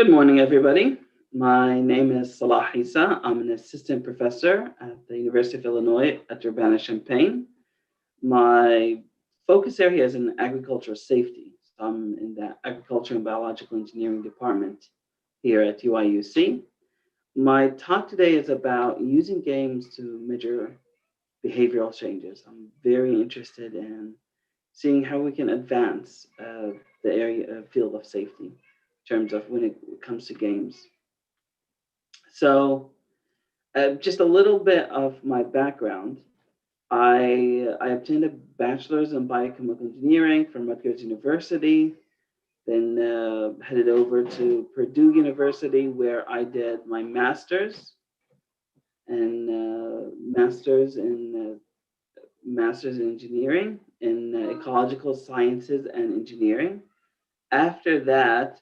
Good morning, everybody. My name is Salah Issa. I'm an assistant professor at the University of Illinois at Urbana-Champaign. My focus area is in agricultural safety. So I'm in the agriculture and biological engineering department here at UIUC. My talk today is about using games to measure behavioral changes. I'm very interested in seeing how we can advance the area field of safety in terms of when it comes to games. So, just a little bit of my background. I obtained a bachelor's in biochemical engineering from Rutgers University, then headed over to Purdue University where I did my and master's in engineering in ecological sciences and engineering. After that,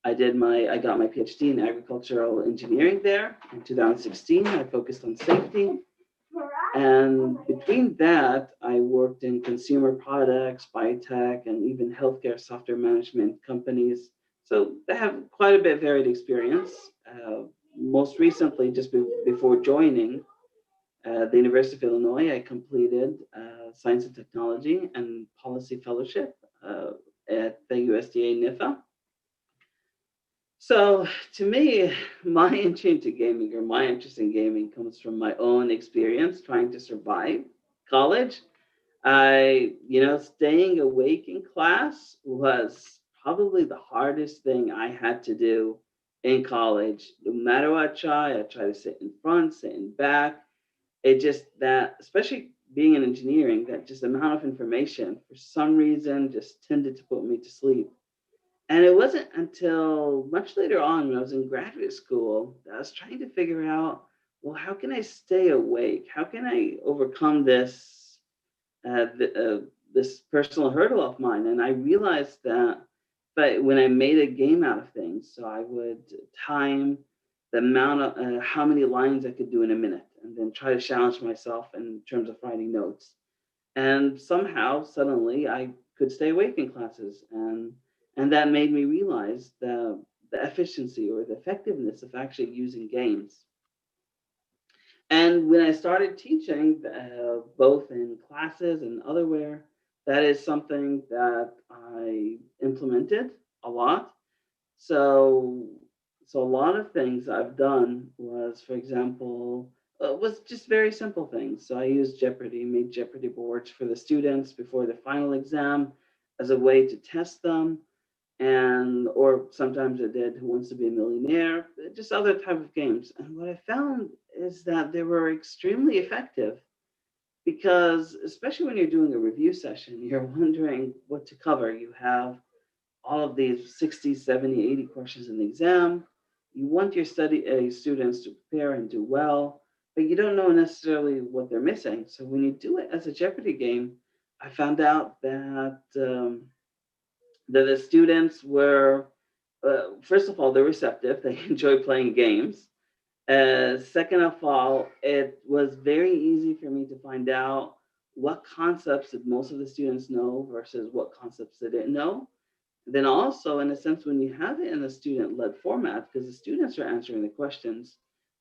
I got my PhD in agricultural engineering there in 2016. I focused on safety. And between that, I worked in consumer products, biotech, and even healthcare software management companies. So I have quite a bit varied experience. Most recently, before joining the University of Illinois, I completed Science and Technology and Policy Fellowship at the USDA NIFA. So to me, my entry into gaming or my interest in gaming comes from my own experience trying to survive college. Staying awake in class was probably the hardest thing I had to do in college. No matter what I try to sit in front, sit in back. It just that, especially being in engineering, that just amount of information for some reason just tended to put me to sleep. And it wasn't until much later on when I was in graduate school that I was trying to figure out, well, how can I stay awake? How can I overcome this personal hurdle of mine? And I realized that, but when I made a game out of things, so I would time the amount of how many lines I could do in a minute, and then try to challenge myself in terms of writing notes. And somehow, suddenly, I could stay awake in classes, and that made me realize the efficiency or the effectiveness of actually using games. And when I started teaching, both in classes and otherwhere, that is something that I implemented a lot. So, so a lot of things I've done was, for example, was just very simple things. So I used Jeopardy, made Jeopardy boards for the students before the final exam as a way to test them, and or sometimes I did Who Wants to Be a Millionaire, just other type of games. And what I found is that they were extremely effective because, especially when you're doing a review session, you're wondering what to cover. You have all of these 60, 70, 80 questions in the exam. You want your students to prepare and do well, but you don't know necessarily what they're missing. So when you do it as a Jeopardy game, I found out that the students were, first of all, they're receptive. They enjoy playing games. Second of all, it was very easy for me to find out what concepts did most of the students know versus what concepts they didn't know. Then also, in a sense, when you have it in a student-led format, because the students are answering the questions,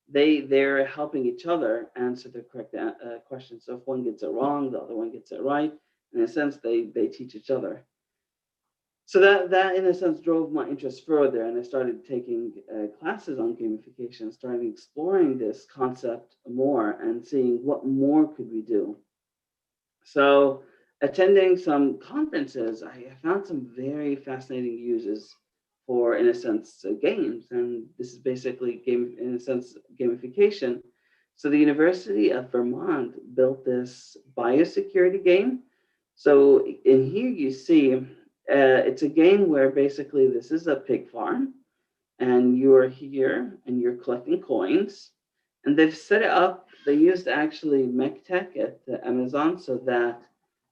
they're helping each other answer the correct questions. So if one gets it wrong, the other one gets it right. In a sense, they teach each other. So that in a sense drove my interest further, and I started taking classes on gamification, started exploring this concept more and seeing what more could we do. So attending some conferences, I found some very fascinating uses for, in a sense, games, and this is basically game, in a sense, gamification. So the University of Vermont built this biosecurity game. So in here you see, it's a game where basically this is a pig farm, and you're here and you're collecting coins, and they've set it up. They used actually mech tech at Amazon so that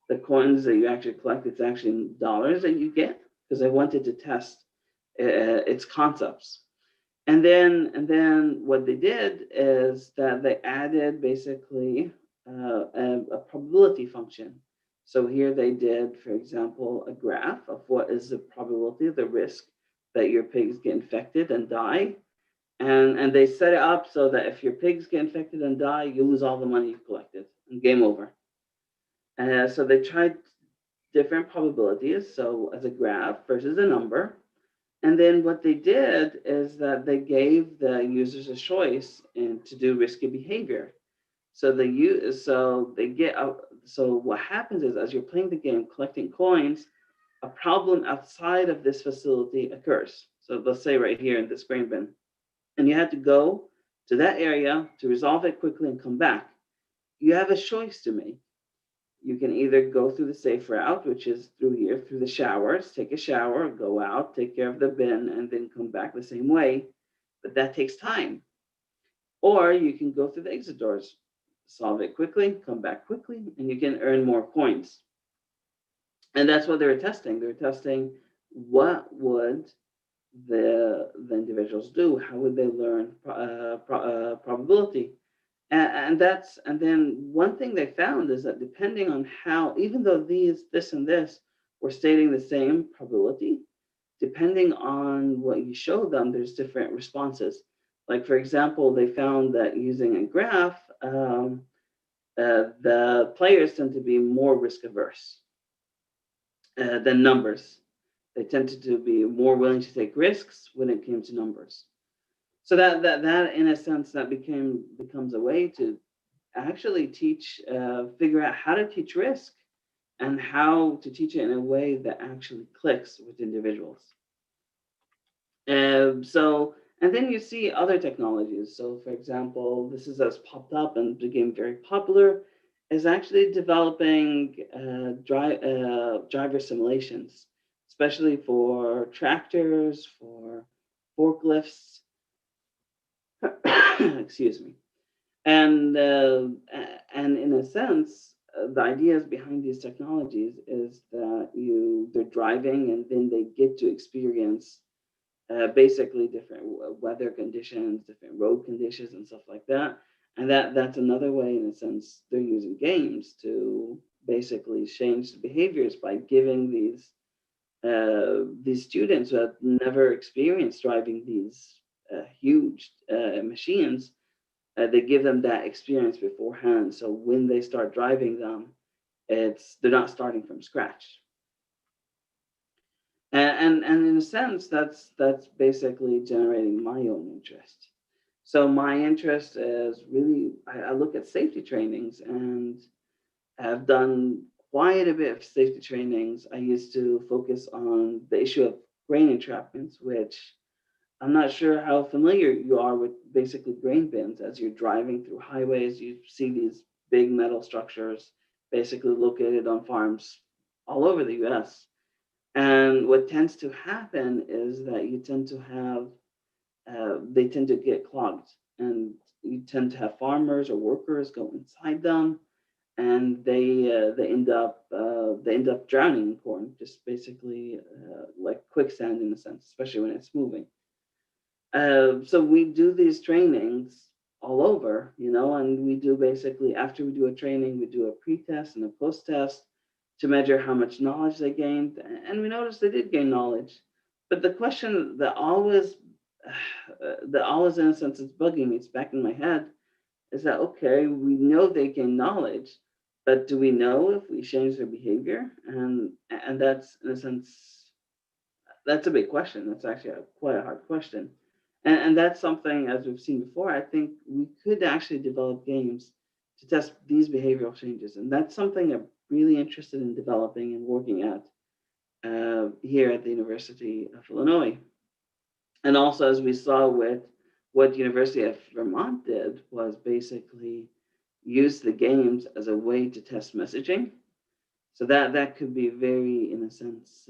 the coins that you actually collect, it's actually dollars that you get, because they wanted to test its concepts. And then what they did is that they added basically a probability function. So here they did, for example, a graph of what is the probability of the risk that your pigs get infected and die. And they set it up so that if your pigs get infected and die, you lose all the money you've collected and game over. So they tried different probabilities, so as a graph versus a number. And then what they did is that they gave the users a choice and to do risky behavior. So they use so they get out. So what happens is as you're playing the game, collecting coins, a problem outside of this facility occurs. So let's say right here in this grain bin, and you have to go to that area to resolve it quickly and come back. You have a choice to make. You can either go through the safe route, which is through here, through the showers, take a shower, go out, take care of the bin, and then come back the same way. But that takes time. Or you can go through the exit doors, solve it quickly, come back quickly, and you can earn more coins. And that's what they were testing. They were testing what would the individuals do? How would they learn probability? And then one thing they found is that depending on how, even though this and this were stating the same probability, depending on what you show them, there's different responses. Like for example, they found that using a graph, the players tend to be more risk averse than numbers. They tended to be more willing to take risks when it came to numbers. So that in a sense that becomes a way to actually teach, figure out how to teach risk and how to teach it in a way that actually clicks with individuals. So and then you see other technologies. So for example, this is has popped up and became very popular, is actually developing driver simulations, especially for tractors, for forklifts. Excuse me. And in a sense, the ideas behind these technologies is that they're driving and then they get to experience basically different weather conditions, different road conditions, and stuff like that. And that's another way, in a sense, they're using games to basically change the behaviors by giving these students who have never experienced driving these huge machines. They give them that experience beforehand, so when they start driving them, they're not starting from scratch. And in a sense, that's basically generating my own interest. So my interest is really I look at safety trainings and have done quite a bit of safety trainings. I used to focus on the issue of grain entrapments, which I'm not sure how familiar you are with basically grain bins. As you're driving through highways, you see these big metal structures basically located on farms all over the US. And what tends to happen is that you tend to have, they tend to get clogged, and you tend to have farmers or workers go inside them, and they end up drowning in corn, just basically like quicksand in a sense, especially when it's moving. So we do these trainings all over, and we do basically after we do a training, we do a pre-test and a post-test to measure how much knowledge they gained, and we noticed they did gain knowledge. But the question that always in a sense is bugging me, it's back in my head, is that okay? We know they gain knowledge, but do we know if we change their behavior? And that's in a sense that's a big question. That's actually quite a hard question. And that's something, as we've seen before, I think we could actually develop games to test these behavioral changes. And that's something I'm really interested in developing and working at here at the University of Illinois. And also, as we saw with what University of Vermont did, was basically use the games as a way to test messaging. So that could be very, in a sense,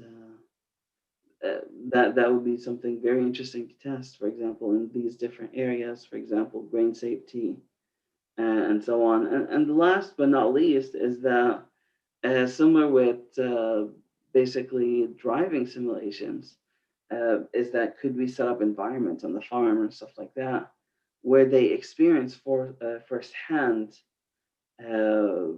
that would be something very interesting to test, for example, in these different areas, for example, grain safety and so on. And last but not least is that similar with basically driving simulations, is that could we set up environments on the farm and stuff like that, where they experience firsthand uh,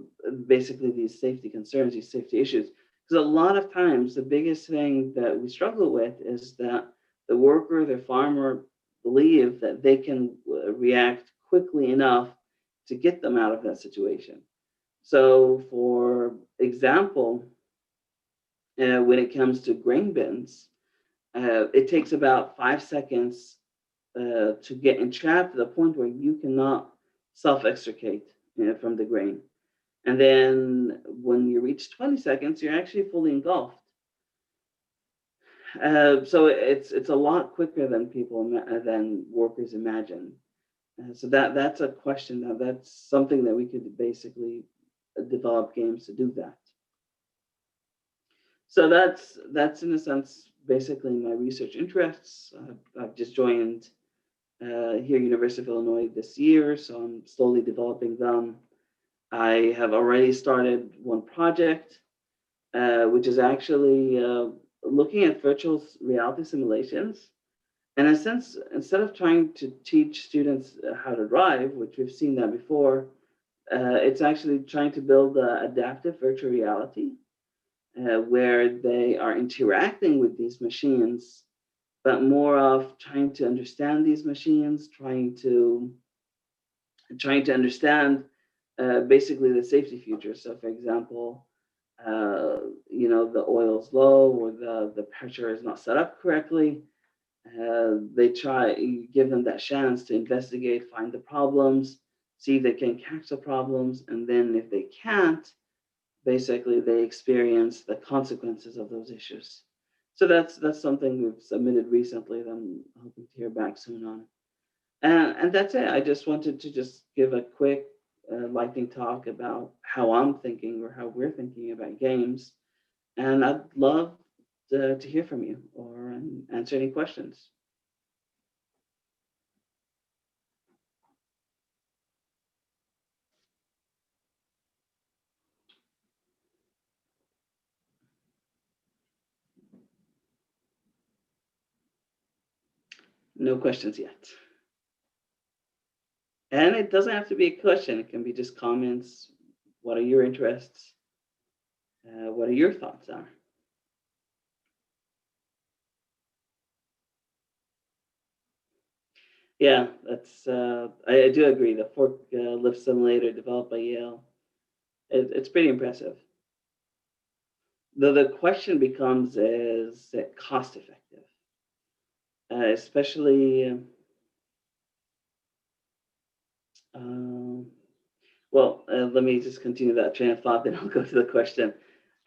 basically these safety concerns, these safety issues. Because a lot of times, the biggest thing that we struggle with is that the worker, the farmer, believe that they can react quickly enough to get them out of that situation. So, for example, when it comes to grain bins, it takes about 5 seconds to get entrapped to the point where you cannot self extricate from the grain. And then when you reach 20 seconds, you're actually fully engulfed. So it's a lot quicker than than workers imagine. So that's a question that's something that we could basically develop games to do that. So that's in a sense basically my research interests. I've just joined here University of Illinois this year, so I'm slowly developing them. I have already started one project, which is actually looking at virtual reality simulations. And in a sense, instead of trying to teach students how to drive, which we've seen that before, it's actually trying to build adaptive virtual reality where they are interacting with these machines, but more of trying to understand these machines, trying to understand basically the safety features. So, for example, the oil's low or the pressure is not set up correctly. They try, you give them that chance to investigate, find the problems, see if they can catch the problems, and then if they can't, basically they experience the consequences of those issues. So that's something we've submitted recently that I'm hoping to hear back soon on. And that's it. I just wanted to just give a quick lightning talk about how I'm thinking or how we're thinking about games. And I'd love to hear from you or answer any questions. No questions yet. And it doesn't have to be a question. It can be just comments. What are your interests? What are your thoughts are? Yeah, I do agree. The forklift simulator developed by Yale, it's pretty impressive. The question becomes, is it cost effective? Especially, um, let me just continue that train of thought, then I'll go to the question.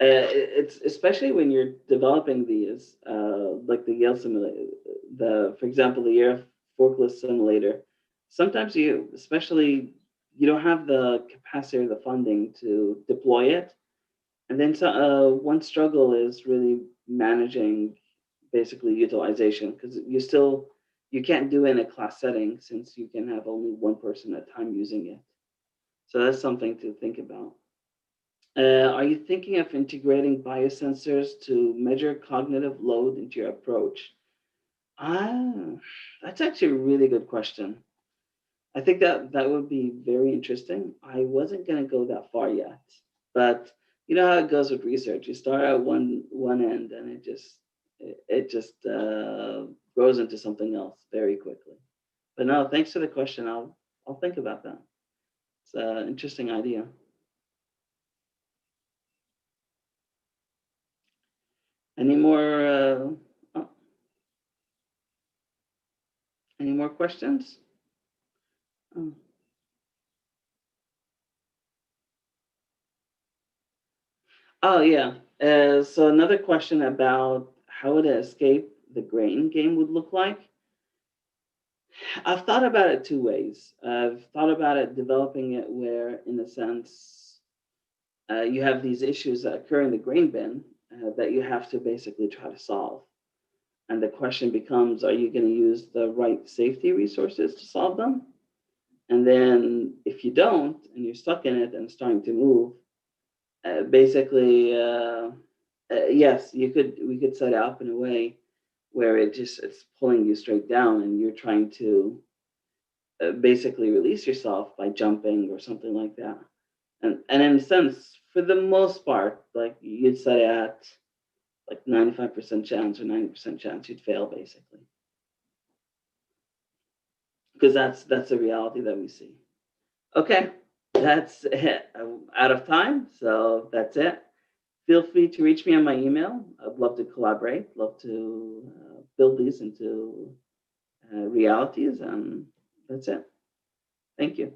It's especially when you're developing these, like the Yale simulator, for example, the Yale forklift simulator. Sometimes especially, you don't have the capacity or the funding to deploy it. And then one struggle is really managing basically utilization because you can't do it in a class setting since you can have only one person at a time using it. So that's something to think about. Are you thinking of integrating biosensors to measure cognitive load into your approach? Ah, that's actually a really good question. I think that would be very interesting. I wasn't going to go that far yet, but you know how it goes with research. You start at one end, and it just grows into something else very quickly. But no, thanks for the question. I'll think about that. It's an interesting idea. Any more? Oh, any more questions? Oh. Oh yeah. So another question about how to escape the grain game would look like. I've thought about it two ways. I've thought about it developing it where, in a sense, you have these issues that occur in the grain bin that you have to basically try to solve. And the question becomes, are you going to use the right safety resources to solve them? And then if you don't, and you're stuck in it and starting to move, basically, yes, we could set it up in a way where it's pulling you straight down and you're trying to basically release yourself by jumping or something like that. And in a sense, for the most part, like you'd set it at like 95% chance or 90% chance you'd fail basically. because that's a reality that we see. Okay, that's it. I'm out of time, so that's it. Feel free to reach me on my email. I'd love to collaborate, love to build these into realities, and that's it. Thank you.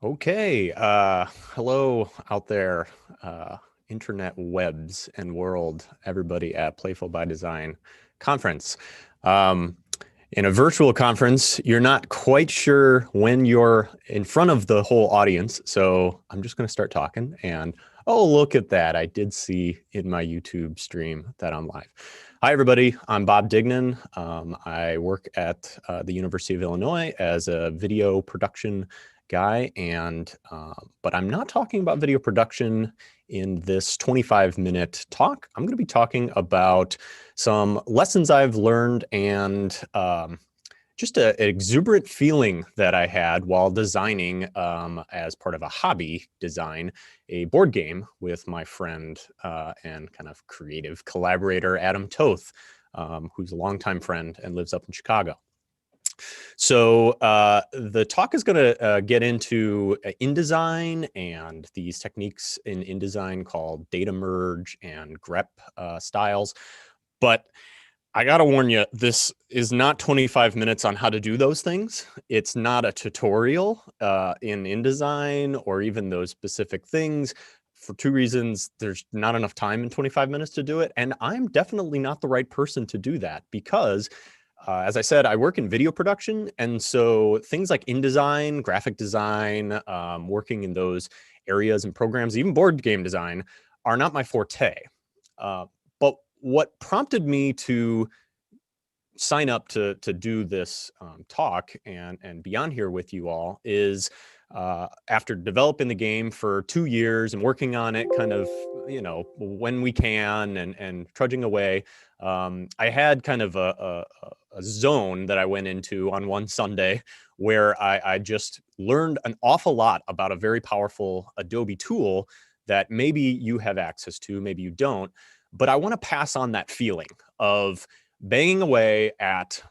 Okay, hello out there, internet webs and world, everybody at Playful by Design conference. In a virtual conference, you're not quite sure when you're in front of the whole audience, so I'm just going to start talking and, oh, look at that. I did see in my YouTube stream that I'm live. Hi, everybody. I'm Bob Dignan. I work at the University of Illinois as a video production guy, and but I'm not talking about video production in this 25-minute talk. I'm going to be talking about some lessons I've learned and just an exuberant feeling that I had while designing as part of a hobby design a board game with my friend and kind of creative collaborator, Adam Toth, who's a longtime friend and lives up in Chicago. So the talk is going to get into InDesign and these techniques in InDesign called data merge and grep styles. But I got to warn you, this is not 25 minutes on how to do those things. It's not a tutorial in InDesign or even those specific things. For two reasons, there's not enough time in 25 minutes to do it. And I'm definitely not the right person to do that because as I said, I work in video production. And so things like InDesign, graphic design, working in those areas and programs, even board game design, are not my forte. But what prompted me to sign up to do this talk and be on here with you all is after developing the game for 2 years and working on it kind of, you know, when we can and trudging away, I had kind of a zone that I went into on one Sunday where I just learned an awful lot about a very powerful Adobe tool that maybe you have access to, maybe you don't. But I want to pass on that feeling of banging away at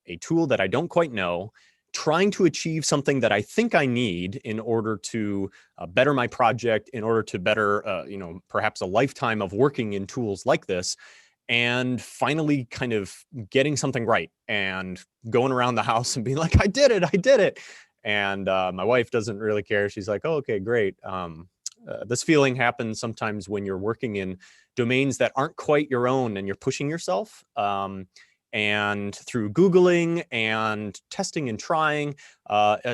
a tool that I don't quite know, trying to achieve something that I think I need in order to better my project, in order to better, you know, perhaps a lifetime of working in tools like this, and finally kind of getting something right and going around the house and being like, I did it. And my wife doesn't really care. She's like, oh, okay, great. This feeling happens sometimes when you're working in domains that aren't quite your own and you're pushing yourself. And through Googling and testing and trying,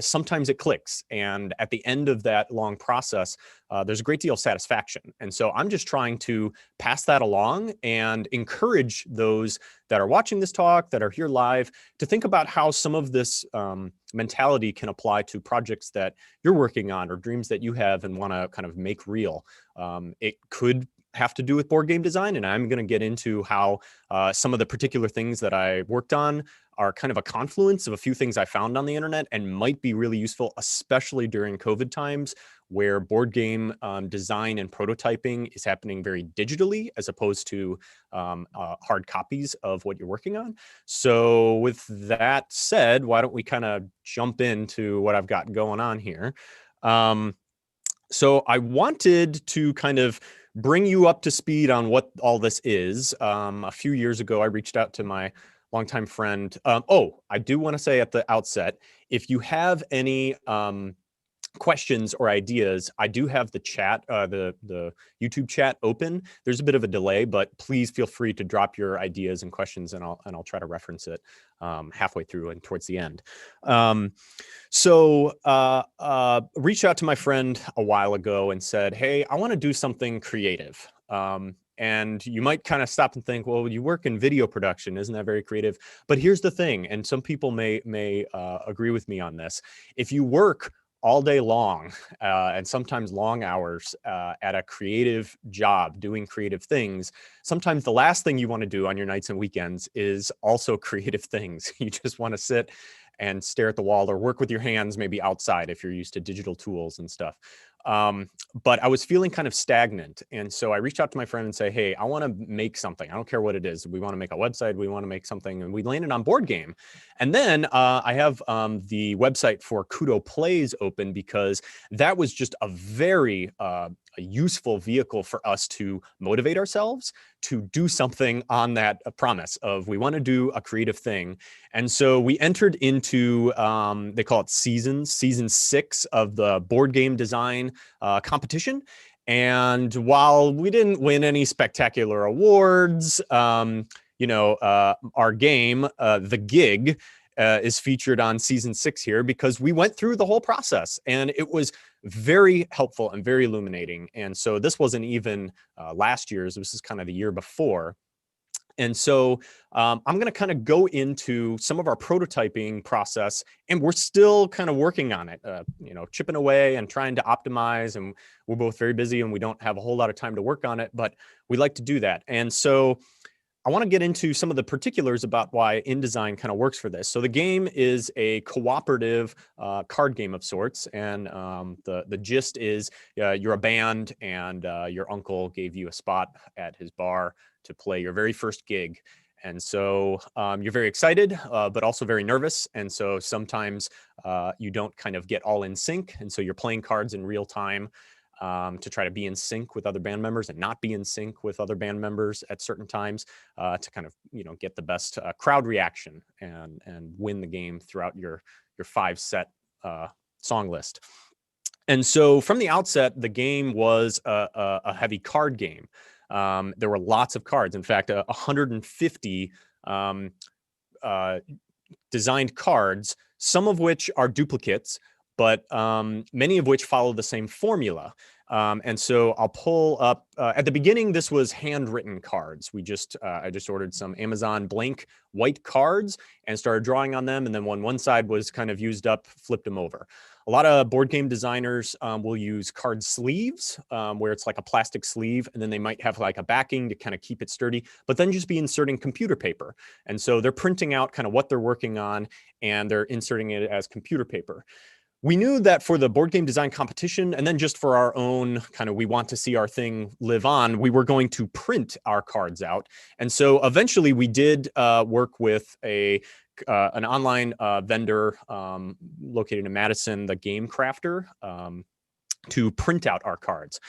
sometimes it clicks. And at the end of that long process, there's a great deal of satisfaction. And so I'm just trying to pass that along and encourage those that are watching this talk, that are here live, to think about how some of this mentality can apply to projects that you're working on or dreams that you have and want to kind of make real. It could have to do with board game design, and I'm going to get into how some of the particular things that I worked on are kind of a confluence of a few things I found on the internet and might be really useful, especially during COVID times, where board game design and prototyping is happening very digitally as opposed to hard copies of what you're working on. So with that said, why don't we kind of jump into what I've got going on here? So I wanted to kind of bring you up to speed on what all this is. A few years ago, I reached out to my longtime friend. Oh, I do want to say at the outset, if you have any questions or ideas, I do have the chat, the YouTube chat open. There's a bit of a delay, but please feel free to drop your ideas and questions, and I'll try to reference it halfway through and towards the end. So reached out to my friend a while ago and said, hey, I want to do something creative. And you might kind of stop and think, well, you work in video production, isn't that very creative? But here's the thing, and some people may agree with me on this. If you work all day long and sometimes long hours at a creative job doing creative things, sometimes the last thing you want to do on your nights and weekends is also creative things. You just want to sit and stare at the wall or work with your hands, maybe outside if you're used to digital tools and stuff. But I was feeling kind of stagnant. And so I reached out to my friend and say, hey, I want to make something. I don't care what it is. We want to make a website. We want to make something. And we landed on Board Game. And then I have the website for Kudo Plays open because that was just a very a useful vehicle for us to motivate ourselves to do something on that promise of we want to do a creative thing. And so we entered into, they call it season 6 of the board game design competition. And while we didn't win any spectacular awards, our game, The Gig, is featured on season 6 here because we went through the whole process and it was very helpful and very illuminating. And so this wasn't even last year's, this is kind of the year before. And so I'm going to kind of go into some of our prototyping process, and we're still kind of working on it, chipping away and trying to optimize. And we're both very busy and we don't have a whole lot of time to work on it, but we like to do that. And so I want to get into some of the particulars about why InDesign kind of works for this. So the game is a cooperative card game of sorts. And the gist is you're a band and your uncle gave you a spot at his bar to play your very first gig. And so you're very excited, but also very nervous. And so sometimes you don't kind of get all in sync. And so you're playing cards in real time to try to be in sync with other band members and not be in sync with other band members at certain times to kind of, get the best crowd reaction and win the game throughout your 5-set song list. And so from the outset, the game was a heavy card game. There were lots of cards. In fact, 150 designed cards, some of which are duplicates, but many of which follow the same formula. And so I'll pull up, at the beginning, this was handwritten cards. I just ordered some Amazon blank white cards and started drawing on them. And then when one side was kind of used up, flipped them over. A lot of board game designers will use card sleeves where it's like a plastic sleeve, and then they might have like a backing to kind of keep it sturdy, but then just be inserting computer paper. And so they're printing out kind of what they're working on and they're inserting it as computer paper. We knew that for the board game design competition, and then just for our own kind of, we want to see our thing live on, we were going to print our cards out. And so eventually we did work with an online vendor located in Madison, the Game Crafter, to print out our cards.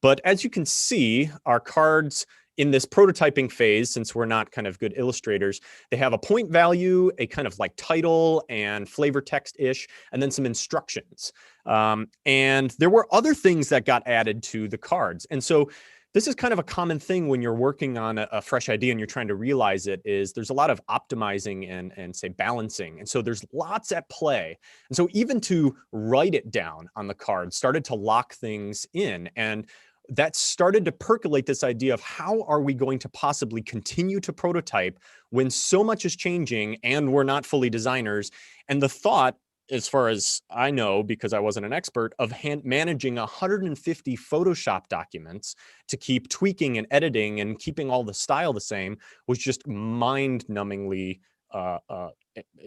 But as you can see, our cards in this prototyping phase, since we're not kind of good illustrators, they have a point value, a kind of like title and flavor text-ish, and then some instructions. And there were other things that got added to the cards. And so this is kind of a common thing when you're working on a fresh idea and you're trying to realize it, is there's a lot of optimizing and say balancing. And so there's lots at play. And so even to write it down on the card started to lock things in. And that started to percolate this idea of how are we going to possibly continue to prototype when so much is changing and we're not fully designers. And the thought, as far as I know, because I wasn't an expert, of managing 150 Photoshop documents to keep tweaking and editing and keeping all the style the same was just mind-numbingly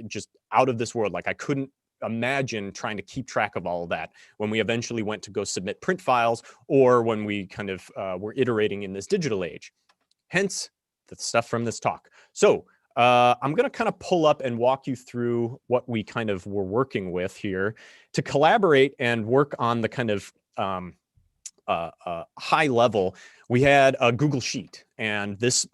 just out of this world. Like I couldn't imagine trying to keep track of all of that when we eventually went to go submit print files or when we kind of were iterating in this digital age. Hence the stuff from this talk. So I'm going to kind of pull up and walk you through what we kind of were working with here to collaborate and work on the kind of high level. We had a Google Sheet, and this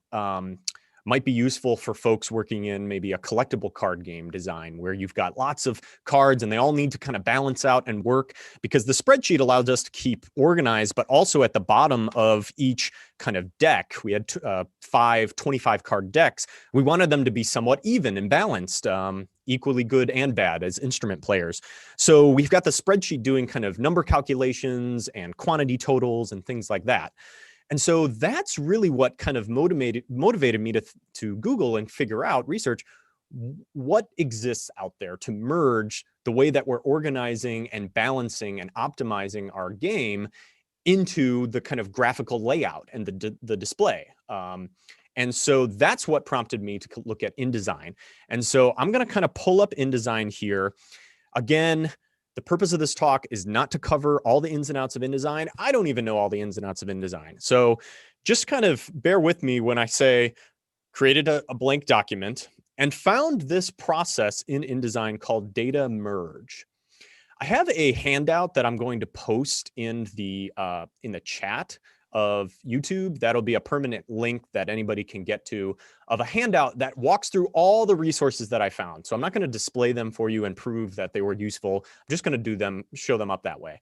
might be useful for folks working in maybe a collectible card game design where you've got lots of cards and they all need to kind of balance out and work, because the spreadsheet allows us to keep organized, but also at the bottom of each kind of deck, we had 5 25 card decks. We wanted them to be somewhat even and balanced, equally good and bad as instrument players. So we've got the spreadsheet doing kind of number calculations and quantity totals and things like that. And so that's really what kind of motivated me to Google and figure out, research what exists out there to merge the way that we're organizing and balancing and optimizing our game into the kind of graphical layout and the display. And so that's what prompted me to look at InDesign. And so I'm going to kind of pull up InDesign here. Again, the purpose of this talk is not to cover all the ins and outs of InDesign. I don't even know all the ins and outs of InDesign. So just kind of bear with me when I say created a blank document and found this process in InDesign called data merge. I have a handout that I'm going to post in the chat of YouTube. That'll be a permanent link that anybody can get to, of a handout that walks through all the resources that I found. So I'm not going to display them for you and prove that they were useful. I'm just going to show them up that way.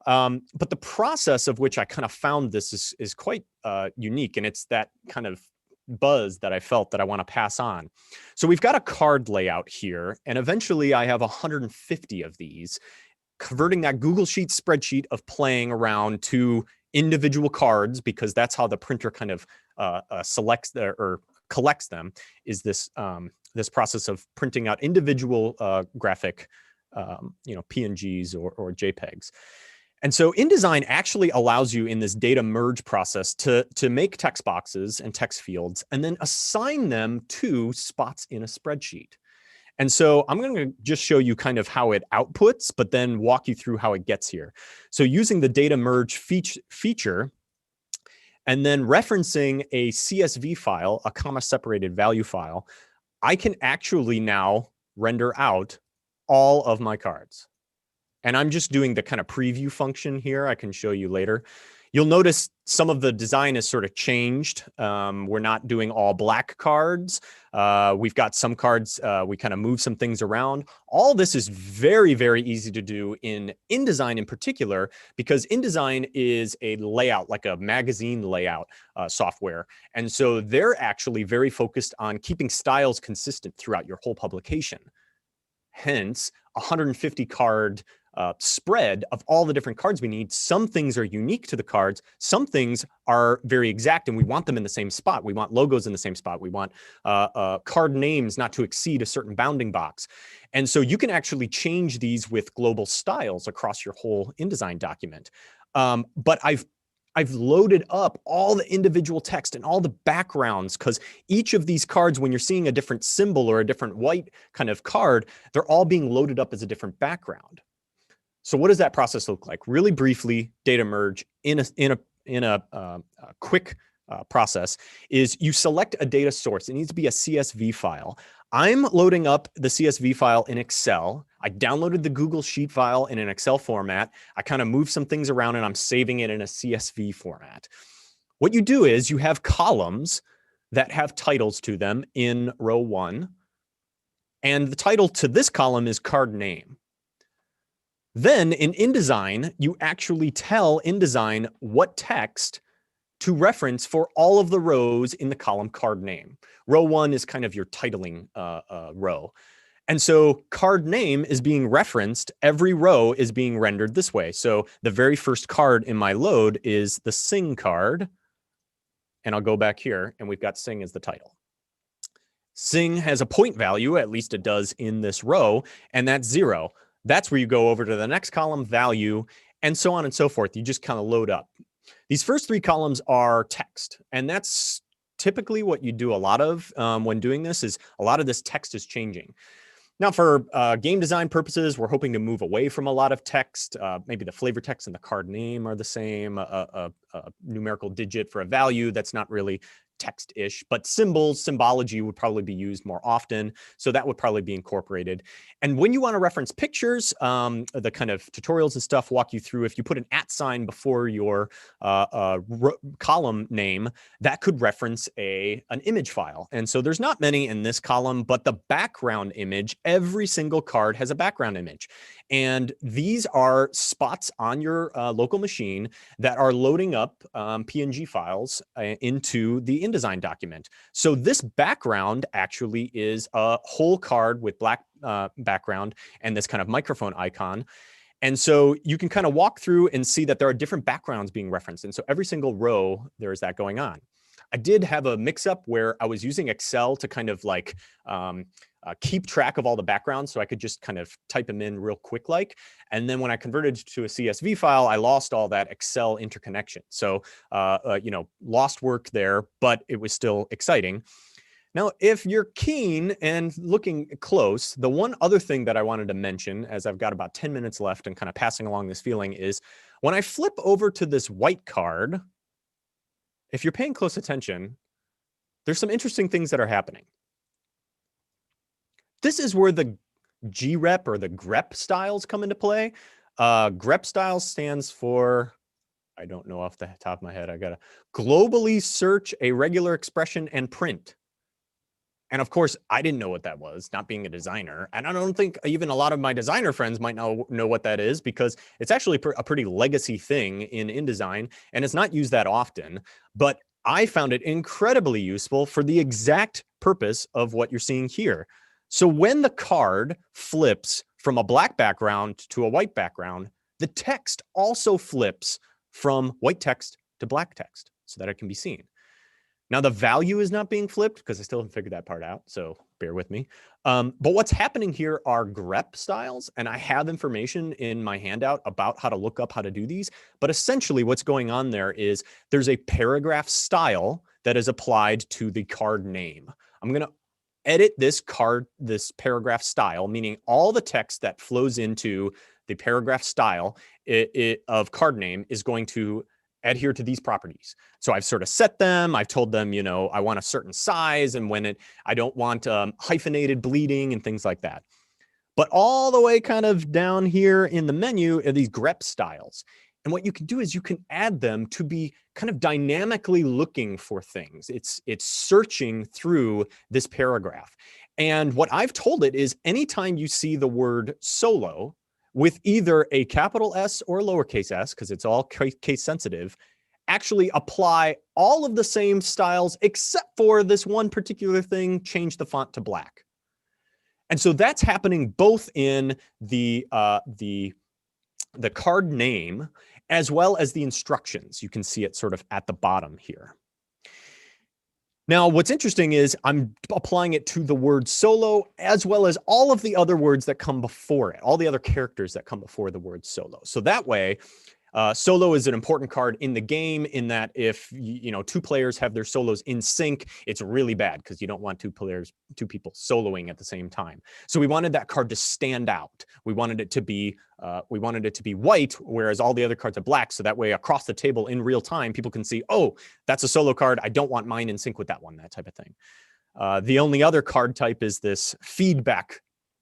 But the process of which I kind of found this is quite unique, and it's that kind of buzz that I felt that I want to pass on. So we've got a card layout here, and eventually I have 150 of these, converting that Google Sheets spreadsheet of playing around to individual cards, because that's how the printer kind of selects or collects them, is this this process of printing out individual graphic PNGs or JPEGs. And so InDesign actually allows you in this data merge process to make text boxes and text fields and then assign them to spots in a spreadsheet. And so I'm going to just show you kind of how it outputs, but then walk you through how it gets here. So using the data merge feature, and then referencing a CSV file, a comma separated value file, I can actually now render out all of my cards. And I'm just doing the kind of preview function here. I can show you later. You'll notice some of the design is sort of changed. We're not doing all black cards. We've got some cards, we kind of move some things around. All this is very, very easy to do in InDesign in particular, because InDesign is a layout, like a magazine layout software. And so they're actually very focused on keeping styles consistent throughout your whole publication. Hence, 150 card spread of all the different cards we need. Some things are unique to the cards. Some things are very exact, and we want them in the same spot. We want logos in the same spot. We want card names not to exceed a certain bounding box. And so you can actually change these with global styles across your whole InDesign document. But I've loaded up all the individual text and all the backgrounds, because each of these cards, when you're seeing a different symbol or a different white kind of card, they're all being loaded up as a different background. So what does that process look like? Really briefly, data merge in a quick process is you select a data source. It needs to be a CSV file. I'm loading up the CSV file in Excel. I downloaded the Google Sheet file in an Excel format. I kind of move some things around and I'm saving it in a CSV format. What you do is you have columns that have titles to them in row 1. And the title to this column is card name. Then in InDesign, you actually tell InDesign what text to reference for all of the rows in the column card name. Row 1 is kind of your titling row. And so card name is being referenced. Every row is being rendered this way. So the very first card in my load is the Sing card. And I'll go back here, and we've got Sing as the title. Sing has a point value, at least it does in this row, and that's 0. That's where you go over to the next column, value, and so on and so forth. You just kind of load up. These first 3 columns are text, and that's typically what you do a lot of when doing this. Is a lot of this text is changing. Now, for game design purposes, we're hoping to move away from a lot of text. Maybe the flavor text and the card name are the same, a numerical digit for a value that's not really text-ish, but symbols, symbology would probably be used more often. So that would probably be incorporated. And when you want to reference pictures, the kind of tutorials and stuff walk you through, if you put an @ sign before your column name, that could reference an image file. And so there's not many in this column, but the background image, every single card has a background image. And these are spots on your local machine that are loading up PNG files into the InDesign document. So this background actually is a whole card with black background and this kind of microphone icon. And so you can kind of walk through and see that there are different backgrounds being referenced. And so every single row, there is that going on. I did have a mix-up where I was using Excel to kind of like keep track of all the backgrounds, so I could just kind of type them in real quick like. And then when I converted to a CSV file, I lost all that Excel interconnection. So, lost work there, but it was still exciting. Now, if you're keen and looking close, the one other thing that I wanted to mention, as I've got about 10 minutes left and kind of passing along this feeling, is when I flip over to this white card, if you're paying close attention, there's some interesting things that are happening. This is where the grep or the grep styles come into play. Grep styles stands for, I don't know off the top of my head. I gotta globally search a regular expression and print. And of course, I didn't know what that was, not being a designer. And I don't think even a lot of my designer friends might know what that is, because it's actually a pretty legacy thing in InDesign, and it's not used that often. But I found it incredibly useful for the exact purpose of what you're seeing here. So when the card flips from a black background to a white background, the text also flips from white text to black text so that it can be seen. Now, the value is not being flipped because I still haven't figured that part out, so bear with me. But what's happening here are grep styles, and I have information in my handout about how to look up how to do these. But essentially what's going on there is there's a paragraph style that is applied to the card name. I'm going to edit this paragraph style, meaning all the text that flows into the paragraph style of card name is going to adhere to these properties. So I've sort of set them. I've told them, I want a certain size, and I don't want hyphenated bleeding and things like that. But all the way kind of down here in the menu are these grep styles. And what you can do is you can add them to be kind of dynamically looking for things. It's searching through this paragraph. And what I've told it is anytime you see the word solo with either a capital S or lowercase s, because it's all case sensitive, actually apply all of the same styles except for this one particular thing, change the font to black. And so that's happening both in the card name as well as the instructions. You can see it sort of at the bottom here. Now, what's interesting is I'm applying it to the word solo as well as all of the other words that come before it, all the other characters that come before the word solo. So that way, solo is an important card in the game in that if two players have their solos in sync, it's really bad because you don't want two people soloing at the same time. So we wanted that card to stand out. We wanted it to be white, whereas all the other cards are black. So that way across the table in real time, people can see, oh, that's a solo card. I don't want mine in sync with that one, that type of thing. The only other card type is this feedback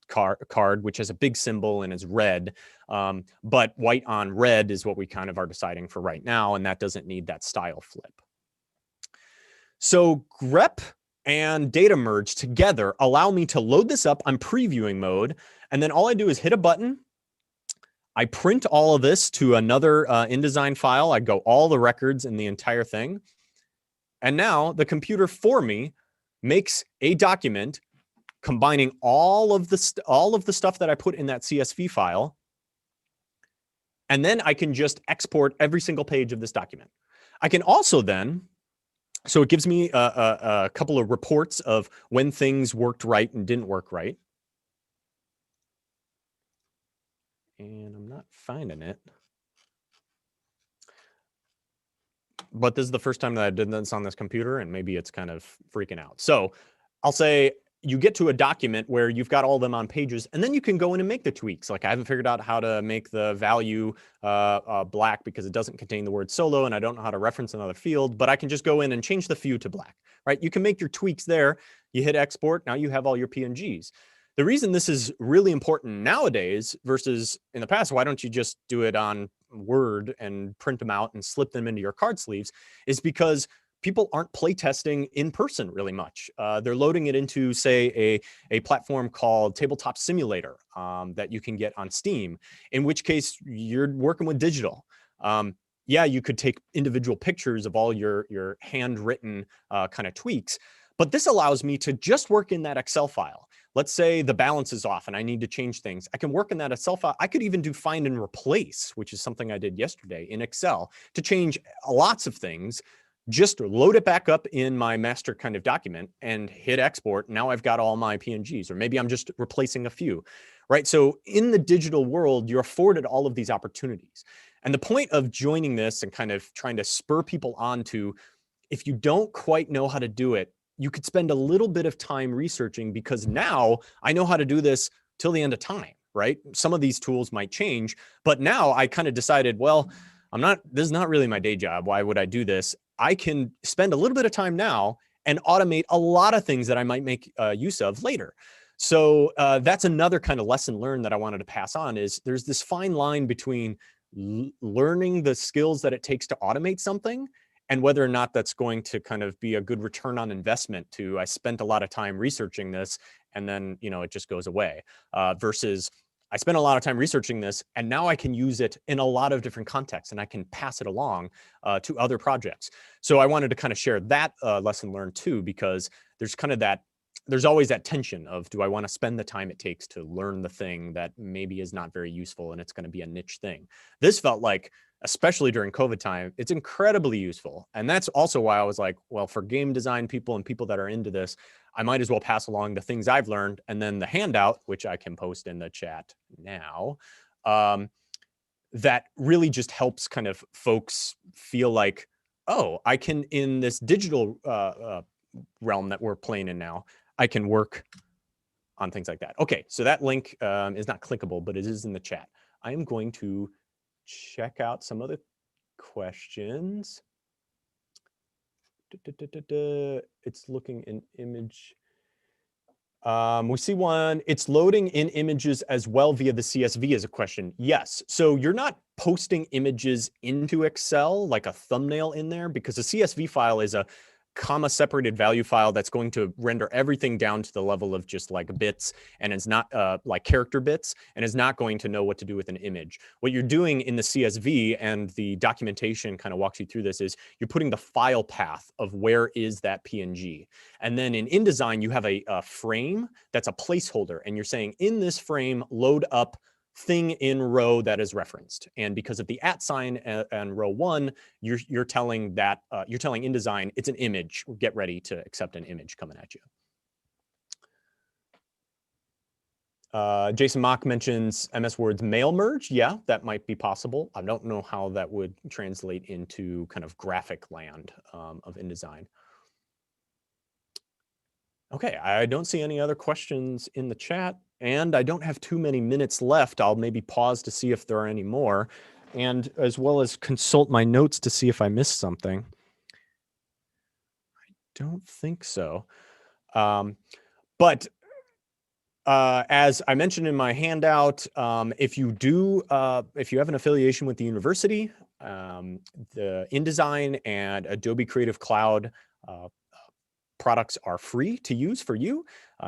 card, which has a big symbol and is red. But white on red is what we kind of are deciding for right now, and that doesn't need that style flip. So grep and data merge together allow me to load this up on previewing mode, and then all I do is hit a button. I print all of this to another InDesign file. I go all the records in the entire thing. And now the computer for me makes a document combining all of the stuff that I put in that CSV file. And then I can just export every single page of this document. I can also then, so it gives me a couple of reports of when things worked right and didn't work right. And I'm not finding it. But this is the first time that I did this on this computer, and maybe it's kind of freaking out. So I'll say, you get to a document where you've got all of them on pages, and then you can go in and make the tweaks. Like I haven't figured out how to make the value black because it doesn't contain the word solo, and I don't know how to reference another field, but I can just go in and change the few to black, right? You can make your tweaks there. You hit export. Now you have all your PNGs. The reason this is really important nowadays versus in the past, why don't you just do it on Word and print them out and slip them into your card sleeves, is because people aren't playtesting in person really much. They're loading it into, say, a platform called Tabletop Simulator that you can get on Steam, in which case you're working with digital. Yeah, you could take individual pictures of all your handwritten kind of tweaks, but this allows me to just work in that Excel file. Let's say the balance is off and I need to change things. I can work in that Excel file. I could even do find and replace, which is something I did yesterday in Excel, to change lots of things. Just load it back up in my master kind of document and hit export. Now I've got all my PNGs, or maybe I'm just replacing a few, right? So in the digital world, you're afforded all of these opportunities. And the point of joining this and kind of trying to spur people on to, if you don't quite know how to do it, you could spend a little bit of time researching, because now I know how to do this till the end of time, right? Some of these tools might change, but now I kind of decided, well, this is not really my day job. Why would I do this? I can spend a little bit of time now and automate a lot of things that I might make use of later. So that's another kind of lesson learned that I wanted to pass on is there's this fine line between learning the skills that it takes to automate something and whether or not that's going to kind of be a good return on investment to, I spent a lot of time researching this and then, you know, it just goes away, versus I spent a lot of time researching this and now I can use it in a lot of different contexts and I can pass it along to other projects. So I wanted to kind of share that lesson learned too, because there's kind of that, there's always that tension of, do I want to spend the time it takes to learn the thing that maybe is not very useful and it's going to be a niche thing. This felt like, especially during COVID time, it's incredibly useful. And that's also why I was like, well, for game design people and people that are into this, I might as well pass along the things I've learned. And then the handout, which I can post in the chat now, that really just helps kind of folks feel like, oh, I can, in this digital realm that we're playing in now, I can work on things like that. Okay, so that link is not clickable, but it is in the chat. I am going to check out some of the questions. It's looking in image. We see one, it's loading in images as well via the CSV is a question. Yes, so you're not posting images into Excel like a thumbnail in there, because a CSV file is a comma separated value file that's going to render everything down to the level of just like bits, and it's not like character bits, and is not going to know what to do with an image. What you're doing in the CSV, and the documentation kind of walks you through this, is you're putting the file path of where is that PNG. And then in InDesign, you have a frame that's a placeholder, and you're saying in this frame, load up thing in row that is referenced. And because of the @ sign and row 1, you're telling that you're telling InDesign it's an image. Get ready to accept an image coming at you. Jason Mock mentions MS Word's mail merge. Yeah, that might be possible. I don't know how that would translate into kind of graphic land of InDesign. Okay, I don't see any other questions in the chat, and I don't have too many minutes left. I'll maybe pause to see if there are any more, and as well as consult my notes to see if I missed something. I don't think so. But as I mentioned in my handout, if you have an affiliation with the university, the InDesign and Adobe Creative Cloud products are free to use for you,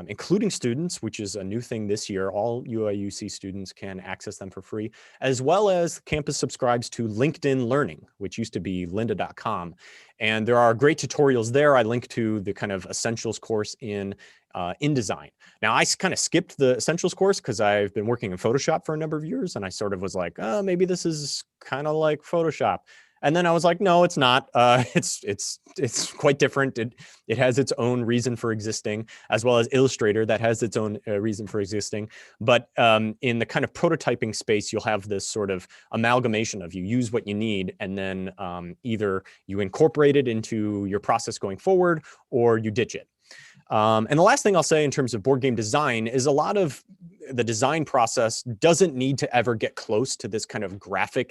including students, which is a new thing this year. All UIUC students can access them for free, as well as campus subscribes to LinkedIn Learning, which used to be lynda.com. And there are great tutorials there. I link to the kind of essentials course in InDesign. Now, I kind of skipped the essentials course because I've been working in Photoshop for a number of years, and I sort of was like, oh, maybe this is kind of like Photoshop. And then I was like, no, it's not. It's quite different. It has its own reason for existing, as well as Illustrator that has its own reason for existing. But in the kind of prototyping space, you'll have this sort of amalgamation of you use what you need, and then either you incorporate it into your process going forward, or you ditch it. And the last thing I'll say in terms of board game design is a lot of the design process doesn't need to ever get close to this kind of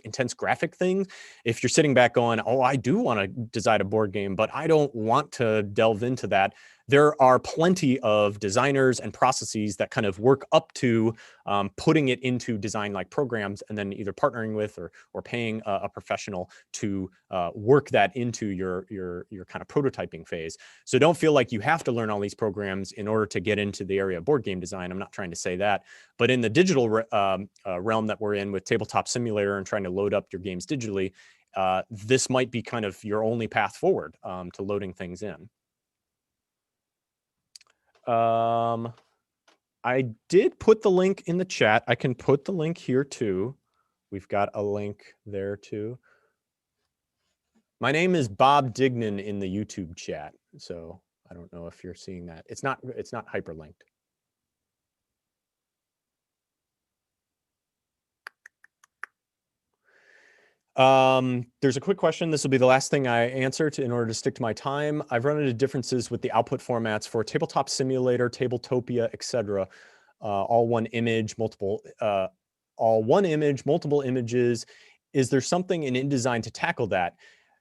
intense graphic thing. If you're sitting back going, oh, I do want to design a board game, but I don't want to delve into that, there are plenty of designers and processes that kind of work up to putting it into design-like programs, and then either partnering with or paying a professional to work that into your kind of prototyping phase. So don't feel like you have to learn all these programs in order to get into the area of board game design. I'm not trying to say that, but in the digital realm that we're in with Tabletop Simulator and trying to load up your games digitally, this might be kind of your only path forward to loading things in. I did put the link in the chat. I can put the link here too. We've got a link there too. My name is Bob Dignan in the YouTube chat, so I don't know if you're seeing that. It's not hyperlinked. There's a quick question. This will be the last thing I answer in order to stick to my time. I've run into differences with the output formats for Tabletop Simulator, Tabletopia, etc. All one image, multiple images. Is there something in InDesign to tackle that?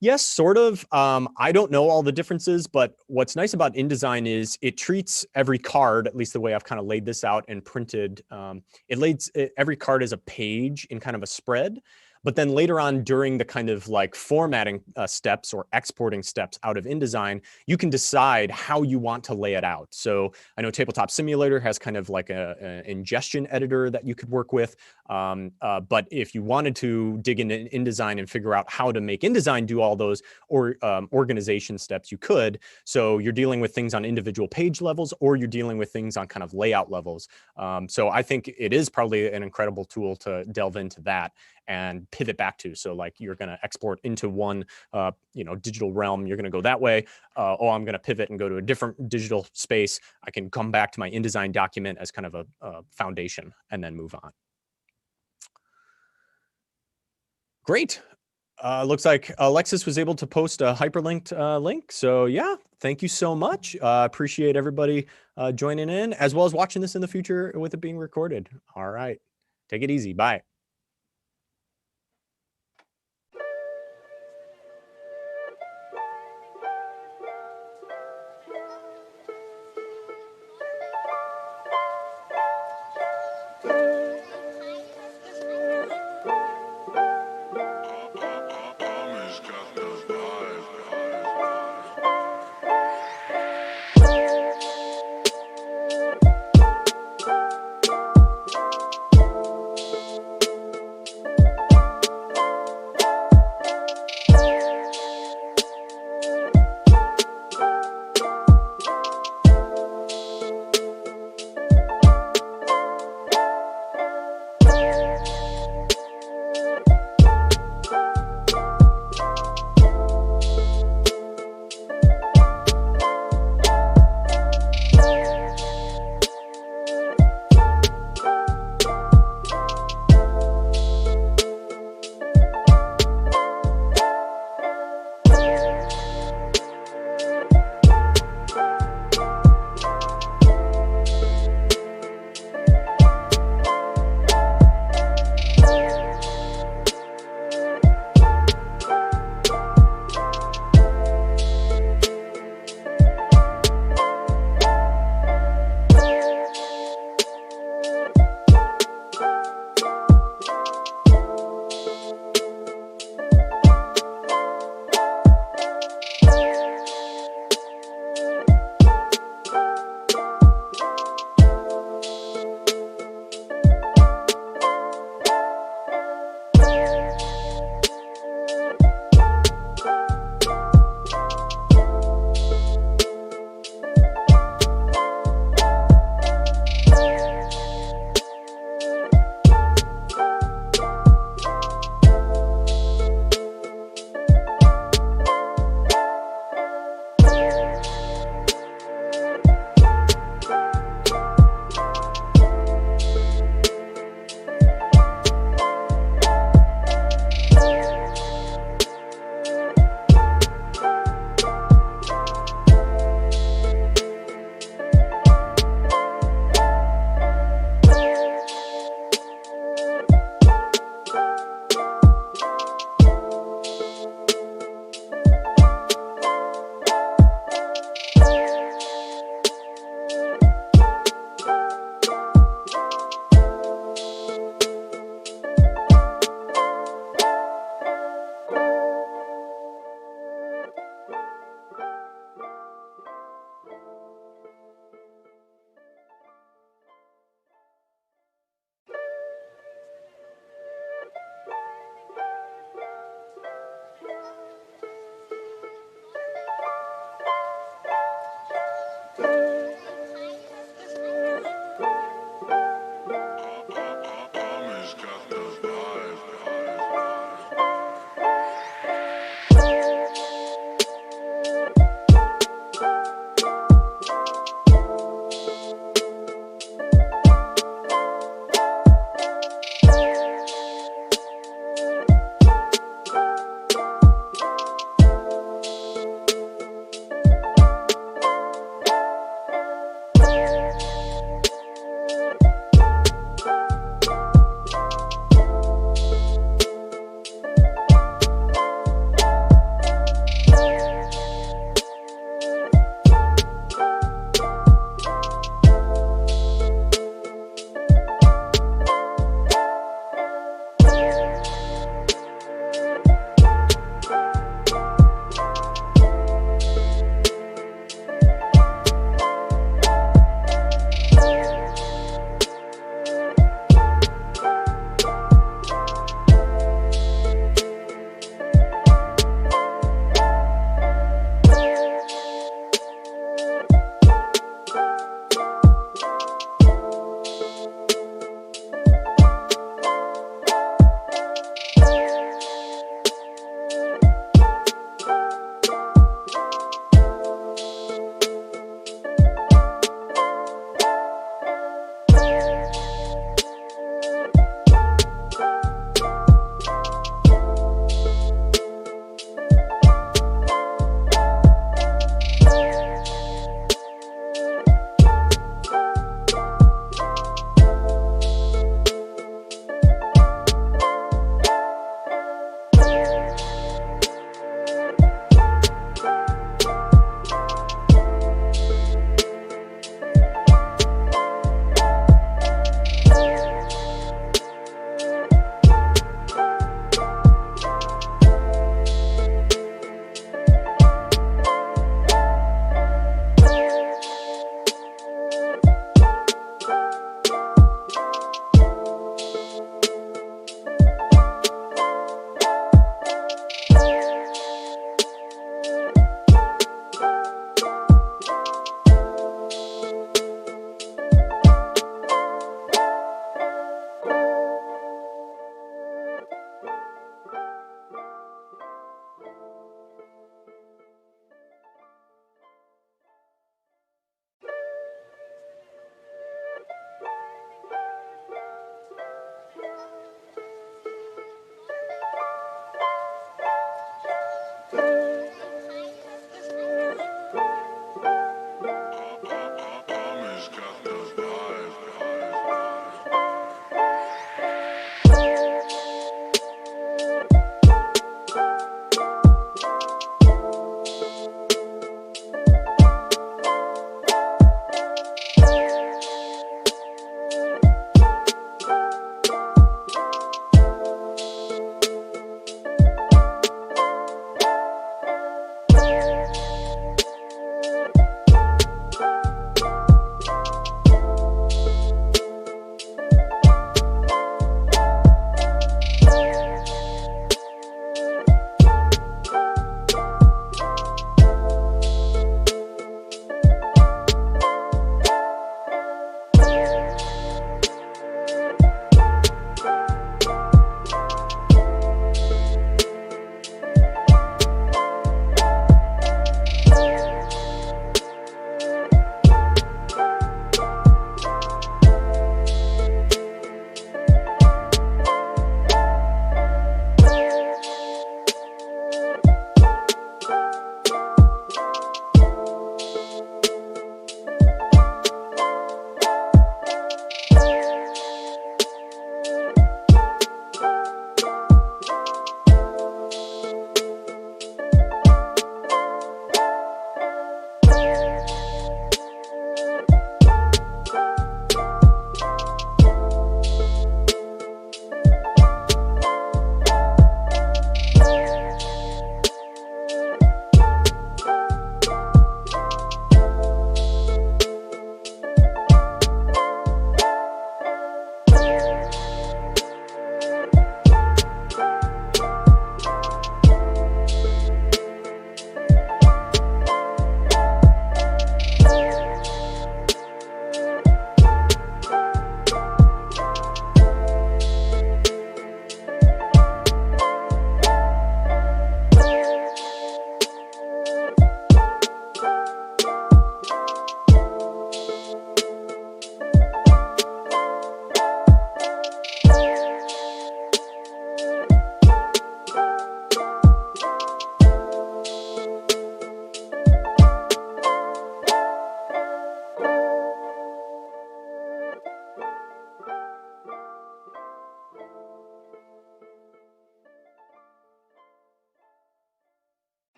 Yes, sort of. I don't know all the differences, but what's nice about InDesign is it treats every card, at least the way I've kind of laid this out and printed, every card as a page in kind of a spread. But then later on during the kind of like formatting steps or exporting steps out of InDesign, you can decide how you want to lay it out. So I know Tabletop Simulator has kind of like an ingestion editor that you could work with. But if you wanted to dig into InDesign and figure out how to make InDesign do all those organization steps, you could. So you're dealing with things on individual page levels, or you're dealing with things on kind of layout levels. So I think it is probably an incredible tool to delve into that and pivot back to. So like you're going to export into one, digital realm, you're going to go that way. I'm going to pivot and go to a different digital space. I can come back to my InDesign document as kind of a foundation and then move on. Great. Looks like Alexis was able to post a hyperlinked link. So yeah, thank you so much. Appreciate everybody joining in, as well as watching this in the future with it being recorded. All right. Take it easy. Bye.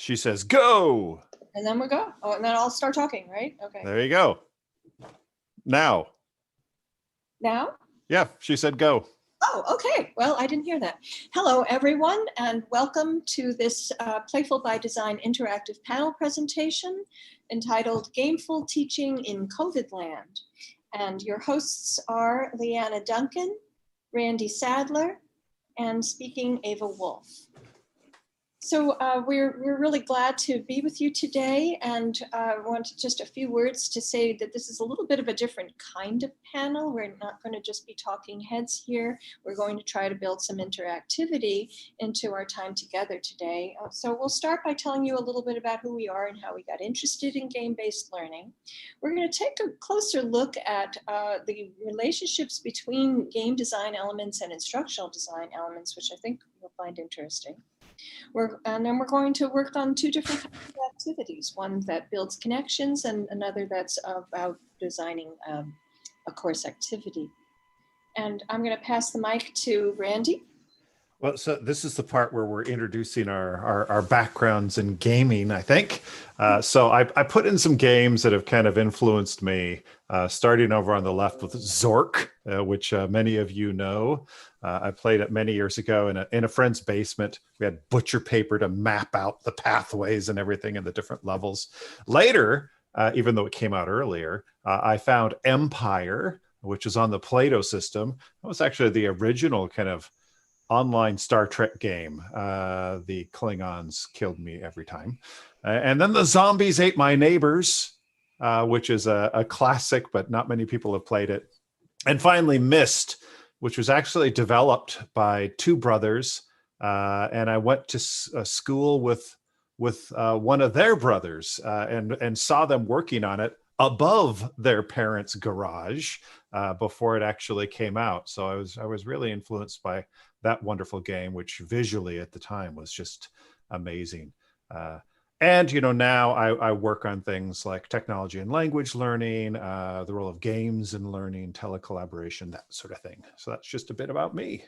She says, go. And then we go. Oh, and then I'll start talking, right? Okay. There you go. Now. Now? Yeah, she said go. Oh, okay. Well, I didn't hear that. Hello, everyone, and welcome to this Playful by Design interactive panel presentation entitled Gameful Teaching in Covidland. And your hosts are Leanna Duncan, Randy Sadler, and speaking Ava Wolf. So we're really glad to be with you today, and I want just a few words to say that this is a little bit of a different kind of panel. We're not going to just be talking heads here. We're going to try to build some interactivity into our time together today. So we'll start by telling you a little bit about who we are and how we got interested in game-based learning. We're going to take a closer look at the relationships between game design elements and instructional design elements, which I think you'll find interesting. And then we're going to work on two different kinds of activities, one that builds connections and another that's about designing a course activity. And I'm going to pass the mic to Randy. Well, so this is the part where we're introducing our backgrounds in gaming, I think. So I put in some games that have kind of influenced me, starting over on the left with Zork, which many of you know. I played it many years ago in a friend's basement. We had butcher paper to map out the pathways and everything in the different levels. Later, even though it came out earlier, I found Empire, which is on the Play-Doh system. That was actually the original kind of online Star Trek game. The Klingons killed me every time. And then the Zombies Ate My Neighbors, which is a classic, but not many people have played it. And finally, Myst, which was actually developed by two brothers. And I went to school with one of their brothers and saw them working on it above their parents' garage before it actually came out. So I was really influenced by that wonderful game, which visually at the time was just amazing. And, you know, now I work on things like technology and language learning, the role of games in learning, telecollaboration, that sort of thing. So that's just a bit about me.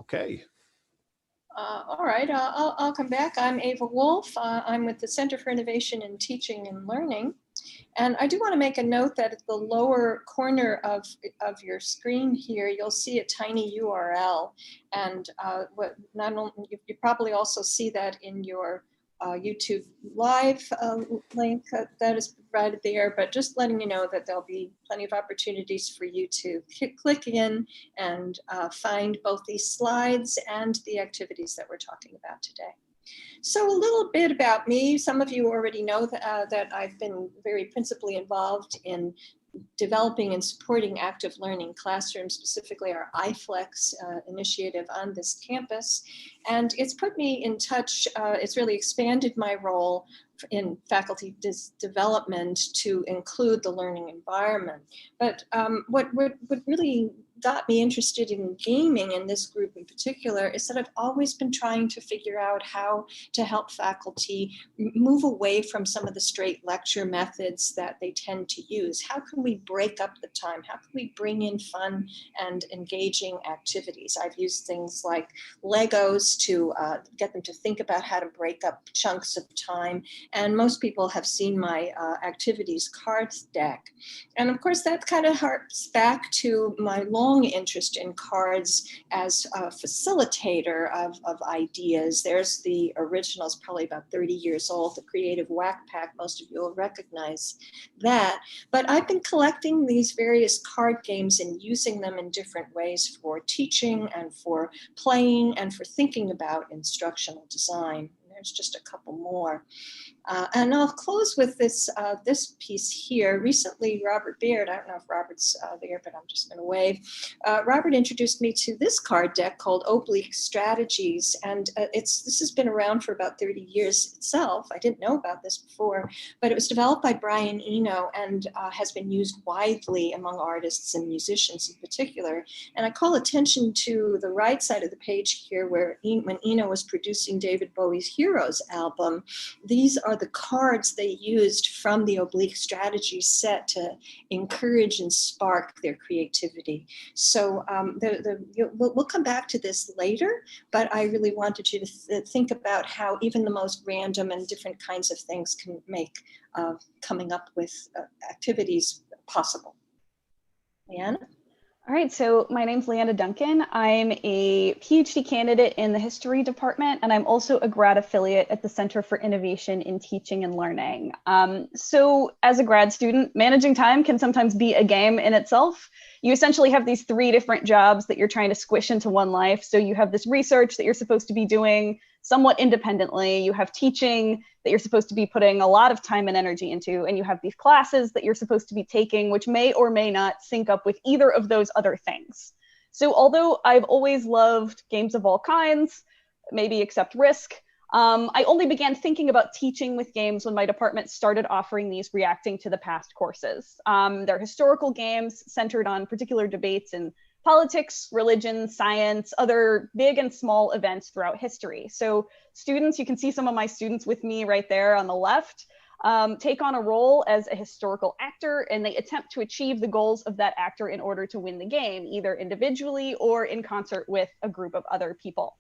Okay. All right, I'll come back. I'm Ava Wolf. I'm with the Center for Innovation in Teaching and Learning. And I do want to make a note that at the lower corner of your screen here, you'll see a tiny URL. And you probably also see that in your YouTube live link that is provided there, but just letting you know that there'll be plenty of opportunities for you to click in and find both these slides and the activities that we're talking about today. So a little bit about me. Some of you already know that I've been very principally involved in developing and supporting active learning classrooms, specifically our iFlex initiative on this campus. And it's put me in touch, it's really expanded my role in faculty development to include the learning environment. But what really got me interested in gaming, in this group in particular, is that I've always been trying to figure out how to help faculty move away from some of the straight lecture methods that they tend to use. How can we break up the time? How can we bring in fun and engaging activities? I've used things like Legos to get them to think about how to break up chunks of time. And most people have seen my activities cards deck. And of course, that kind of harps back to my long interest in cards as a facilitator of ideas. There's the originals, probably about 30 years old, the Creative Whack Pack. Most of you will recognize that. But I've been collecting these various card games and using them in different ways for teaching and for playing and for thinking about instructional design. There's just a couple more. And I'll close with this piece here. Recently, Robert Beard, I don't know if Robert's there, but I'm just going to wave. Robert introduced me to this card deck called Oblique Strategies. And this has been around for about 30 years itself. I didn't know about this before, but it was developed by Brian Eno and has been used widely among artists and musicians in particular. And I call attention to the right side of the page here, where when Eno was producing David Bowie's Heroes album, these are are the cards they used from the oblique strategy set to encourage and spark their creativity. So we'll come back to this later, but I really wanted you to think about how even the most random and different kinds of things can make coming up with activities possible. Leanna? All right, so my name's Leanna Duncan. I'm a PhD candidate in the history department, and I'm also a grad affiliate at the Center for Innovation in Teaching and Learning. So as a grad student, managing time can sometimes be a game in itself. You essentially have these 3 different jobs that you're trying to squish into one life. So you have this research that you're supposed to be doing somewhat independently. You have teaching that you're supposed to be putting a lot of time and energy into, and you have these classes that you're supposed to be taking, which may or may not sync up with either of those other things. So although I've always loved games of all kinds, maybe except Risk, I only began thinking about teaching with games when my department started offering these reacting to the past courses. They're historical games centered on particular debates in politics, religion, science, other big and small events throughout history. So students, you can see some of my students with me right there on the left, take on a role as a historical actor, and they attempt to achieve the goals of that actor in order to win the game, either individually or in concert with a group of other people.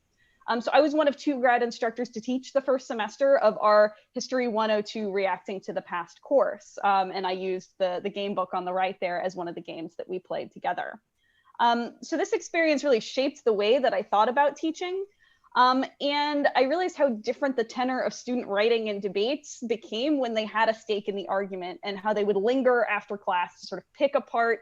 So I was one of 2 grad instructors to teach the first semester of our History 102 Reacting to the Past course. And I used the game book on the right there as one of the games that we played together. So this experience really shaped the way that I thought about teaching. And I realized how different the tenor of student writing and debates became when they had a stake in the argument, and how they would linger after class to sort of pick apart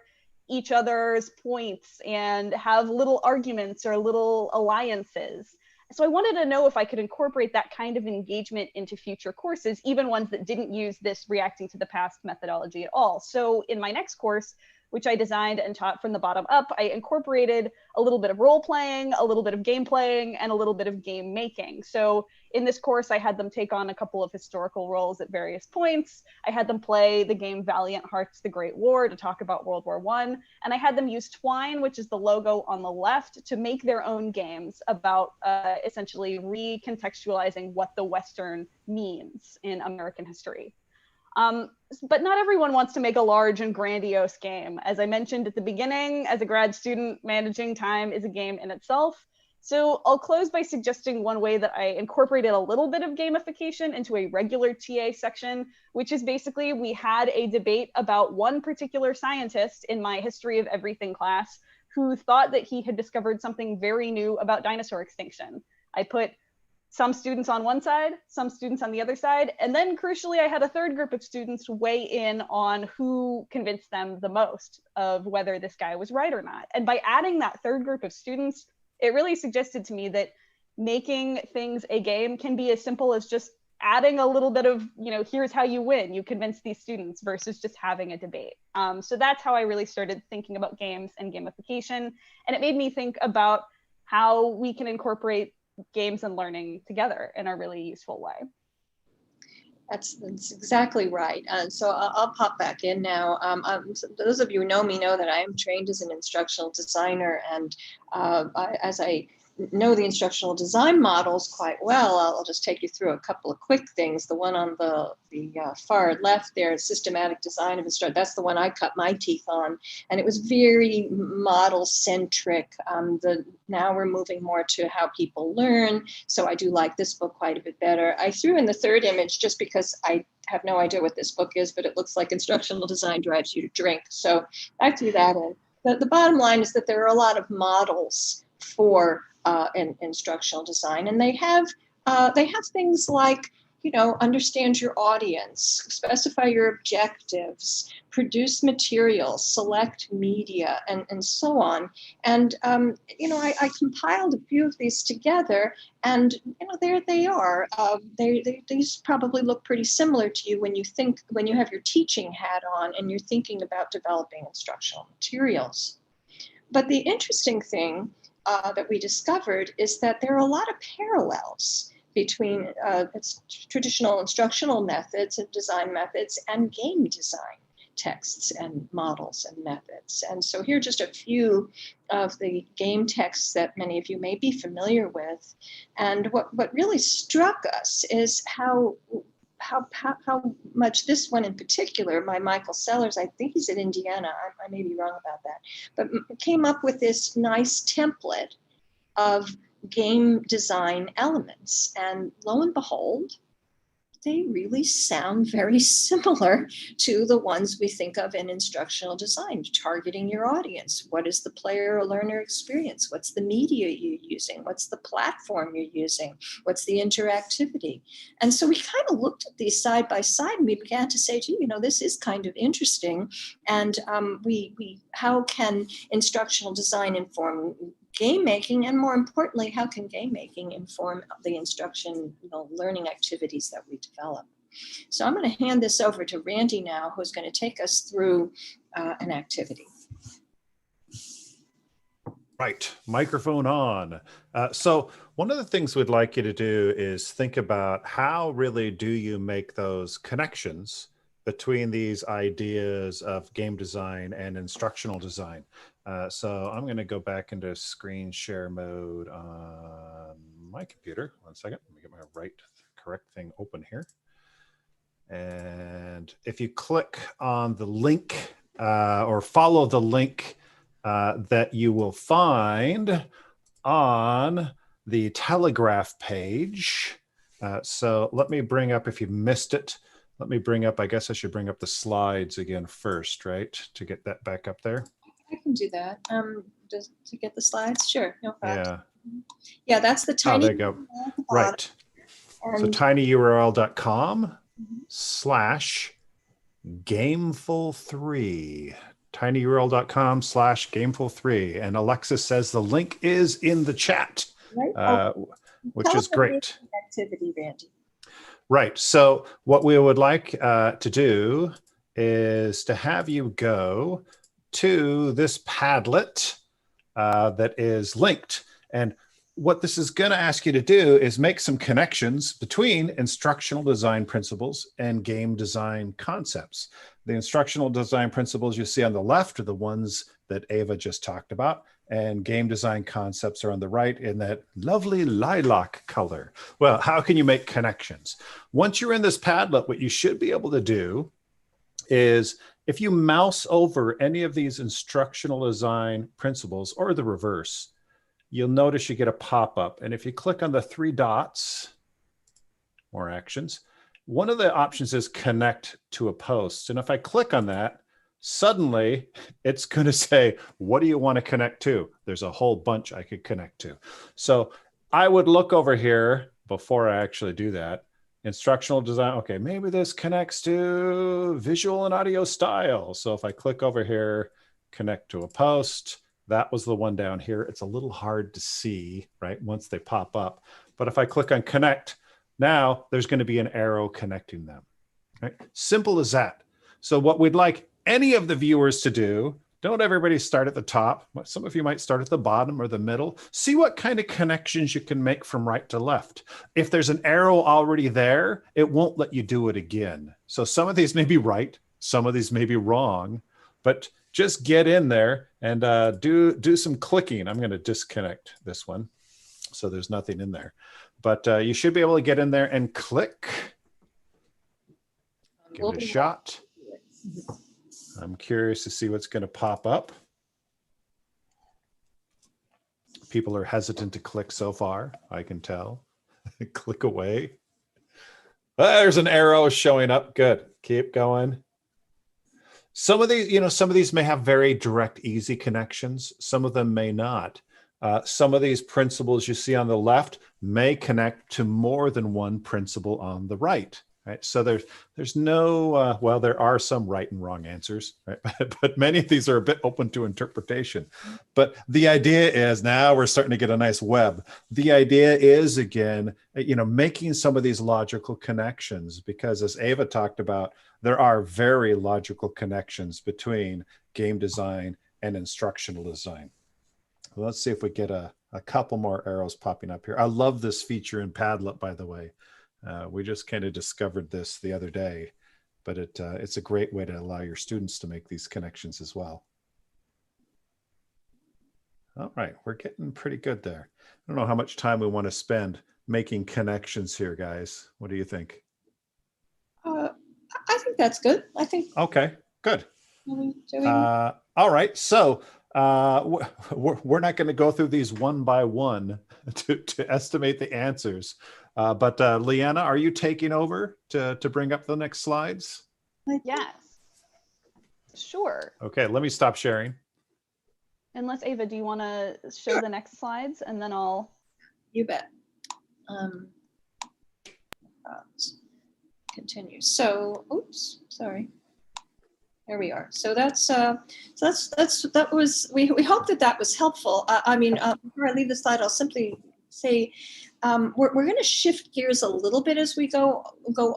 each other's points and have little arguments or little alliances. So I wanted to know if I could incorporate that kind of engagement into future courses, even ones that didn't use this reacting to the past methodology at all. So in my next course, which I designed and taught from the bottom up, I incorporated a little bit of role playing, a little bit of game playing, and a little bit of game making. So in this course, I had them take on a couple of historical roles at various points. I had them play the game Valiant Hearts: The Great War to talk about World War I. And I had them use Twine, which is the logo on the left, to make their own games about essentially recontextualizing what the Western means in American history. But not everyone wants to make a large and grandiose game. As I mentioned at the beginning, as a grad student, managing time is a game in itself. So I'll close by suggesting one way that I incorporated a little bit of gamification into a regular TA section, which is basically we had a debate about one particular scientist in my History of Everything class who thought that he had discovered something very new about dinosaur extinction. I put some students on one side, some students on the other side. And then crucially, I had a third group of students weigh in on who convinced them the most of whether this guy was right or not. And by adding that third group of students, it really suggested to me that making things a game can be as simple as just adding a little bit of, here's how you win, you convince these students, versus just having a debate. So that's how I really started thinking about games and gamification. And it made me think about how we can incorporate games and learning together in a really useful way. That's exactly right. And so I'll pop back in now. Those of you who know me know that I am trained as an instructional designer, and as I know the instructional design models quite well, I'll just take you through a couple of quick things. The one on the far left there, systematic design of instruction, that's the one I cut my teeth on, and it was very model centric. Now we're moving more to how people learn, so I do like this book quite a bit better. I threw in the third image just because I have no idea what this book is, but it looks like Instructional Design Drives You to Drink, so I threw that in. The bottom line is that there are a lot of models for instructional design, and they have things like, understand your audience, specify your objectives, produce materials, select media, and so on. And I compiled a few of these together, and there they are. These probably look pretty similar to you when you have your teaching hat on and you're thinking about developing instructional materials. But the interesting thing that we discovered is that there are a lot of parallels between traditional instructional methods and design methods and game design texts and models and methods. And so here are just a few of the game texts that many of you may be familiar with. And what really struck us is how how much this one in particular, my Michael Sellers, I think he's at Indiana, I may be wrong about that, but came up with this nice template of game design elements. And lo and behold, they really sound very similar to the ones we think of in instructional design, targeting your audience. What is the player or learner experience? What's the media you're using? What's the platform you're using? What's the interactivity? And so we kind of looked at these side by side, and we began to say, gee, this is kind of interesting. And how can instructional design inform game making, and more importantly, how can game making inform the instruction, learning activities that we develop? So I'm going to hand this over to Randy now, who's going to take us through an activity. Right, microphone on. So one of the things we'd like you to do is think about how really do you make those connections between these ideas of game design and instructional design. So I'm going to go back into screen share mode on my computer. 1 second. Let me get my correct thing open here. And if you click on the link or follow the link that you will find on the Telegraph page. So let me bring up, if you missed it, let me bring up, I guess I should bring up the slides again first, right? To get that back up there. I can do that. Just to get the slides? Sure, no problem. Yeah. Yeah, that's the tiny. Oh, there you go. Right. So tinyurl.com /gameful3. tinyurl.com/gameful3. And Alexis says the link is in the chat, right. Which is great. Activity, Randy. Right. So what we would like to do is to have you go to this Padlet that is linked. And what this is going to ask you to do is make some connections between instructional design principles and game design concepts. The instructional design principles you see on the left are the ones that Ava just talked about, and game design concepts are on the right in that lovely lilac color. Well, how can you make connections? Once you're in this Padlet, what you should be able to do is if you mouse over any of these instructional design principles or the reverse, you'll notice you get a pop-up. And if you click on the 3 dots, more actions, one of the options is connect to a post. And if I click on that, suddenly it's going to say, what do you want to connect to? There's a whole bunch I could connect to. So I would look over here before I actually do that. Instructional design. Okay, maybe this connects to visual and audio style. So if I click over here, connect to a post, that was the one down here. It's a little hard to see, right, once they pop up. But if I click on connect, now there's going to be an arrow connecting them. Right? Simple as that. So what we'd like any of the viewers to do, don't everybody start at the top. Some of you might start at the bottom or the middle. See what kind of connections you can make from right to left. If there's an arrow already there, it won't let you do it again. So some of these may be right, some of these may be wrong, but just get in there and do some clicking. I'm going to disconnect this one so there's nothing in there. But you should be able to get in there and click. Give it a shot. I'm curious to see what's going to pop up. People are hesitant to click so far, I can tell. Click away. There's an arrow showing up. Good. Keep going. Some of these may have very direct, easy connections. Some of them may not. Some of these principles you see on the left may connect to more than one principle on the right. Right. So there's no, well, there are some right and wrong answers, right? But many of these are a bit open to interpretation. But the idea is now we're starting to get a nice web. The idea is, again, making some of these logical connections, because as Ava talked about, there are very logical connections between game design and instructional design. Let's see if we get a couple more arrows popping up here. I love this feature in Padlet, by the way. We just kind of discovered this the other day, but it's a great way to allow your students to make these connections as well. All right, we're getting pretty good there. I don't know how much time we want to spend making connections here, guys. What do you think? think that's good. I think. Okay, good. Do we- All right, so we're not going to go through these one by one to estimate the answers. But Leanna, are you taking over to bring up the next slides? Yes. Sure. Okay, let me stop sharing. Unless Ava, do you want to show the next slides and then I'll. You bet. Continue. So, oops, sorry. There we are. So that's that was we hope that was helpful. Before I leave the slide, I'll simply say we're going to shift gears a little bit as we go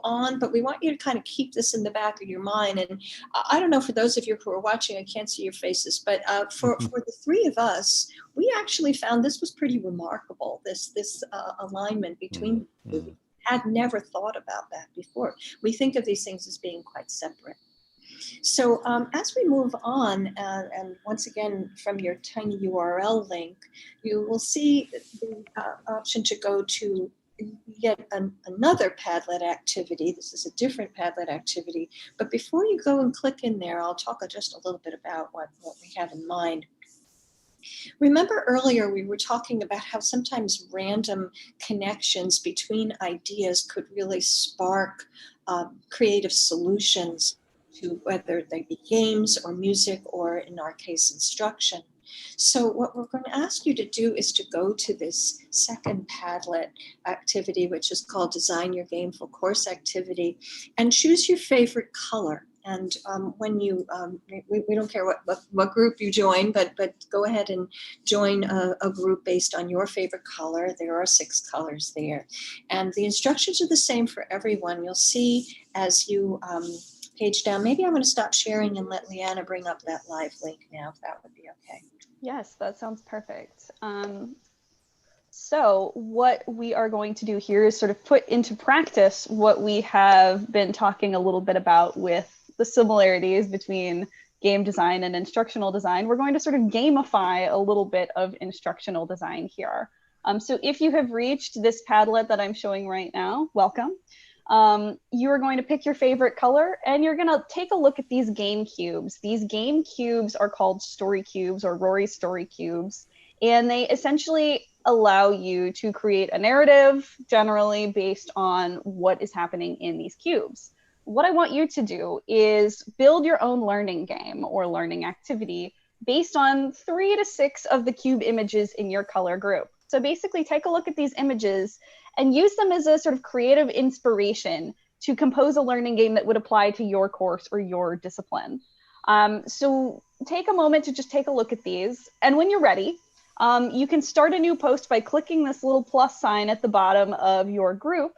on, but we want you to kind of keep this in the back of your mind. And I don't know, for those of you who are watching, I can't see your faces, but for the three of us, we actually found this was pretty remarkable. This alignment between we had never thought about that before. We think of these things as being quite separate. So as we move on, and once again, from your tiny URL link, you will see the option to go to yet another Padlet activity. This is a different Padlet activity. But before you go and click in there, I'll talk just a little bit about what we have in mind. Remember earlier we were talking about how sometimes random connections between ideas could really spark creative solutions to whether they be games or music or, in our case, instruction. So what we're going to ask you to do is to go to this second Padlet activity, which is called Design Your Gameful Course Activity, and choose your favorite color. And when you, we don't care what group you join, but go ahead and join a group based on your favorite color. There are 6 colors there. And the instructions are the same for everyone. You'll see as you page down. Maybe I'm going to stop sharing and let Leanna bring up that live link now, if that would be okay. Yes, that sounds perfect. So what we are going to do here is sort of put into practice what we have been talking a little bit about with the similarities between game design and instructional design. We're going to sort of gamify a little bit of instructional design here. So if you have reached this Padlet that I'm showing right now, welcome. You are going to pick your favorite color and you're going to take a look at these game cubes. These game cubes are called story cubes or Rory story cubes, and they essentially allow you to create a narrative generally based on what is happening in these cubes. What I want you to do is build your own learning game or learning activity based on 3 to 6 of the cube images in your color group. So basically take a look at these images and use them as a sort of creative inspiration to compose a learning game that would apply to your course or your discipline. So take a moment to just take a look at these. And when you're ready, you can start a new post by clicking this little plus sign at the bottom of your group.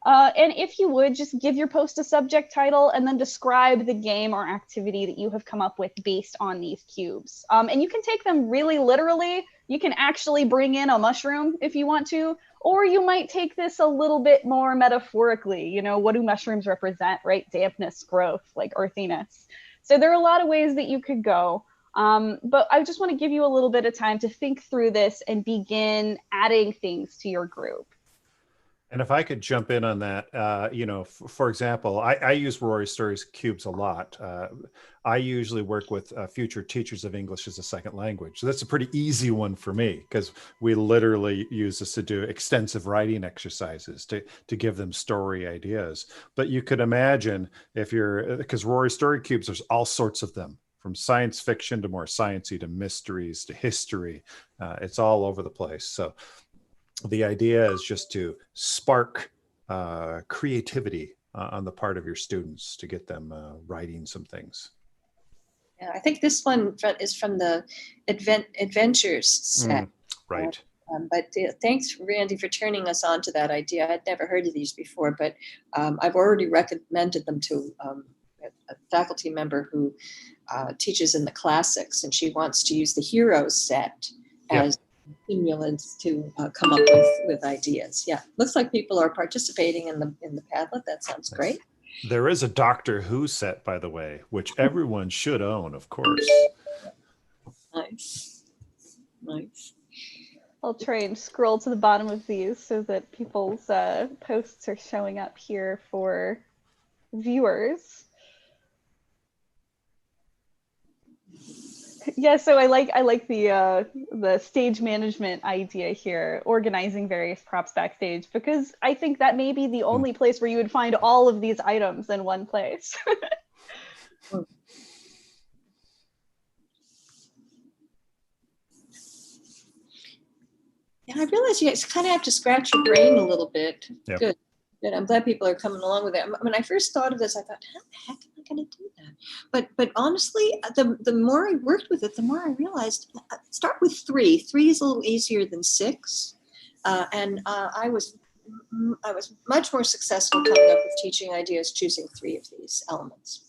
And if you would, just give your post a subject title and then describe the game or activity that you have come up with based on these cubes. And you can take them really literally. You can actually bring in a mushroom if you want to, or you might take this a little bit more metaphorically. You know, what do mushrooms represent, right? Dampness, growth, like earthiness. So there are a lot of ways that you could go. But I just want to give you a little bit of time to think through this and begin adding things to your group. And if I could jump in on that, you know, for example, I use Rory Stories cubes a lot. I usually work with future teachers of English as a second language. So that's a pretty easy one for me because we literally use this to do extensive writing exercises to give them story ideas. But you could imagine if you're, because Rory Story cubes, there's all sorts of them, from science fiction to more sciencey to mysteries to history. It's all over the place. So the idea is just to spark creativity on the part of your students to get them writing some things. Yeah, I think this one is from the Adventures set. Right. But thanks, Randy, for turning us on to that idea. I'd never heard of these before, but I've already recommended them to a faculty member who teaches in the classics, and she wants to use the Heroes set as stimulants to come up with ideas. Yeah, looks like people are participating in the Padlet. That sounds great. There is a Doctor Who set, by the way, which everyone should own, of course. Nice. I'll try and scroll to the bottom of these so that people's posts are showing up here for viewers. Yeah, so I like the stage management idea here, organizing various props backstage, because I think that may be the only place where you would find all of these items in one place. Yeah, I realize you guys kind of have to scratch your brain a little bit. Yep. Good. Good. I'm glad people are coming along with it. When I first thought of this, I thought, how the heck am I going to do that? But honestly, the more I worked with it, the more I realized, start with 3. 3 is a little easier than 6. I was much more successful coming up with teaching ideas choosing 3 of these elements.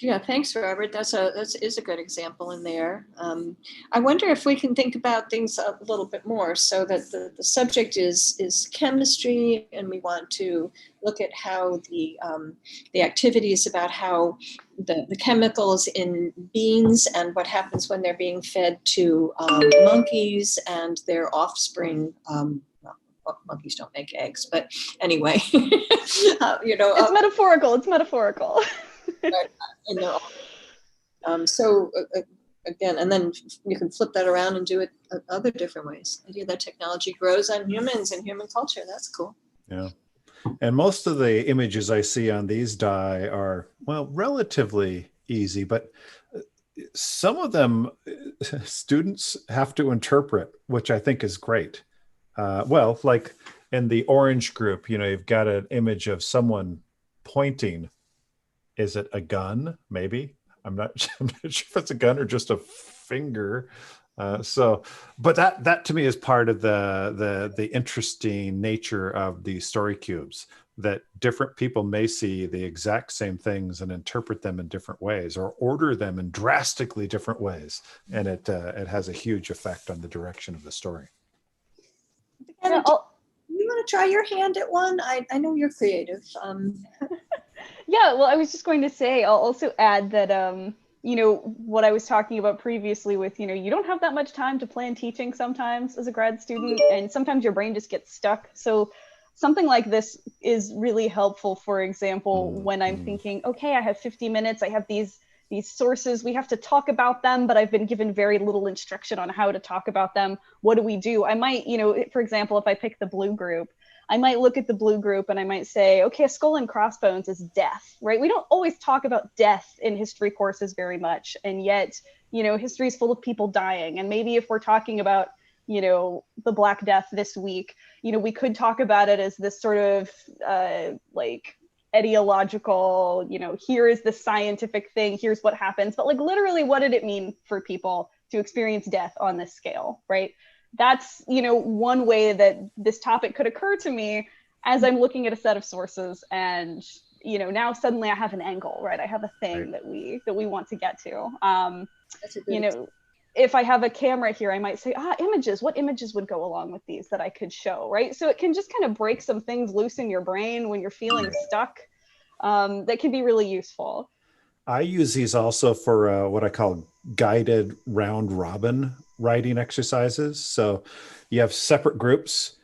Yeah, thanks, Robert. That is a good example in there. I wonder if we can think about things a little bit more, so that the subject is chemistry, and we want to look at how the activities about how the chemicals in beans and what happens when they're being fed to monkeys and their offspring. Monkeys don't make eggs, but anyway, It's metaphorical. It's metaphorical. So again, and then you can flip that around and do it other different ways. The idea that technology grows on humans and human culture. That's cool. Yeah. And most of the images I see on these die are, well, relatively easy, but some of them students have to interpret, which I think is great. Well, like in the orange group, you've got an image of someone pointing. Is it a gun? Maybe. I'm not sure if it's a gun or just a finger. But that to me is part of the interesting nature of the story cubes, that different people may see the exact same things and interpret them in different ways, or order them in drastically different ways, and it has a huge effect on the direction of the story. And you want to try your hand at one? I know you're creative. Yeah, well, I was just going to say, I'll also add that, what I was talking about previously with, you don't have that much time to plan teaching sometimes as a grad student, and sometimes your brain just gets stuck. So something like this is really helpful, for example, when I'm thinking, okay, I have 50 minutes, I have these sources, we have to talk about them, but I've been given very little instruction on how to talk about them. What do we do? I might, for example, if I pick the blue group, I might look at the blue group and I might say, okay, a skull and crossbones is death, right? We don't always talk about death in history courses very much. And yet, history is full of people dying. And maybe if we're talking about, the Black Death this week, we could talk about it as this sort of like ideological, here is the scientific thing, here's what happens. But like literally, what did it mean for people to experience death on this scale, right? That's, one way that this topic could occur to me as I'm looking at a set of sources, and, now suddenly I have an angle, right? I have a thing that we want to get to. If I have a camera here, I might say, images, what images would go along with these that I could show, right? So it can just kind of break some things loose in your brain when you're feeling stuck. That can be really useful. I use these also for what I call guided round robin writing exercises. So you have separate groups.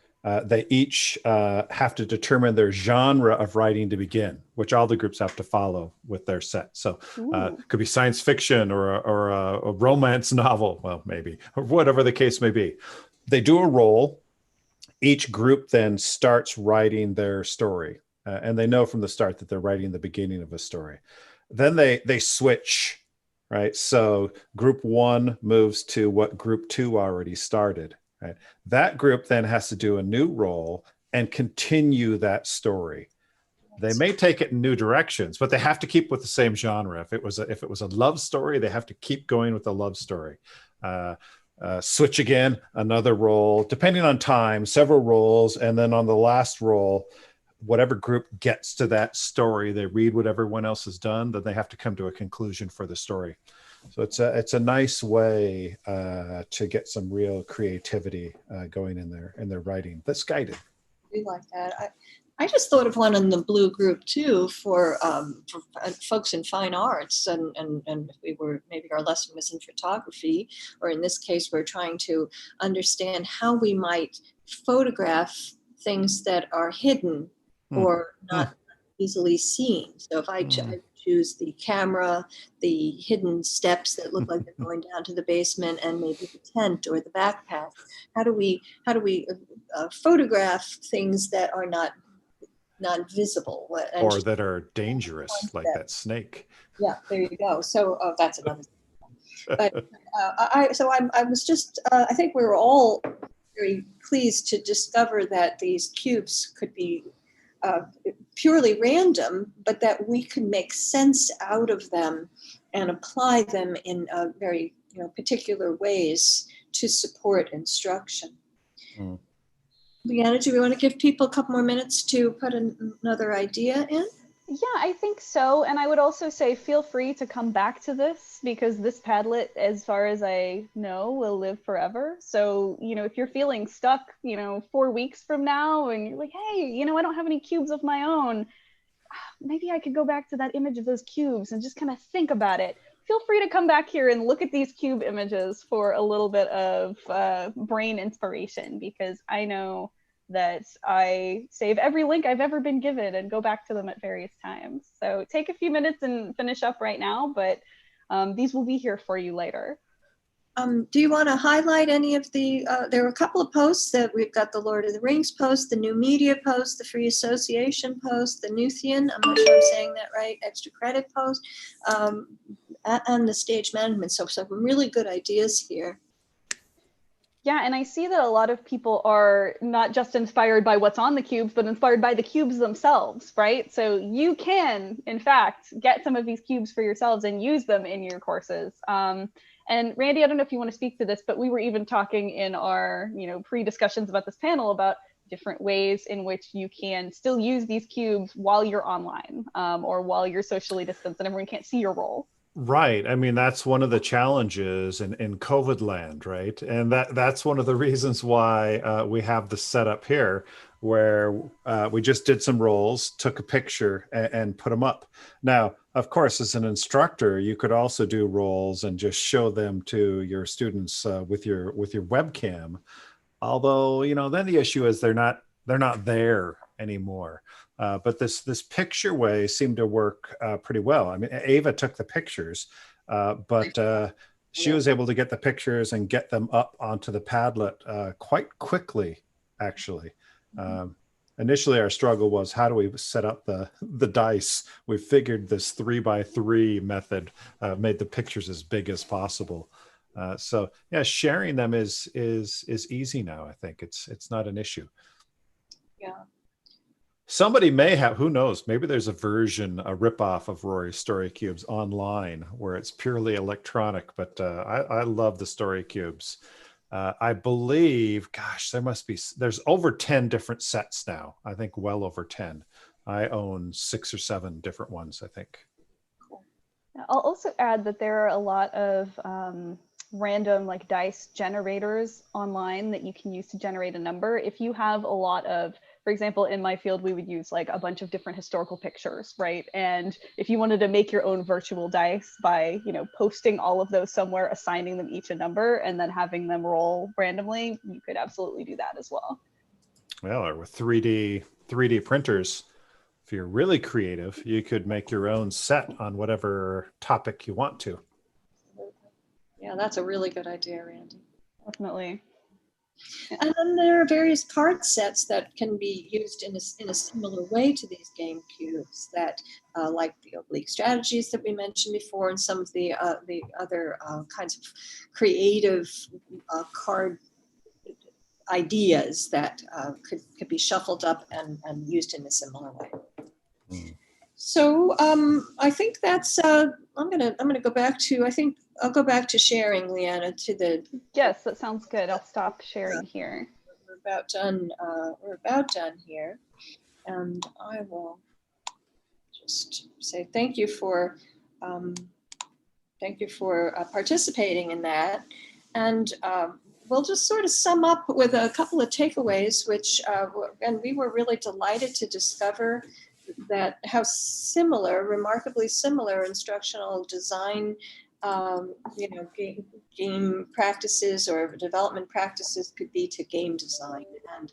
They each have to determine their genre of writing to begin, which all the groups have to follow with their set. So it could be science fiction or a romance novel, well, maybe, or whatever the case may be. They do a roll. Each group then starts writing their story. And they know from the start that they're writing the beginning of a story. Then they switch, right? So group 1 moves to what group 2 already started, right? That group then has to do a new roll and continue that story. They may take it in new directions, but they have to keep with the same genre. If it was a love story, they have to keep going with the love story. Switch again, another roll, depending on time, several rolls, and then on the last roll, whatever group gets to that story, they read what everyone else has done, then they have to come to a conclusion for the story. So it's a nice way to get some real creativity going in their writing. That's guided. We like that. I just thought of one in the blue group too for folks in fine arts, and if we were, maybe our lesson was in photography, or in this case we're trying to understand how we might photograph things that are hidden or not easily seen. So if I choose the camera, the hidden steps that look like they're going down to the basement, and maybe the tent or the backpack, how do we photograph things that are not visible or that are dangerous, like that snake? Yeah, there you go. So that's another thing. But I was just I think we were all very pleased to discover that these cubes could be purely random, but that we could make sense out of them and apply them in very particular ways to support instruction. Leanna, do we want to give people a couple more minutes to put another idea in? Yeah, I think so. And I would also say feel free to come back to this, because this Padlet, as far as I know, will live forever. So, if you're feeling stuck, 4 weeks from now and you're like, hey, I don't have any cubes of my own, maybe I could go back to that image of those cubes and just kind of think about it. Feel free to come back here and look at these cube images for a little bit of brain inspiration, because I know that I save every link I've ever been given and go back to them at various times. So take a few minutes and finish up right now, but these will be here for you later. Do you want to highlight any of the, there were a couple of posts that we've got: the Lord of the Rings post, the new media post, the free association post, the Nuthian, I'm not sure I'm saying that right, extra credit post, and the stage management. So some really good ideas here. Yeah, and I see that a lot of people are not just inspired by what's on the cubes, but inspired by the cubes themselves, right? So you can, in fact, get some of these cubes for yourselves and use them in your courses. And Randy, I don't know if you want to speak to this, but we were even talking in our, pre-discussions about this panel about different ways in which you can still use these cubes while you're online, or while you're socially distanced and everyone can't see your role. Right. I mean, that's one of the challenges in Covidland, right? And that's one of the reasons why we have the setup here, where we just did some rolls, took a picture, and put them up. Now, of course, as an instructor, you could also do rolls and just show them to your students with your webcam. Although, then the issue is they're not there anymore. But this picture way seemed to work pretty well. I mean, Ava took the pictures, but she was able to get the pictures and get them up onto the Padlet quite quickly, actually. Initially, our struggle was, how do we set up the dice? We figured this 3x3 method made the pictures as big as possible. So yeah, sharing them is easy now. I think it's not an issue. Yeah. Somebody may have, who knows, maybe there's a ripoff of Rory's Story Cubes online where it's purely electronic, but I love the Story Cubes. I believe, gosh, there's over 10 different sets now. I think well over 10. I own 6 or 7 different ones, I think. I'll also add that there are a lot of random dice generators online that you can use to generate a number. If you have a lot of, for example, in my field, we would use a bunch of different historical pictures, right? And if you wanted to make your own virtual dice by, posting all of those somewhere, assigning them each a number, and then having them roll randomly, you could absolutely do that as well. Well, or with 3D printers, if you're really creative, you could make your own set on whatever topic you want to. Yeah, that's a really good idea, Randy. Definitely. And then there are various card sets that can be used in a similar way to these game cubes, that like the oblique strategies that we mentioned before, and some of the other kinds of creative card ideas that could be shuffled up and used in a similar way. So I think that's I'm gonna go back to, I think I'll go back to sharing, Leanna, to the. Yes, that sounds good. I'll stop sharing here. We're about done. We're about done here, and I will just say thank you for participating in that, and we'll just sort of sum up with a couple of takeaways, which and we were really delighted to discover that how similar, remarkably similar instructional design game practices or development practices could be to game design. And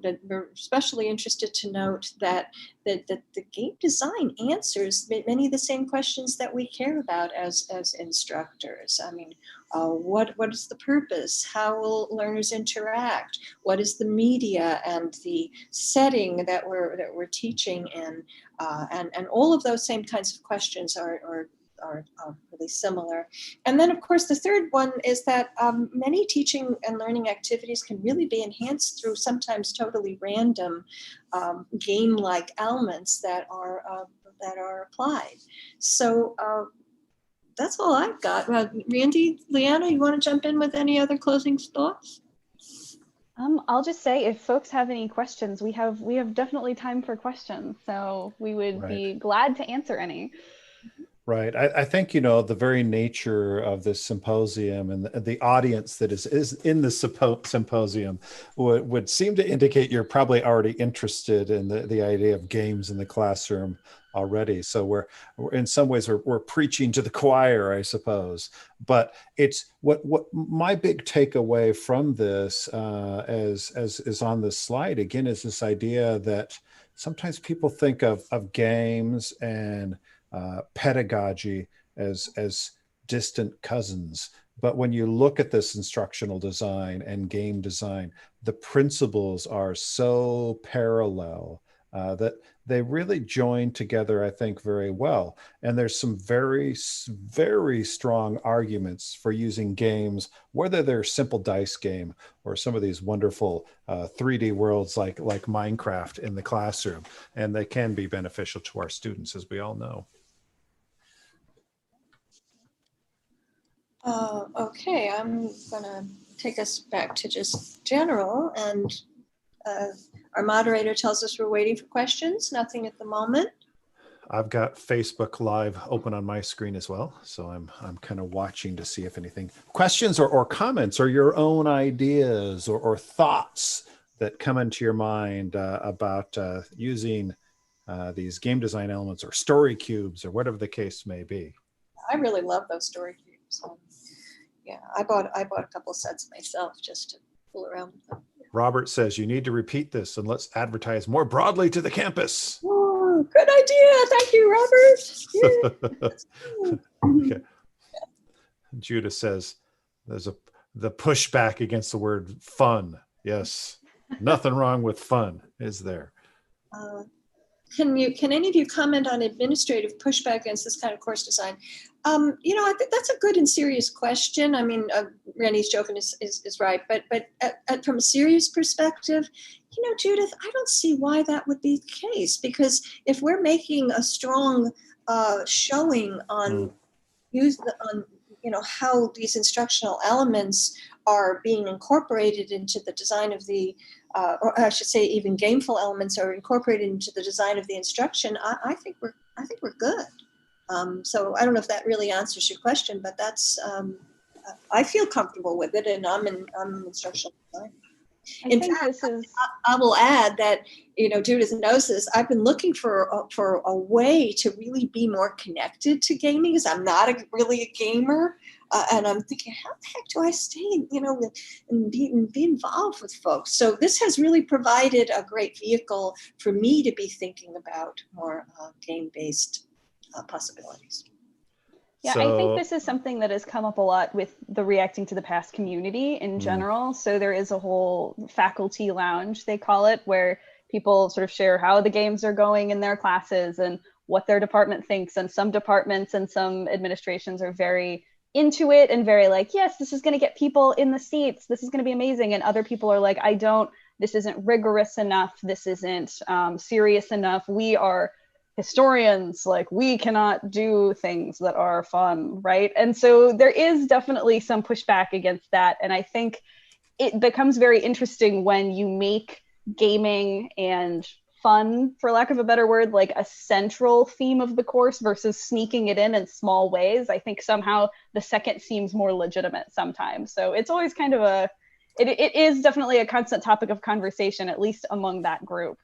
that we're especially interested to note that the game design answers many of the same questions that we care about as instructors. I mean, what is the purpose? How will learners interact? What is the media and the setting that we're teaching in? And all of those same kinds of questions are really similar. And then, of course, the third one is that many teaching and learning activities can really be enhanced through sometimes totally random game-like elements that are applied. So that's all I've got. Randy, Leanna, you want to jump in with any other closing thoughts? I'll just say, if folks have any questions, we have definitely time for questions. So we would be glad to answer any. Right. I think, the very nature of this symposium and the audience that is in the symposium would seem to indicate you're probably already interested in the idea of games in the classroom already. So we're in some ways we're preaching to the choir, I suppose. But it's what my big takeaway from this, as is on this slide again, is this idea that sometimes people think of games and pedagogy as distant cousins. But when you look at this instructional design and game design, the principles are so parallel that they really join together, I think, very well. And there's some very, very strong arguments for using games, whether they're simple dice game or some of these wonderful 3D worlds like Minecraft in the classroom. And they can be beneficial to our students, as we all know. Okay, I'm gonna take us back to just general, and our moderator tells us we're waiting for questions. Nothing at the moment. I've got Facebook Live open on my screen as well, so I'm kind of watching to see if anything questions or comments or your own ideas or thoughts that come into your mind about using these game design elements or story cubes or whatever the case may be. I really love those story cubes. Yeah, I bought a couple of sets myself just to fool around with them. Robert says you need to repeat this and let's advertise more broadly to the campus. Oh, good idea. Thank you, Robert. Yeah. Okay. Judah says there's the pushback against the word fun. Yes, nothing wrong with fun, is there? Can any of you comment on administrative pushback against this kind of course design? I think that's a good and serious question. I mean, Randy's joking is right, but from a serious perspective, Judith, I don't see why that would be the case, because if we're making a strong showing on how these instructional elements are being incorporated into the design of the or I should say even gameful elements are incorporated into the design of the instruction, I think we're good. So I don't know if that really answers your question, but that's I feel comfortable with it, and I'm instructional design. In fact, I will add that Judith knows this. I've been looking for a way to really be more connected to gaming, because I'm not really a gamer, and I'm thinking, how the heck do I stay, and be involved with folks? So this has really provided a great vehicle for me to be thinking about more game-based possibilities. Yeah, I think this is something that has come up a lot with the Reacting to the Past community in general. So there is a whole faculty lounge, they call it, where people sort of share how the games are going in their classes and what their department thinks. And some departments and some administrations are very into it and very like, yes, this is going to get people in the seats. This is going to be amazing. And other people are like, this isn't rigorous enough. This isn't serious enough. We are historians, like we cannot do things that are fun, right? And so there is definitely some pushback against that. And I think it becomes very interesting when you make gaming and fun, for lack of a better word, like a central theme of the course versus sneaking it in small ways. I think somehow the second seems more legitimate sometimes. So it's always kind of it is definitely a constant topic of conversation, at least among that group.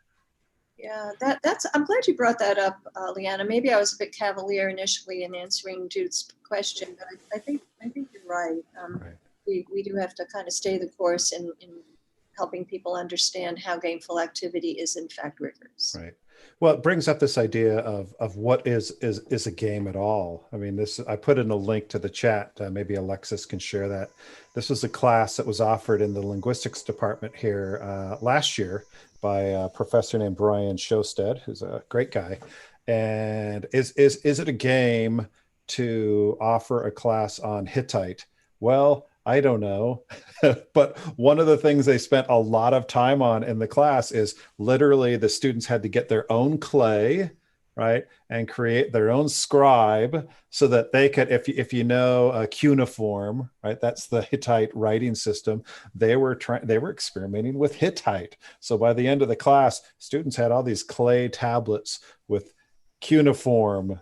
Yeah, that's. I'm glad you brought that up, Leanna. Maybe I was a bit cavalier initially in answering Jude's question, but I think you're right. Right. We do have to kind of stay the course in helping people understand how gameful activity is in fact rigorous. Right. Well, it brings up this idea of what is a game at all. I mean, I put in a link to the chat. Maybe Alexis can share that. This was a class that was offered in the linguistics department here last year by a professor named Brian Shosted, who's a great guy. And is it a game to offer a class on Hittite? Well, I don't know. But one of the things they spent a lot of time on in the class is literally the students had to get their own clay, right? And create their own scribe so that they could, if you know cuneiform, right? That's the Hittite writing system. They were experimenting with Hittite. So by the end of the class, students had all these clay tablets with cuneiform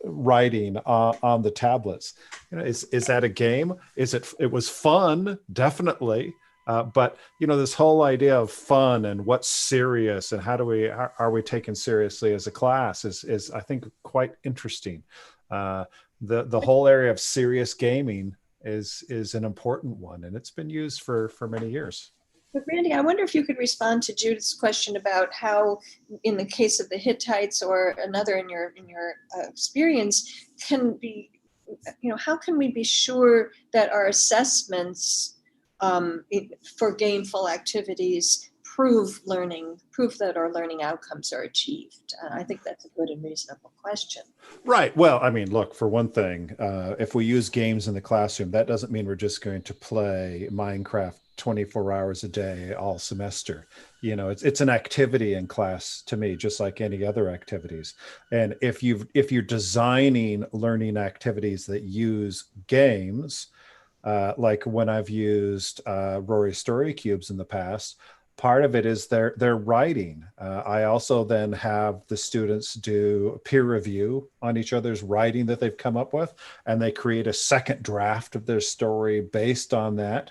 writing on the tablets. You know, is that a game? It was fun, definitely. But you know, this whole idea of fun and what's serious and how are we taken seriously as a class is I think quite interesting. The whole area of serious gaming is an important one, and it's been used for many years. But Randy, I wonder if you could respond to Judith's question about how, in the case of the Hittites or another in your experience, how can we be sure that our assessments for gameful activities prove that our learning outcomes are achieved? I think that's a good and reasonable question. Right. Well, I mean, look, for one thing, if we use games in the classroom, that doesn't mean we're just going to play Minecraft 24 hours a day all semester. You know, it's an activity in class to me, just like any other activities. And if you're designing learning activities that use games, like when I've used Rory Story Cubes in the past, part of it is their writing. I also then have the students do peer review on each other's writing that they've come up with, and they create a second draft of their story based on that.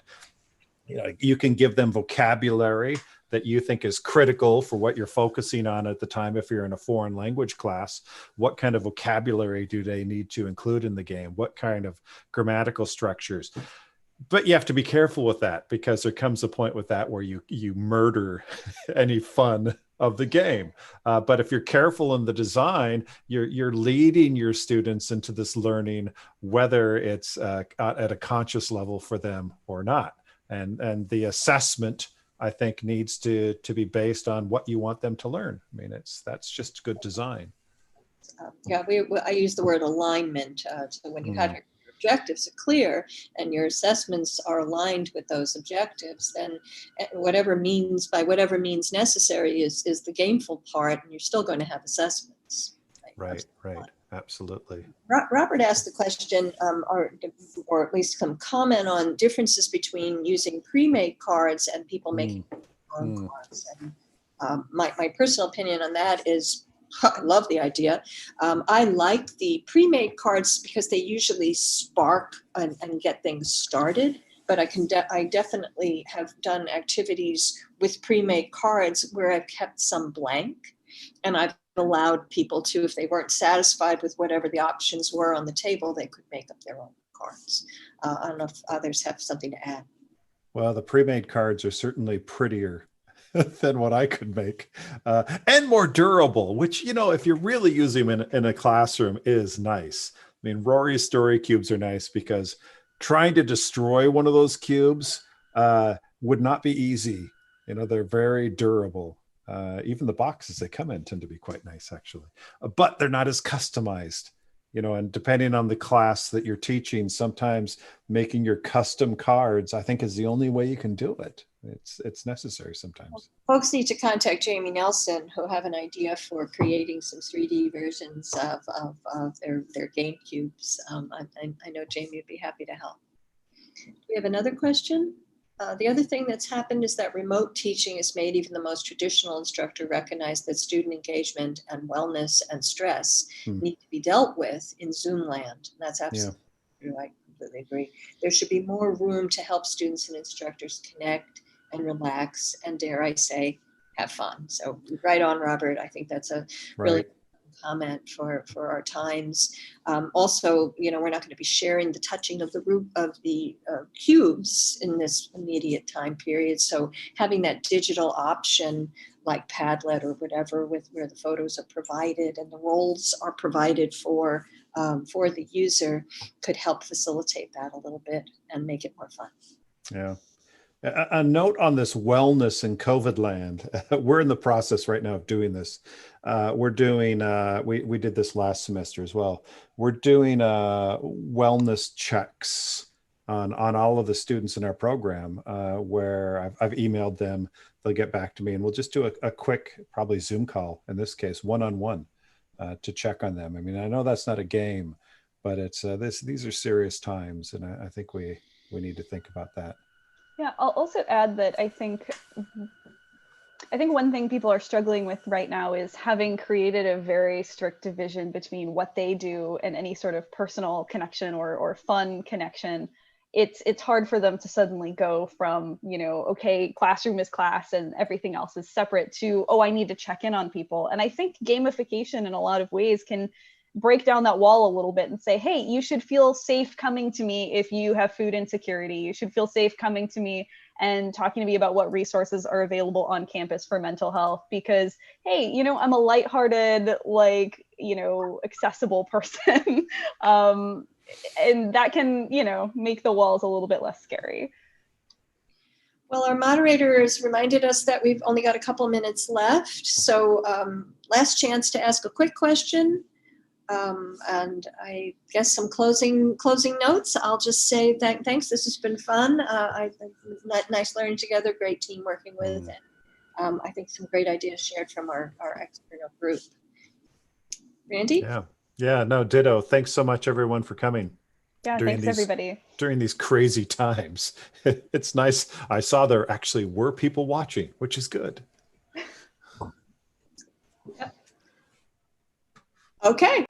You know, you can give them vocabulary that you think is critical for what you're focusing on at the time. If you're in a foreign language class, what kind of vocabulary do they need to include in the game? What kind of grammatical structures? But you have to be careful with that, because there comes a point with that where you murder any fun of the game. But if you're careful in the design, you're leading your students into this learning, whether it's at a conscious level for them or not. And the assessment, I think, needs to be based on what you want them to learn. I mean, that's just good design. I use the word alignment. So when you have your objectives are clear and your assessments are aligned with those objectives, then whatever means necessary is the gameful part, and you're still going to have assessments. Right. Absolutely. Robert asked the question, or at least some comment on differences between using pre-made cards and people making their own cards. And my personal opinion on that is, I love the idea. I like the pre-made cards because they usually spark and get things started. But I definitely have done activities with pre-made cards where I've kept some blank, and I've allowed people to, if they weren't satisfied with whatever the options were on the table, they could make up their own cards. I don't know if others have something to add. Well, the pre-made cards are certainly prettier than what I could make, and more durable, which, you know, if you're really using them in a classroom, is nice. I mean, Rory's story cubes are nice because trying to destroy one of those cubes would not be easy. You know, they're very durable. Even the boxes they come in tend to be quite nice, actually, but they're not as customized, you know, and depending on the class that you're teaching, sometimes making your custom cards, I think, is the only way you can do it. It's necessary sometimes. Folks need to contact Jamie Nelson, who have an idea for creating some 3D versions of their game cubes. I know Jamie would be happy to help. Do we have another question? The other thing that's happened is that remote teaching has made even the most traditional instructor recognize that student engagement and wellness and stress need to be dealt with in Zoom land. That's absolutely true. I completely agree. There should be more room to help students and instructors connect and relax and, dare I say, have fun. So right on, Robert. I think that's a really Right. comment for our times. Also, we're not going to be sharing the touching of the cubes in this immediate time period. So having that digital option like Padlet or whatever, with where the photos are provided and the roles are provided for the user, could help facilitate that a little bit and make it more fun. Yeah. A note on this wellness in Covidland. We're in the process right now of doing this. We're doing, we did this last semester as well. We're doing wellness checks on all of the students in our program, where I've emailed them. They'll get back to me, and we'll just do a quick, probably Zoom call, in this case, one-on-one, to check on them. I mean, I know that's not a game, but it's these are serious times, and I think we need to think about that. Yeah, I'll also add that I think one thing people are struggling with right now is having created a very strict division between what they do and any sort of personal connection or fun connection. It's hard for them to suddenly go from, okay, classroom is class and everything else is separate, to, oh, I need to check in on people. And I think gamification in a lot of ways can break down that wall a little bit and say, hey, you should feel safe coming to me if you have food insecurity. You should feel safe coming to me and talking to me about what resources are available on campus for mental health, because, hey, I'm a lighthearted, accessible person. And that can, make the walls a little bit less scary. Well, our moderator has reminded us that we've only got a couple minutes left. So last chance to ask a quick question. And I guess some closing notes. I'll just say thanks. This has been fun. I think nice learning together, great team working with, and I think some great ideas shared from our external group. Randy? Yeah, no, ditto. Thanks so much, everyone, for coming. Yeah, thanks everybody. During these crazy times. It's nice. I saw there actually were people watching, which is good. Yep. Okay.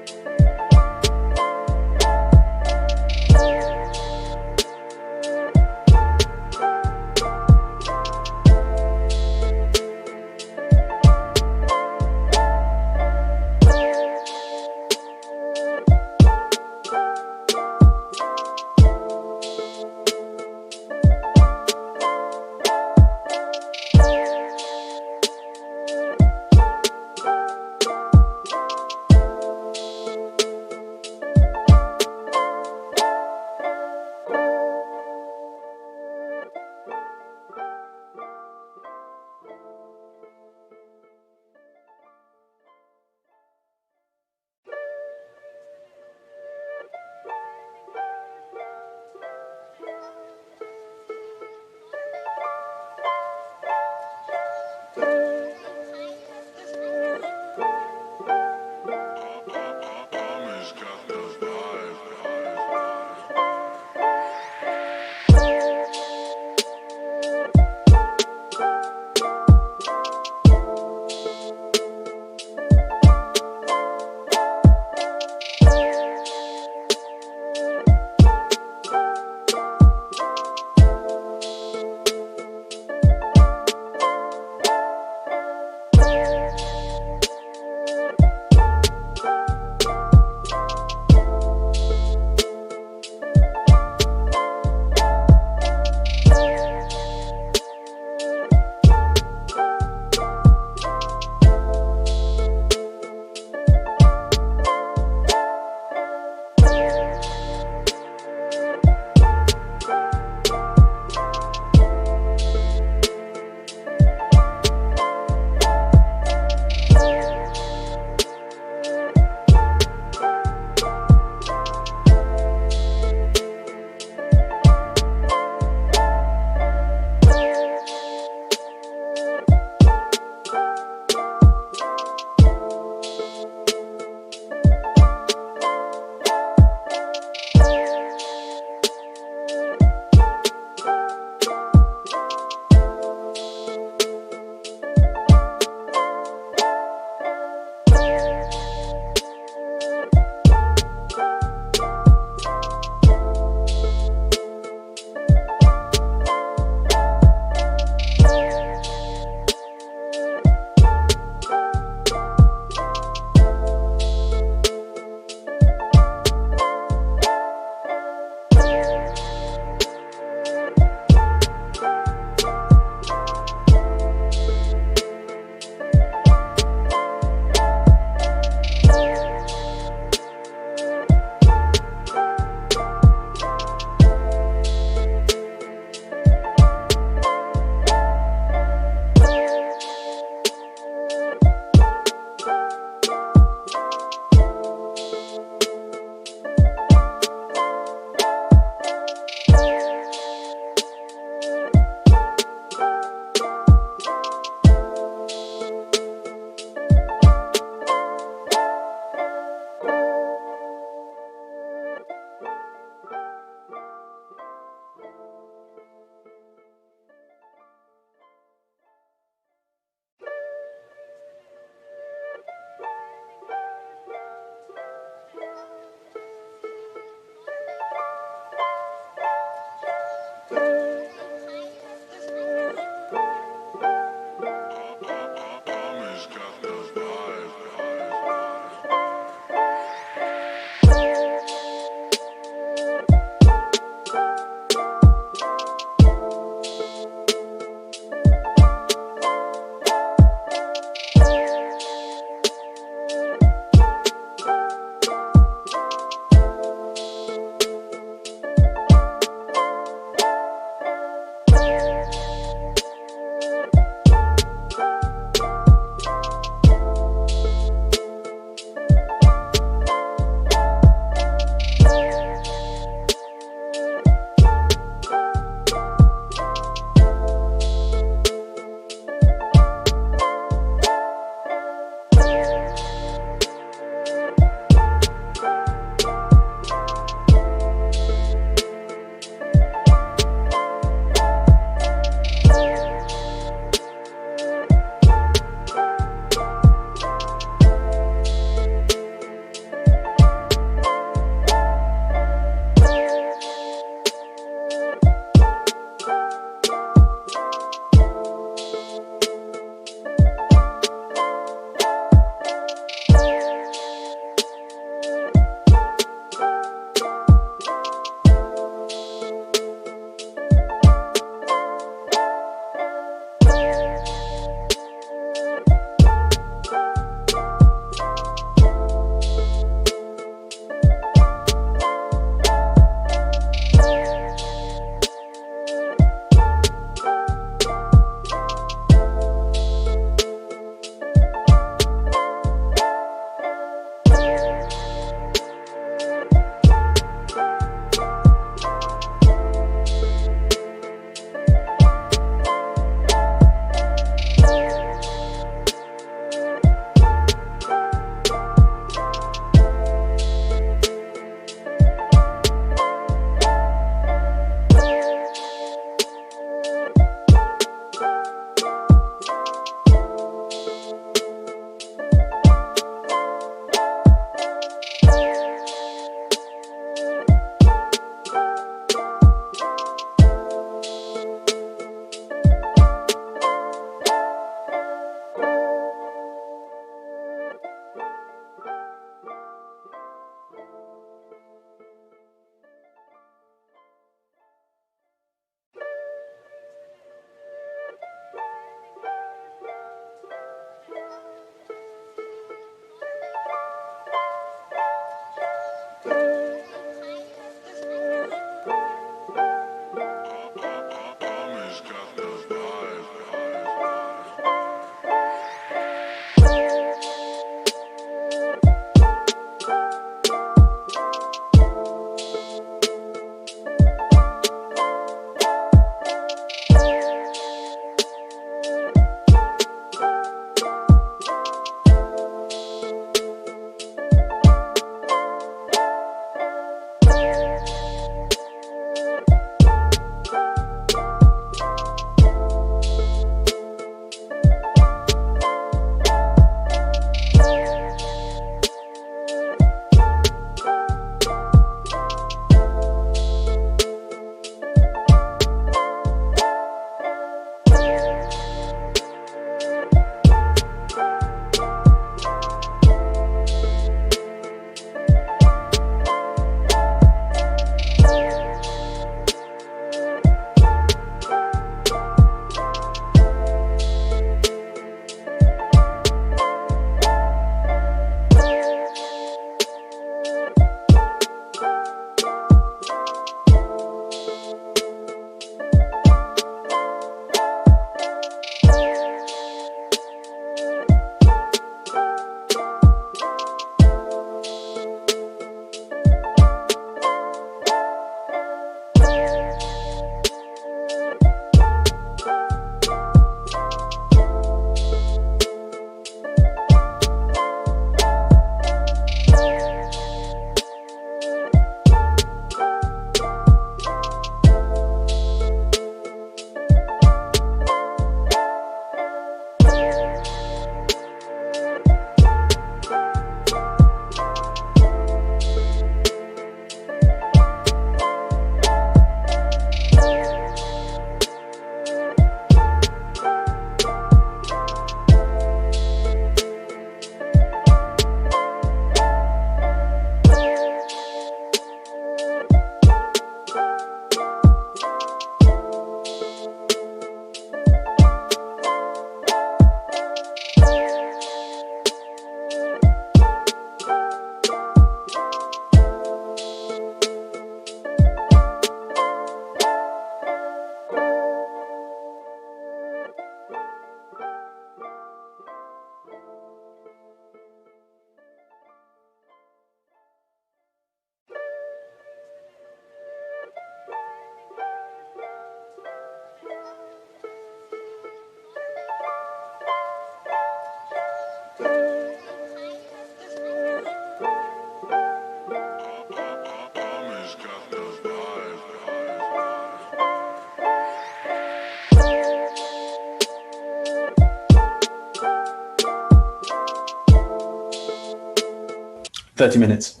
30 minutes.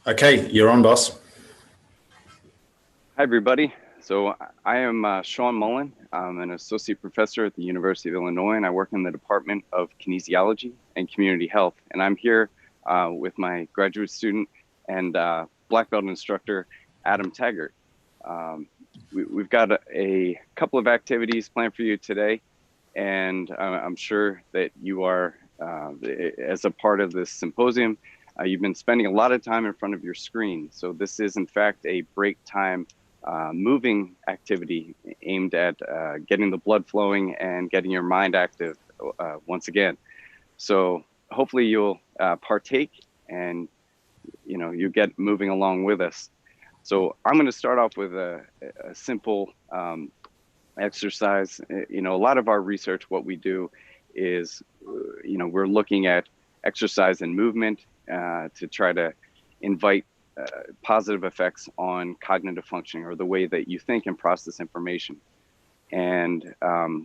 Okay, you're on, boss. Hi, everybody. So I am Sean Mullen. I'm an associate professor at the University of Illinois, and I work in the Department of Kinesiology and Community Health. And I'm here with my graduate student and black belt instructor, Adam Taggar. We've got a couple of activities planned for you today, and I'm sure that you are, as a part of this symposium, you've been spending a lot of time in front of your screen. So this is, in fact, a break time moving activity aimed at getting the blood flowing and getting your mind active once again. So hopefully you'll partake and you get moving along with us. So I'm going to start off with a simple exercise. A lot of our research, what we do is, we're looking at exercise and movement to try to invite positive effects on cognitive functioning, or the way that you think and process information. And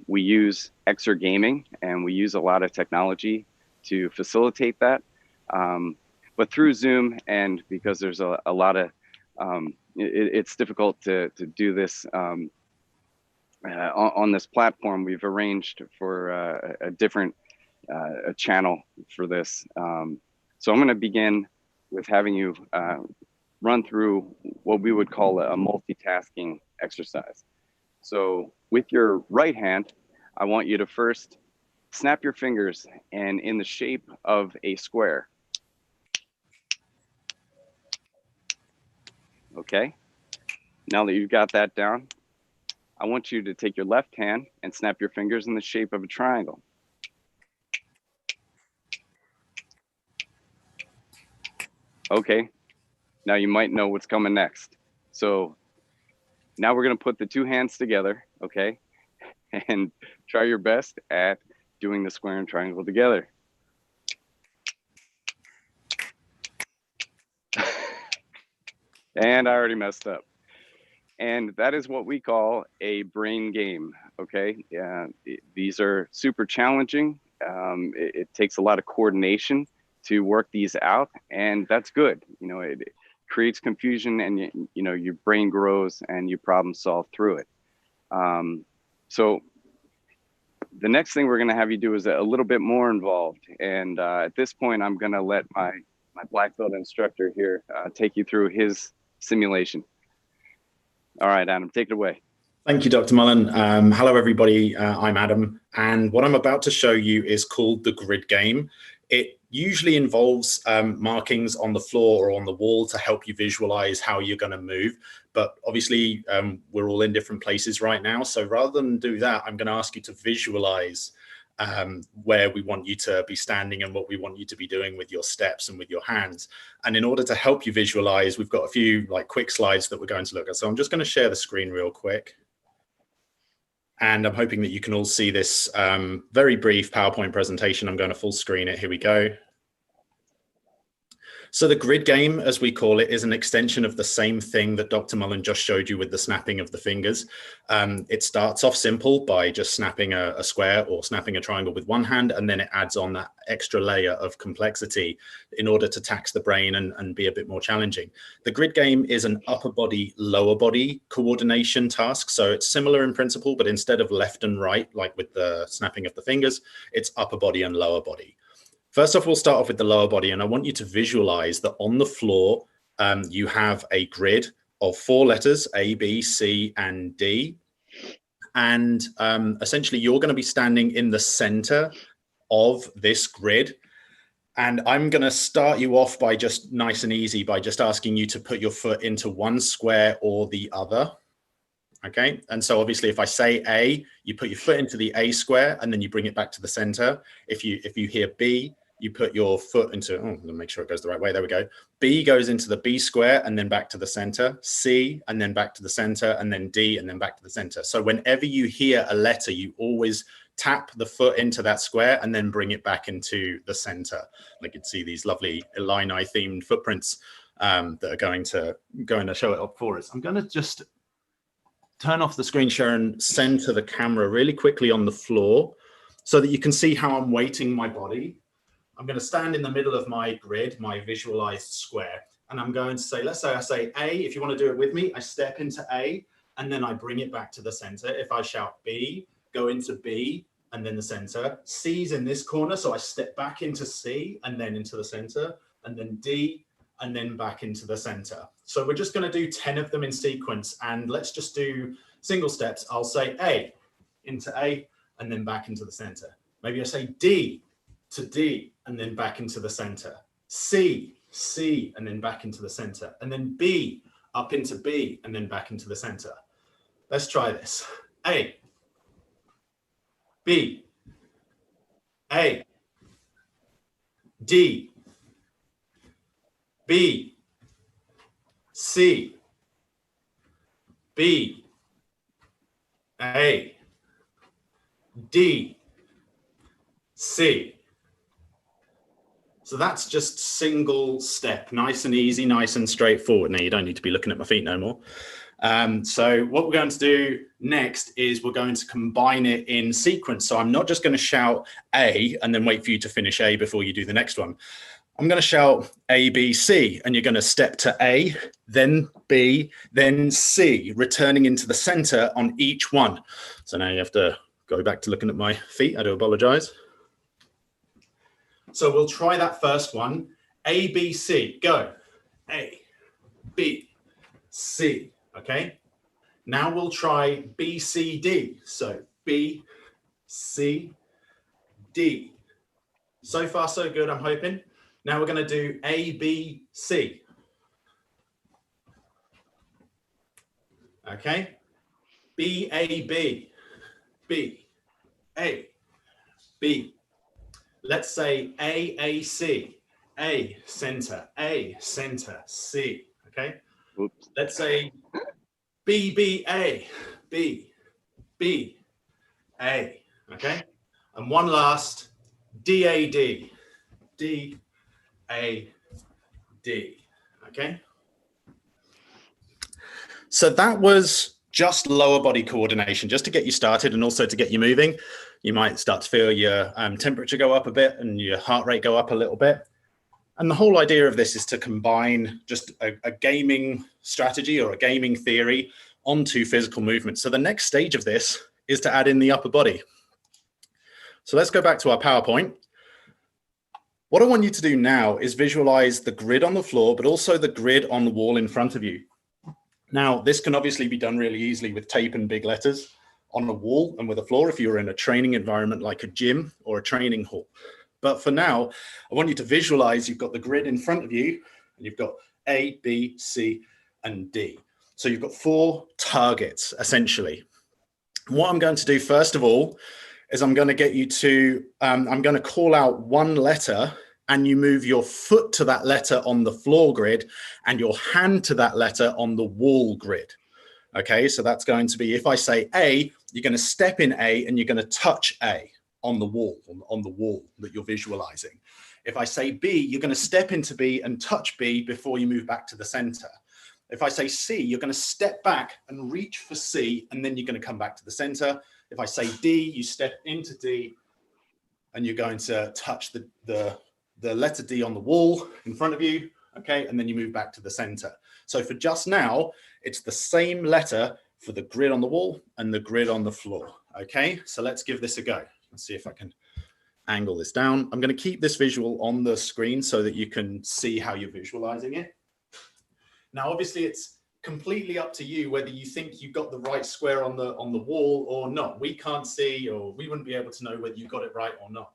we use exergaming, and we use a lot of technology to facilitate that. But through Zoom, and because there's a lot of, it's difficult to do this on this platform, we've arranged for a different channel for this. So I'm going to begin with having you run through what we would call a multitasking exercise. So with your right hand, I want you to first snap your fingers and in the shape of a square. Okay, now that you've got that down, I want you to take your left hand and snap your fingers in the shape of a triangle. Okay, now you might know what's coming next. So now we're gonna put the two hands together, okay? And try your best at doing the square and triangle together. And I already messed up. And that is what we call a brain game, okay? These are super challenging. It takes a lot of coordination to work these out, and that's good. It creates confusion, and your brain grows and you problem solve through it. So the next thing we're gonna have you do is a little bit more involved. And at this point, I'm gonna let my black belt instructor here take you through his simulation. All right, Adam, take it away. Thank you, Dr. Mullen. Hello, everybody. I'm Adam, and what I'm about to show you is called the grid game. It usually involves markings on the floor or on the wall to help you visualize how you're going to move. But obviously, we're all in different places right now. So rather than do that, I'm going to ask you to visualize where we want you to be standing and what we want you to be doing with your steps and with your hands. And in order to help you visualize, we've got a few quick slides that we're going to look at. So I'm just going to share the screen real quick. And I'm hoping that you can all see this very brief PowerPoint presentation. I'm going to full screen it. Here we go. So the grid game, as we call it, is an extension of the same thing that Dr. Mullen just showed you with the snapping of the fingers. It starts off simple by just snapping a square or snapping a triangle with one hand, and then it adds on that extra layer of complexity in order to tax the brain and be a bit more challenging. The grid game is an upper body, lower body coordination task. So it's similar in principle, but instead of left and right, like with the snapping of the fingers, it's upper body and lower body. First off, we'll start off with the lower body, and I want you to visualize that on the floor, you have a grid of 4 letters, A, B, C, and D. And essentially, you're going to be standing in the center of this grid. And I'm going to start you off by just nice and easy by just asking you to put your foot into one square or the other. Okay, and so obviously if I say A, you put your foot into the A square and then you bring it back to the center. If you hear B, you put your foot into, let me make sure it goes the right way. There we go. B goes into the B square and then back to the center. C and then back to the center, and then D and then back to the center. So whenever you hear a letter, you always tap the foot into that square and then bring it back into the center. Like you'd see these lovely Illini themed footprints that are going to show it up for us. I'm going to just turn off the screen share and center the camera really quickly on the floor so that you can see how I'm weighting my body. I'm going to stand in the middle of my grid, my visualized square, and I'm going to say, let's say I say A. If you want to do it with me, I step into A and then I bring it back to the center. If I shout B, go into B and then the center. C's in this corner, so I step back into C and then into the center, and then D and then back into the center. So we're just going to do 10 of them in sequence, and let's just do single steps. I'll say A into A and then back into the center. Maybe I say D to D and then back into the center. C, C, and then back into the center. And then B, up into B and then back into the center. Let's try this. A, B, A, D, B, C, B, A, D, C. So that's just single step, nice and easy, nice and straightforward. Now you don't need to be looking at my feet no more. So what we're going to do next is we're going to combine it in sequence. So I'm not just going to shout A and then wait for you to finish A before you do the next one. I'm going to shout A, B, C, and you're going to step to A, then B, then C, returning into the center on each one. So now you have to go back to looking at my feet. I do apologize. So we'll try that first one. A, B, C, go. A, B, C, okay? Now we'll try B, C, D. So B, C, D. So far, so good, I'm hoping. Now we're going to do A, B, C. Okay? B, A, B, B, A, B. Let's say A, C, A, center, C, okay? Oops. Let's say B, B, A, B, B, A, okay? And one last, D, A, D, D, A, D, okay? So that was just lower body coordination, just to get you started and also to get you moving. You might start to feel your temperature go up a bit and your heart rate go up a little bit. And the whole idea of this is to combine just a gaming strategy or a gaming theory onto physical movement. So the next stage of this is to add in the upper body. So let's go back to our PowerPoint. What I want you to do now is visualize the grid on the floor, but also the grid on the wall in front of you. Now, this can obviously be done really easily with tape and big letters on a wall and with a floor if you're in a training environment like a gym or a training hall. But for now, I want you to visualize you've got the grid in front of you and you've got A, B, C, and D. So you've got 4 targets, essentially. What I'm going to do first of all is I'm going to get you to, I'm going to call out one letter and you move your foot to that letter on the floor grid and your hand to that letter on the wall grid. Okay, so that's going to be, if I say A, you're going to step in A and you're going to touch A on the wall, that you're visualizing. If I say B, you're going to step into B and touch B before you move back to the center. If I say C, you're going to step back and reach for C, and then you're going to come back to the center. If I say D, you step into D, and you're going to touch the letter D on the wall in front of you, okay? And then you move back to the center. So for just now, it's the same letter for the grid on the wall and the grid on the floor, okay? So let's give this a go. Let's see if I can angle this down. I'm going to keep this visual on the screen so that you can see how you're visualizing it. Now, obviously, it's completely up to you whether you think you got the right square on the wall or not. We can't see, or we wouldn't be able to know whether you got it right or not.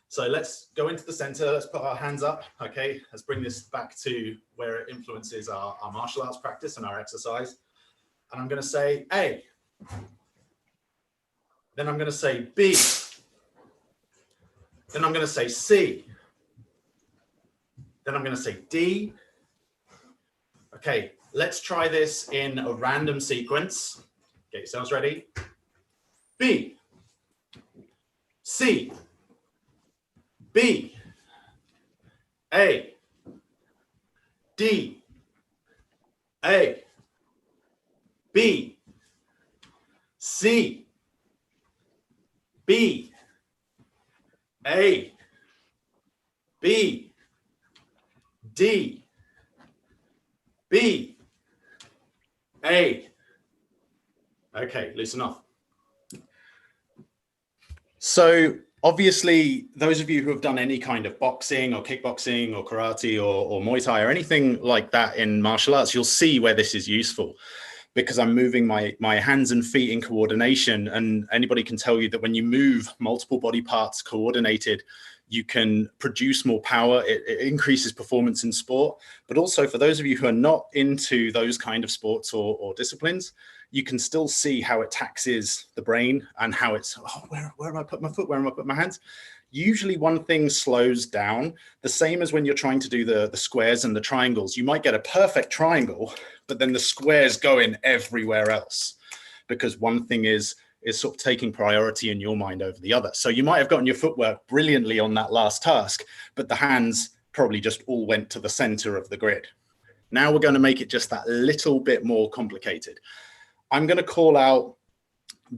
So let's go into the center. Let's put our hands up. Okay, let's bring this back to where it influences our martial arts practice and our exercise. And I'm going to say A. Then I'm going to say B. Then I'm going to say C. Then I'm going to say D. Okay, let's try this in a random sequence. Get yourselves ready. B, C, B, A, D, A, B, C, B, A, B, D, B, A. Okay, listen off. So obviously, those of you who have done any kind of boxing or kickboxing or karate or Muay Thai or anything like that in martial arts, you'll see where this is useful, because I'm moving my hands and feet in coordination. And anybody can tell you that when you move multiple body parts coordinated, you can produce more power. It increases performance in sport. But also for those of you who are not into those kind of sports or disciplines, you can still see how it taxes the brain and how it's, oh, where am I putting my foot? Where am I putting my hands? Usually one thing slows down, the same as when you're trying to do the squares and the triangles. You might get a perfect triangle, but then the squares go in everywhere else because one thing is sort of taking priority in your mind over the other. So you might have gotten your footwork brilliantly on that last task, but the hands probably just all went to the center of the grid. Now we're going to make it just that little bit more complicated. I'm going to call out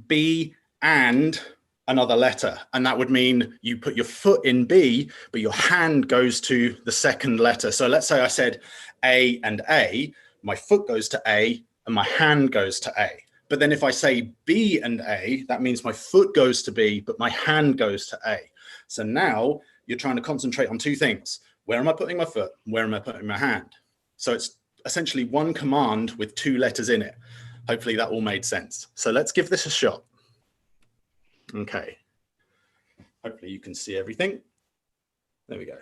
B and another letter, and that would mean you put your foot in B, but your hand goes to the second letter. So let's say I said A and A, my foot goes to A and my hand goes to A. But then if I say B and A, that means my foot goes to B, but my hand goes to A. So now you're trying to concentrate on two things. Where am I putting my foot? Where am I putting my hand? So it's essentially one command with two letters in it. Hopefully that all made sense. So let's give this a shot. Okay. Hopefully you can see everything. There we go.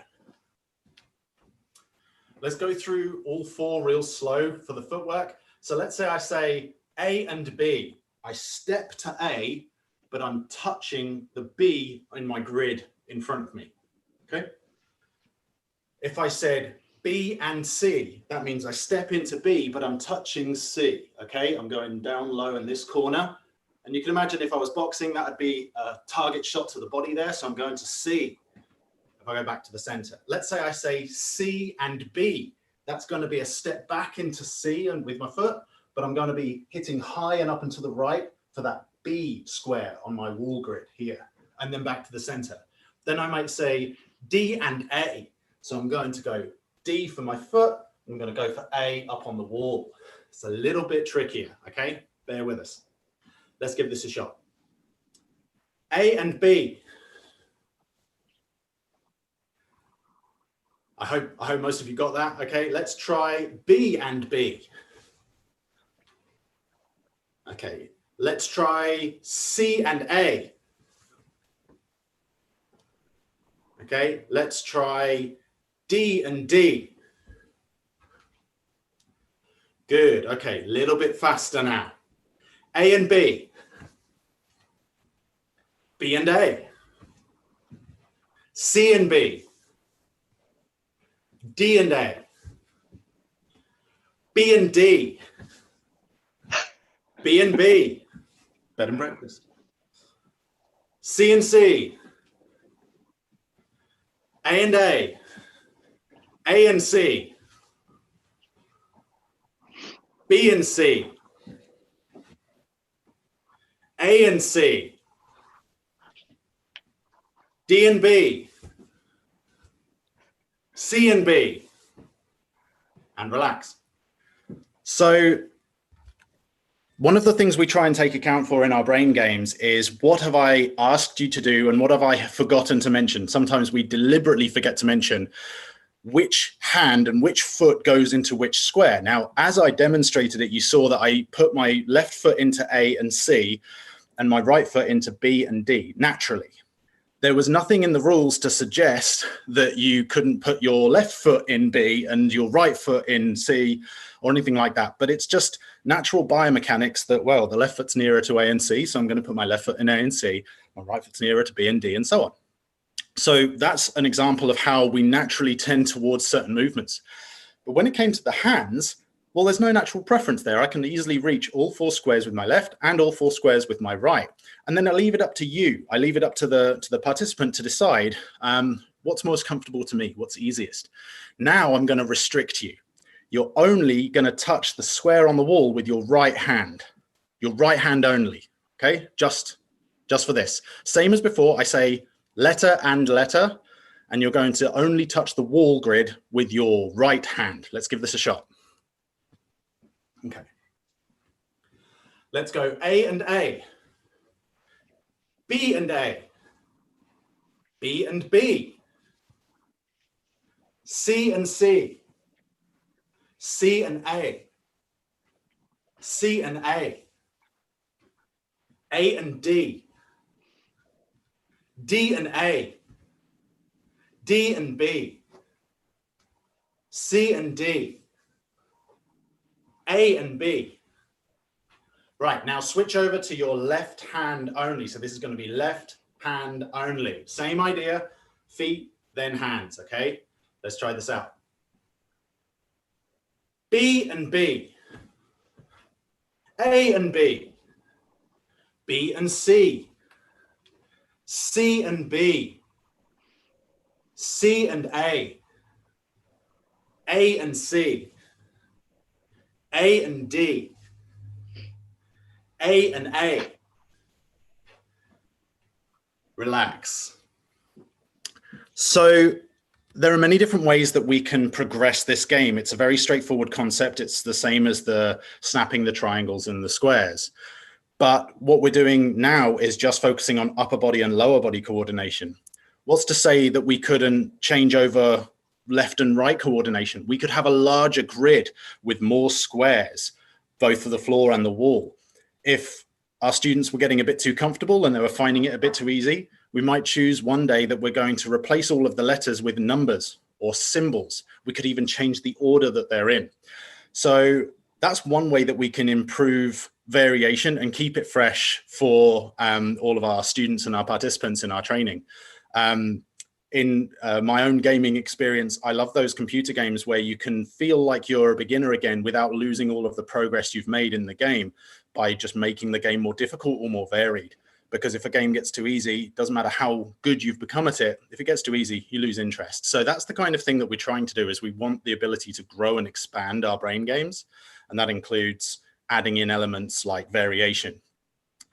Let's go through all four real slow for the footwork. So let's say I say A and B. I step to A, but I'm touching the B in my grid in front of me. Okay. If I said B and C, that means I step into B, but I'm touching C, okay? I'm going down low in this corner. And you can imagine if I was boxing, that would be a target shot to the body there. So I'm going to C. If I go back to the center, let's say I say C and B, that's going to be a step back into C and with my foot, but I'm going to be hitting high and up and to the right for that B square on my wall grid here, and then back to the center. Then I might say D and A. So I'm going to go D for my foot. I'm going to go for A up on the wall. It's a little bit trickier, okay? Bear with us. Let's give this a shot. A and B. I hope most of you got that. Okay, let's try B and B. Okay, let's try C and A. Okay, let's try D and D. Good. Okay, a little bit faster now. A and B. B and A. C and B. D and A. B and D. B and B. Bed and breakfast. C and C. A and A. A and C. B and C. A and C. D and B. C and B. And relax. So one of the things we try and take account for in our brain games is what have I asked you to do and what have I forgotten to mention? Sometimes we deliberately forget to mention which hand and which foot goes into which square. Now, as I demonstrated it, you saw that I put my left foot into A and C and my right foot into B and D naturally. There was nothing in the rules to suggest that you couldn't put your left foot in B and your right foot in C or anything like that. But it's just natural biomechanics that, well, the left foot's nearer to A and C, so I'm going to put my left foot in A and C. My right foot's nearer to B and D and so on. So that's an example of how we naturally tend towards certain movements. But when it came to the hands, well, there's no natural preference there. I can easily reach all four squares with my left and all four squares with my right. And then I leave it up to you. I leave it up to the participant to decide what's most comfortable to me, what's easiest. Now I'm going to restrict you. You're only going to touch the square on the wall with your right hand only. okay? Just for this. Same as before, I say letter and letter, and you're going to only touch the wall grid with your right hand. Let's give this a shot. Okay. Let's go A and A. B and A. B and B. C and C. C and A. C and A. A and D. D and A. D and B. C and D. A and B. Right, now switch over to your left hand only. So this is going to be left hand only. Same idea, feet, then hands, okay? Let's try this out. B and B. A and B. B and C. C and B. C and A. A and C. A and D. A and A. Relax. So there are many different ways that we can progress this game. It's a very straightforward concept. It's the same as the snapping the triangles and the squares. But what we're doing now is just focusing on upper body and lower body coordination. What's to say that we couldn't change over left and right coordination? We could have a larger grid with more squares, both for the floor and the wall. If our students were getting a bit too comfortable and they were finding it a bit too easy, we might choose one day that we're going to replace all of the letters with numbers or symbols. We could even change the order that they're in. So that's one way that we can improve variation and keep it fresh for all of our students and our participants in our training. In my own gaming experience, I love those computer games where you can feel like you're a beginner again without losing all of the progress you've made in the game by just making the game more difficult or more varied. Because if a game gets too easy, it doesn't matter how good you've become at it. If it gets too easy, you lose interest. So that's the kind of thing that we're trying to do, is we want the ability to grow and expand our brain games. And that includes adding in elements like variation.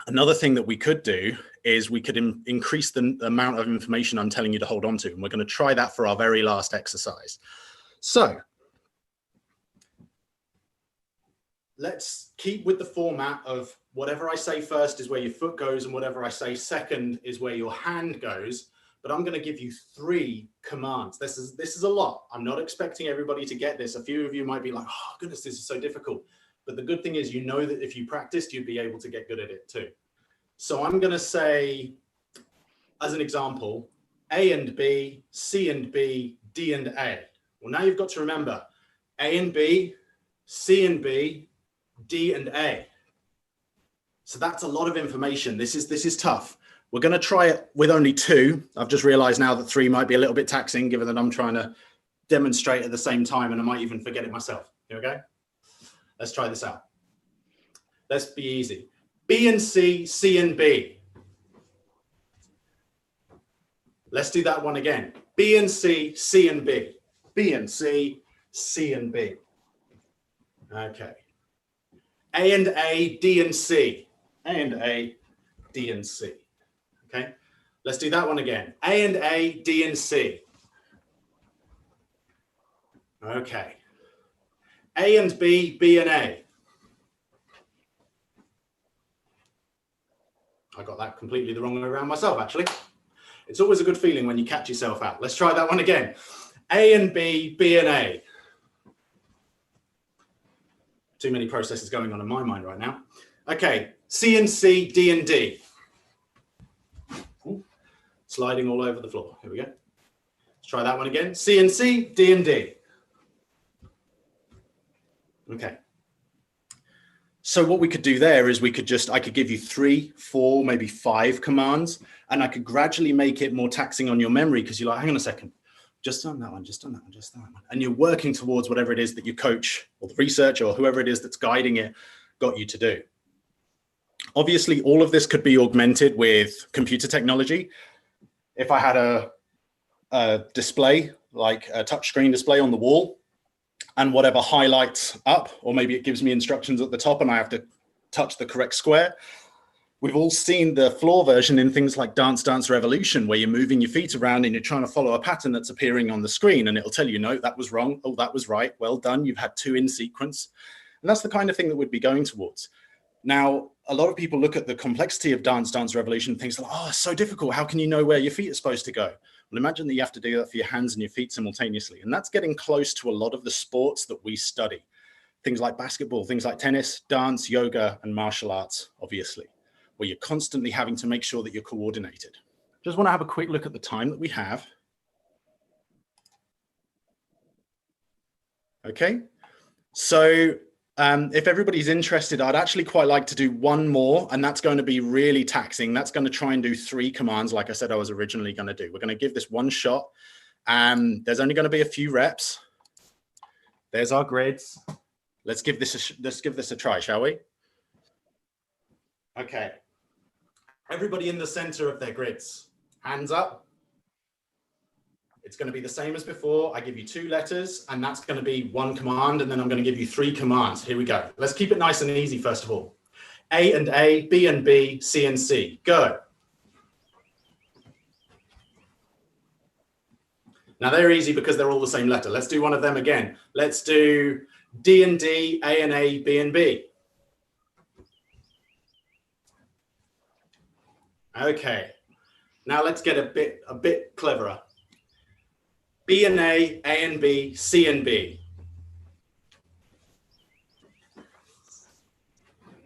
Another thing that we could do is we could increase the amount of information I'm telling you to hold on to. And we're going to try that for our very last exercise. So let's keep with the format of whatever I say first is where your foot goes, and whatever I say second is where your hand goes. But I'm going to give you 3 commands. This is a lot. I'm not expecting everybody to get this. A few of you might be like, oh goodness, this is so difficult. But the good thing is, you know that if you practiced, you'd be able to get good at it too. So I'm going to say, as an example, A and B, C and B, D and A. Well, now you've got to remember A and B, C and B, D and A. So that's a lot of information. This is tough. We're going to try it with only 2. I've just realized now that 3 might be a little bit taxing, given that I'm trying to demonstrate at the same time, and I might even forget it myself. Here we go. Let's try this out. Let's be easy. B and C, C and B. Let's do that one again. B and C, C and B. B and C, C and B. Okay. A and A, D and C. A and A, D and C. Okay. Let's do that one again. A and A, D and C. Okay. A and B, B and A. I got that completely the wrong way around myself, actually. It's always a good feeling when you catch yourself out. Let's try that one again. A and B, B and A. Too many processes going on in my mind right now. Okay, C and C, D and D. Ooh, sliding all over the floor. Here we go. Let's try that one again. C and C, D and D. Okay. So what we could do there is I could give you 3, 4, maybe 5 commands, and I could gradually make it more taxing on your memory, because you're like, hang on a second, just on that one, just on that one, just that one. And you're working towards whatever it is that your coach or the researcher or whoever it is that's guiding it got you to do. Obviously, all of this could be augmented with computer technology. If I had a display, like a touchscreen display on the wall, and whatever highlights up, or maybe it gives me instructions at the top and I have to touch the correct square, We've all seen the floor version in things like Dance Dance Revolution, where you're moving your feet around and you're trying to follow a pattern that's appearing on the screen, and it'll tell you, no, that was wrong. Oh, that was right. Well done. You've had 2 in sequence. And that's the kind of thing that we'd be going towards. Now, a lot of people look at the complexity of Dance Dance Revolution and think, oh, it's so difficult. How can you know where your feet are supposed to go? Well, imagine that you have to do that for your hands and your feet simultaneously. And that's getting close to a lot of the sports that we study. Things like basketball, things like tennis, dance, yoga, and martial arts, obviously, where you're constantly having to make sure that you're coordinated. Just want to have a quick look at the time that we have. Okay, so if everybody's interested, I'd actually quite like to do one more, and that's going to be really taxing. That's going to try and do 3 commands, like I said I was originally going to do. We're going to give this one shot. There's only going to be a few reps. There's our grids. Let's give this a try, shall we? Okay. Everybody in the center of their grids, hands up. It's going to be the same as before. I give you 2 letters, and that's going to be 1 command, and then I'm going to give you 3 commands. Here we go. Let's keep it nice and easy, first of all. A and A, B and B, C and C. Go. Now, they're easy because they're all the same letter. Let's do one of them again. Let's do D and D, A and A, B and B. Okay. Now let's get a bit cleverer. B and A and B, C and B.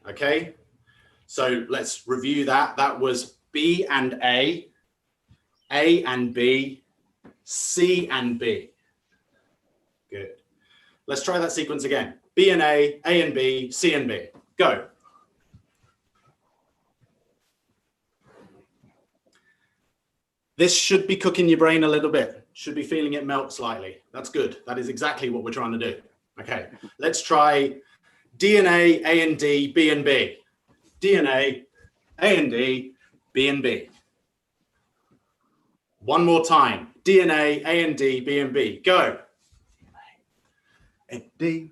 Okay, so let's review that. That was B and A and B, C and B. Good. Let's try that sequence again. B and A and B, C and B. Go. This should be cooking your brain a little bit. Should be feeling it melt slightly. That's good. That is exactly what we're trying to do. Okay, let's try D and A and D, B and B. D and A and D, B and B. One more time. D and A and D, B and B. Go. A, D,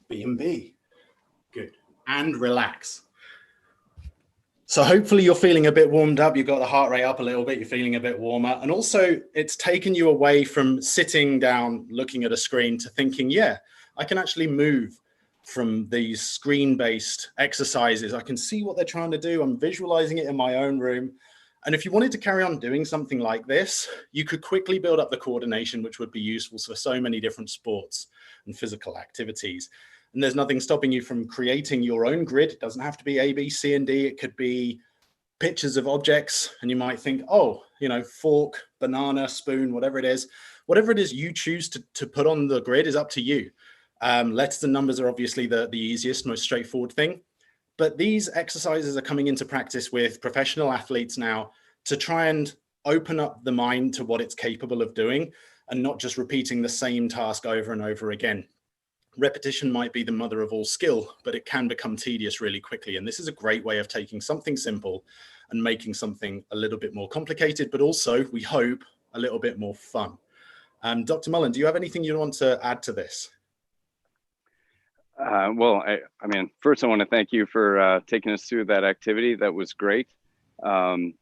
B and B. Good. And relax. So hopefully you're feeling a bit warmed up. You've got the heart rate up a little bit. You're feeling a bit warmer. And also it's taken you away from sitting down, looking at a screen to thinking, yeah, I can actually move from these screen-based exercises. I can see what they're trying to do. I'm visualizing it in my own room. And if you wanted to carry on doing something like this, you could quickly build up the coordination, which would be useful for so many different sports and physical activities. And there's nothing stopping you from creating your own grid. It doesn't have to be A, B, C, and D. It could be pictures of objects. And you might think, oh, you know, fork, banana, spoon, whatever it is. Whatever it is you choose to put on the grid is up to you. Letters and numbers are obviously the easiest, most straightforward thing. But these exercises are coming into practice with professional athletes now to try and open up the mind to what it's capable of doing and not just repeating the same task over and over again. Repetition might be the mother of all skill, but it can become tedious really quickly. And this is a great way of taking something simple and making something a little bit more complicated, but also, we hope, a little bit more fun. Dr. Mullen, do you have anything you want to add to this? Well, I mean, first I want to thank you for taking us through that activity. That was great. I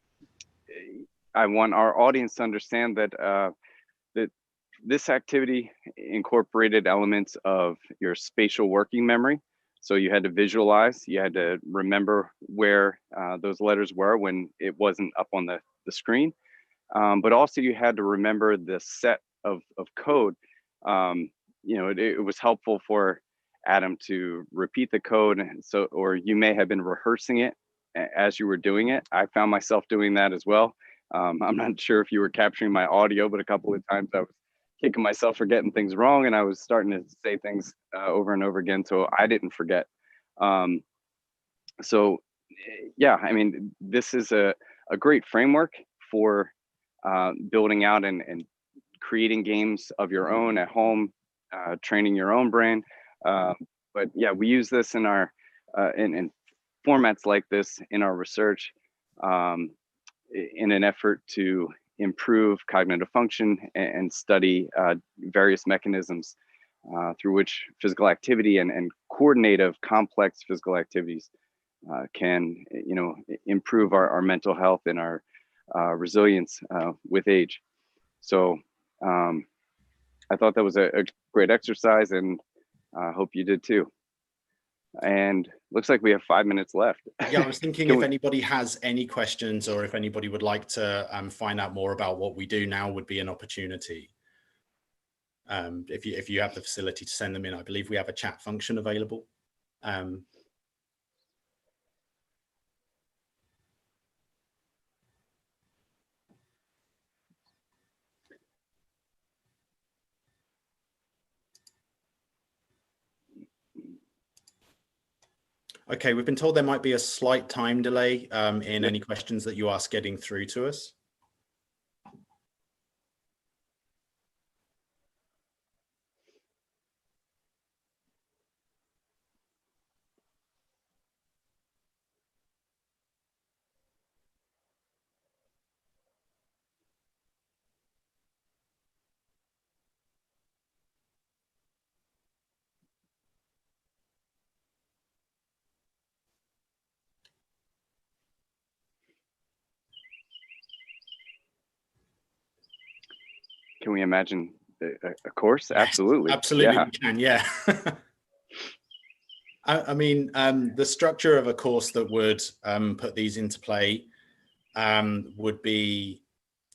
want our audience to understand that that this activity incorporated elements of your spatial working memory. So you had to visualize, you had to remember where those letters were when it wasn't up on the screen. But also you had to remember the set of code. You know, it was helpful for Adam to repeat the code, so, or you may have been rehearsing it as you were doing it. I found myself doing that as well. I'm not sure if you were capturing my audio, but a couple of times I was kicking myself for getting things wrong, and I was starting to say things over and over again so I didn't forget. So yeah, I mean, this is a great framework for building out and creating games of your own at home, training your own brain. But yeah, we use this in our in formats like this in our research in an effort to improve cognitive function and study various mechanisms through which physical activity and coordinative complex physical activities can, improve our mental health and our resilience with age. So I thought that was a great exercise, and I hope you did too. And looks like we have 5 minutes left. Yeah, I was thinking if anybody has any questions, or if anybody would like to find out more about what we do, now would be an opportunity. If you have the facility to send them in, I believe we have a chat function available. Okay, we've been told there might be a slight time delay in any questions that you ask getting through to us. Can we imagine a course? Yes, absolutely. Absolutely, Yeah. we can, yeah. I mean, the structure of a course that would put these into play would be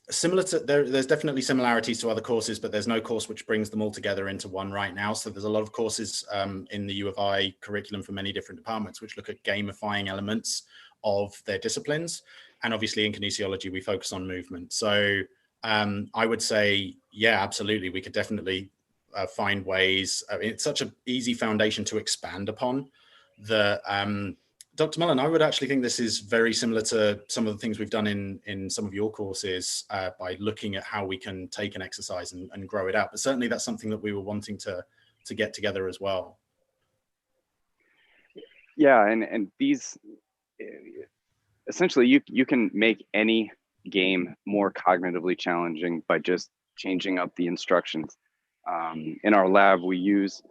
similar to, there's definitely similarities to other courses, but there's no course which brings them all together into one right now. So there's a lot of courses in the U of I curriculum for many different departments which look at gamifying elements of their disciplines. And obviously in kinesiology, we focus on movement. So I would say, yeah, absolutely. We could definitely find ways. It's such an easy foundation to expand upon. Dr. Mullen, I would actually think this is very similar to some of the things we've done in some of your courses by looking at how we can take an exercise and grow it out. But certainly that's something that we were wanting to get together as well. Yeah, and these, essentially you can make any game more cognitively challenging by just changing up the instructions. In our lab, we use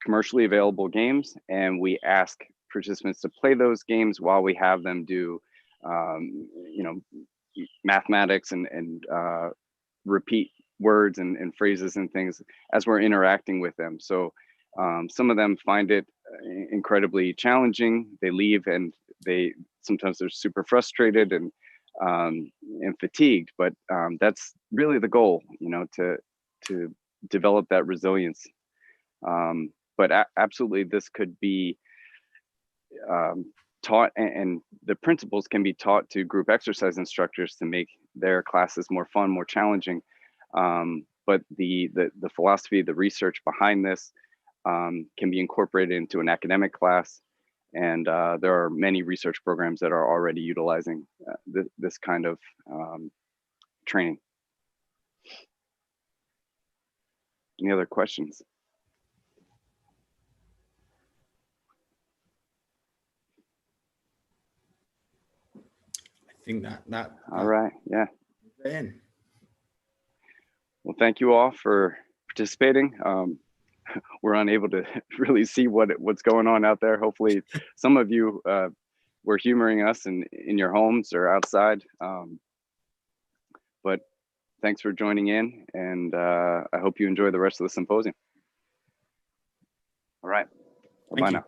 commercially available games, and we ask participants to play those games while we have them do, mathematics and repeat words and phrases and things as we're interacting with them. So some of them find it incredibly challenging. They leave and sometimes they're super frustrated and fatigued, but that's really the goal, to develop that resilience. But absolutely, this could be taught, and the principles can be taught to group exercise instructors to make their classes more fun, more challenging. But the philosophy, the research behind this can be incorporated into an academic class. And there are many research programs that are already utilizing this kind of training. Any other questions? I think that all right, yeah. In. Well, thank you all for participating. We're unable to really see what's going on out there. Hopefully some of you were humoring us in your homes or outside. But thanks for joining in, and I hope you enjoy the rest of the symposium. All right, bye now.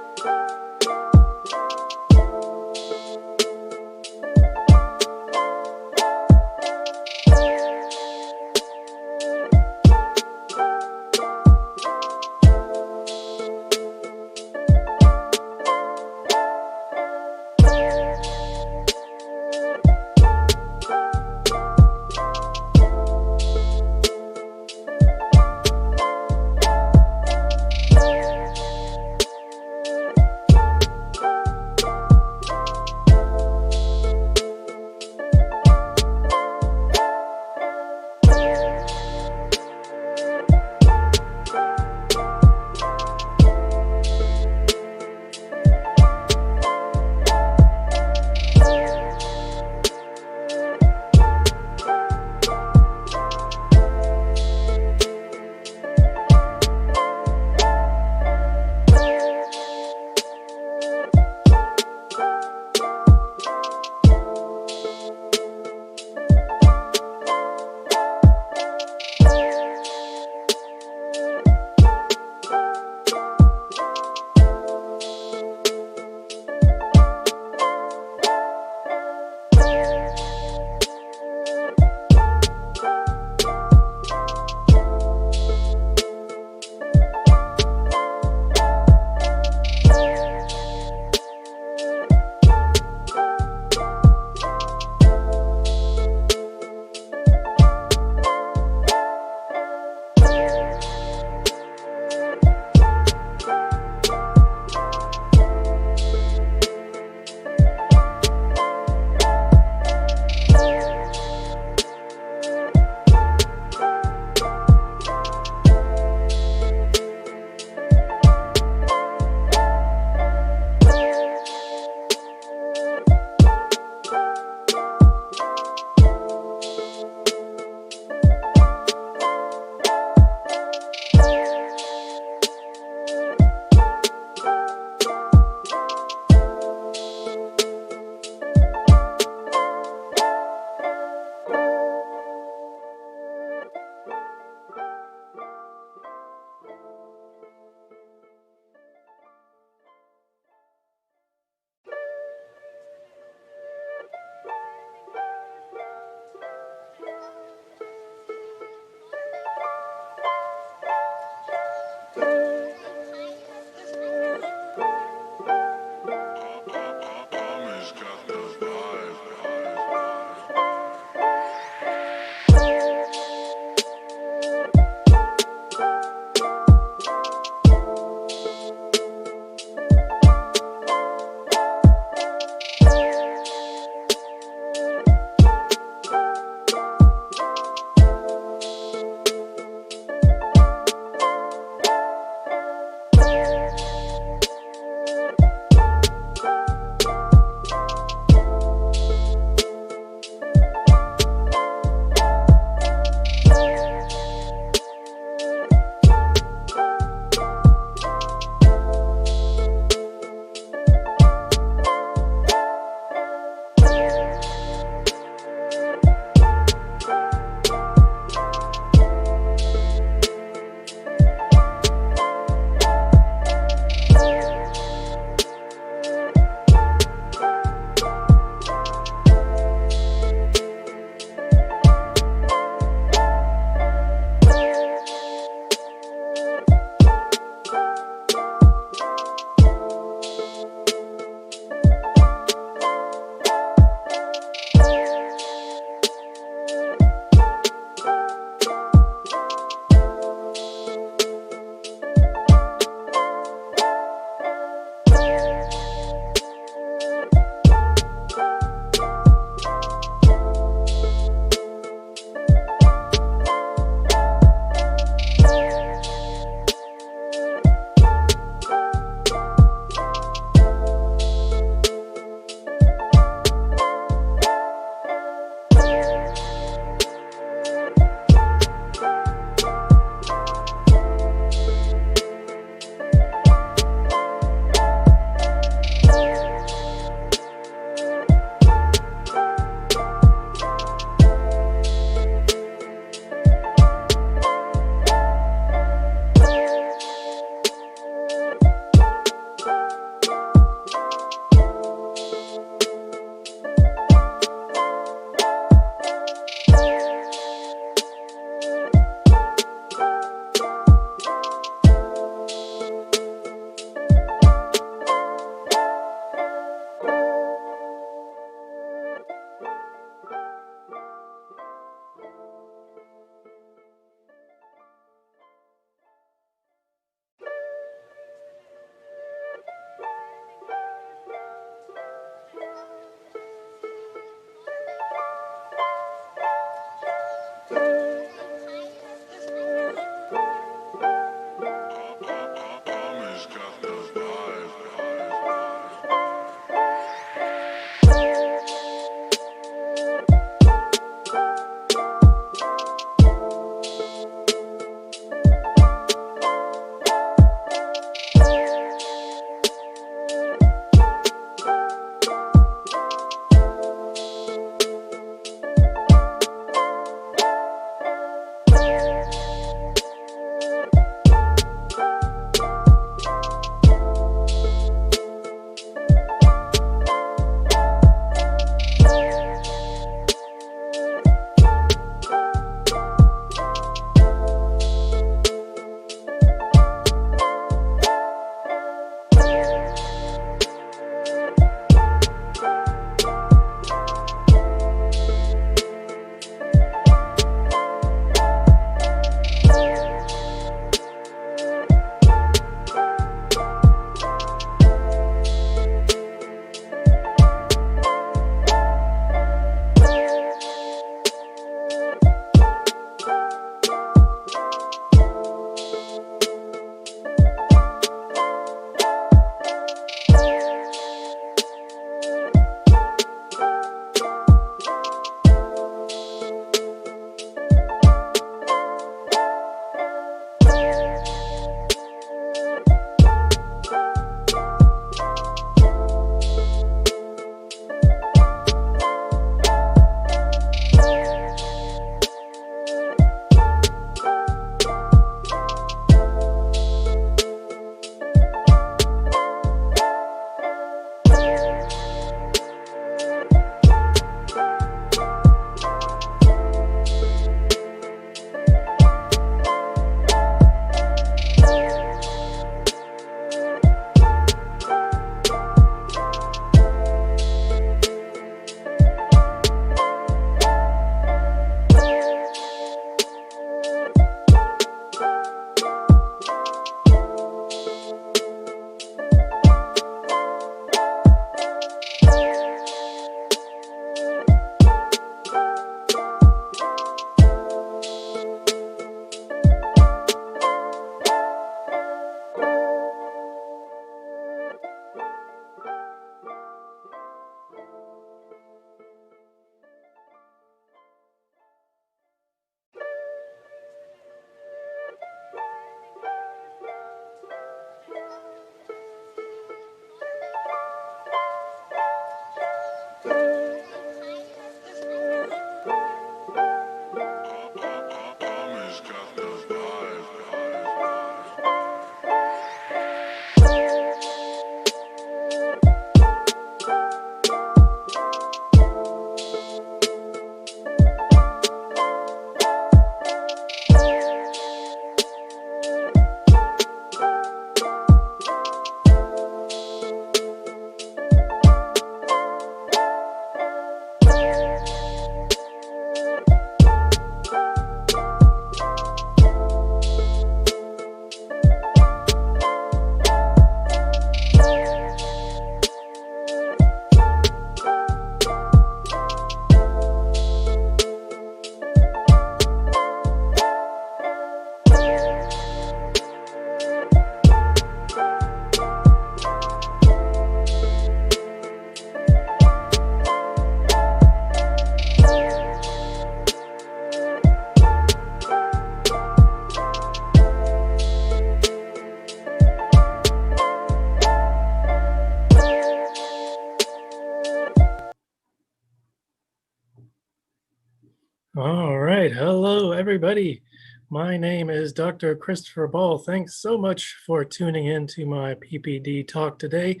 All right. Hello, everybody. My name is Dr. Christopher Ball. Thanks so much for tuning in to my PPD talk today,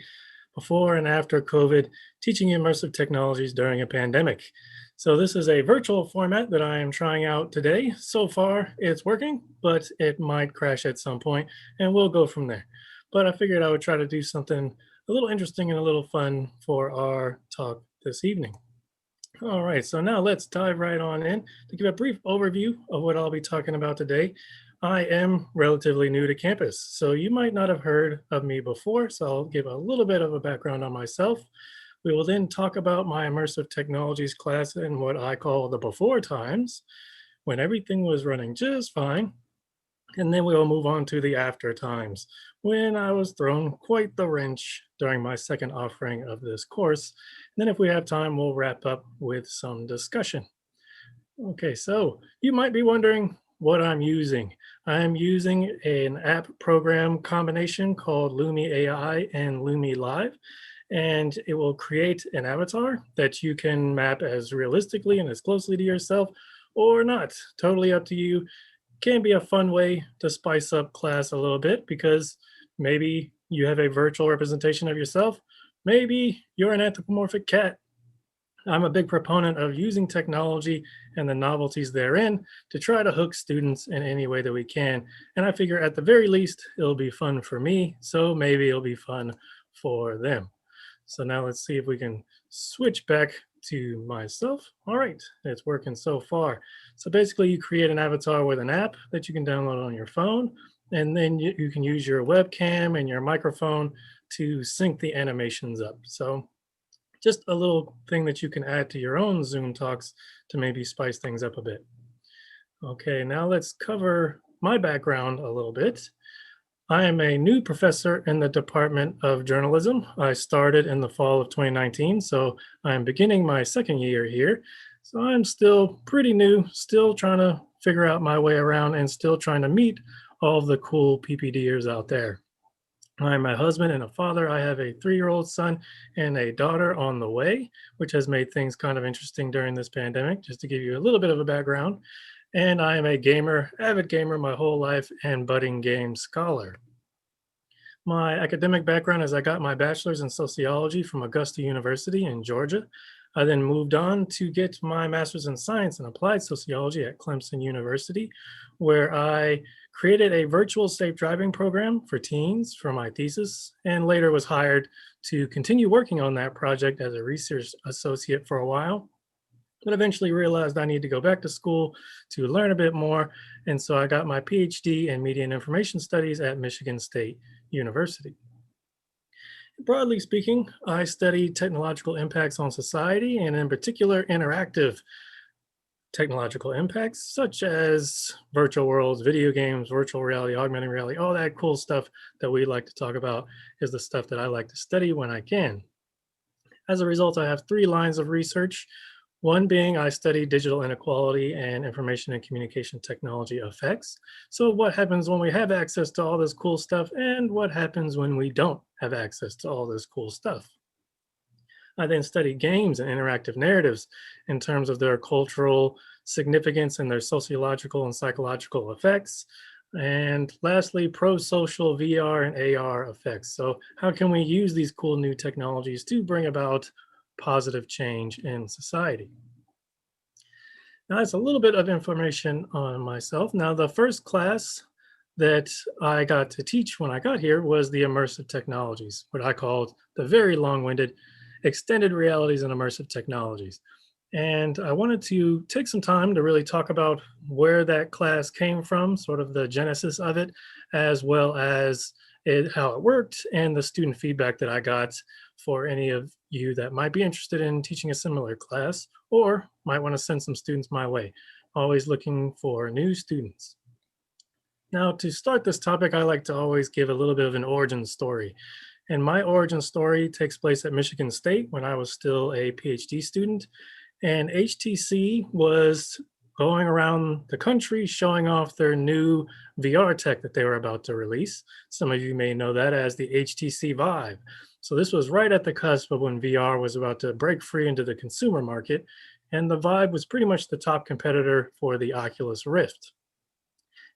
before and after COVID, teaching immersive technologies during a pandemic. So this is a virtual format that I am trying out today. So far, it's working, but it might crash at some point, and we'll go from there. But I figured I would try to do something a little interesting and a little fun for our talk this evening. All right, so now let's dive right on in to give a brief overview of what I'll be talking about today. I am relatively new to campus, so you might not have heard of me before, so I'll give a little bit of a background on myself. We will then talk about my immersive technologies class and what I call the before times, when everything was running just fine. And then we'll move on to the after times, when I was thrown quite the wrench during my second offering of this course. And then if we have time, we'll wrap up with some discussion. Okay, so you might be wondering what I'm using. I'm using an app program combination called Lumi AI and Lumi Live, and it will create an avatar that you can map as realistically and as closely to yourself or not. Totally up to you. Can be a fun way to spice up class a little bit, because maybe you have a virtual representation of yourself. Maybe you're an anthropomorphic cat. I'm a big proponent of using technology and the novelties therein to try to hook students in any way that we can. And I figure at the very least, it'll be fun for me, so maybe it'll be fun for them. So now let's see if we can switch back to myself. All right, it's working so far. So basically you create an avatar with an app that you can download on your phone, and then you can use your webcam and your microphone to sync the animations up. So just a little thing that you can add to your own Zoom talks to maybe spice things up a bit. Okay, now let's cover my background a little bit. I am a new professor in the Department of Journalism. I started in the fall of 2019, so I'm beginning my second year here. So I'm still pretty new, still trying to figure out my way around and still trying to meet all of the cool PPDers out there. I'm a husband and a father. I have a 3-year-old son and a daughter on the way, which has made things kind of interesting during this pandemic, just to give you a little bit of a background. And I am a gamer, avid gamer my whole life, and budding game scholar. My academic background is I got my bachelor's in sociology from Augusta University in Georgia. I then moved on to get my master's in science and applied sociology at Clemson University, where I created a virtual safe driving program for teens for my thesis, and later was hired to continue working on that project as a research associate for a while, but eventually realized I need to go back to school to learn a bit more. And so I got my PhD in Media and Information Studies at Michigan State University. Broadly speaking, I study technological impacts on society, and in particular, interactive technological impacts, such as virtual worlds, video games, virtual reality, augmented reality, all that cool stuff that we like to talk about is the stuff that I like to study when I can. As a result, I have 3 lines of research. One being I study digital inequality and information and communication technology effects. So what happens when we have access to all this cool stuff, and what happens when we don't have access to all this cool stuff? I then studied games and interactive narratives in terms of their cultural significance and their sociological and psychological effects. And lastly, pro-social VR and AR effects. So how can we use these cool new technologies to bring about positive change in society? Now, that's a little bit of information on myself. Now, the first class that I got to teach when I got here was the immersive technologies, what I called the very long-winded extended realities and immersive technologies. And I wanted to take some time to really talk about where that class came from, sort of the genesis of it, as well as how it worked and the student feedback that I got for any of you that might be interested in teaching a similar class or might want to send some students my way. Always looking for new students. Now, to start this topic, I like to always give a little bit of an origin story. And my origin story takes place at Michigan State when I was still a PhD student. And HTC was going around the country showing off their new VR tech that they were about to release. Some of you may know that as the HTC Vive. So this was right at the cusp of when VR was about to break free into the consumer market. And the Vive was pretty much the top competitor for the Oculus Rift.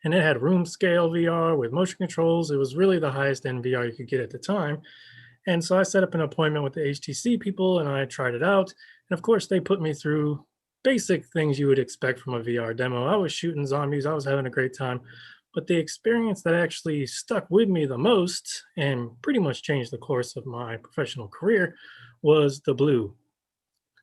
And it had room scale VR with motion controls. It was really the highest end VR you could get at the time. And so I set up an appointment with the HTC people and I tried it out. And of course, they put me through basic things you would expect from a VR demo. I was shooting zombies, I was having a great time. But the experience that actually stuck with me the most and pretty much changed the course of my professional career was the Blue.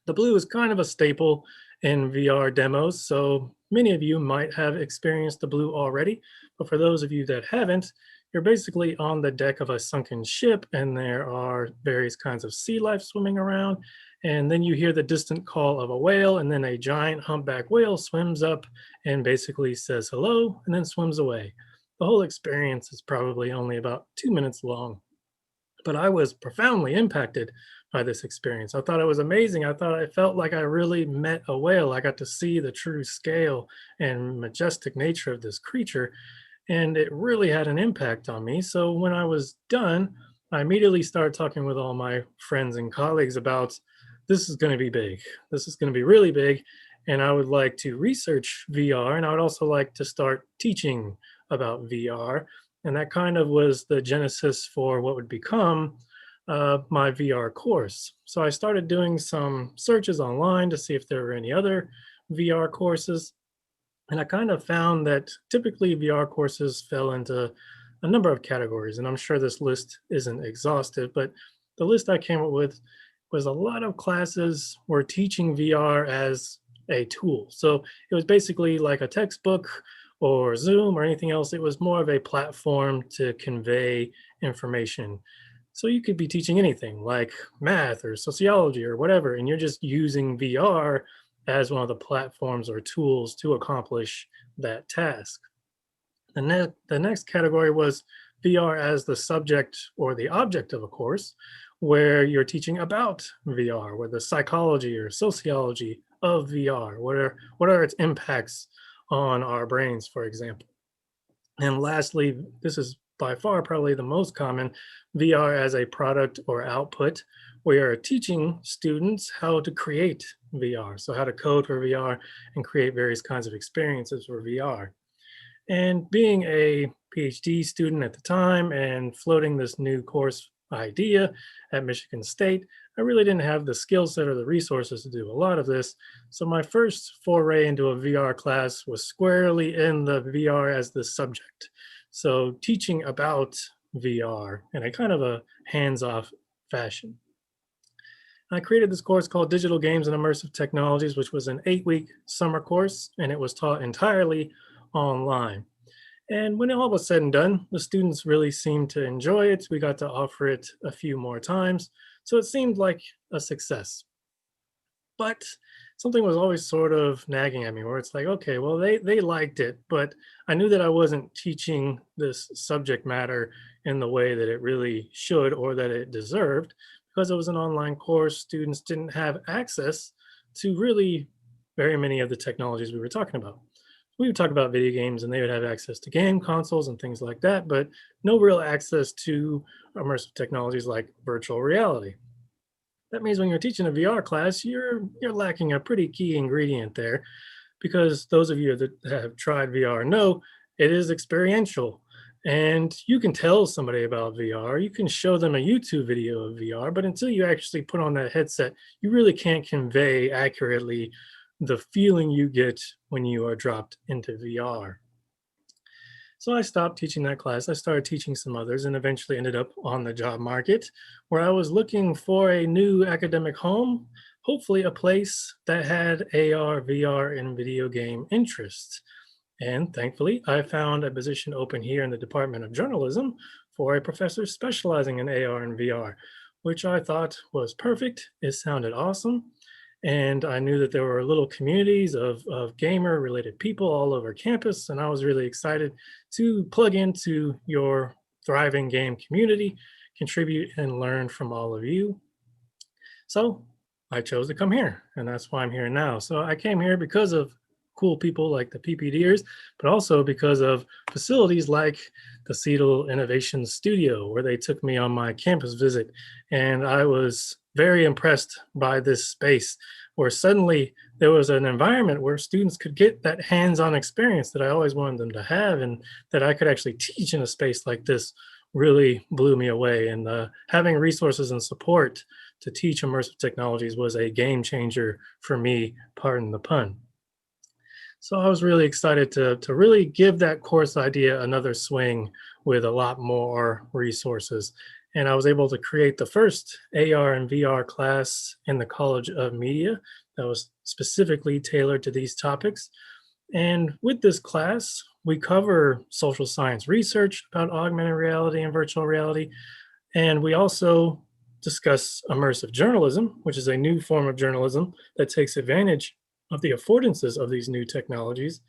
The Blue is kind of a staple in VR demos, so many of you might have experienced the Blue already. But for those of you that haven't, you're basically on the deck of a sunken ship and there are various kinds of sea life swimming around. And then you hear the distant call of a whale, and then a giant humpback whale swims up and basically says hello and then swims away. The whole experience is probably only about 2 minutes long. But I was profoundly impacted by this experience. I thought it was amazing. I thought I felt like I really met a whale. I got to see the true scale and majestic nature of this creature, and it really had an impact on me. So when I was done, I immediately started talking with all my friends and colleagues about this is going to be big. This is going to be really big. And I would like to research VR, and I would also like to start teaching about VR. And that kind of was the genesis for what would become my VR course. So I started doing some searches online to see if there were any other VR courses. And I kind of found that typically VR courses fell into a number of categories. And I'm sure this list isn't exhaustive, but the list I came up with was a lot of classes were teaching VR as a tool. So it was basically like a textbook or Zoom or anything else. It was more of a platform to convey information. So you could be teaching anything like math or sociology or whatever, and you're just using VR as one of the platforms or tools to accomplish that task. The next category was VR as the subject or the object of a course, where you're teaching about VR, where the psychology or sociology of VR, what are its impacts on our brains, for example. And lastly, this is by far probably the most common, VR as a product or output. We are teaching students how to create VR, so how to code for VR and create various kinds of experiences for VR. And being a PhD student at the time and floating this new course idea at Michigan State, I really didn't have the skill set or the resources to do a lot of this. So my first foray into a VR class was squarely in the VR as the subject. So teaching about VR in a kind of a hands-off fashion. I created this course called Digital Games and Immersive Technologies, which was an 8-week summer course, and it was taught entirely online. And when all was said and done, the students really seemed to enjoy it. We got to offer it a few more times, so it seemed like a success. But something was always sort of nagging at me where it's like, okay, well, they liked it, but I knew that I wasn't teaching this subject matter in the way that it really should or that it deserved. Because it was an online course, students didn't have access to really very many of the technologies we were talking about. We would talk about video games and they would have access to game consoles and things like that, but no real access to immersive technologies like virtual reality. that means when you're teaching a VR class, you're lacking a pretty key ingredient there, because those of you that have tried VR know it is experiential. And you can tell somebody about VR, you can show them a YouTube video of VR, but until you actually put on that headset, you really can't convey accurately the feeling you get when you are dropped into VR. So I stopped teaching that class. I started teaching some others and eventually ended up on the job market, where I was looking for a new academic home, hopefully a place that had AR, VR, and video game interests. And thankfully, I found a position open here in the Department of Journalism for a professor specializing in AR and VR, which I thought was perfect. It sounded awesome. And I knew that there were little communities of gamer-related people all over campus, and I was really excited to plug into your thriving game community, contribute and learn from all of you. So I chose to come here, and that's why I'm here now. So I came here because of cool people like the PPDers, but also because of facilities like the Seattle Innovation Studio, where they took me on my campus visit. And I was very impressed by this space, where suddenly there was an environment where students could get that hands-on experience that I always wanted them to have, and that I could actually teach in a space like this really blew me away. And having resources and support to teach immersive technologies was a game changer for me, pardon the pun. So I was really excited to really give that course idea another swing with a lot more resources. And I was able to create the first AR and VR class in the College of Media that was specifically tailored to these topics. And with this class, we cover social science research about augmented reality and virtual reality. And we also discuss immersive journalism, which is a new form of journalism that takes advantage of the affordances of these new technologies.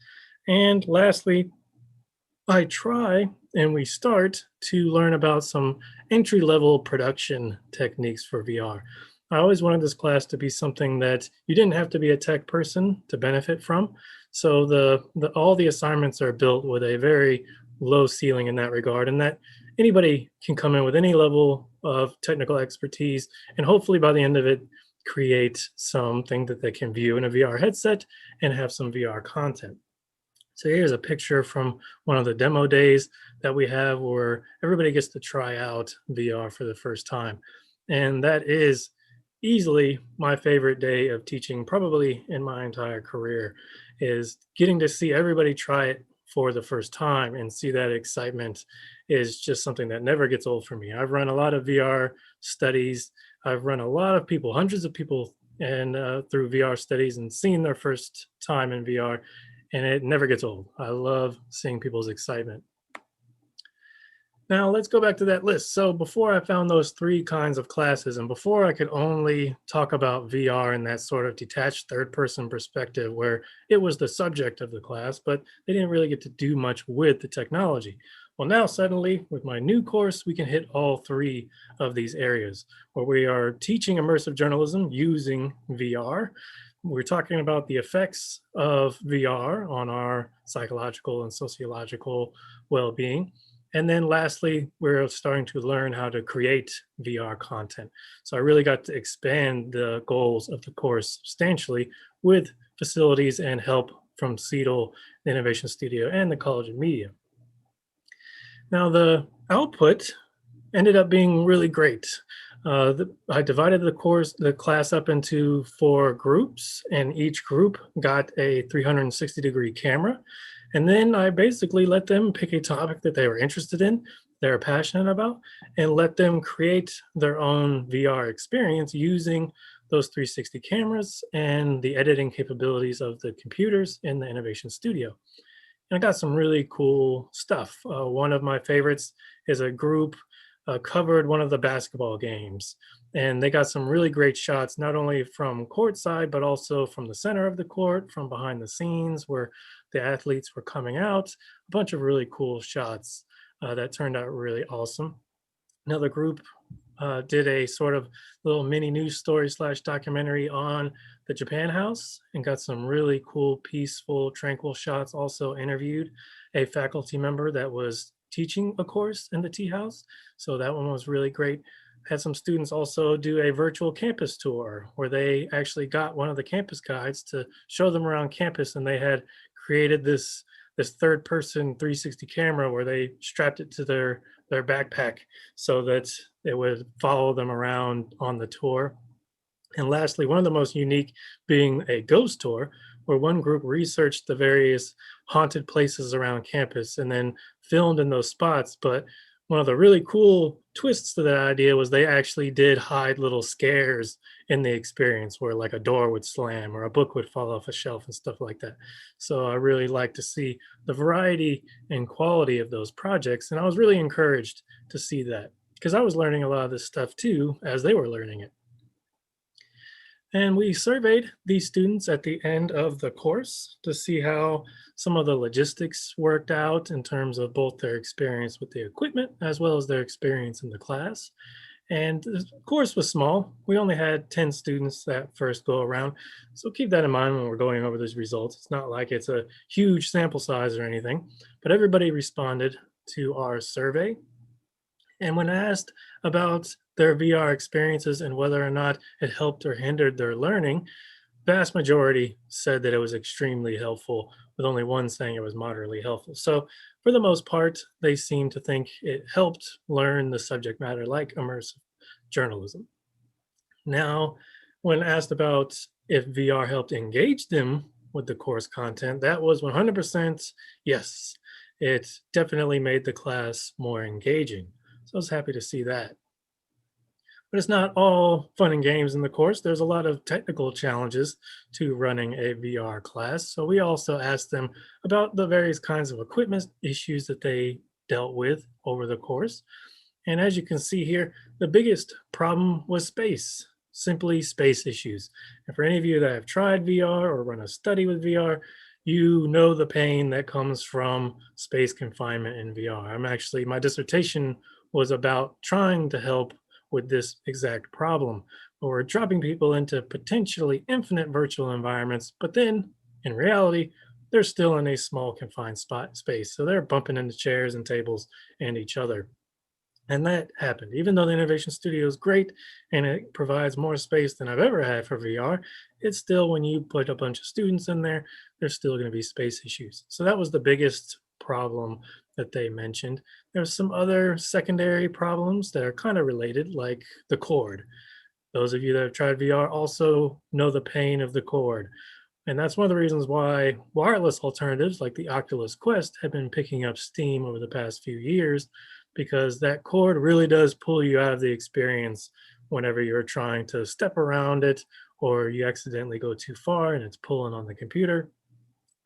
And lastly, I try and we start to learn about some entry-level production techniques for VR. I always wanted this class to be something that you didn't have to be a tech person to benefit from. So all the assignments are built with a very low ceiling in that regard, and that anybody can come in with any level of technical expertise, and hopefully by the end of it, create something that they can view in a VR headset and have some VR content. So here's a picture from one of the demo days that we have where everybody gets to try out VR for the first time. And that is easily my favorite day of teaching, probably in my entire career, is getting to see everybody try it for the first time and see that excitement is just something that never gets old for me. I've run a lot of VR studies. I've run a lot of people, hundreds of people, and through VR studies and seen their first time in VR, and it never gets old. I love seeing people's excitement. Now let's go back to that list. So before I found those three kinds of classes, and before I could only talk about VR in that sort of detached third-person perspective where it was the subject of the class, but they didn't really get to do much with the technology. Well, now suddenly with my new course, we can hit all three of these areas where we are teaching immersive journalism using VR. We're talking about the effects of VR on our psychological and sociological well-being. And then lastly, we're starting to learn how to create VR content. So I really got to expand the goals of the course substantially with facilities and help from Seattle, the Innovation Studio, and the College of Media. Now the output ended up being really great. I divided the class up into 4 groups, and each group got a 360-degree camera. And then I basically let them pick a topic that they were interested in, they're passionate about, and let them create their own VR experience using those 360 cameras and the editing capabilities of the computers in the Innovation Studio. And I got some really cool stuff. One of my favorites is a group covered one of the basketball games. And they got some really great shots, not only from courtside, but also from the center of the court, from behind the scenes where the athletes were coming out. A bunch of really cool shots that turned out really awesome. Another group did a sort of little mini news story / documentary on the Japan House and got some really cool, peaceful, tranquil shots. Also interviewed a faculty member that was teaching a course in the Tea House. So that one was really great. had some students also do a virtual campus tour where they actually got one of the campus guides to show them around campus, and they had created this third person 360 camera where they strapped it to their backpack so that it would follow them around on the tour. And lastly, one of the most unique being a ghost tour, where one group researched the various haunted places around campus and then filmed in those spots. But one of the really cool twists to that idea was they actually did hide little scares in the experience where like a door would slam or a book would fall off a shelf and stuff like that. So I really like to see the variety and quality of those projects. And I was really encouraged to see that because I was learning a lot of this stuff too as they were learning it. And we surveyed these students at the end of the course to see how some of the logistics worked out in terms of both their experience with the equipment as well as their experience in the class. And the course was small. We only had 10 students that first go around. So keep that in mind when we're going over these results. It's not like it's a huge sample size or anything, but everybody responded to our survey. And when asked about their VR experiences and whether or not it helped or hindered their learning, vast majority said that it was extremely helpful, with only one saying it was moderately helpful. So for the most part, they seem to think it helped learn the subject matter like immersive journalism. Now, when asked about if VR helped engage them with the course content, that was 100% yes. It definitely made the class more engaging. So I was happy to see that. But it's not all fun and games in the course. There's a lot of technical challenges to running a VR class. So we also asked them about the various kinds of equipment issues that they dealt with over the course. And as you can see here, the biggest problem was space, simply space issues. And for any of you that have tried VR or run a study with VR, you know the pain that comes from space confinement in VR. My dissertation was about trying to help with this exact problem, where we're dropping people into potentially infinite virtual environments, but then in reality, they're still in a small confined space. So they're bumping into chairs and tables and each other. And that happened. Even though the Innovation Studio is great and it provides more space than I've ever had for VR, it's still, when you put a bunch of students in there, there's still going to be space issues. So that was the biggest problem that they mentioned. There's some other secondary problems that are kind of related, like the cord. Those of you that have tried VR also know the pain of the cord. And that's one of the reasons why wireless alternatives like the Oculus Quest have been picking up steam over the past few years, because that cord really does pull you out of the experience whenever you're trying to step around it or you accidentally go too far and it's pulling on the computer.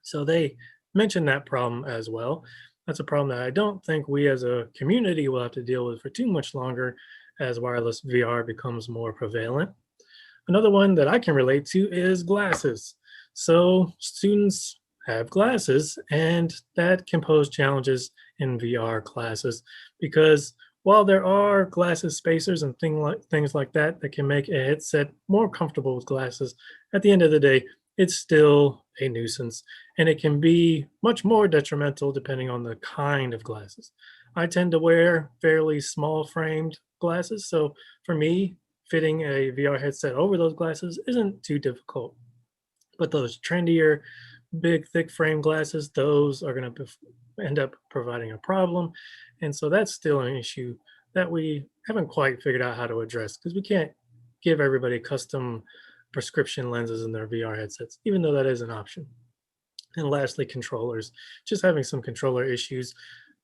So they mentioned that problem as well. That's a problem that I don't think we as a community will have to deal with for too much longer as wireless VR becomes more prevalent. Another one that I can relate to is glasses. So students have glasses, and that can pose challenges in VR classes, because while there are glasses spacers and things like that that can make a headset more comfortable with glasses, at the end of the day, it's still a nuisance, and it can be much more detrimental depending on the kind of glasses. I tend to wear fairly small framed glasses, so for me, fitting a VR headset over those glasses isn't too difficult. But those trendier, big, thick frame glasses, those are going to end up providing a problem. And so that's still an issue that we haven't quite figured out how to address, because we can't give everybody custom prescription lenses in their VR headsets, even though that is an option. And lastly, controllers. Just having some controller issues.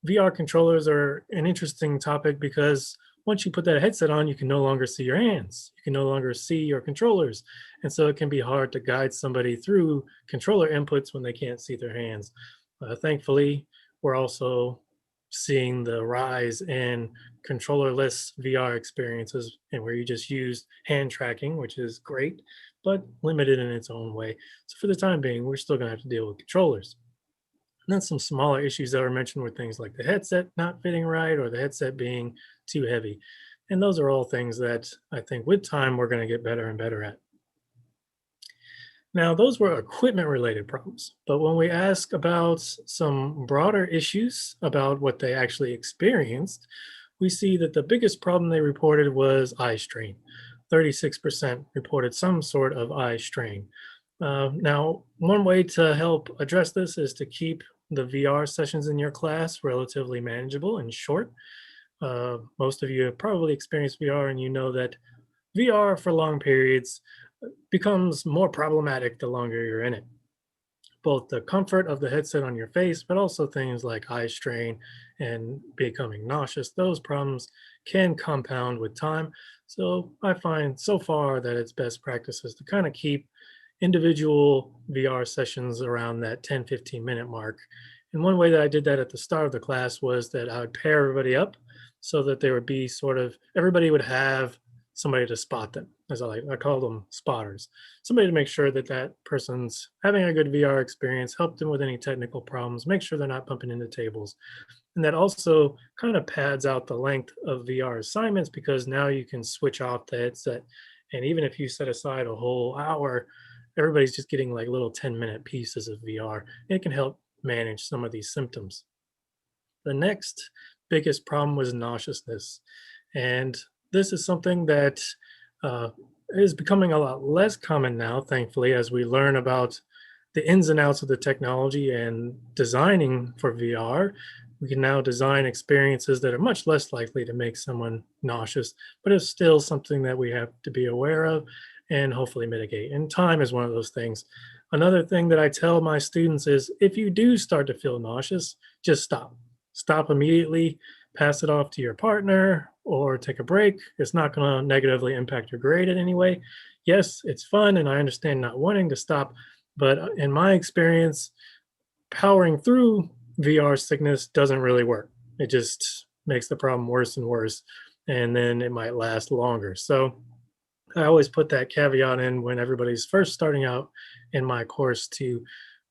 VR controllers are an interesting topic because once you put that headset on, you can no longer see your hands. You can no longer see your controllers. And so it can be hard to guide somebody through controller inputs when they can't see their hands. Thankfully, we're also seeing the rise in controllerless VR experiences, and where you just use hand tracking, which is great, but limited in its own way. So for the time being, we're still going to have to deal with controllers. And then some smaller issues that were mentioned were things like the headset not fitting right, or the headset being too heavy. And those are all things that I think with time we're going to get better and better at. Now, those were equipment related problems, but when we ask about some broader issues about what they actually experienced, we see that the biggest problem they reported was eye strain. 36% reported some sort of eye strain. Now, one way to help address this is to keep the VR sessions in your class relatively manageable and short. Most of you have probably experienced VR, and you know that VR for long periods becomes more problematic the longer you're in it. Both the comfort of the headset on your face, but also things like eye strain and becoming nauseous, those problems can compound with time. So I find so far that it's best practices to kind of keep individual VR sessions around that 10-15 minute mark. And one way that I did that at the start of the class was that I would pair everybody up so that there would be sort of, everybody would have somebody to spot them, as I call them spotters. Somebody to make sure that that person's having a good VR experience, help them with any technical problems, make sure they're not bumping into tables. And that also kind of pads out the length of VR assignments, because now you can switch off the headset. And even if you set aside a whole hour, everybody's just getting like little 10-minute pieces of VR. It can help manage some of these symptoms. The next biggest problem was nauseousness. And this is something that is becoming a lot less common now, thankfully, as we learn about the ins and outs of the technology and designing for VR. We can now design experiences that are much less likely to make someone nauseous, but it's still something that we have to be aware of and hopefully mitigate. And time is one of those things. Another thing that I tell my students is, if you do start to feel nauseous, just stop. Stop immediately, pass it off to your partner, or take a break. It's not going to negatively impact your grade in any way. Yes, it's fun, and I understand not wanting to stop, but in my experience, powering through VR sickness doesn't really work. It just makes the problem worse and worse, and then it might last longer. So I always put that caveat in when everybody's first starting out in my course, to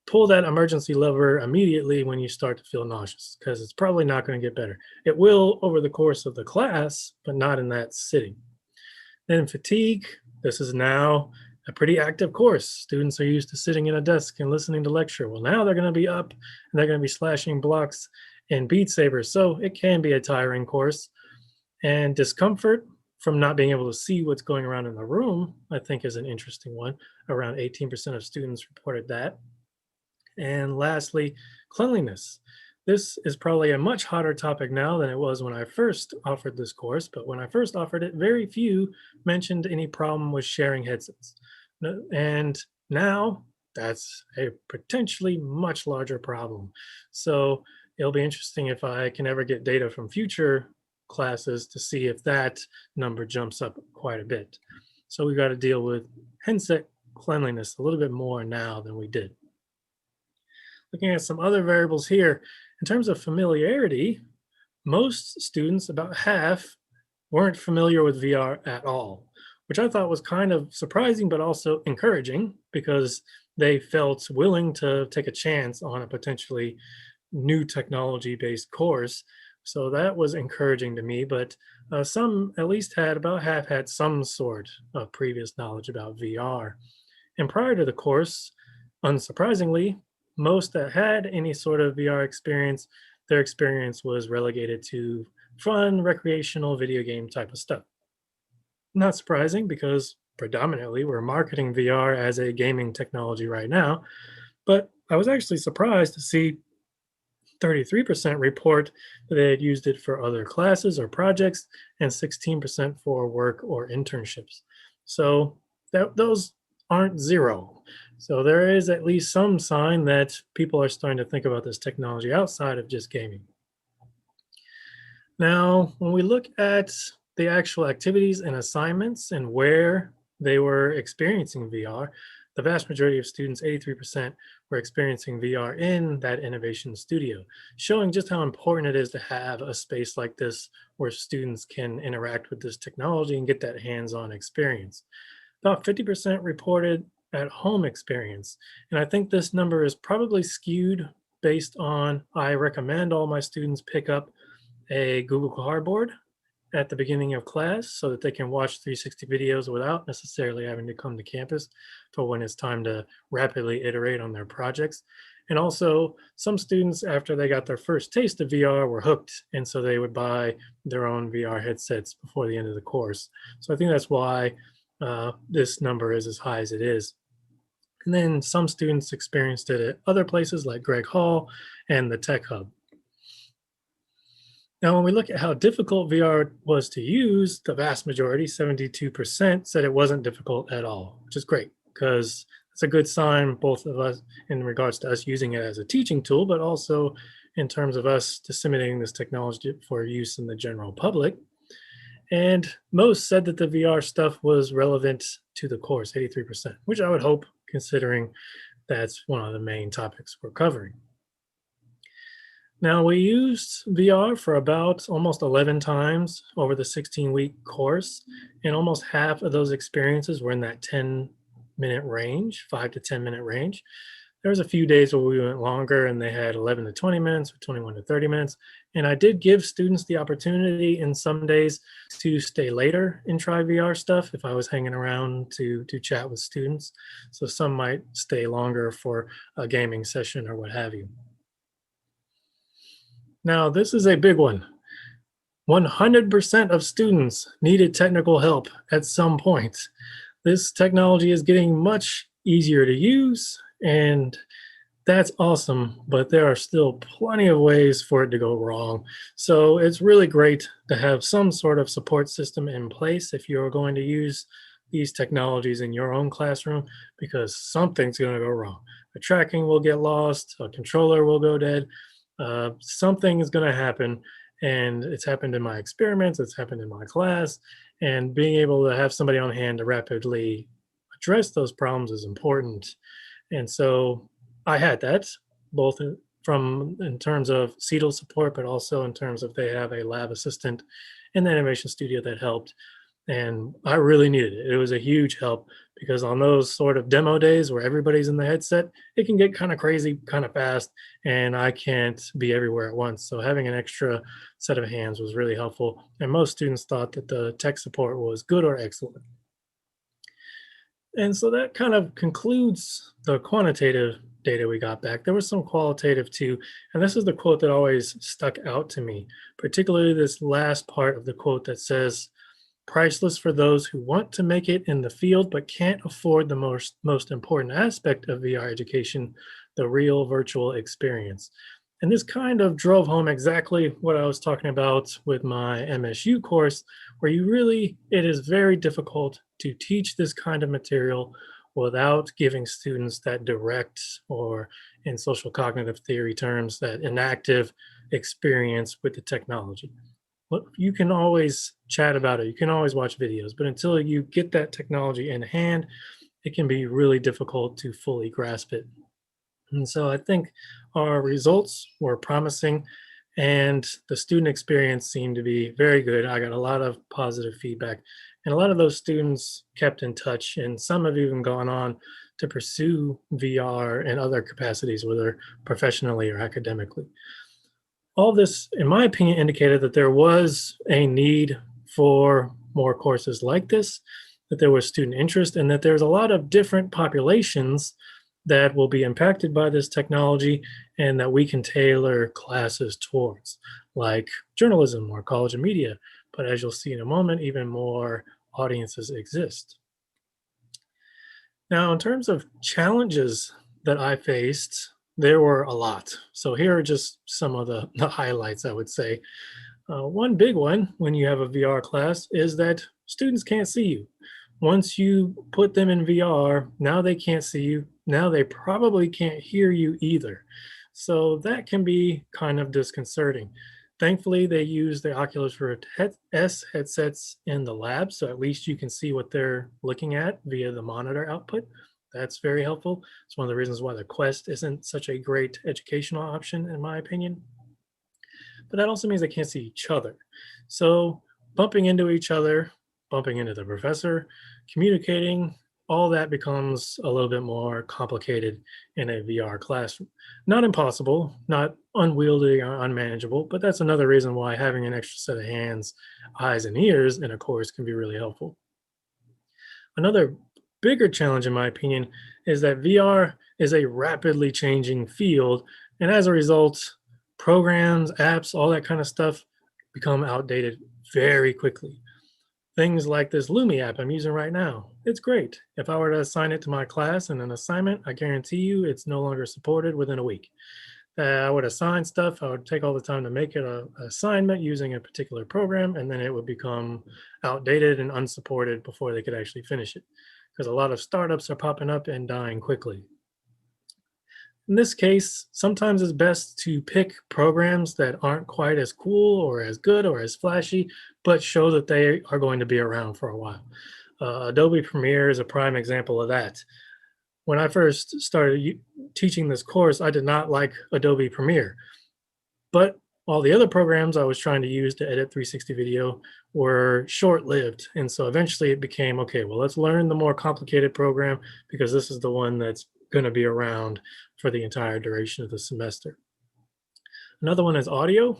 pull that emergency lever immediately when you start to feel nauseous, because it's probably not going to get better. It will over the course of the class, but not in that sitting. Then fatigue. This is now a pretty active course. Students are used to sitting in a desk and listening to lecture. Well, now they're going to be up and they're going to be slashing blocks and Beat Sabers. So it can be a tiring course. And discomfort from not being able to see what's going around in the room, I think, is an interesting one. Around 18% of students reported that. And lastly, cleanliness. This is probably a much hotter topic now than it was when I first offered this course, but when I first offered it, very few mentioned any problem with sharing headsets. And now that's a potentially much larger problem. So it'll be interesting if I can ever get data from future classes to see if that number jumps up quite a bit. So we've got to deal with headset cleanliness a little bit more now than we did. Looking at some other variables here, in terms of familiarity, most students, about half, weren't familiar with VR at all, which I thought was kind of surprising, but also encouraging, because they felt willing to take a chance on a potentially new technology-based course. So that was encouraging to me, but some at least had, about half had some sort of previous knowledge about VR. And prior to the course, unsurprisingly, most that had any sort of VR experience, their experience was relegated to fun, recreational video game type of stuff. Not surprising, because predominantly we're marketing VR as a gaming technology right now, but I was actually surprised to see 33% report that they had used it for other classes or projects, and 16% for work or internships. So those aren't zero. So there is at least some sign that people are starting to think about this technology outside of just gaming. Now, when we look at the actual activities and assignments and where they were experiencing VR, the vast majority of students, 83%, were experiencing VR in that innovation studio, showing just how important it is to have a space like this where students can interact with this technology and get that hands-on experience. About 50% reported at home experience. And I think this number is probably skewed based on, I recommend all my students pick up a Google Cardboard at the beginning of class so that they can watch 360 videos without necessarily having to come to campus for when it's time to rapidly iterate on their projects. And also, some students, after they got their first taste of VR, were hooked. And so they would buy their own VR headsets before the end of the course. So I think that's why this number is as high as it is. And then some students experienced it at other places like Greg Hall and the Tech Hub. Now, when we look at how difficult VR was to use, the vast majority, 72%, said it wasn't difficult at all, which is great because it's a good sign, both of us in regards to us using it as a teaching tool, but also in terms of us disseminating this technology for use in the general public. And most said that the VR stuff was relevant to the course, 83%, which I would hope, considering that's one of the main topics we're covering. Now, we used VR for about almost 11 times over the 16-week course, and almost half of those experiences were in that 10-minute range, 5 to 10-minute range. There was a few days where we went longer and they had 11 to 20 minutes or 21 to 30 minutes. And I did give students the opportunity in some days to stay later and try VR stuff if I was hanging around to chat with students. So some might stay longer for a gaming session or what have you. Now, this is a big one. 100% of students needed technical help at some point. This technology is getting much easier to use, and that's awesome, but there are still plenty of ways for it to go wrong. So it's really great to have some sort of support system in place if you're going to use these technologies in your own classroom, because something's going to go wrong. A tracking will get lost, a controller will go dead. Something is going to happen, and it's happened in my experiments, it's happened in my class, and being able to have somebody on hand to rapidly address those problems is important. And so I had that, both in terms of CETL support, but also in terms of they have a lab assistant in the innovation studio that helped. And I really needed it. It was a huge help because on those sort of demo days where everybody's in the headset, it can get kind of crazy, kind of fast, and I can't be everywhere at once. So having an extra set of hands was really helpful. And most students thought that the tech support was good or excellent. And so that kind of concludes the quantitative data we got back. There was some qualitative too, and this is the quote that always stuck out to me, particularly this last part of the quote that says, "Priceless for those who want to make it in the field but can't afford the most important aspect of VR education, the real virtual experience." And this kind of drove home exactly what I was talking about with my MSU course, where it is very difficult to teach this kind of material without giving students that direct, or in social cognitive theory terms, that inactive experience with the technology. You can always chat about it, you can always watch videos, but until you get that technology in hand, it can be really difficult to fully grasp it. And so I think our results were promising, and the student experience seemed to be very good. I got a lot of positive feedback, and a lot of those students kept in touch, and some have even gone on to pursue VR in other capacities, whether professionally or academically. All this, in my opinion, indicated that there was a need for more courses like this, that there was student interest, and that there's a lot of different populations that will be impacted by this technology and that we can tailor classes towards, like journalism or college and media. But as you'll see in a moment, even more audiences exist. Now, in terms of challenges that I faced, there were a lot. So here are just some of the highlights, I would say. One big one when you have a VR class is that students can't see you. Once you put them in VR, now they can't see you. Now they probably can't hear you either. So that can be kind of disconcerting. Thankfully, they use the Oculus Rift S headsets in the lab, so at least you can see what they're looking at via the monitor output. That's very helpful. It's one of the reasons why the Quest isn't such a great educational option, in my opinion. But that also means they can't see each other. So bumping into each other, bumping into the professor, communicating, all that becomes a little bit more complicated in a VR classroom. Not impossible, not unwieldy or unmanageable, but that's another reason why having an extra set of hands, eyes, and ears in a course can be really helpful. Another bigger challenge, in my opinion, is that VR is a rapidly changing field. And as a result, programs, apps, all that kind of stuff become outdated very quickly. Things like this Lumi app I'm using right now, it's great. If I were to assign it to my class in an assignment, I guarantee you it's no longer supported within a week. I would assign stuff, I would take all the time to make it an assignment using a particular program, and then it would become outdated and unsupported before they could actually finish it. Because a lot of startups are popping up and dying quickly. In this case, sometimes it's best to pick programs that aren't quite as cool or as good or as flashy, but show that they are going to be around for a while. Adobe Premiere is a prime example of that. When I first started teaching this course, I did not like Adobe Premiere, but all the other programs I was trying to use to edit 360 video were short-lived. And so eventually it became, okay, well, let's learn the more complicated program because this is the one that's going to be around for the entire duration of the semester. Another one is audio,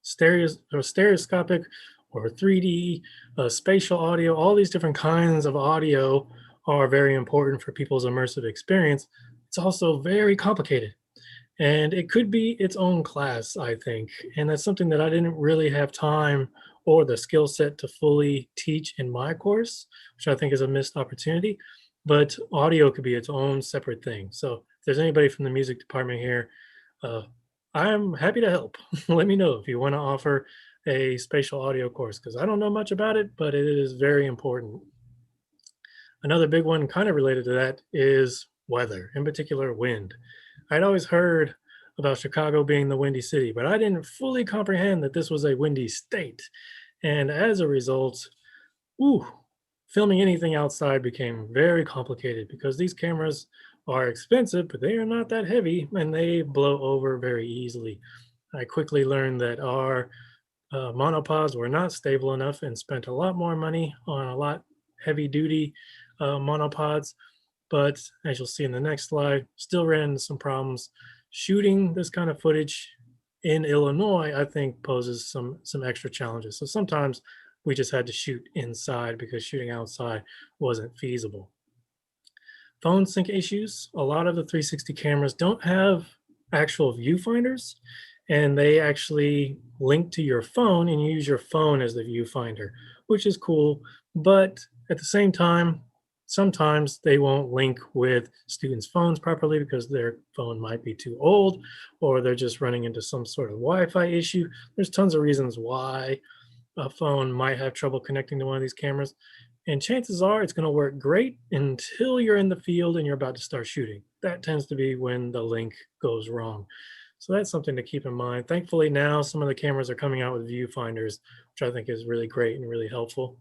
stereoscopic or 3D, spatial audio. All these different kinds of audio are very important for people's immersive experience. It's also very complicated. And it could be its own class, I think. And that's something that I didn't really have time or the skill set to fully teach in my course, which I think is a missed opportunity. But audio could be its own separate thing. So if there's anybody from the music department here, I'm happy to help. Let me know if you want to offer a spatial audio course, because I don't know much about it, but it is very important. Another big one kind of related to that is weather, in particular wind. I'd always heard about Chicago being the windy city, but I didn't fully comprehend that this was a windy state. And as a result, filming anything outside became very complicated because these cameras are expensive, but they are not that heavy and they blow over very easily. I quickly learned that our monopods were not stable enough and spent a lot more money on a lot heavy duty monopods. But as you'll see in the next slide, still ran into some problems. Shooting this kind of footage in Illinois, I think, poses some extra challenges. So sometimes we just had to shoot inside because shooting outside wasn't feasible. Phone sync issues. A lot of the 360 cameras don't have actual viewfinders, and they actually link to your phone and you use your phone as the viewfinder, which is cool. But at the same time, sometimes they won't link with students' phones properly because their phone might be too old or they're just running into some sort of Wi-Fi issue. There's tons of reasons why a phone might have trouble connecting to one of these cameras. And chances are it's going to work great until you're in the field and you're about to start shooting. That tends to be when the link goes wrong. So that's something to keep in mind. Thankfully now some of the cameras are coming out with viewfinders, which I think is really great and really helpful.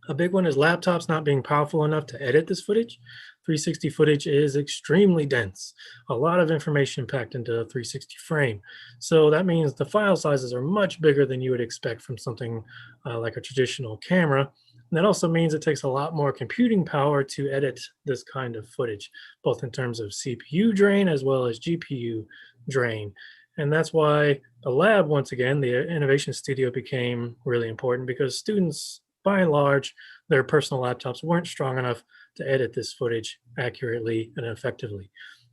A big one is laptops not being powerful enough to edit this footage. 360 footage is extremely dense. A lot of information packed into a 360 frame. So that means the file sizes are much bigger than you would expect from something like a traditional camera. And that also means it takes a lot more computing power to edit this kind of footage, both in terms of CPU drain as well as GPU drain. And that's why the lab, once again, the innovation studio became really important because students, by and large, their personal laptops weren't strong enough to edit this footage accurately and effectively.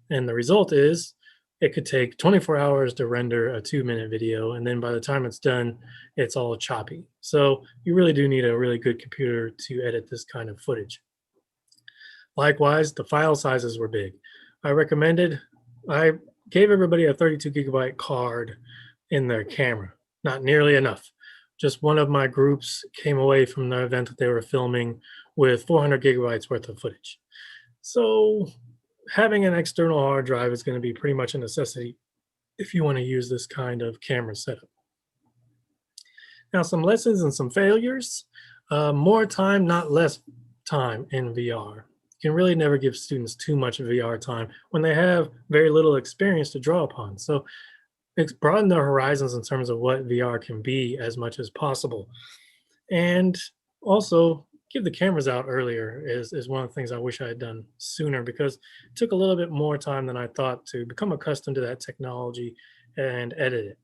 And the result is it could take 24 hours to render a 2-minute video. And then by the time it's done, it's all choppy. So you really do need a really good computer to edit this kind of footage. Likewise, the file sizes were big. I gave everybody a 32 gigabyte card in their camera, not nearly enough. Just one of my groups came away from the event that they were filming with 400 gigabytes worth of footage. So having an external hard drive is going to be pretty much a necessity if you want to use this kind of camera setup. Now, some lessons and some failures. More time, not less time in VR. You can really never give students too much VR time when they have very little experience to draw upon. So broaden their horizons in terms of what VR can be as much as possible. And also give the cameras out earlier is one of the things I wish I had done sooner because it took a little bit more time than I thought to become accustomed to that technology and edit it.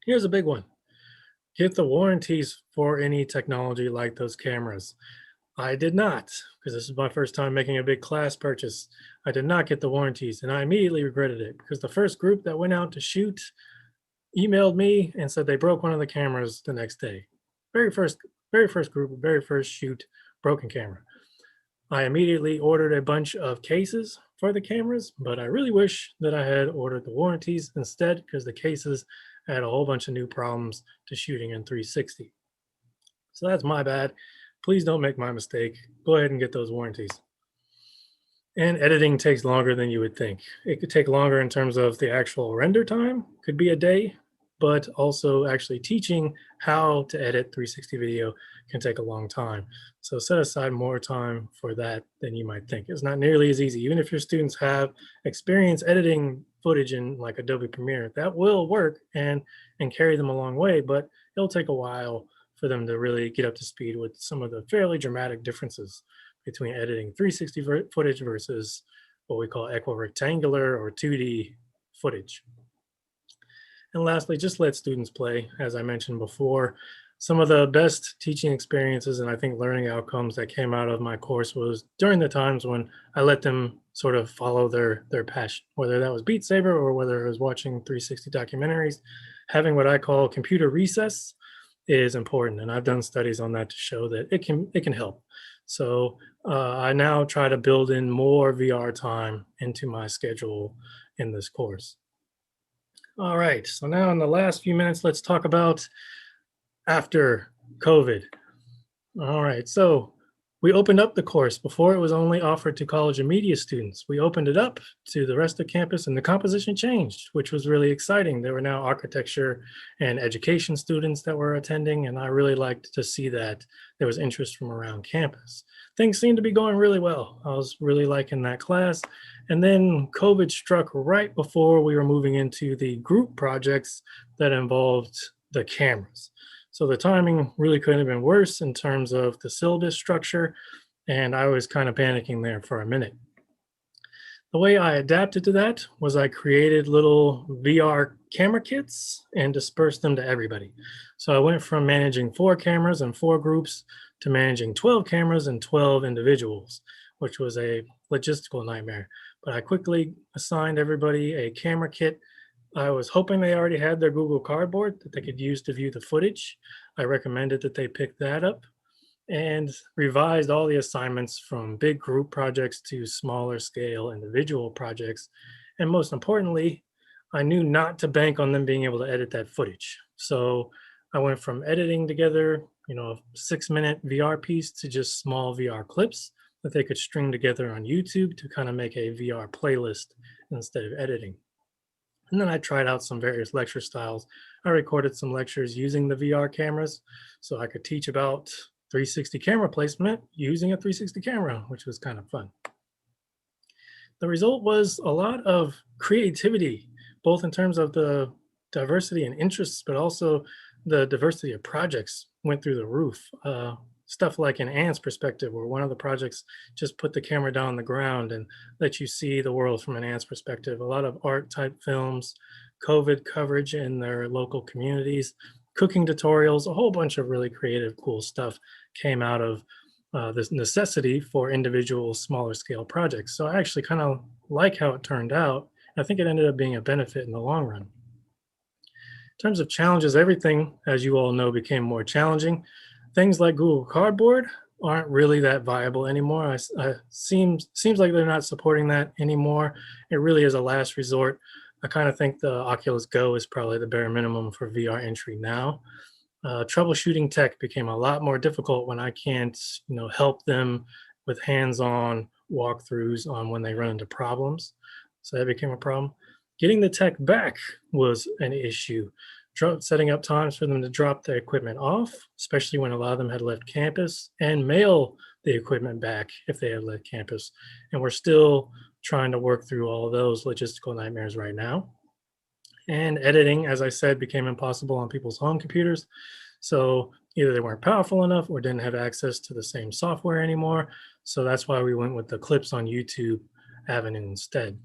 Here's a big one. Get the warranties for any technology like those cameras. I did not, because this is my first time making a big class purchase. I did not get the warranties, and I immediately regretted it because the first group that went out to shoot emailed me and said they broke one of the cameras the next day. Very first group, very first shoot, broken camera. I immediately ordered a bunch of cases for the cameras, but I really wish that I had ordered the warranties instead, because the cases had a whole bunch of new problems to shooting in 360. So that's my bad. Please don't make my mistake. Go ahead and get those warranties. And editing takes longer than you would think. It could take longer in terms of the actual render time, could be a day, but also actually teaching how to edit 360 video can take a long time. So set aside more time for that than you might think. It's not nearly as easy. Even if your students have experience editing footage in like Adobe Premiere, that will work and carry them a long way, but it'll take a while for them to really get up to speed with some of the fairly dramatic differences between editing 360 footage versus what we call equirectangular or 2D footage. And lastly, just let students play. As I mentioned before, some of the best teaching experiences and I think learning outcomes that came out of my course was during the times when I let them sort of follow their passion, whether that was Beat Saber or whether it was watching 360 documentaries. Having what I call computer recess is important, and I've done studies on that to show that it can help. So I now try to build in more VR time into my schedule in this course. All right, so now in the last few minutes, let's talk about after COVID. All right, so we opened up the course. Before, it was only offered to college and media students. We opened it up to the rest of campus, and the composition changed, which was really exciting. There were now architecture and education students that were attending, and I really liked to see that there was interest from around campus. Things seemed to be going really well. I was really liking that class. And then COVID struck right before we were moving into the group projects that involved the cameras. So the timing really couldn't have been worse in terms of the syllabus structure, and I was kind of panicking there for a minute. The way I adapted to that was I created little VR camera kits and dispersed them to everybody. So I went from managing 4 cameras and 4 groups to managing 12 cameras and 12 individuals, which was a logistical nightmare. But I quickly assigned everybody a camera kit. I was hoping they already had their Google Cardboard that they could use to view the footage. I recommended that they pick that up and revised all the assignments from big group projects to smaller scale individual projects. And most importantly, I knew not to bank on them being able to edit that footage. So I went from editing together, a 6-minute VR piece to just small VR clips that they could string together on YouTube to kind of make a VR playlist instead of editing. And then I tried out some various lecture styles. I recorded some lectures using the VR cameras so I could teach about 360 camera placement using a 360 camera, which was kind of fun. The result was a lot of creativity, both in terms of the diversity and interests, but also the diversity of projects went through the roof. Stuff like an ant's perspective, where one of the projects just put the camera down on the ground and let you see the world from an ant's perspective. A lot of art type films, COVID coverage in their local communities, cooking tutorials, a whole bunch of really creative, cool stuff came out of this necessity for individual smaller scale projects. So I actually kind of like how it turned out. I think it ended up being a benefit in the long run. In terms of challenges, everything, as you all know, became more challenging. Things like Google Cardboard aren't really that viable anymore. Seems like they're not supporting that anymore. It really is a last resort. I kind of think the Oculus Go is probably the bare minimum for VR entry now. Troubleshooting tech became a lot more difficult when I can't, help them with hands-on walkthroughs on when they run into problems. So that became a problem. Getting the tech back was an issue. Setting up times for them to drop their equipment off, especially when a lot of them had left campus, and mail the equipment back if they had left campus. And we're still trying to work through all of those logistical nightmares right now. And editing, as I said, became impossible on people's home computers. So either they weren't powerful enough or didn't have access to the same software anymore. So that's why we went with the clips on YouTube avenue instead.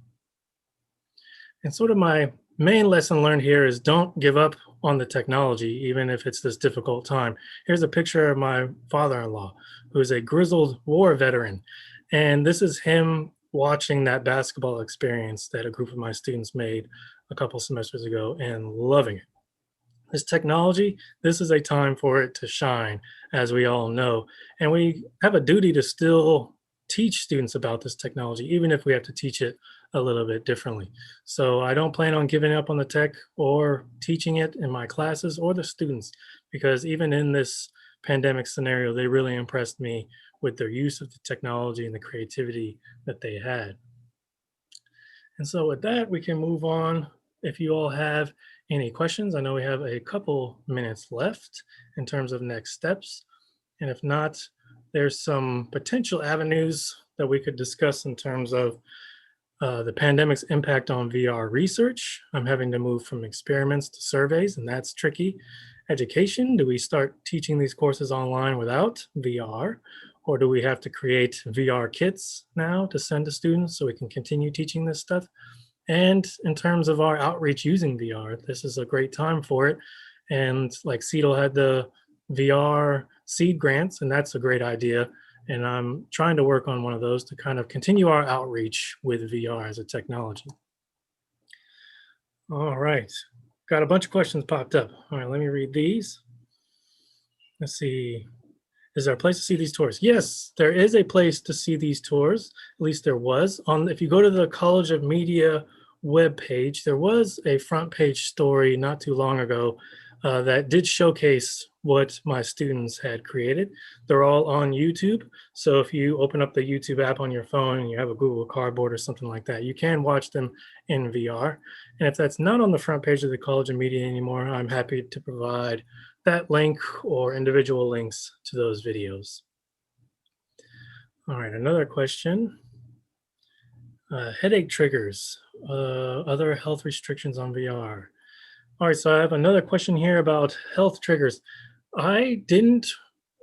And sort of my main lesson learned here is don't give up on the technology, even if it's this difficult time. Here's a picture of my father-in-law, who's a grizzled war veteran. And this is him watching that basketball experience that a group of my students made a couple semesters ago and loving it. This technology, this is a time for it to shine, as we all know. And we have a duty to still teach students about this technology, even if we have to teach it a little bit differently. So I don't plan on giving up on the tech or teaching it in my classes or the students, because even in this pandemic scenario, they really impressed me with their use of the technology and the creativity that they had. And so with that, we can move on. If you all have any questions, I know we have a couple minutes left in terms of next steps. And if not, there's some potential avenues that we could discuss in terms of the pandemic's impact on VR research. I'm having to move from experiments to surveys, and that's tricky. Education, do we start teaching these courses online without VR? Or do we have to create VR kits now to send to students so we can continue teaching this stuff? And in terms of our outreach using VR, this is a great time for it. And like CETL had the VR seed grants, and that's a great idea. And I'm trying to work on one of those to kind of continue our outreach with VR as a technology. All right, got a bunch of questions popped up. All right, let me read these. Let's see. Is there a place to see these tours? Yes, there is a place to see these tours. At least there was. If you go to the College of Media webpage, there was a front page story not too long ago that did showcase what my students had created. They're all on YouTube. So if you open up the YouTube app on your phone and you have a Google Cardboard or something like that, you can watch them in VR. And if that's not on the front page of the College of Media anymore, I'm happy to provide that link or individual links to those videos. All right, another question. Headache triggers, other health restrictions on VR. All right, so I have another question here about health triggers. I didn't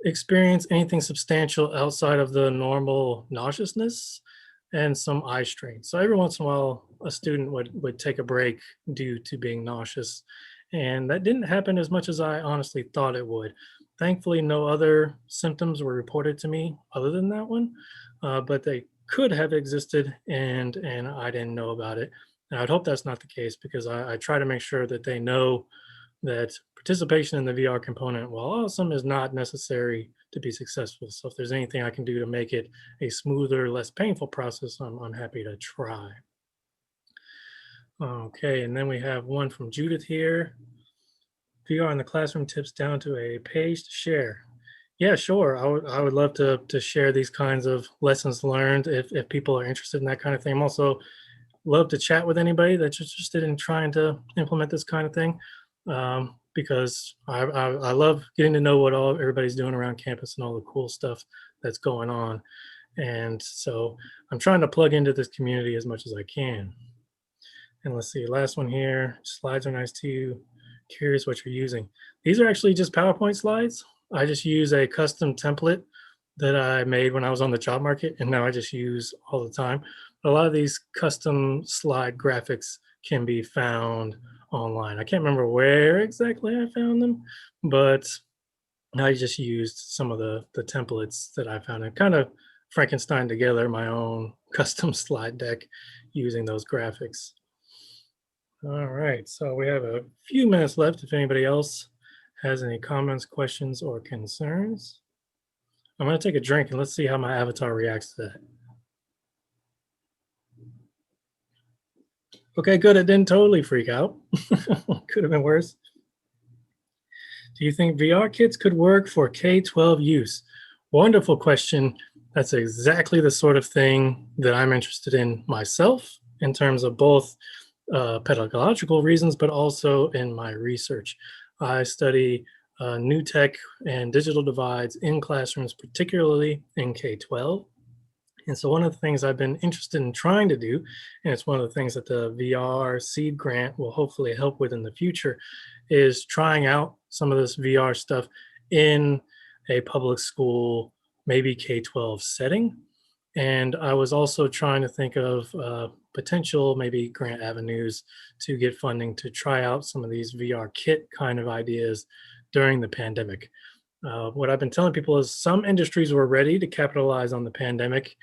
experience anything substantial outside of the normal nauseousness and some eye strain. So every once in a while, a student would take a break due to being nauseous. And that didn't happen as much as I honestly thought it would. Thankfully, no other symptoms were reported to me other than that one, but they could have existed and I didn't know about it. And I'd hope that's not the case, because I try to make sure that they know that participation in the VR component, while awesome, is not necessary to be successful. So if there's anything I can do to make it a smoother, less painful process, I'm happy to try. Okay, and then we have one from Judith here. VR in the classroom tips down to a page to share. Yeah, sure. I would love to share these kinds of lessons learned if people are interested in that kind of thing. I'm also love to chat with anybody that's interested in trying to implement this kind of thing, because I love getting to know what everybody's doing around campus and all the cool stuff that's going on. And so I'm trying to plug into this community as much as I can. And let's see, last one here. Slides are nice too. Curious what you're using. These are actually just PowerPoint slides. I just use a custom template that I made when I was on the job market, and now I just use all the time. A lot of these custom slide graphics can be found online. I can't remember where exactly I found them, but I just used some of the templates that I found and kind of Frankenstein together my own custom slide deck using those graphics. All right, so we have a few minutes left if anybody else has any comments, questions, or concerns. I'm going to take a drink and let's see how my avatar reacts to that. Okay, good. It didn't totally freak out. Could have been worse. Do you think VR kits could work for K-12 use? Wonderful question. That's exactly the sort of thing that I'm interested in myself in terms of both pedagogical reasons, but also in my research. I study new tech and digital divides in classrooms, particularly in K-12. And so one of the things I've been interested in trying to do, and it's one of the things that the VR seed grant will hopefully help with in the future, is trying out some of this VR stuff in a public school, maybe K-12 setting. And I was also trying to think of potential maybe grant avenues to get funding to try out some of these VR kit kind of ideas during the pandemic. What I've been telling people is some industries were ready to capitalize on the pandemic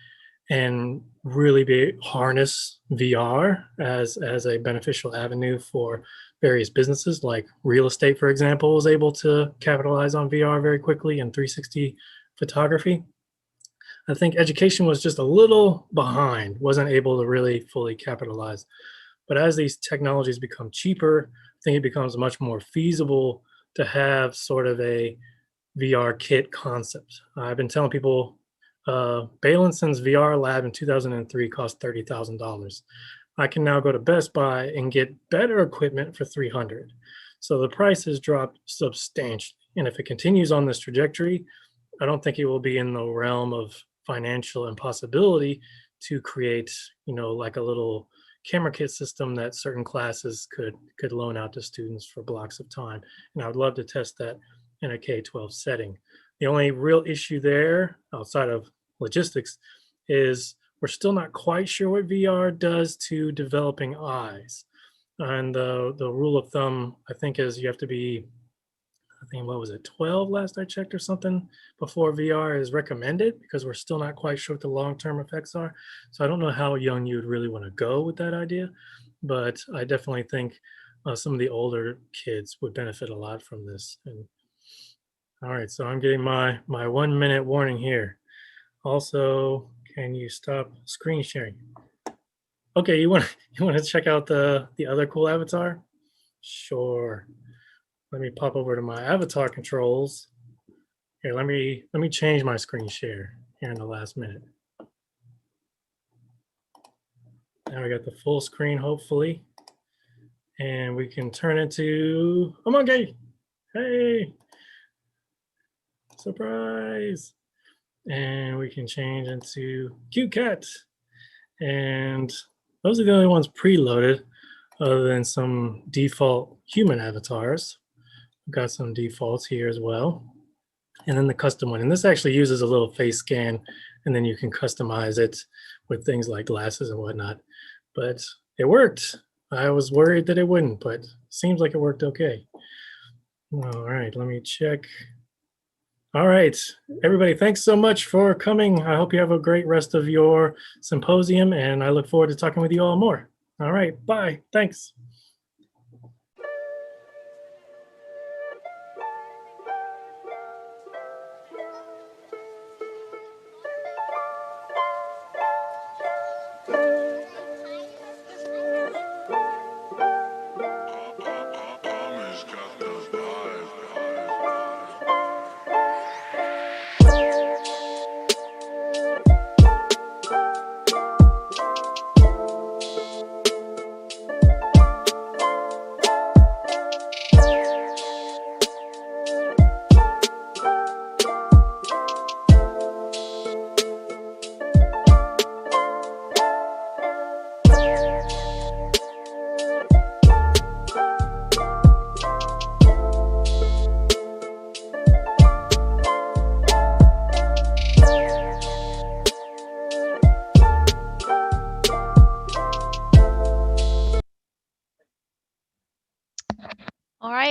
and really harness VR as a beneficial avenue for various businesses, like real estate, for example, was able to capitalize on VR very quickly and 360 photography. I think education was just a little behind, wasn't able to really fully capitalize. But as these technologies become cheaper, I think it becomes much more feasible to have sort of a VR kit concept. I've been telling people Bailenson VR lab in 2003 cost $30,000. I can now go to Best Buy and get better equipment for $300. So the price has dropped substantially. And if it continues on this trajectory, I don't think it will be in the realm of financial impossibility to create, like a little camera kit system that certain classes could loan out to students for blocks of time. And I would love to test that in a K-12 setting. The only real issue there, outside of logistics, is we're still not quite sure what VR does to developing eyes. And the rule of thumb, I think, is you have to be, I think, what was it, 12 last I checked or something, before VR is recommended, because we're still not quite sure what the long-term effects are. So I don't know how young you would really want to go with that idea, but I definitely think some of the older kids would benefit a lot from this. And all right, so I'm getting my 1 minute warning here. Also, can you stop screen sharing? Okay, you want to check out the other cool avatar? Sure. Let me pop over to my avatar controls. Here, let me change my screen share here in the last minute. Now we got the full screen, hopefully. And we can turn it to a monkey. Hey, surprise. And we can change into cute cat. And those are the only ones preloaded, other than some default human avatars. We've got some defaults here as well. And then the custom one. And this actually uses a little face scan, and then you can customize it with things like glasses and whatnot. But it worked. I was worried that it wouldn't, but seems like it worked okay. All right, let me check. All right, everybody, thanks so much for coming. I hope you have a great rest of your symposium, and I look forward to talking with you all more. All right, bye. Thanks.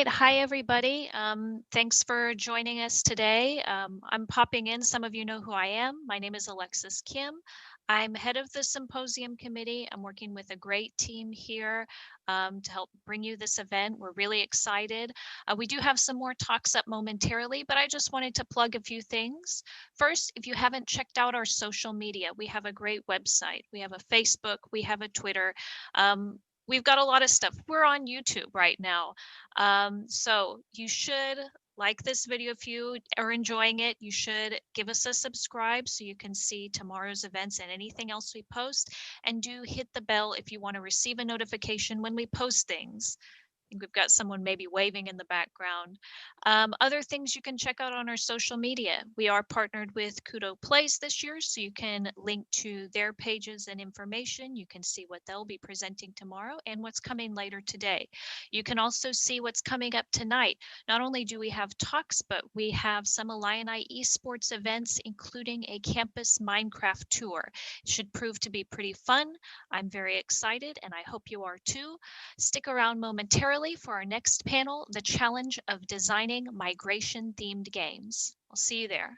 Hi, everybody. Thanks for joining us today. I'm popping in. Some of you know who I am. My name is Alexis Kim. I'm head of the symposium committee. I'm working with a great team here to help bring you this event. We're really excited. We do have some more talks up momentarily, but I just wanted to plug a few things. First, if you haven't checked out our social media, we have a great website. We have a Facebook, we have a Twitter. We've got a lot of stuff. We're on YouTube right now. So you should like this video. If you are enjoying it, you should give us a subscribe so you can see tomorrow's events and anything else we post. And do hit the bell if you want to receive a notification when we post things. think we've got someone maybe waving in the background. Other things you can check out on our social media. We are partnered with Kudo Plays this year, so you can link to their pages and information. You can see what they'll be presenting tomorrow and what's coming later today. You can also see what's coming up tonight. Not only do we have talks, but we have some Illini Esports events, including a campus Minecraft tour. It should prove to be pretty fun. I'm very excited, and I hope you are too. Stick around momentarily for our next panel, The Challenge of Designing Migration-Themed Games. I'll see you there.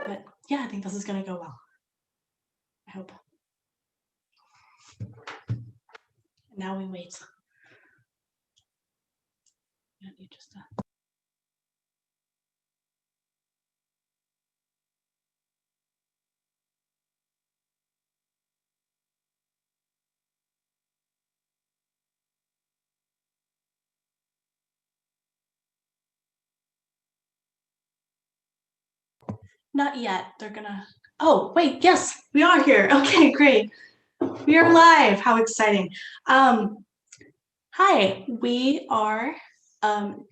But yeah, I think this is going to go well. I hope. And now we wait. You just Not yet. They're gonna. Oh, wait. Yes, we are here. Okay, great. We are live. How exciting. Hi, we are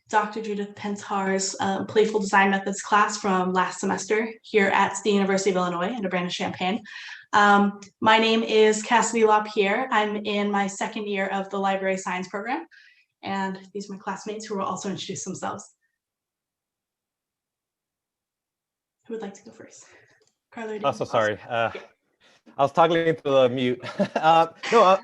Dr. Judith Pentar's Playful Design Methods class from last semester here at the University of Illinois in Urbana-Champaign. My name is Cassidy Lapierre. I'm in my second year of the library science program. And these are my classmates who will also introduce themselves. Who would like to go first? Karla, Oh, so sorry. I was toggling into the mute.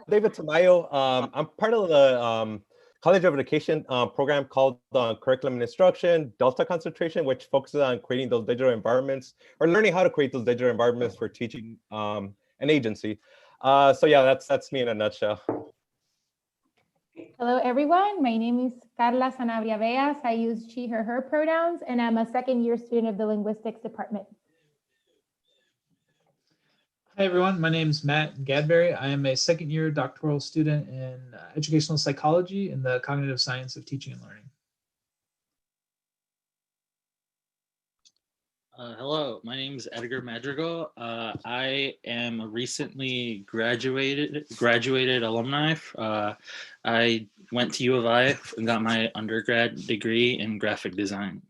David Tamayo. I'm part of the College of Education program called Curriculum and Instruction, Delta Concentration, which focuses on creating those digital environments or learning how to create those digital environments for teaching an agency. So yeah, that's me in a nutshell. Hello, everyone. My name is Karla Sanabria Veaz. I use she, her pronouns, and I'm a second-year student of the linguistics department. Hi, everyone. My name is Matt Gadbury. I am a second-year doctoral student in educational psychology in the cognitive science of teaching and learning. Hello, my name is Edgar Madrigal. I am a recently graduated alumni. I went to U of I and got my undergrad degree in graphic design.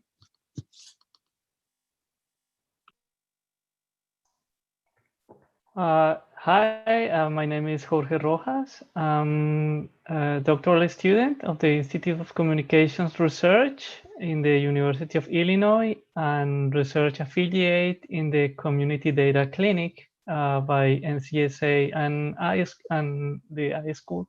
Hi, my name is Jorge Rojas. I'm a doctoral student of the Institute of Communications Research in the University of Illinois and research affiliate in the Community Data Clinic by NCSA and the iSchool.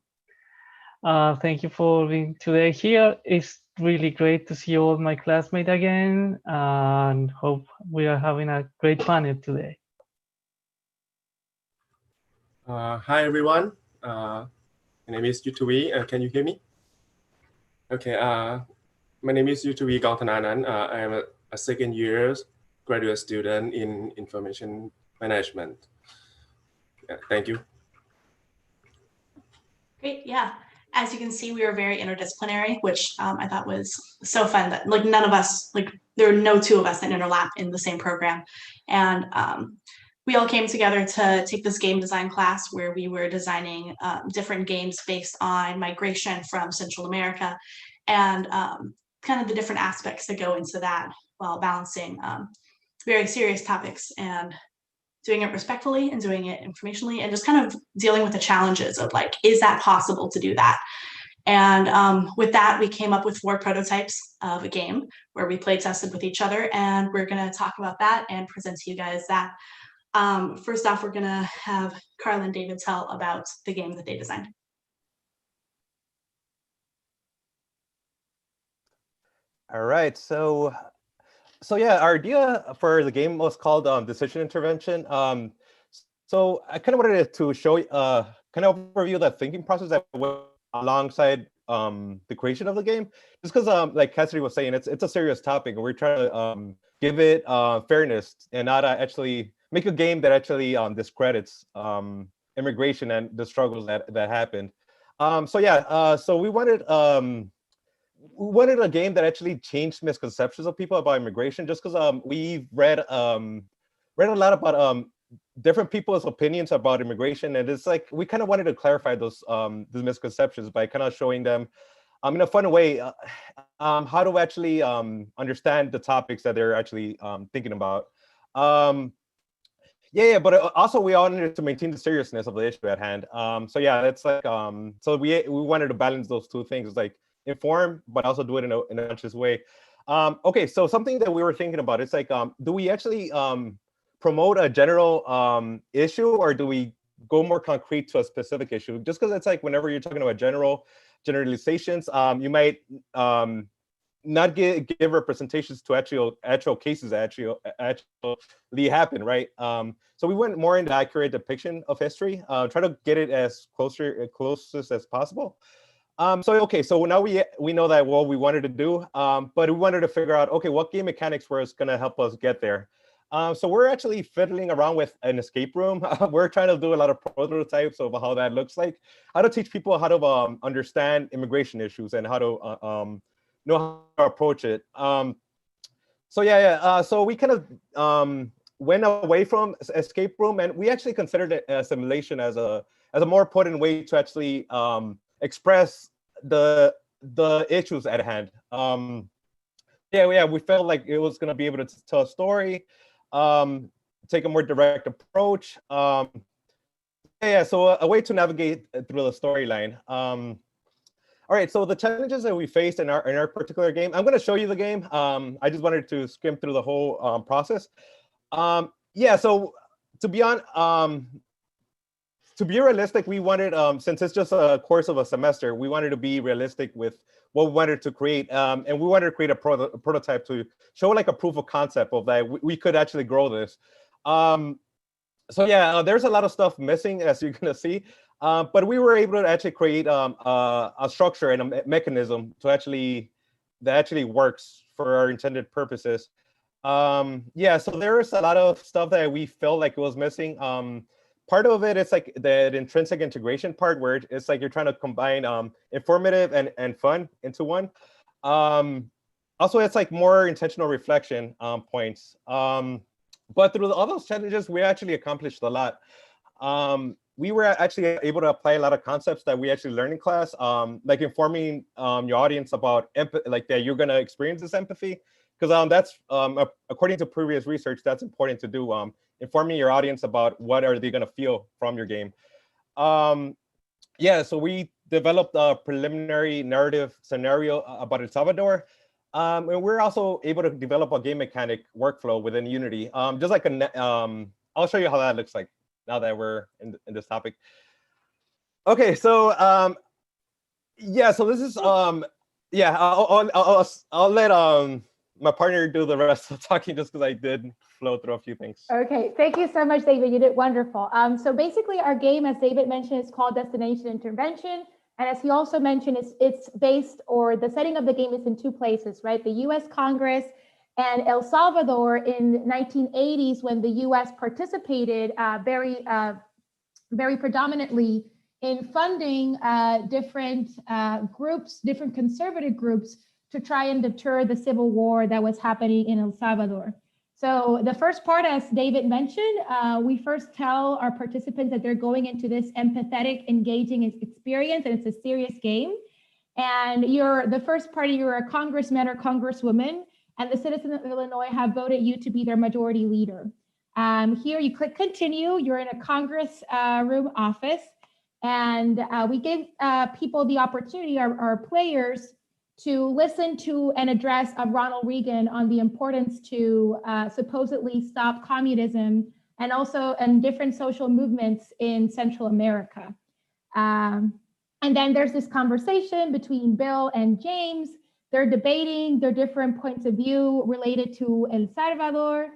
Thank you for being today here. It's really great to see all my classmates again and hope we are having a great panel today. Hi everyone, my name is Yuttawee. Can you hear me? Okay, my name is Yuttawee Kongtananan. I am a second year graduate student in information management. Yeah, thank you. Great, yeah. As you can see, we are very interdisciplinary, which I thought was so fun that like none of us, like there are no two of us that overlap in the same program. And we all came together to take this game design class where we were designing different games based on migration from Central America and kind of the different aspects that go into that while balancing very serious topics and doing it respectfully and doing it informationally and just kind of dealing with the challenges of like, is that possible to do that? And with that, we came up with 4 prototypes of a game where we play tested with each other, and we're going to talk about that and present to you guys that. First off, we're gonna have Karla and David tell about the game that they designed. All right, so yeah, our idea for the game was called Decision Intervention. So I kind of wanted to show kind of overview the thinking process that went alongside the creation of the game, just because like Cassidy was saying, it's a serious topic, and we're trying to give it fairness and not actually make a game that actually discredits immigration and the struggles that happened. So we wanted a game that actually changed misconceptions of people about immigration, just because we read a lot about different people's opinions about immigration, and it's like we kind of wanted to clarify those misconceptions by kind of showing them in a fun way how to actually understand the topics that they're actually thinking about. But also we wanted to maintain the seriousness of the issue at hand. That's like so we wanted to balance those two things, like inform but also do it in a conscious way. Okay, so something that we were thinking about, it's like do we actually promote a general issue, or do we go more concrete to a specific issue? Just because it's like whenever you're talking about generalizations, you might not give representations to actual cases that actually happen, right? So we went more into accurate depiction of history, try to get it as closest as possible. So now we know that what we wanted to do, but we wanted to figure out, okay, what game mechanics was going to help us get there. So we're actually fiddling around with an escape room. We're trying to do a lot of prototypes of how that looks like, how to teach people how to understand immigration issues and how to know how to approach it. So we kind of went away from escape room, and we actually considered it a simulation as a more potent way to actually express the issues at hand. We felt like it was going to be able to tell a story, take a more direct approach. So a way to navigate through the storyline. All right, so the challenges that we faced in our particular game, I'm going to show you the game. I just wanted to skim through the whole process. So to be realistic, we wanted, since it's just a course of a semester, we wanted to be realistic with what we wanted to create. And we wanted to create a prototype to show like a proof of concept of that we could actually grow this. There's a lot of stuff missing, as you're going to see. But we were able to actually create a structure and a mechanism that actually works for our intended purposes. So there's a lot of stuff that we felt like it was missing. Part of it is like the intrinsic integration part, where it's like you're trying to combine informative and fun into one. Also, it's like more intentional reflection points. But through all those challenges, we actually accomplished a lot. We were actually able to apply a lot of concepts that we actually learned in class, like informing your audience about like that you're going to experience this empathy, because that's according to previous research, that's important to do. Informing your audience about what are they going to feel from your game. So we developed a preliminary narrative scenario about El Salvador. And we're also able to develop a game mechanic workflow within Unity. Just like I'll show you how that looks like now that we're in this topic. Okay, so so this is I'll let my partner do the rest of the talking, just because I did flow through a few things. Okay, thank you so much, David. You did wonderful. So basically our game, as David mentioned, is called Destination Intervention. And as he also mentioned, it's based, or the setting of the game is in two places, right? The US Congress and El Salvador in the 1980s, when the US participated very predominantly in funding different groups, different conservative groups, to try and deter the civil war that was happening in El Salvador. So the first part, as David mentioned, we first tell our participants that they're going into this empathetic, engaging experience, and it's a serious game. And the first party, you're a congressman or congresswoman, and the citizens of Illinois have voted you to be their majority leader. Here you click continue, you're in a Congress room office, and we give people the opportunity, our players, to listen to an address of Ronald Reagan on the importance to supposedly stop communism and different social movements in Central America. And then there's this conversation between Bill and James. They're debating their different points of view related to El Salvador,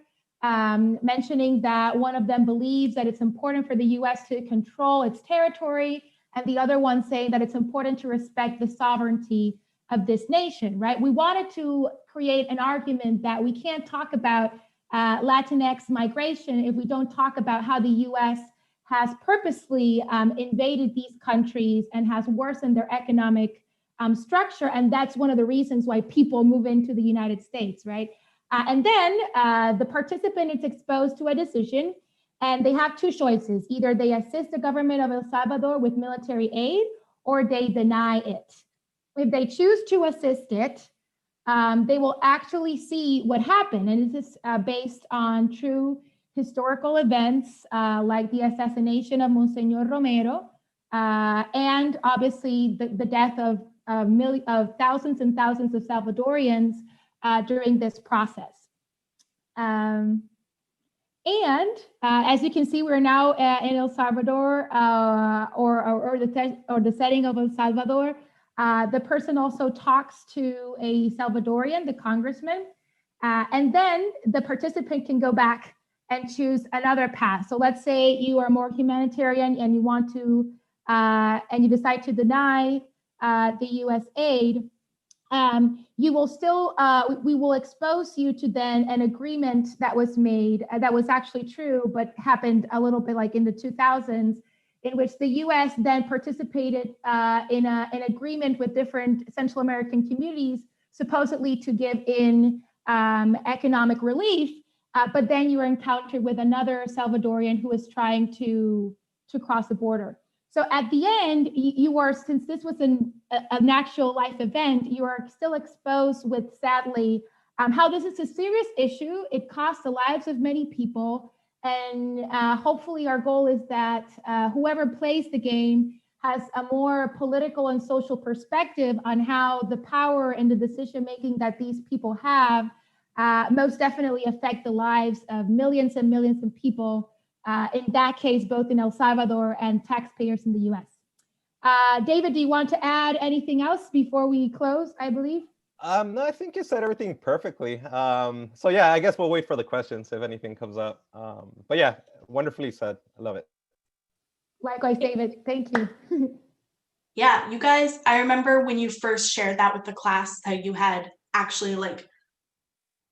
mentioning that one of them believes that it's important for the US to control its territory, and the other one saying that it's important to respect the sovereignty of this nation, right? We wanted to create an argument that we can't talk about Latinx migration if we don't talk about how the US has purposely invaded these countries and has worsened their economic structure. And that's one of the reasons why people move into the United States, right? And then the participant is exposed to a decision, and they have two choices. Either they assist the government of El Salvador with military aid, or they deny it. If they choose to assist it, they will actually see what happened. And this is based on true historical events like the assassination of Monsignor Romero, and obviously the death of thousands and thousands of Salvadorians during this process. And as you can see, we're now in El Salvador, or the setting of El Salvador. The person also talks to a Salvadorian, the congressman, and then the participant can go back and choose another path. So let's say you are more humanitarian and you want to, and you decide to deny the US aid. You will still, we will expose you to then an agreement that was made, that was actually true, but happened a little bit like in the 2000s, in which the US then participated in an agreement with different Central American communities, supposedly to give in economic relief, but then you are encountered with another Salvadorian who is trying to cross the border. So at the end, you are, since this was an actual life event, you are still exposed with, sadly, how this is a serious issue. It costs the lives of many people. And hopefully our goal is that whoever plays the game has a more political and social perspective on how the power and the decision-making that these people have most definitely affect the lives of millions and millions of people, in that case, both in El Salvador and taxpayers in the US. David, do you want to add anything else before we close, I believe? No, I think you said everything perfectly. So yeah, I guess we'll wait for the questions if anything comes up. But yeah, wonderfully said. I love it. Likewise, David. Thank you. Yeah, you guys, I remember when you first shared that with the class, how you had actually like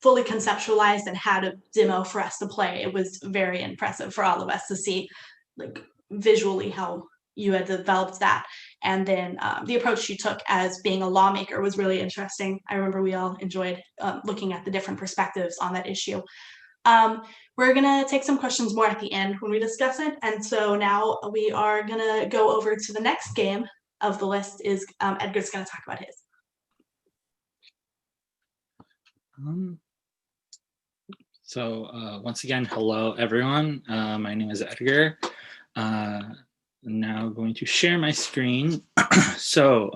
fully conceptualized and had a demo for us to play. It was very impressive for all of us to see like visually how you had developed that. And then the approach you took as being a lawmaker was really interesting. I remember we all enjoyed looking at the different perspectives on that issue. We're gonna take some questions more at the end when we discuss it. And so now we are gonna go over to the next game of the list. Is Edgar's gonna talk about his. So once again, hello everyone. My name is Edgar. I'm now going to share my screen. So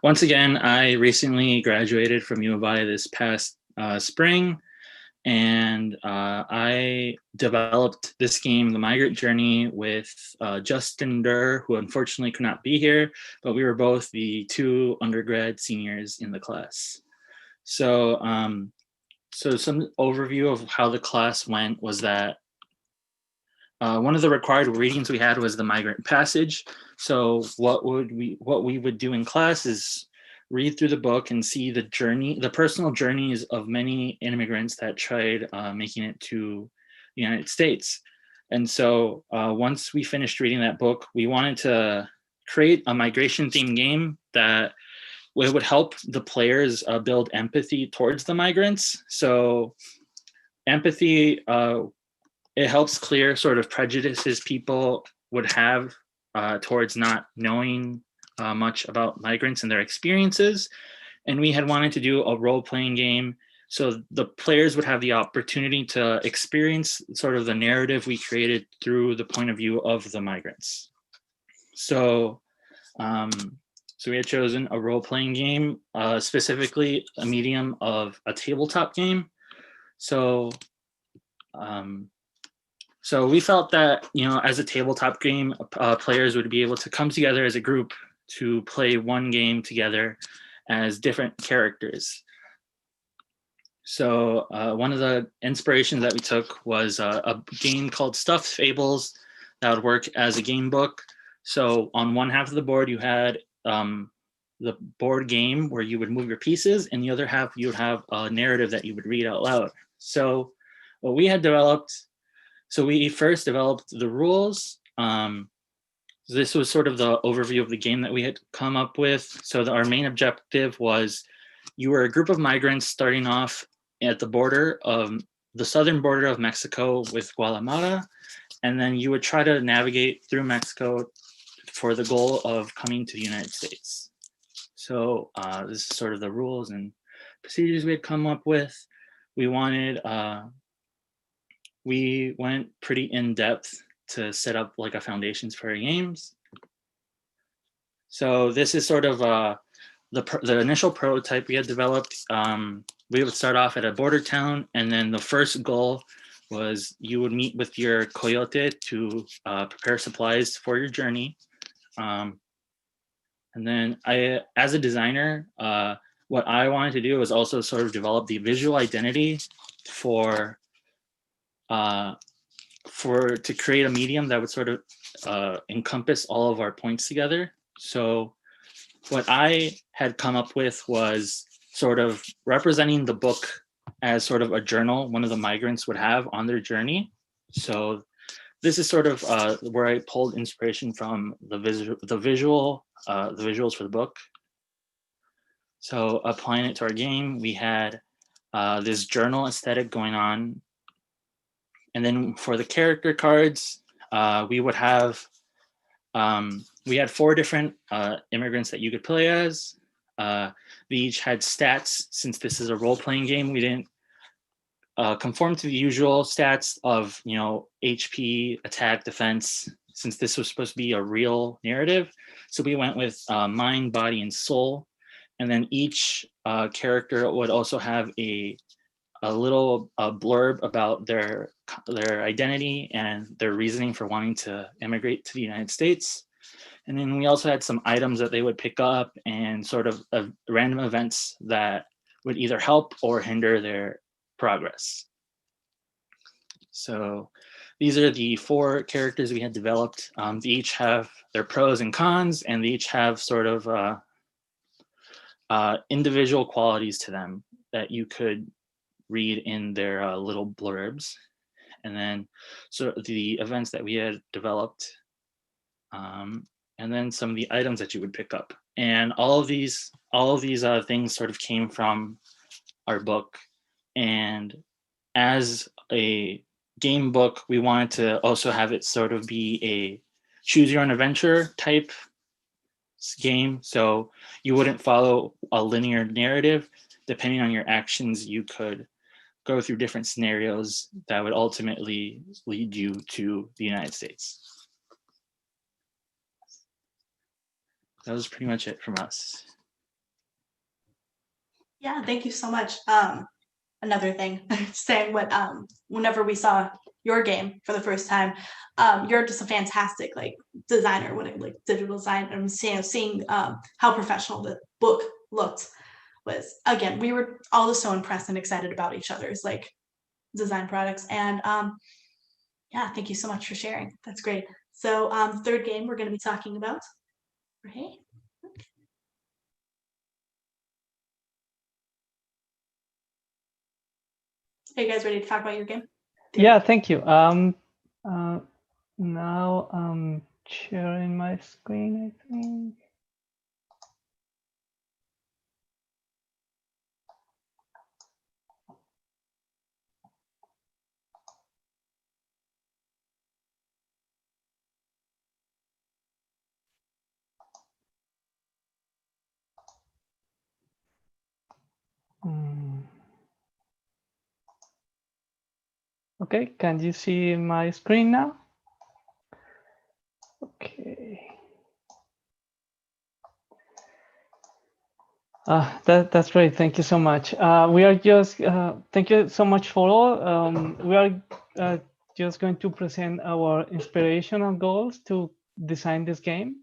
once again, I recently graduated from U of I this past spring, and I developed this game, The Migrant Journey, with Justin Durr, who unfortunately could not be here, but we were both the 2 undergrad seniors in the class. So so some overview of how the class went was that one of the required readings we had was the Migrant Passage. So what we would do in class is read through the book and see the journey, the personal journeys of many immigrants that tried making it to the United States. And so once we finished reading that book, we wanted to create a migration themed game that would help the players build empathy towards the migrants. So empathy, it helps clear sort of prejudices people would have towards not knowing much about migrants and their experiences. And we had wanted to do a role-playing game so the players would have the opportunity to experience sort of the narrative we created through the point of view of the migrants. So, so we had chosen a role-playing game, specifically a medium of a tabletop game. So, so we felt that, you know, as a tabletop game, players would be able to come together as a group to play one game together as different characters. So one of the inspirations that we took was a game called Stuffed Fables that would work as a game book. So on one half of the board, you had the board game where you would move your pieces, and the other half you would have a narrative that you would read out loud. So what we had developed, so we first developed the rules. This was sort of the overview of the game that we had come up with. So our main objective was you were a group of migrants starting off at the border of the southern border of Mexico with Guatemala, and then you would try to navigate through Mexico for the goal of coming to the United States. So this is sort of the rules and procedures we had come up with. We wanted, we went pretty in depth to set up like a foundations for our games. So this is sort of the initial prototype we had developed. We would start off at a border town, and then the first goal was you would meet with your coyote to prepare supplies for your journey. And And then as a designer, what I wanted to do was also sort of develop the visual identity to create a medium that would sort of encompass all of our points together. So what I had come up with was sort of representing the book as sort of a journal one of the migrants would have on their journey. So this is sort of where I pulled inspiration from the visuals for the book. So applying it to our game, we had this journal aesthetic going on. And then for the character cards, we would have, we had 4 different immigrants that you could play as. They each had stats. Since this is a role-playing game, we didn't conform to the usual stats of, you know, HP, attack, defense, since this was supposed to be a real narrative. So we went with mind, body, and soul. And then each character would also have a little blurb about their identity and their reasoning for wanting to immigrate to the United States. And then we also had some items that they would pick up and sort of random events that would either help or hinder their progress. So these are the 4 characters we had developed. They each have their pros and cons, and they each have sort of individual qualities to them that you could read in their little blurbs. And then so the events that we had developed, and then some of the items that you would pick up. And all of these things sort of came from our book. And as a game book, we wanted to also have it sort of be a choose your own adventure type game. So you wouldn't follow a linear narrative. Depending on your actions, you could go through different scenarios that would ultimately lead you to the United States. That was pretty much it from us. Yeah, thank you so much. Another thing, saying what whenever we saw your game for the first time, you're just a fantastic designer when it digital design, and seeing how professional the book looked was, again, we were all just so impressed and excited about each other's design products. And yeah, thank you so much for sharing. That's great. So the third game we're going to be talking about. Jorge? Are you guys ready to talk about your game? Yeah, thank you. Now I'm sharing my screen, I think. Okay, can you see my screen now? Okay. That's great. Thank you so much. We are just, thank you so much for all. We are just going to present our inspiration and goals to design this game.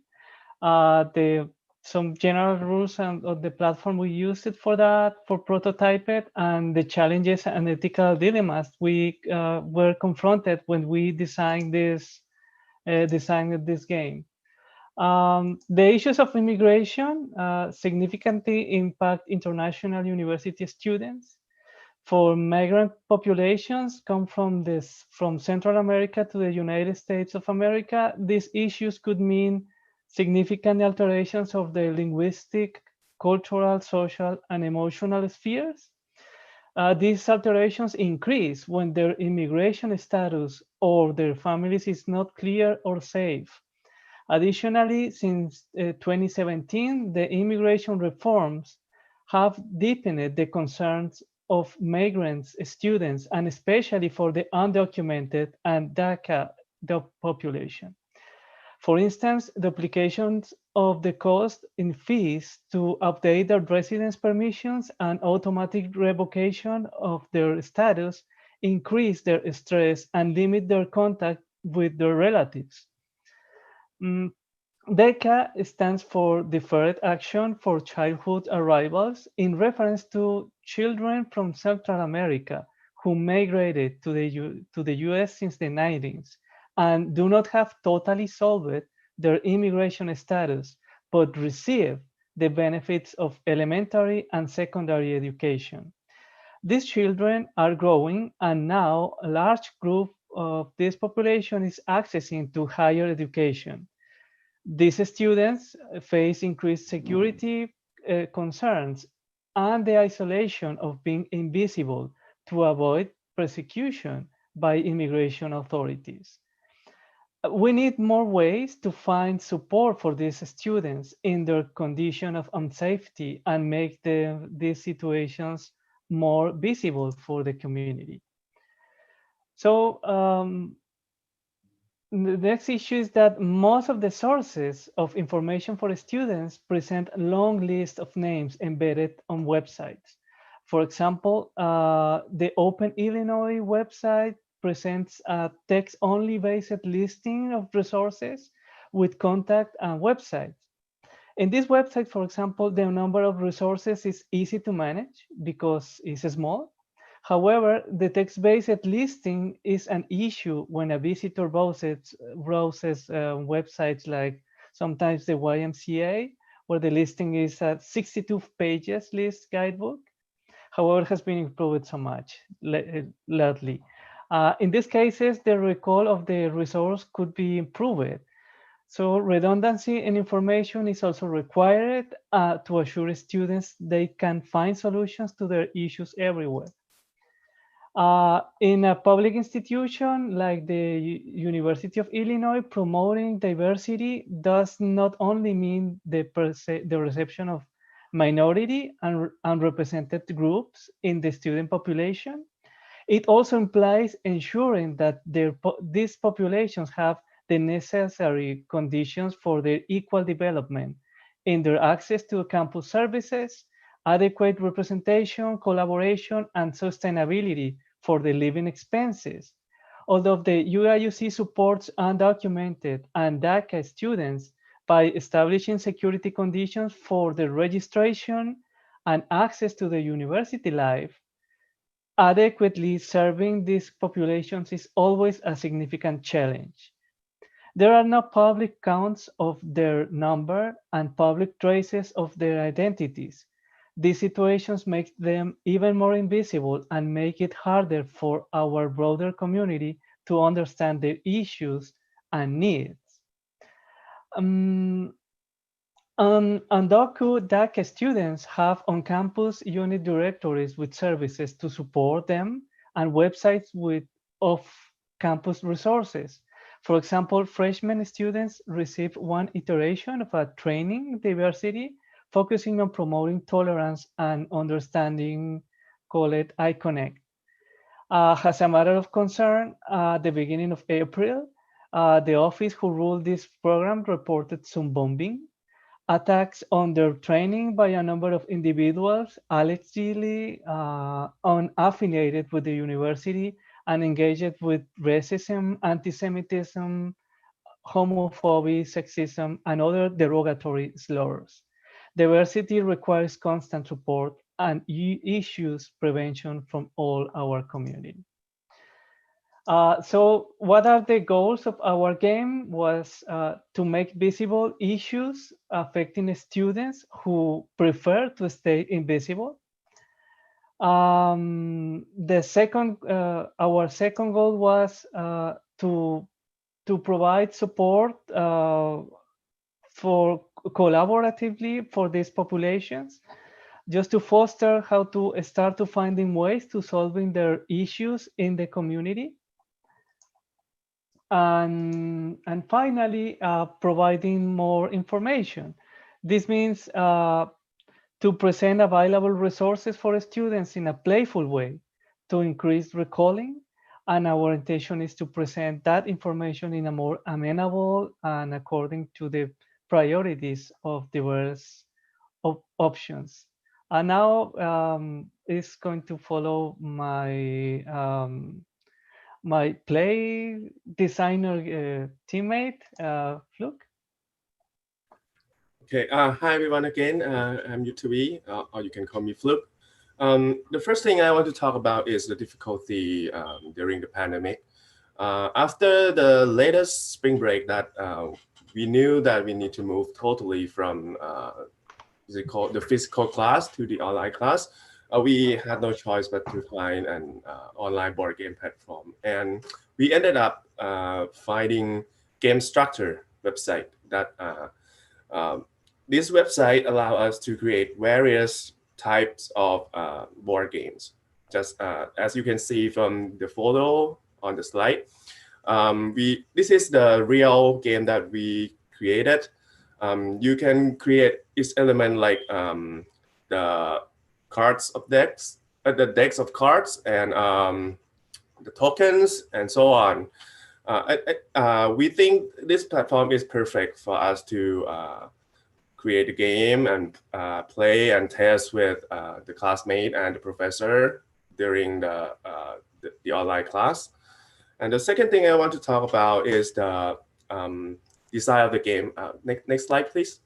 Some general rules of the platform we used it for that, for prototype it, and the challenges and ethical dilemmas we were confronted when we designed this game. The issues of immigration significantly impact international university students. For migrant populations come from Central America to the United States of America, these issues could mean significant alterations of the linguistic, cultural, social, and emotional spheres. These alterations increase when their immigration status or their families is not clear or safe. Additionally, since 2017, the immigration reforms have deepened the concerns of migrants, students, and especially for the undocumented and DACA population. For instance, the applications of the cost in fees to update their residence permissions and automatic revocation of their status increase their stress and limit their contact with their relatives. DECA stands for Deferred Action for Childhood Arrivals, in reference to children from Central America who migrated to the US since the 90s and do not have totally solved their immigration status, but receive the benefits of elementary and secondary education. These children are growing, and now a large group of this population is accessing to higher education. These students face increased security concerns and the isolation of being invisible to avoid persecution by immigration authorities. We need more ways to find support for these students in their condition of unsafety and make these situations more visible for the community. So the next issue is that most of the sources of information for students present a long list of names embedded on websites. For example, the Open Illinois website presents a text-only based listing of resources with contact and websites. In this website, for example, the number of resources is easy to manage because it's small. However, the text-based listing is an issue when a visitor browses websites like sometimes the YMCA, where the listing is a 62 pages list guidebook. However, it has been improved so much lately. In these cases, the recall of the resource could be improved. So redundancy in information is also required to assure students they can find solutions to their issues everywhere. In a public institution like the University of Illinois, promoting diversity does not only mean the reception of minority and unrepresented groups in the student population. It also implies ensuring that these populations have the necessary conditions for their equal development in their access to campus services, adequate representation, collaboration, and sustainability for the living expenses. Although the UIUC supports undocumented and DACA students by establishing security conditions for the registration and access to the university life, adequately serving these populations is always a significant challenge. There are no public counts of their number and public traces of their identities. These situations make them even more invisible and make it harder for our broader community to understand their issues and needs. Undocu DACA students have on-campus unit directories with services to support them and websites with off-campus resources. For example, freshman students receive one iteration of a training diversity focusing on promoting tolerance and understanding, called iConnect. As a matter of concern, at the beginning of April, the office who ruled this program reported some bombing, attacks on their training by a number of individuals allegedly unaffiliated with the university and engaged with racism, anti-Semitism, homophobia, sexism, and other derogatory slurs. Diversity requires constant support and issues prevention from all our community. So what are the goals of our game was to make visible issues affecting students who prefer to stay invisible. Our second goal was to provide support for collaboratively for these populations, just to foster how to start to finding ways to solving their issues in the community. And finally, providing more information. This means to present available resources for students in a playful way to increase recalling. And our intention is to present that information in a more amenable and according to the priorities of diverse options. And now is going to follow my my play designer teammate, Fluke. Okay. Hi everyone again. I'm Yuttawee, or you can call me Flip. The first thing I want to talk about is the difficulty during the pandemic. After the latest spring break, that we knew that we need to move totally from is it called the physical class to the online class. We had no choice but to find an online board game platform, and we ended up finding Game Structure website that. This website allows us to create various types of board games. Just as you can see from the photo on the slide, this is the real game that we created. You can create each element like the cards of decks, the decks of cards, and the tokens, and so on. We think this platform is perfect for us to create a game and play and test with the classmate and the professor during the online class. And the second thing I want to talk about is the design of the game. Next slide, please.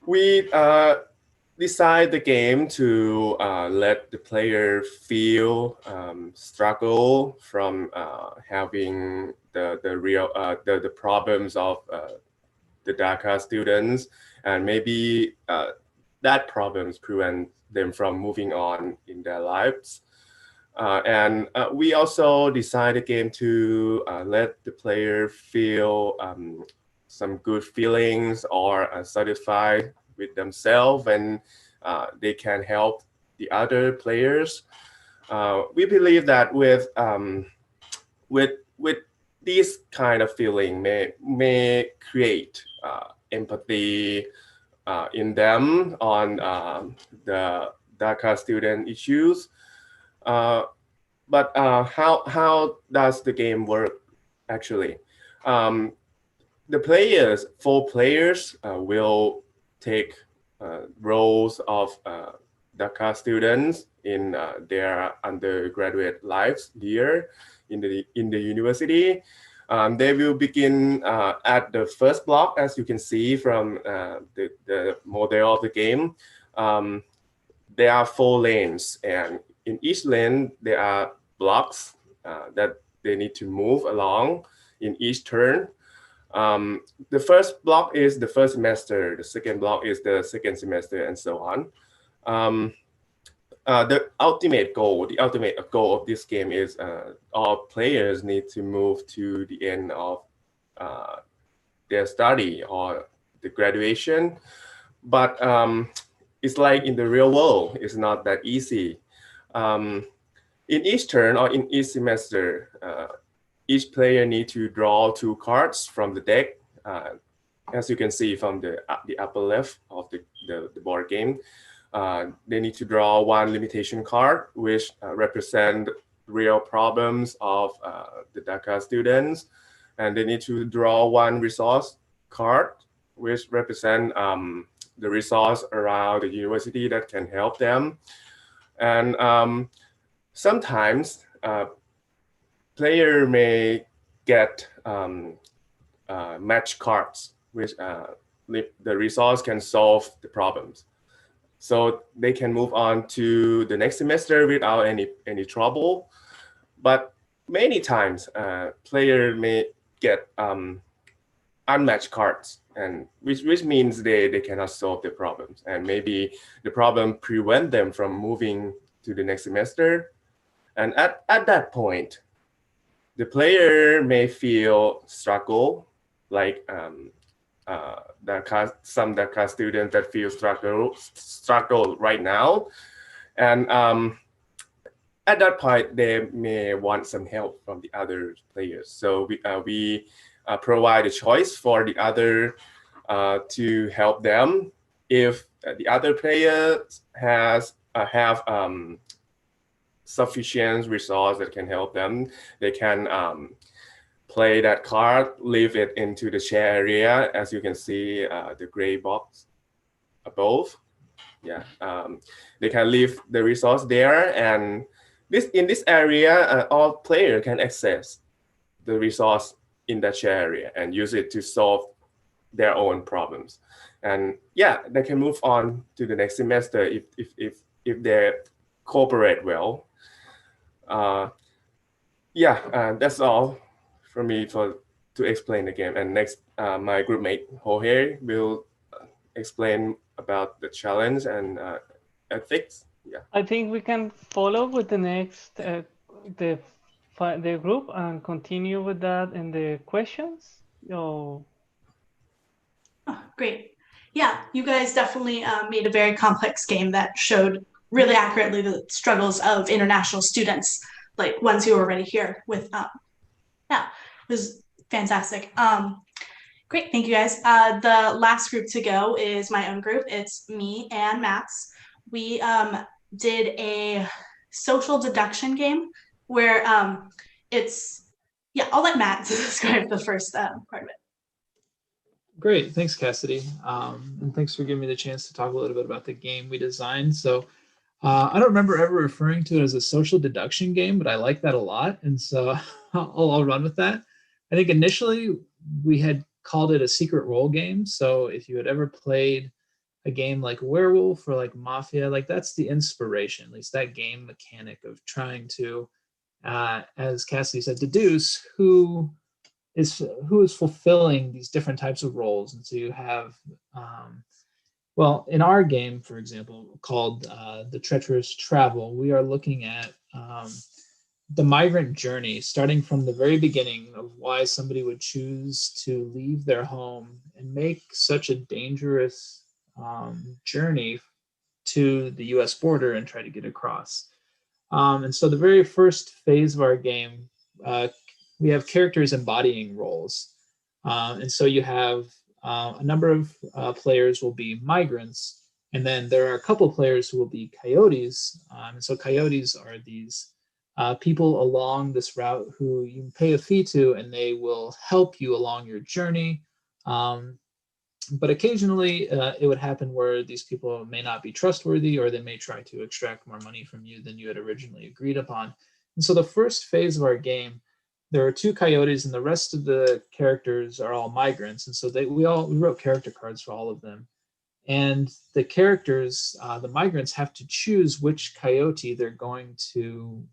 We design the game to let the player feel struggle from having the real the problems of the DACA students, and maybe that problems prevent them from moving on in their lives. And we also designed the game to let the player feel some good feelings or satisfied with themselves, and they can help the other players. We believe that with this kind of feeling may create empathy in them on the DACA student issues. But how does the game work actually? The players, 4 players, will take roles of DACA students in their undergraduate lives here in the university. They will begin at the first block, as you can see from the model of the game. There are 4 lanes, and in each lane there are blocks that they need to move along in each turn. The first block is the first semester, the second block is the second semester, and so on. The ultimate goal of this game is all players need to move to the end of their study or the graduation. But it's like in the real world, it's not that easy. In each turn or in each semester, each player needs to draw 2 cards from the deck. As you can see from the upper left of the board game, they need to draw 1 limitation card, which represent real problems of the DACA students. And they need to draw 1 resource card, which represent the resource around the university that can help them. And sometimes player may get match cards, which the resource can solve the problems. So they can move on to the next semester without any trouble. But many times, player may get unmatched cards, and which means they cannot solve the problems, and maybe the problem prevent them from moving to the next semester. And at that point, the player may feel struggle, like some DACA students that feel struggle right now. And at that point, they may want some help from the other players. So we provide a choice for the other to help them. If the other player have sufficient resource that can help them, they can play that card, leave it into the share area, as you can see the gray box above. Yeah, they can leave the resource there, and in this area all players can access the resource in that shared area and use it to solve their own problems. And yeah, they can move on to the next semester if they cooperate well. That's all for me to explain the game. And next, my group mate Jorge will explain about the challenge and ethics. Yeah. I think we can follow with the next the group and continue with that in the questions. Oh, great. Yeah, you guys definitely made a very complex game that showed really accurately the struggles of international students, like ones who are already here with, it was fantastic. Great, thank you guys. The last group to go is my own group. It's me and Matt's. We did a social deduction game where I'll let Matt describe the first part of it. Great, thanks Cassidy. And thanks for giving me the chance to talk a little bit about the game we designed. So I don't remember ever referring to it as a social deduction game, but I like that a lot. And so I'll run with that. I think initially we had called it a secret role game. So if you had ever played a game like Werewolf or like Mafia, like that's the inspiration, at least that game mechanic of trying to, as Cassidy said, deduce who is fulfilling these different types of roles. And so you have, well, in our game, for example, called The Treacherous Travel, we are looking at the migrant journey, starting from the very beginning of why somebody would choose to leave their home and make such a dangerous journey to the US border and try to get across. And so the very first phase of our game, we have characters embodying roles. And so you have a number of players will be migrants, and then there are a couple of players who will be coyotes. And so coyotes are these people along this route who you pay a fee to, and they will help you along your journey. But occasionally it would happen where these people may not be trustworthy, or they may try to extract more money from you than you had originally agreed upon. And so the first phase of our game, there are 2 coyotes and the rest of the characters are all migrants. And so we wrote character cards for all of them. And the characters, the migrants, have to choose which coyote they're going to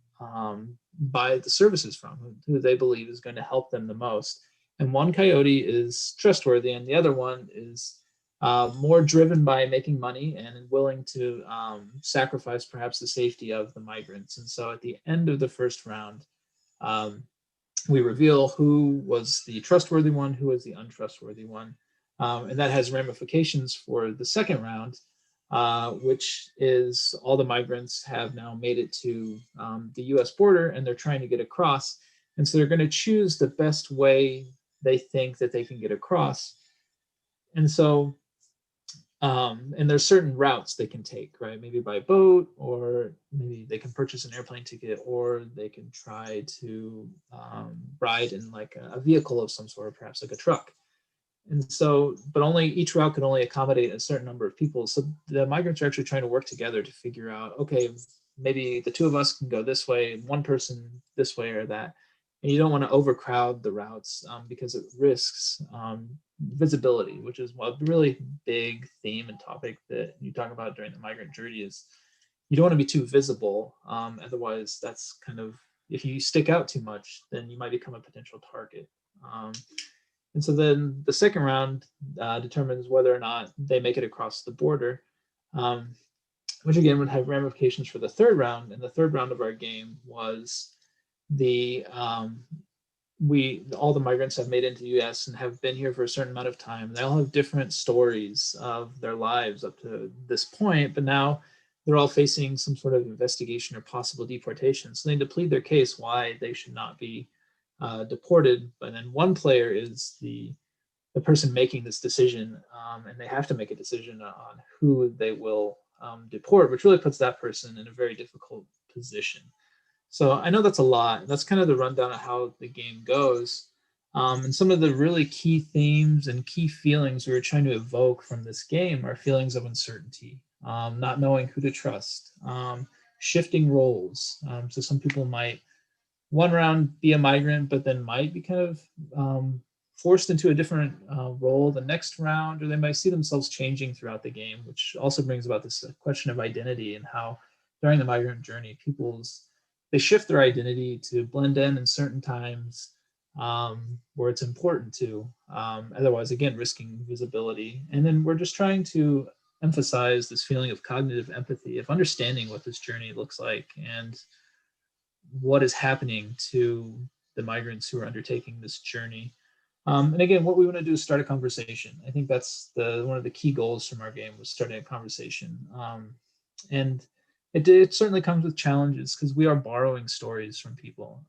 buy the services from, who they believe is going to help them the most. And one coyote is trustworthy and the other one is more driven by making money and willing to sacrifice perhaps the safety of the migrants. And so at the end of the first round, we reveal who was the trustworthy one, who was the untrustworthy one. And that has ramifications for the second round, which is all the migrants have now made it to the US border and they're trying to get across. And so they're going to choose the best way they think that they can get across. And so, and there's certain routes they can take, right? Maybe by boat, or maybe they can purchase an airplane ticket, or they can try to ride in like a vehicle of some sort, perhaps like a truck. And so, but each route can only accommodate a certain number of people. So the migrants are actually trying to work together to figure out, okay, maybe the 2 of us can go this way, one person this way or that. And you don't want to overcrowd the routes because it risks visibility, which is a really big theme and topic that you talk about during the migrant journey. Is you don't want to be too visible. Otherwise, that's kind of, if you stick out too much, then you might become a potential target. And so then the second round determines whether or not they make it across the border, which again would have ramifications for the third round. And the third round of our game was all the migrants have made it into the US and have been here for a certain amount of time. They all have different stories of their lives up to this point, but now they're all facing some sort of investigation or possible deportation. So they need to plead their case why they should not be deported. But then one player is the person making this decision, and they have to make a decision on who they will deport, which really puts that person in a very difficult position. So I know that's a lot. That's kind of the rundown of how the game goes. And some of the really key themes and key feelings we were trying to evoke from this game are feelings of uncertainty, not knowing who to trust, shifting roles. So some people might one round be a migrant, but then might be kind of forced into a different role the next round, or they might see themselves changing throughout the game, which also brings about this question of identity and how during the migrant journey, they shift their identity to blend in certain times where it's important to, otherwise, again, risking visibility. And then we're just trying to emphasize this feeling of cognitive empathy, of understanding what this journey looks like and what is happening to the migrants who are undertaking this journey. And again, what we want to do is start a conversation. I think that's one of the key goals from our game, was starting a conversation. And it certainly comes with challenges because we are borrowing stories from people.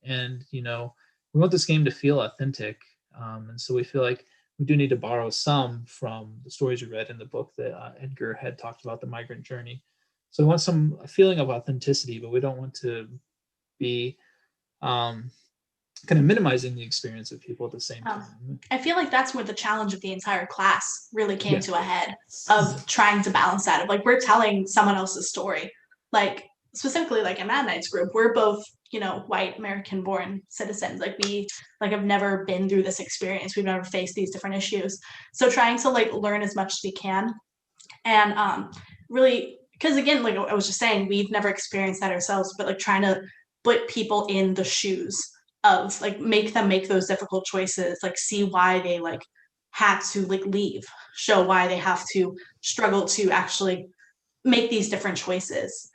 And, you know, we want this game to feel authentic. And so we feel like we do need to borrow some from the stories we read in the book that Edgar had talked about, the migrant journey. So we want a feeling of authenticity, but we don't want to be kind of minimizing the experience of people at the same time. I feel like that's where the challenge of the entire class really came to a head, of trying to balance that. Of like, we're telling someone else's story. Like, specifically, like in Mad Knight's group, we're both, you know, white American-born citizens. Like, we have never been through this experience. We've never faced these different issues. So trying to like learn as much as we can, and really, because again, like I was just saying, we've never experienced that ourselves, but like trying to put people in the shoes of like, make them make those difficult choices, like see why they like had to like leave, show why they have to struggle to actually make these different choices,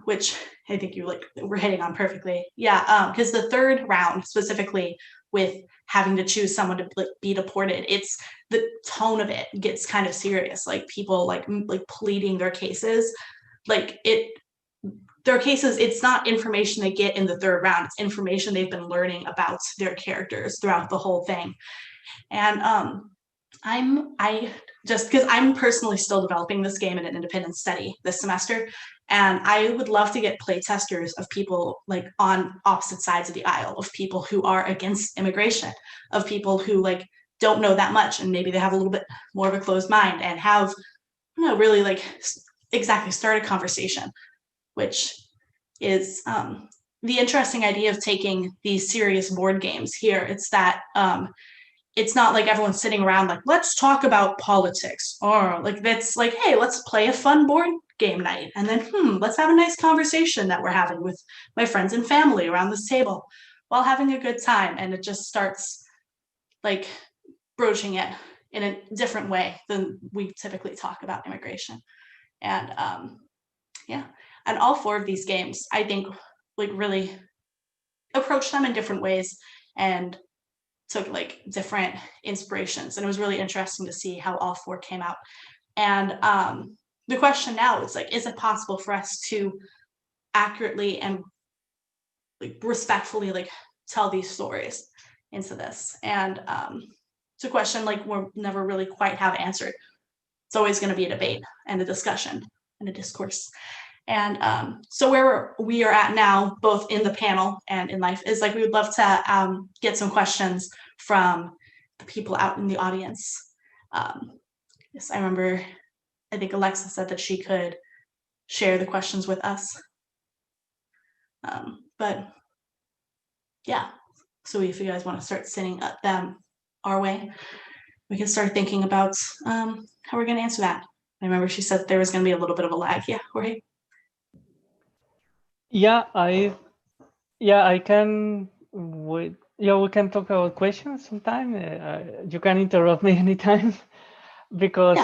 which I think you like were hitting on perfectly. Yeah, because the third round specifically, with having to choose someone to be deported, it's the tone of it gets kind of serious. Like people like pleading their cases, like their cases, it's not information they get in the third round, it's information they've been learning about their characters throughout the whole thing. And I just, because I'm personally still developing this game in an independent study this semester, and I would love to get play testers of people like on opposite sides of the aisle, of people who are against immigration, of people who like don't know that much, and maybe they have a little bit more of a closed mind, and have, you know, really like exactly start a conversation, which is the interesting idea of taking these serious board games here. It's that it's not like everyone's sitting around like, let's talk about politics, or like that's like, hey, let's play a fun board game night, and then let's have a nice conversation that we're having with my friends and family around this table while having a good time. And it just starts like broaching it in a different way than we typically talk about immigration. And yeah, and all four of these games, I think, like really approach them in different ways and took like different inspirations. And it was really interesting to see how all four came out. And the question now is like, is it possible for us to accurately and like respectfully like tell these stories into this? And it's a question like we'll never really quite have answered. It's always going to be a debate and a discussion and a discourse. And so where we are at now, both in the panel and in life, is like we would love to get some questions from the people out in the audience. Yes, I remember, I think Alexa said that she could share the questions with us. But yeah, so if you guys want to start sending them our way, we can start thinking about how we're going to answer that. I remember she said there was going to be a little bit of a lag. Yeah, Jorge? Yeah, I can wait. Yeah, we can talk about questions sometime. You can interrupt me anytime because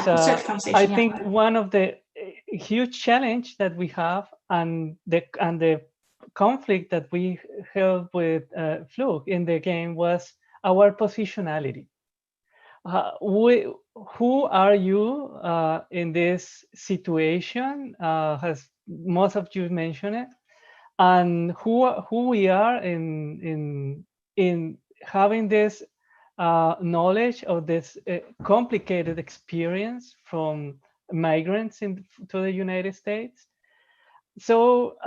I think one of the huge challenge that we have and the conflict that we held with Fluke in the game was our positionality. Who are you in this situation? Has most of you mentioned it? And who we are in having this knowledge of this complicated experience from migrants to the United States. So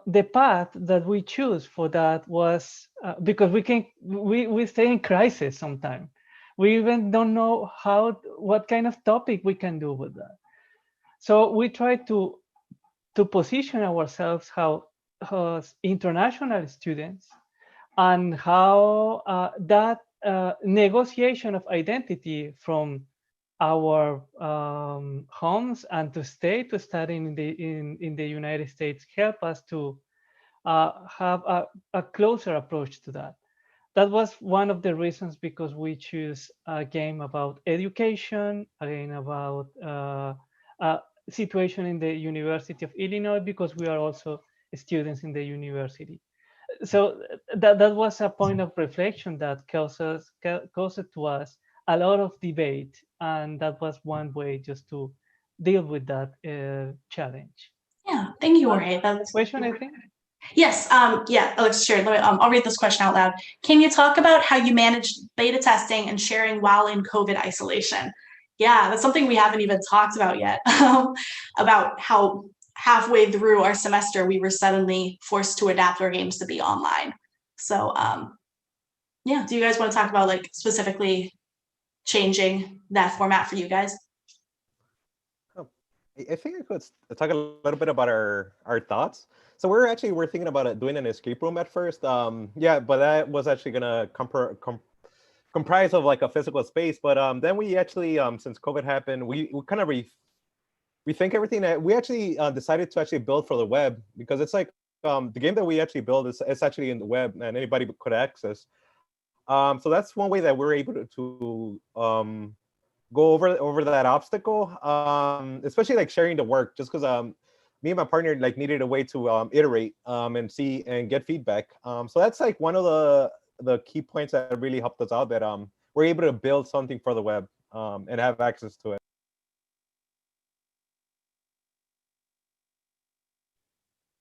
the path that we choose for that was because we stay in crisis sometimes. We even don't know what kind of topic we can do with that. So we try to position ourselves how international students, and how that negotiation of identity from our homes and to stay to study in the United States help us to have a closer approach to that. That was one of the reasons because we choose a game about education, again about a situation in the University of Illinois, because we are also students in the university. So that was a point of reflection that caused to us a lot of debate, and that was one way just to deal with that challenge. Yeah, thank you, Jorge. That's question, I think. Yes, yeah, Alex, sure. I'll read this question out loud. Can you talk about how you managed beta testing and sharing while in COVID isolation? Yeah, that's something we haven't even talked about yet, about how halfway through our semester, we were suddenly forced to adapt our games to be online. So yeah, do you guys want to talk about like specifically changing that format for you guys? I think I could talk a little bit about our thoughts. So we're thinking about doing an escape room at first. Yeah, but that was actually gonna comprise of like a physical space. But then we actually, since COVID happened, we kind of rethink everything. We actually decided to actually build for the web, because it's like the game that we actually build is actually in the web and anybody could access. So that's one way that we're able to go over that obstacle, especially like sharing the work, just because me and my partner like needed a way to iterate and see and get feedback. So that's like one of the key points that really helped us out, that we're able to build something for the web and have access to it.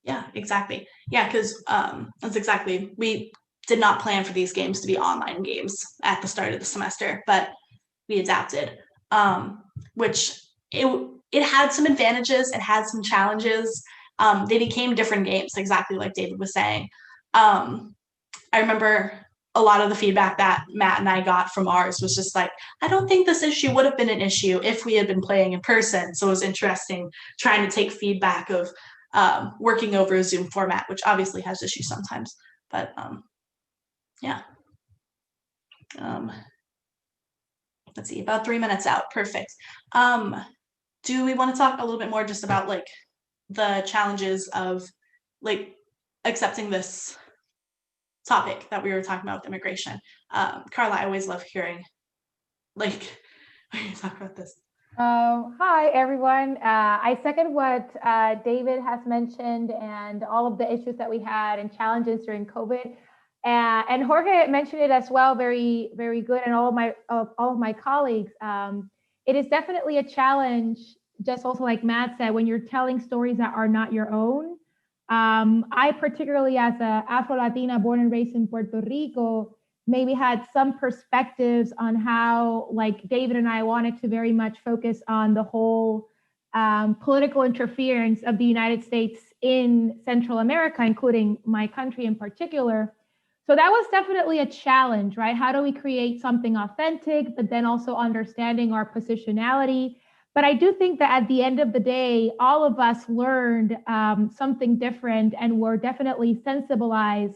Yeah, exactly. Yeah, because that's exactly, we did not plan for these games to be online games at the start of the semester, but we adapted, which it had some advantages, it had some challenges. They became different games, exactly like David was saying. I remember a lot of the feedback that Matt and I got from ours was just like, I don't think this issue would have been an issue if we had been playing in person. So it was interesting trying to take feedback of working over a Zoom format, which obviously has issues sometimes, but yeah. Let's see, about 3 minutes out, perfect. Do we want to talk a little bit more just about like the challenges of like accepting this topic that we were talking about with immigration? Karla, I always love hearing like when you talk about this. Hi, everyone. I second what David has mentioned and all of the issues that we had and challenges during COVID. And Jorge mentioned it as well, very, very good, and all of my colleagues. It is definitely a challenge, just also like Matt said, when you're telling stories that are not your own. I particularly, as a Afro-Latina born and raised in Puerto Rico, maybe had some perspectives on how, like David and I wanted to very much focus on the whole political interference of the United States in Central America, including my country in particular. So that was definitely a challenge, right? How do we create something authentic, but then also understanding our positionality? But I do think that at the end of the day, all of us learned something different and were definitely sensibilized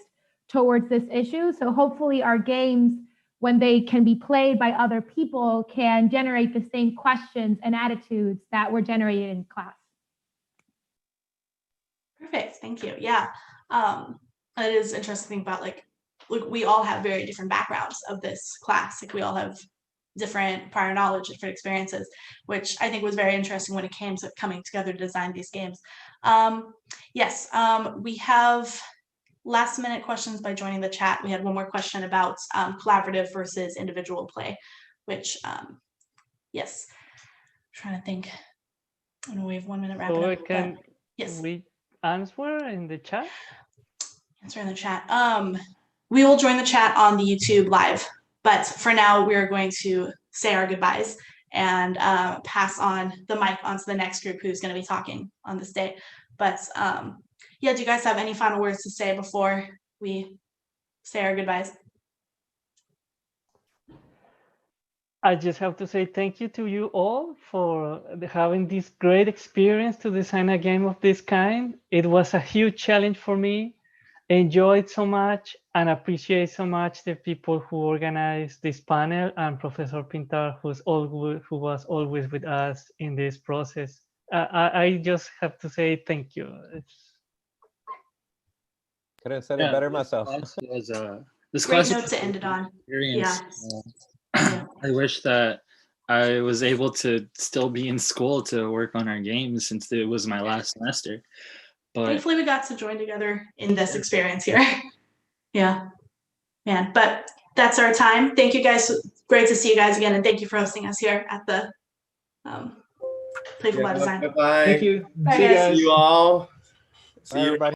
towards this issue. So hopefully our games, when they can be played by other people, can generate the same questions and attitudes that were generated in class. Perfect, thank you. Yeah, it is interesting about like we all have very different backgrounds of this class. Like we all have different prior knowledge, different experiences, which I think was very interesting when it came to coming together to design these games. Yes, we have last minute questions by joining the chat. We had one more question about collaborative versus individual play, which yes, I'm trying to think. I know we have 1 minute wrap So it up. can yes, we answer in the chat? Answer in the chat. We will join the chat on the YouTube live, but for now we are going to say our goodbyes and pass on the mic onto the next group who's going to be talking on this day. But yeah, do you guys have any final words to say before we say our goodbyes? I just have to say thank you to you all for having this great experience to design a game of this kind. It was a huge challenge for me. Enjoyed so much and appreciate so much the people who organized this panel and Professor Pintar, who was always with us in this process. I just have to say thank you. Couldn't have said it better myself. This Great class note was to end it on. experience. Yeah. I wish that I was able to still be in school to work on our games since it was my last semester. But Thankfully, we got to join together in this experience here. Yeah, man. But that's our time. Thank you guys. Great to see you guys again, and thank you for hosting us here at the Playful by Design. Bye-bye. Thank you. Bye, See you guys. guys. See you all. Bye, everybody.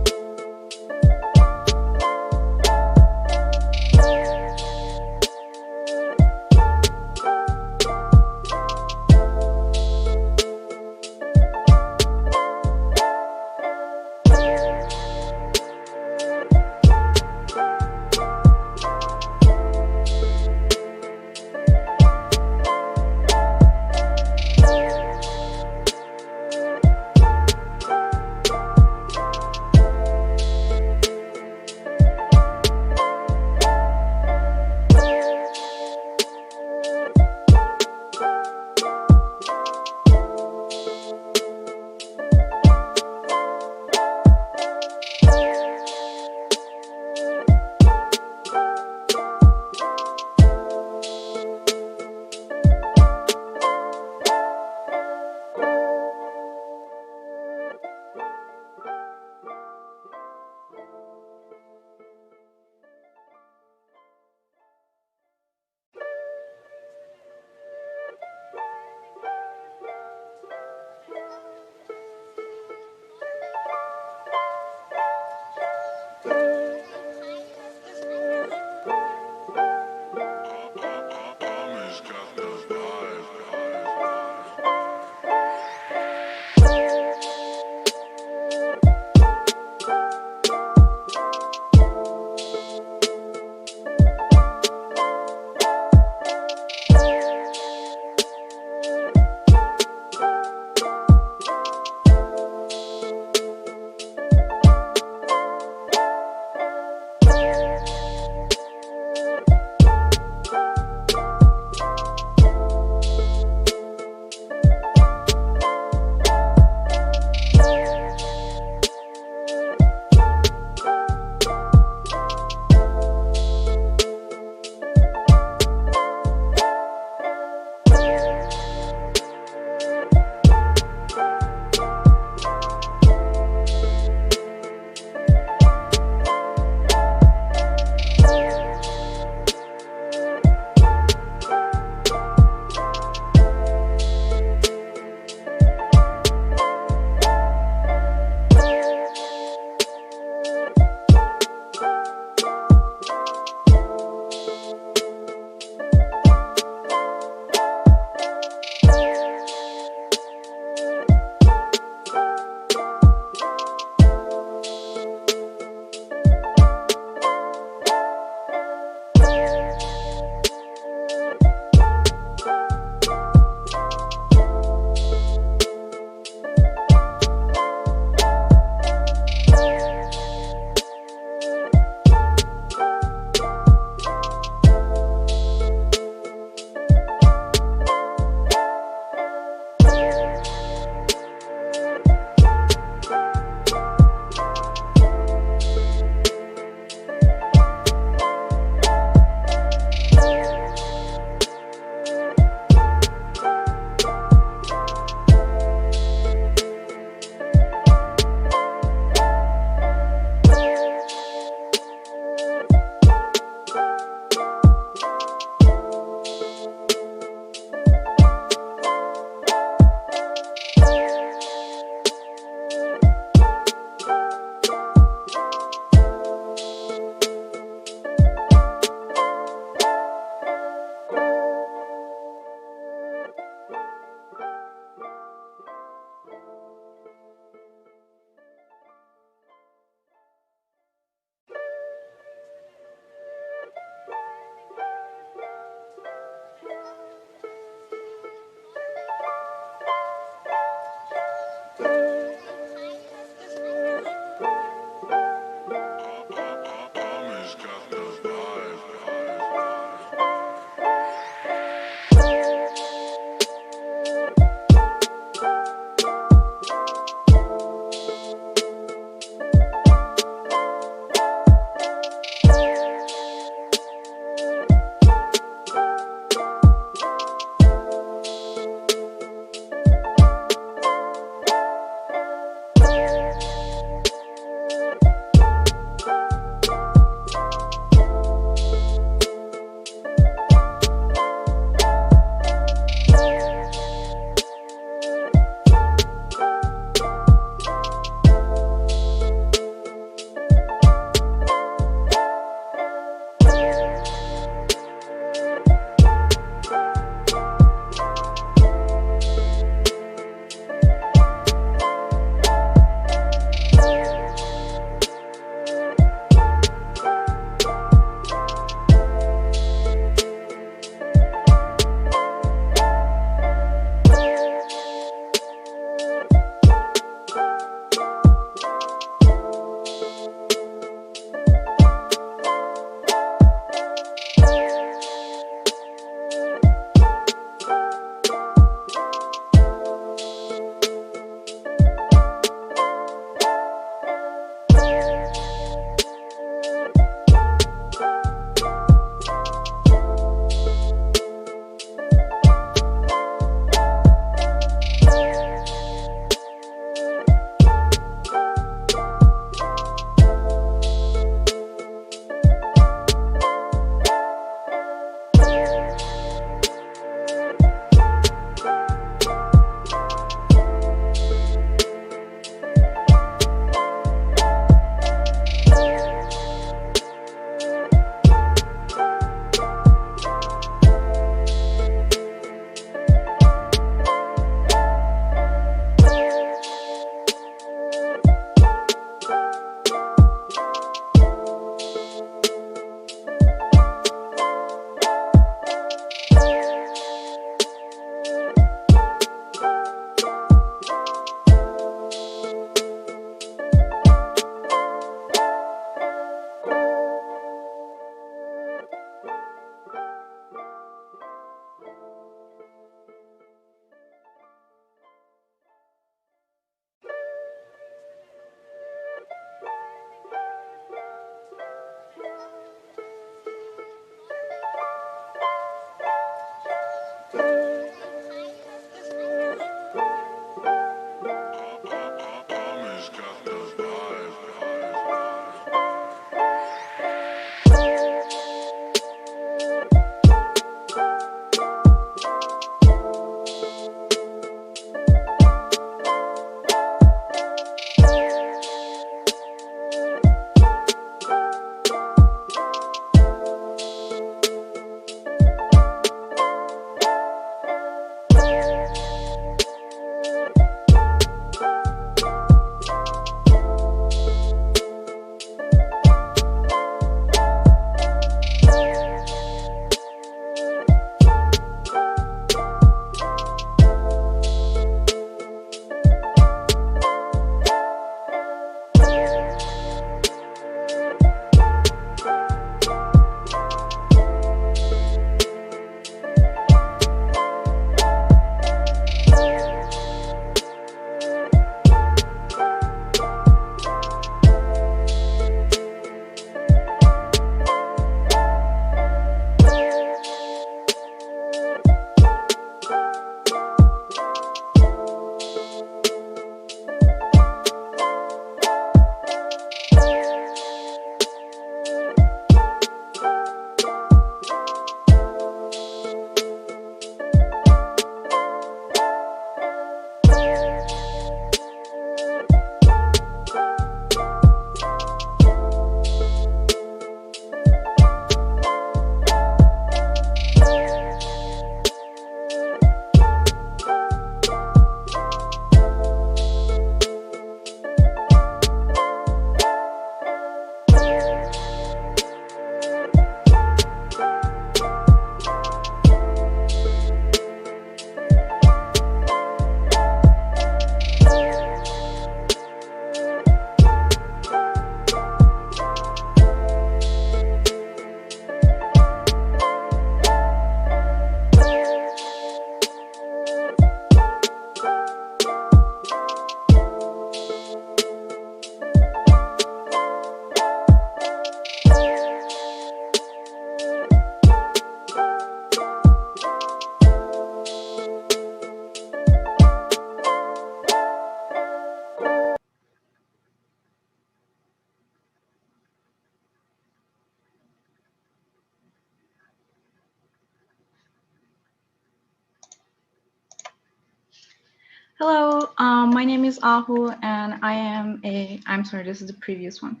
Hello, my name is Ahu, and I'm sorry, this is the previous one.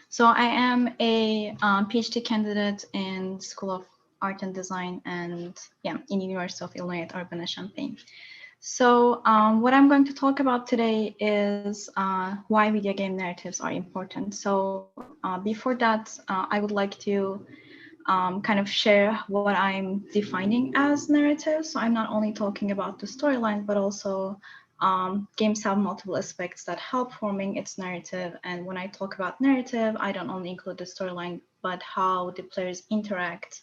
So I am a PhD candidate in School of Art and Design and in University of Illinois at Urbana-Champaign. So what I'm going to talk about today is why video game narratives are important. So before that, I would like to kind of share what I'm defining as narrative. So I'm not only talking about the storyline, but also games have multiple aspects that help forming its narrative. And when I talk about narrative, I don't only include the storyline, but how the players interact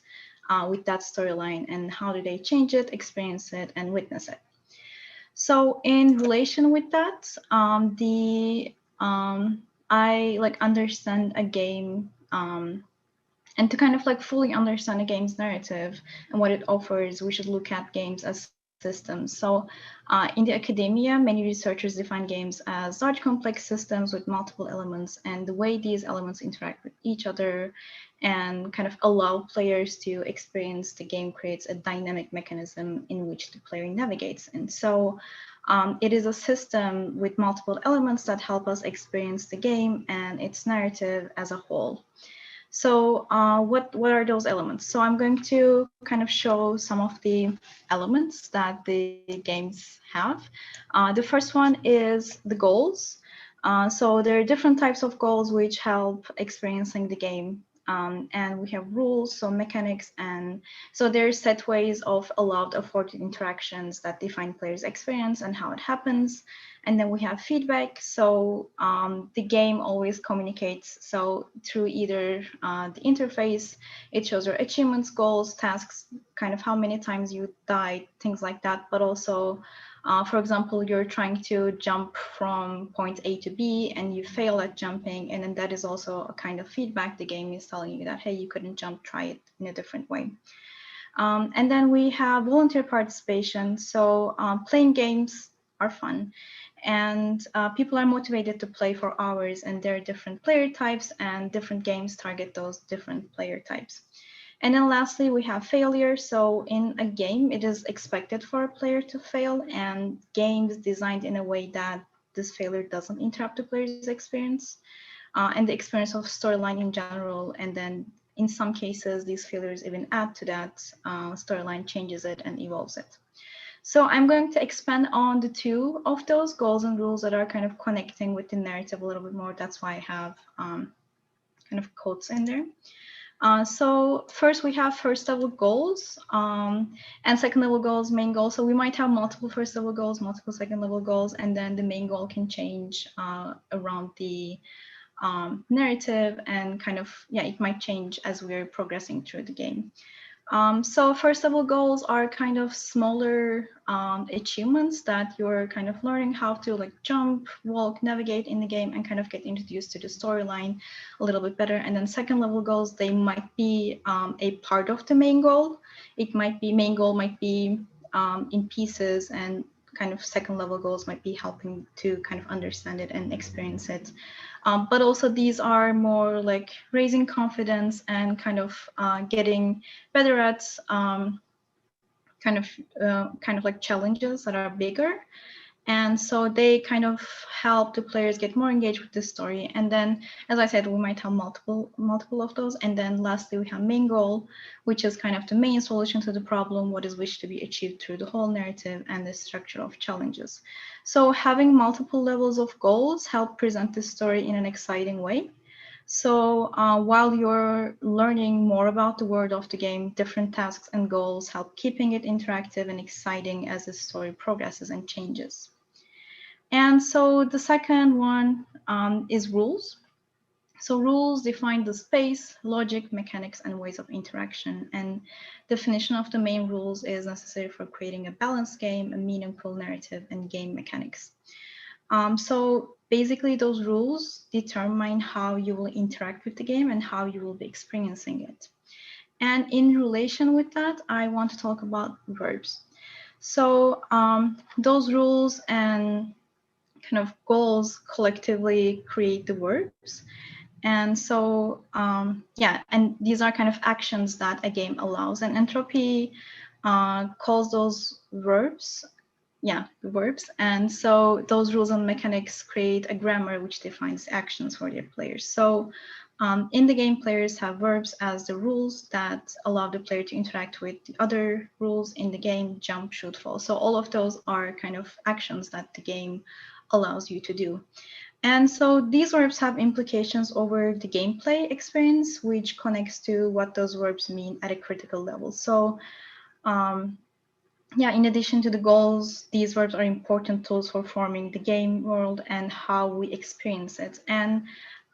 with that storyline and how do they change it, experience it, and witness it. So in relation with that, I like understand a game and to kind of like fully understand a game's narrative and what it offers, we should look at games as systems. So in the academia, many researchers define games as large complex systems with multiple elements, and the way these elements interact with each other and kind of allow players to experience the game creates a dynamic mechanism in which the player navigates. And so it is a system with multiple elements that help us experience the game and its narrative as a whole. So what are those elements? So I'm going to kind of show some of the elements that the games have. The first one is the goals. So there are different types of goals which help experiencing the game. And we have rules, so mechanics, and so there are set ways of allowed afforded interactions that define players' experience and how it happens. And then we have feedback. So the game always communicates. So through either the interface, it shows your achievements, goals, tasks, kind of how many times you died, things like that. But also, for example, you're trying to jump from point A to B and you fail at jumping. And then that is also a kind of feedback. The game is telling you that, hey, you couldn't jump, try it in a different way. And then we have volunteer participation. So playing games are fun. And people are motivated to play for hours, and there are different player types and different games target those different player types. And then lastly, we have failure. So in a game, it is expected for a player to fail, and games designed in a way that this failure doesn't interrupt the player's experience and the experience of storyline in general. And then in some cases, these failures even add to that storyline, changes it and evolves it. So I'm going to expand on the two of those goals and rules that are kind of connecting with the narrative a little bit more. That's why I have kind of quotes in there. So first we have first level goals and second level goals, main goals. So we might have multiple first level goals, multiple second level goals, and then the main goal can change around the narrative and kind of, it might change as we're progressing through the game. So first level goals are kind of smaller achievements that you're kind of learning how to like jump, walk, navigate in the game and kind of get introduced to the storyline a little bit better. And then second level goals, they might be a part of the main goal. It might be main goal might be in pieces, and kind of second level goals might be helping to kind of understand it and experience it. But also these are more like raising confidence and kind of getting better at kind of like challenges that are bigger. And so they kind of help the players get more engaged with the story. And then, as I said, we might have multiple of those. And then lastly, we have main goal, which is kind of the main solution to the problem, what is wished to be achieved through the whole narrative and the structure of challenges. So having multiple levels of goals help present the story in an exciting way. So while you're learning more about the world of the game, different tasks and goals help keeping it interactive and exciting as the story progresses and changes. And so the second one is rules. So rules define the space, logic, mechanics, and ways of interaction. And definition of the main rules is necessary for creating a balanced game, a meaningful narrative, and game mechanics. So basically those rules determine how you will interact with the game and how you will be experiencing it. And in relation with that, I want to talk about verbs. So those rules and kind of goals collectively create the verbs. And so, and these are kind of actions that a game allows. And Entropy calls those verbs verbs. And so those rules and mechanics create a grammar which defines actions for their players. So in the game, players have verbs as the rules that allow the player to interact with the other rules in the game: jump, shoot, fall. So all of those are kind of actions that the game allows you to do. And so these verbs have implications over the gameplay experience, which connects to what those verbs mean at a critical level. So in addition to the goals, these verbs are important tools for forming the game world and how we experience it. And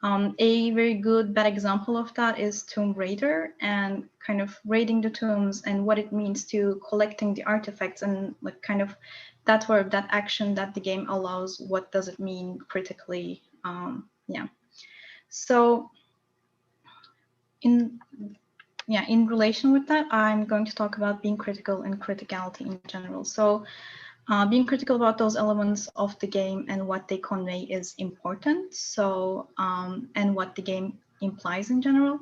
a very good bad example of that is Tomb Raider, and kind of raiding the tombs and what it means to collecting the artifacts, and like kind of that verb, that action that the game allows, what does it mean critically? So in relation with that, I'm going to talk about being critical and criticality in general. So being critical about those elements of the game and what they convey is important. So, and what the game implies in general.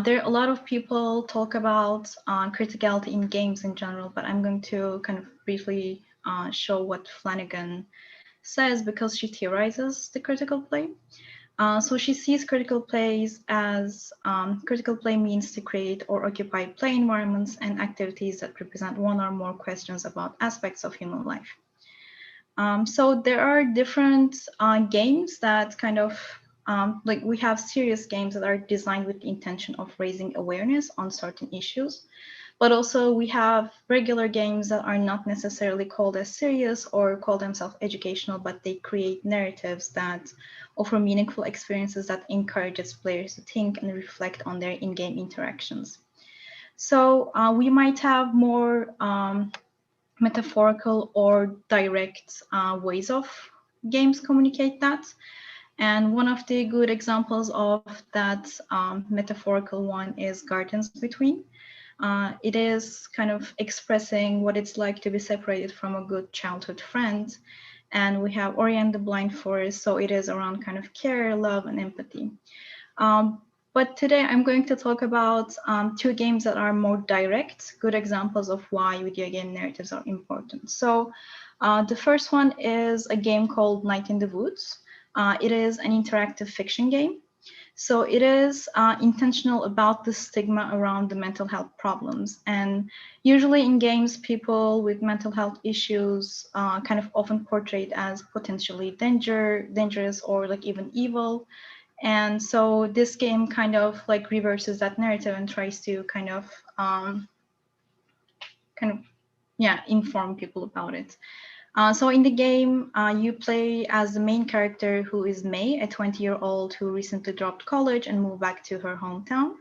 There are a lot of people talk about criticality in games in general, but I'm going to kind of briefly show what Flanagan says, because she theorizes the critical play. So she sees critical plays as critical play means to create or occupy play environments and activities that represent one or more questions about aspects of human life. So there are different games that kind of, like we have serious games that are designed with the intention of raising awareness on certain issues. But also we have regular games that are not necessarily called as serious or call themselves educational, but they create narratives that offer meaningful experiences that encourages players to think and reflect on their in-game interactions. So we might have more metaphorical or direct ways of games communicate that. And one of the good examples of that metaphorical one is Gardens Between. It is kind of expressing what it's like to be separated from a good childhood friend. And we have Ori and the Blind Forest, so it is around kind of care, love, and empathy. But today I'm going to talk about two games that are more direct, good examples of why video game narratives are important. So the first one is a game called Night in the Woods. It is an interactive fiction game. So it is intentional about the stigma around the mental health problems. And usually in games, people with mental health issues kind of often portrayed as potentially dangerous or like even evil. And so this game kind of like reverses that narrative and tries to kind of inform people about it. So in the game, you play as the main character, who is May, a 20-year-old who recently dropped college and moved back to her hometown.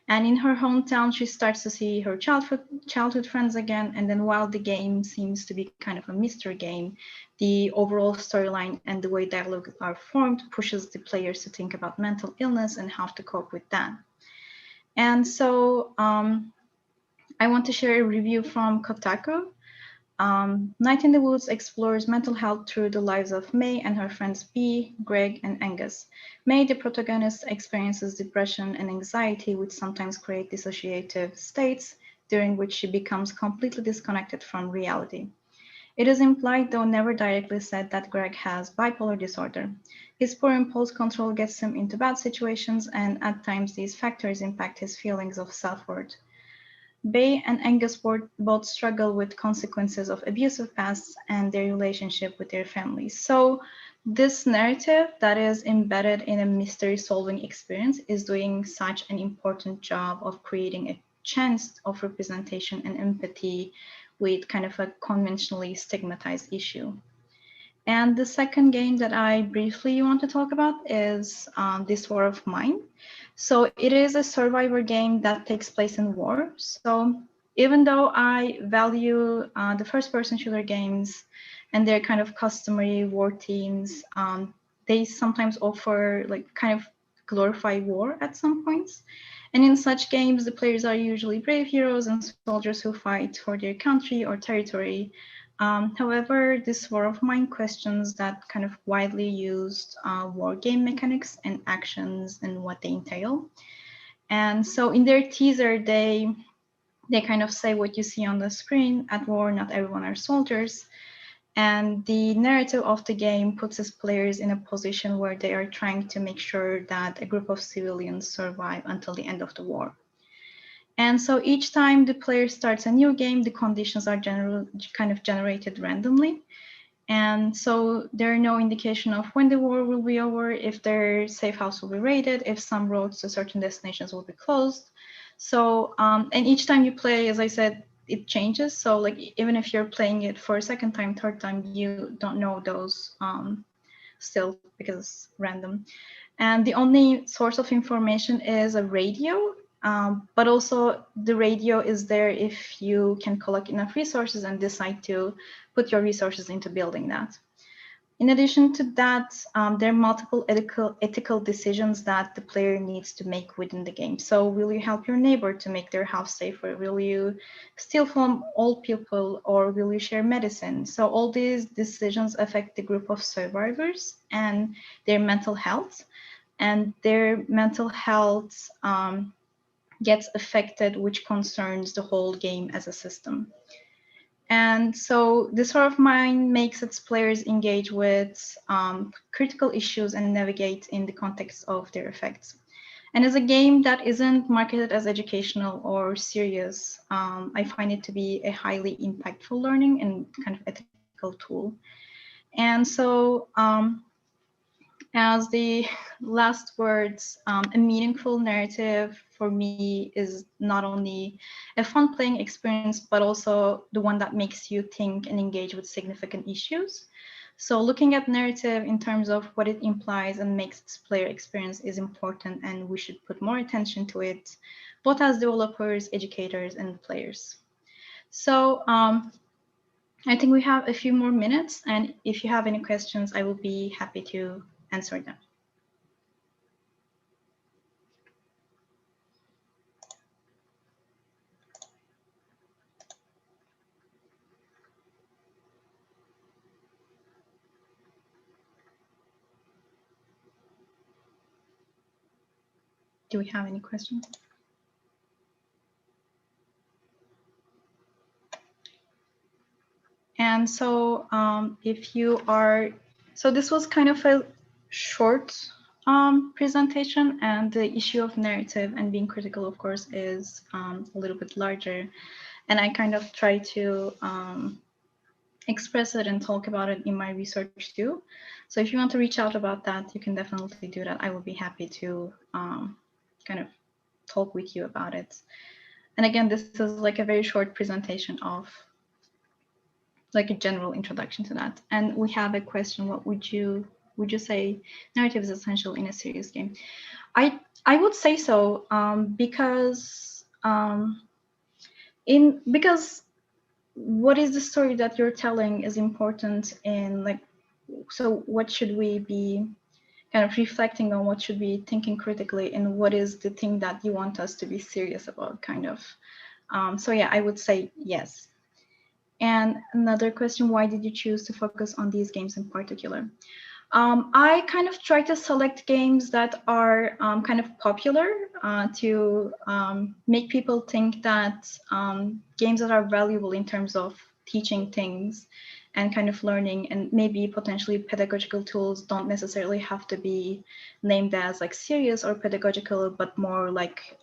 And in her hometown, she starts to see her childhood friends again. And then while the game seems to be kind of a mystery game, the overall storyline and the way dialogue are formed pushes the players to think about mental illness and how to cope with that. And so I want to share a review from Kotaku. Night in the Woods explores mental health through the lives of May and her friends B, Greg, and Angus. May, the protagonist, experiences depression and anxiety, which sometimes create dissociative states during which she becomes completely disconnected from reality. It is implied, though never directly said, that Greg has bipolar disorder. His poor impulse control gets him into bad situations, and at times these factors impact his feelings of self-worth. Bay and Angus both struggle with consequences of abusive pasts and their relationship with their families. So this narrative that is embedded in a mystery-solving experience is doing such an important job of creating a chance of representation and empathy with kind of a conventionally stigmatized issue. And the second game that I briefly want to talk about is This War of Mine. So it is a survivor game that takes place in war. So even though I value the first-person shooter games and their kind of customary war themes, they sometimes offer like kind of glorify war at some points. And in such games, the players are usually brave heroes and soldiers who fight for their country or territory. However, This War of Mine questions that kind of widely used war game mechanics and actions and what they entail. And so in their teaser, they kind of say what you see on the screen: at war, not everyone are soldiers. And the narrative of the game puts its players in a position where they are trying to make sure that a group of civilians survive until the end of the war. And so each time the player starts a new game, the conditions are kind of generated randomly. And so there are no indication of when the war will be over, if their safe house will be raided, if some roads to certain destinations will be closed. So, and each time you play, as I said, it changes. So like, even if you're playing it for a second time, third time, you don't know those still because it's random. And the only source of information is a radio, but also the radio is there if you can collect enough resources and decide to put your resources into building that. In addition to that, there are multiple ethical decisions that the player needs to make within the game. So will you help your neighbor to make their house safer? Will you steal from old people, or will you share medicine? So all these decisions affect the group of survivors and their mental health. And their mental health gets affected, which concerns the whole game as a system. And so this sort of mind makes its players engage with critical issues and navigate in the context of their effects. And as a game that isn't marketed as educational or serious, I find it to be a highly impactful learning and kind of ethical tool. And so as the last words, a meaningful narrative for me is not only a fun playing experience, but also the one that makes you think and engage with significant issues. So looking at narrative in terms of what it implies and makes its player experience is important, and we should put more attention to it, both as developers, educators, and players. So I think we have a few more minutes, and if you have any questions, I will be happy to answer them. Do we have any questions? And so if you are, so this was kind of a short presentation, and the issue of narrative and being critical, of course, is a little bit larger. And I kind of try to express it and talk about it in my research too. So if you want to reach out about that, you can definitely do that. I would be happy to kind of talk with you about it. And again, this is like a very short presentation of like a general introduction to that. And we have a question: what would you say narrative is essential in a serious game? I would say so, because what is the story that you're telling is important in, like, so what should we be kind of reflecting on, what should we be thinking critically, and what is the thing that you want us to be serious about, kind of. So yeah, I would say yes. And another question: why did you choose to focus on these games in particular? I kind of try to select games that are kind of popular to make people think that games that are valuable in terms of teaching things and kind of learning, and maybe potentially pedagogical tools, don't necessarily have to be named as like serious or pedagogical, but more like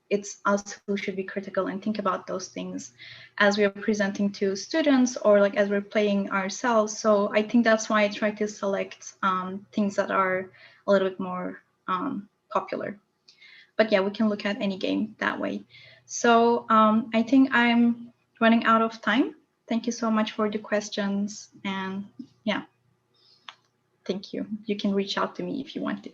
it's us who should be critical and think about those things as we are presenting to students, or like as we're playing ourselves. So I think that's why I try to select things that are a little bit more popular. But yeah, we can look at any game that way. So I think I'm running out of time. Thank you so much for the questions. And yeah, thank you. You can reach out to me if you want to.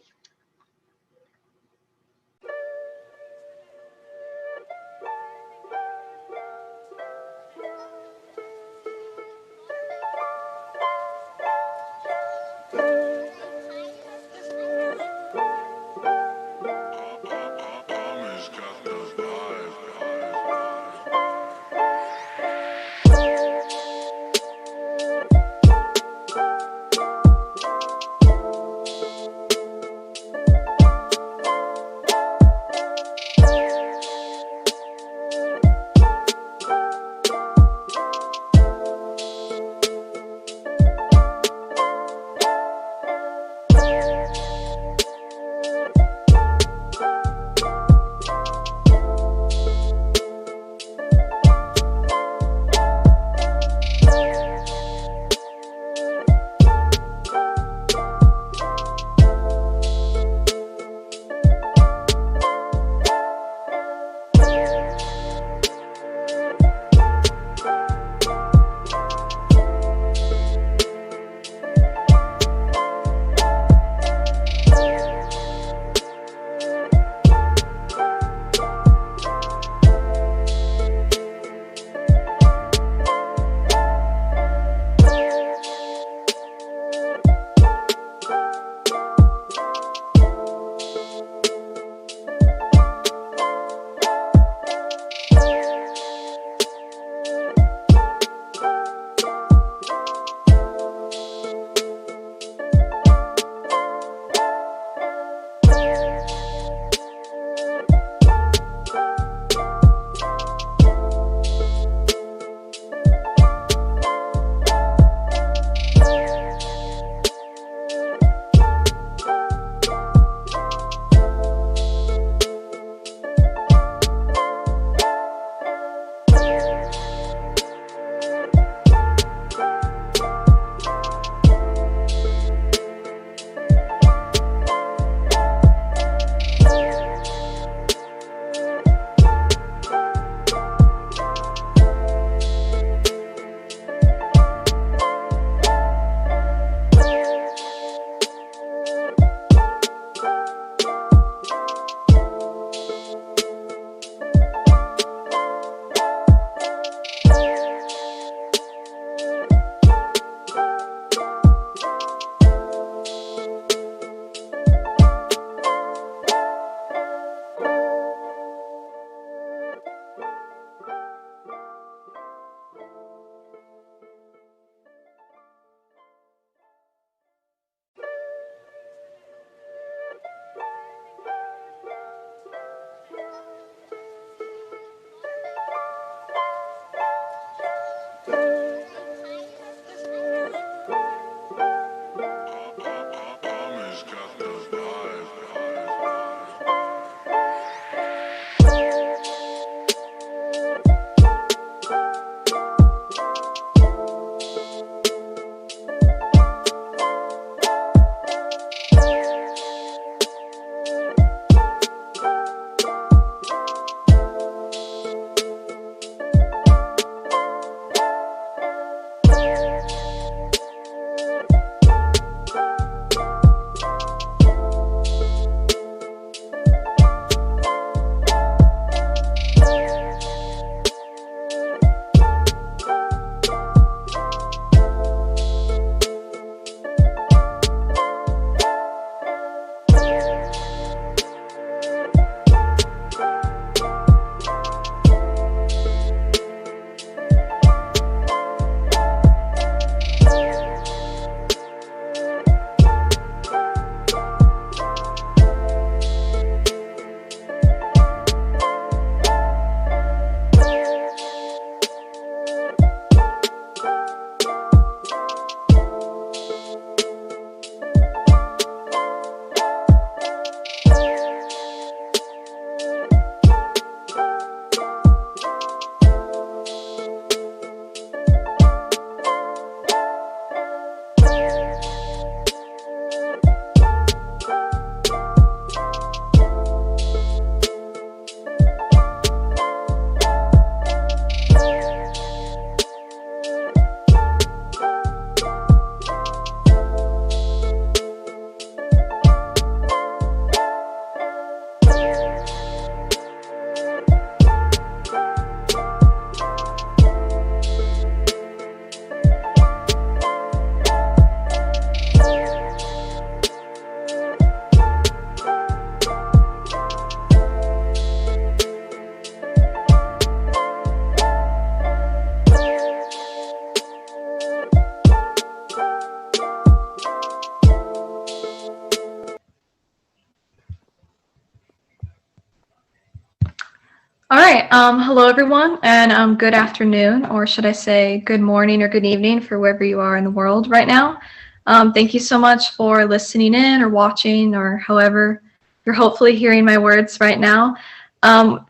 All right. Hello, everyone, and good afternoon, or should I say good morning or good evening for wherever you are in the world right now. Thank you so much for listening in or watching or however you're hopefully hearing my words right now.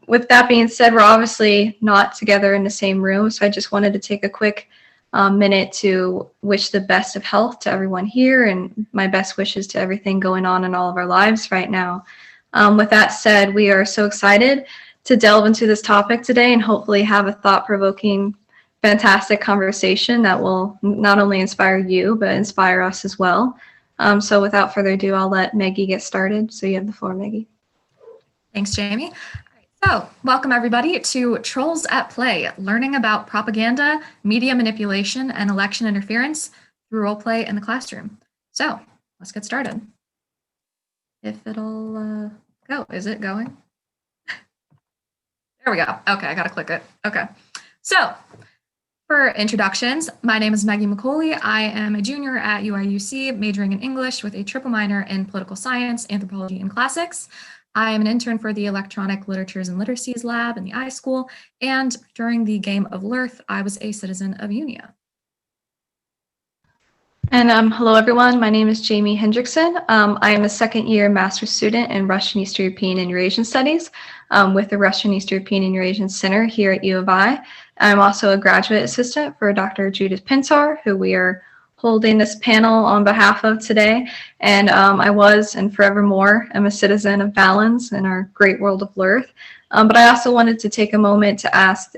With that being said, we're obviously not together in the same room, so I just wanted to take a quick minute to wish the best of health to everyone here and my best wishes to everything going on in all of our lives right now. With that said, we are so excited to delve into this topic today and hopefully have a thought-provoking, fantastic conversation that will not only inspire you, but inspire us as well. So without further ado, I'll let Maggie get started. So you have the floor, Maggie. Thanks, Jamie. So welcome everybody to Trolls at Play, learning about propaganda, media manipulation, and election interference through role play in the classroom. So let's get started. If it'll go, is it going? There we go. Okay, I gotta click it. Okay. So for introductions, my name is Maggie McCauley. I am a junior at UIUC, majoring in English with a triple minor in political science, anthropology, and classics. I am an intern for the Electronic Literatures and Literacies Lab in the iSchool, and during the Game of Lurth, I was a citizen of Unia. And hello, everyone. My name is Jamie Hendrickson. I am a second-year master's student in Russian, East European, and Eurasian Studies with the Russian, East European, and Eurasian Center here at U of I. I'm also a graduate assistant for Dr. Judith Pintar, who we are holding this panel on behalf of today. And I was, and forevermore, am a citizen of Valens in our great world of Lurth. But I also wanted to take a moment to ask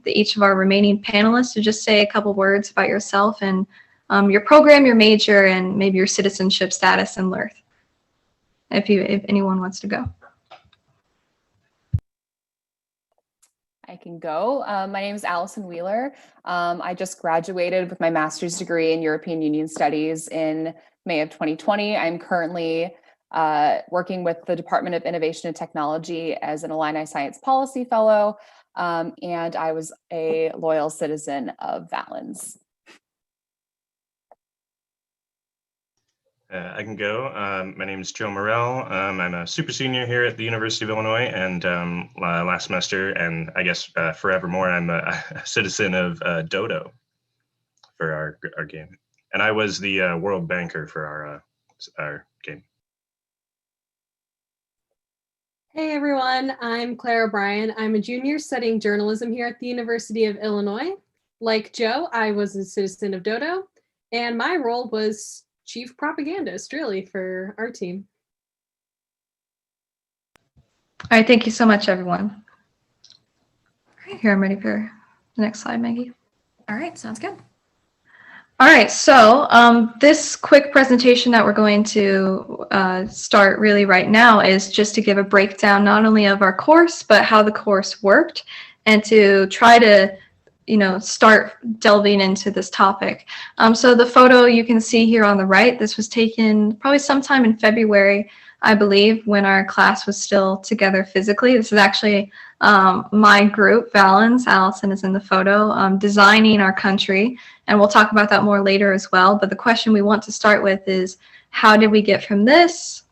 each of our remaining panelists to just say a couple words about yourself and your program, your major, and maybe your citizenship status in Lurth, if anyone wants to go. I can go. My name is Allison Wheeler. I just graduated with my master's degree in European Union Studies in May of 2020. I'm currently working with the Department of Innovation and Technology as an Illini Science Policy Fellow, and I was a loyal citizen of Valens. I can go. My name is Joe Morell. I'm a super senior here at the University of Illinois, and last semester, and I guess forevermore, I'm a citizen of Dodo for our game. And I was the world banker for our game. Hey everyone, I'm Claire O'Brien. I'm a junior studying journalism here at the University of Illinois. Like Joe, I was a citizen of Dodo, and my role was chief propagandist, really, for our team. All right, thank you so much, everyone. Here, I'm ready for the next slide, Maggie. All right, sounds good. All right, so this quick presentation that we're going to start really right now is just to give a breakdown not only of our course, but how the course worked, and to try to start delving into this topic. So the photo you can see here on the right, this was taken probably sometime in February, I believe, when our class was still together physically. This is actually my group, Valens. Allison is in the photo, designing our country. And we'll talk about that more later as well. But the question we want to start with is, how did we get from this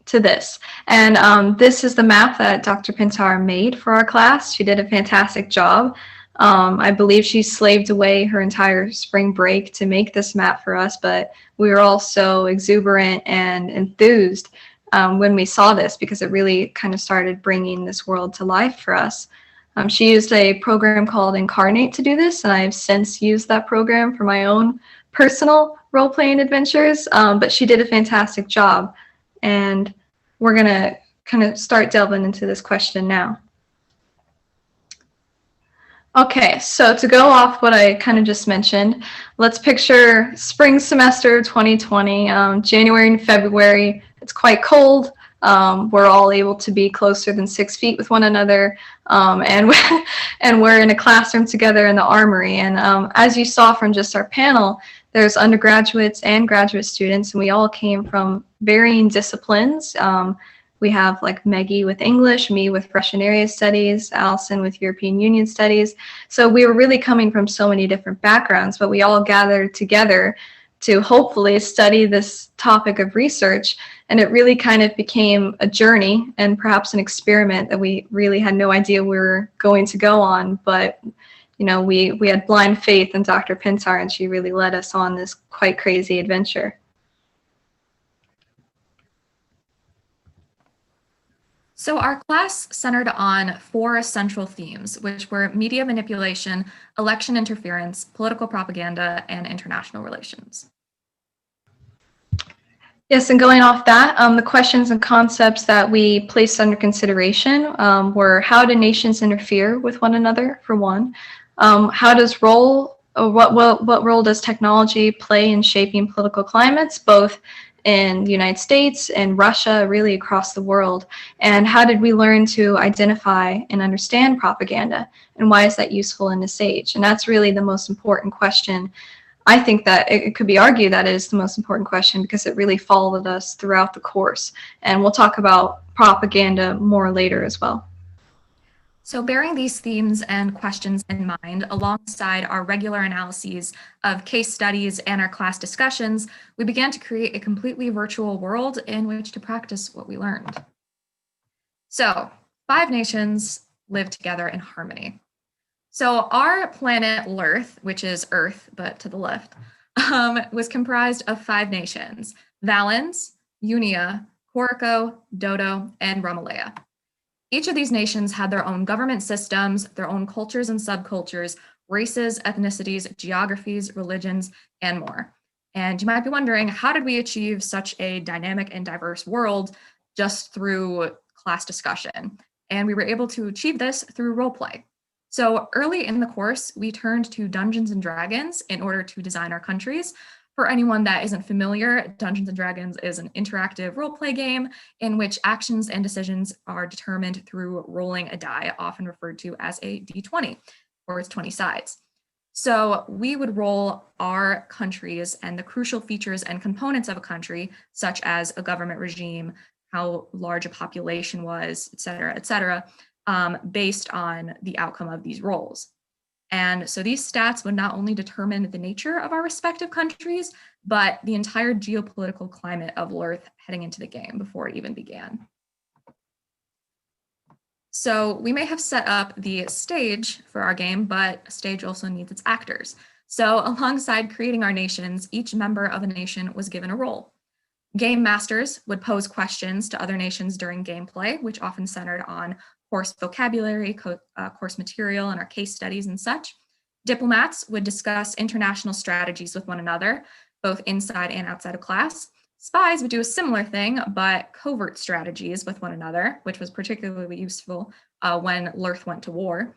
to this? And this is the map that Dr. Pintar made for our class. She did a fantastic job. I believe she slaved away her entire spring break to make this map for us, but we were all so exuberant and enthused when we saw this, because it really kind of started bringing this world to life for us. She used a program called Incarnate to do this, and I have since used that program for my own personal role-playing adventures, but she did a fantastic job. And we're going to kind of start delving into this question now. Okay, so to go off what I kind of just mentioned, let's picture spring semester 2020, January and February. It's quite cold. We're all able to be closer than 6 feet with one another, and we're in a classroom together in the armory. And as you saw from just our panel, there's undergraduates and graduate students, and we all came from varying disciplines. We have like Maggie with English, me with Russian Area Studies, Allison with European Union Studies. So we were really coming from so many different backgrounds, but we all gathered together to hopefully study this topic of research. And it really kind of became a journey and perhaps an experiment that we really had no idea we were going to go on. But, you know, we had blind faith in Dr. Pintar, and she really led us on this quite crazy adventure. So our class centered on 4 central themes, which were media manipulation, election interference, political propaganda, and international relations. Yes, and going off that, the questions and concepts that we placed under consideration were: how do nations interfere with one another, for one? How does what role does technology play in shaping political climates, both in the United States and Russia, really across the world? And how did we learn to identify and understand propaganda? And why is that useful in this age? And that's really the most important question. I think that it could be argued that it is the most important question because it really followed us throughout the course. And we'll talk about propaganda more later as well. So bearing these themes and questions in mind, alongside our regular analyses of case studies and our class discussions, we began to create a completely virtual world in which to practice what we learned. So 5 nations live together in harmony. So our planet Lurth, which is Earth, but to the left, was comprised of 5 nations: Valens, Unia, Koriko, Dodo, and Ramalea. Each of these nations had their own government systems, their own cultures and subcultures, races, ethnicities, geographies, religions, and more. And you might be wondering, how did we achieve such a dynamic and diverse world just through class discussion? And we were able to achieve this through role play. So early in the course, we turned to Dungeons and Dragons in order to design our countries. For anyone that isn't familiar, Dungeons & Dragons is an interactive role-play game in which actions and decisions are determined through rolling a die, often referred to as a d20, or its 20 sides. So we would roll our countries and the crucial features and components of a country, such as a government regime, how large a population was, et cetera, based on the outcome of these rolls. And so these stats would not only determine the nature of our respective countries, but the entire geopolitical climate of Lurth heading into the game before it even began. So we may have set up the stage for our game, but a stage also needs its actors. So alongside creating our nations, each member of a nation was given a role. Game masters would pose questions to other nations during gameplay, which often centered on course vocabulary, course material, and our case studies and such. Diplomats would discuss international strategies with one another, both inside and outside of class. Spies would do a similar thing, but covert strategies with one another, which was particularly useful when Lurth went to war.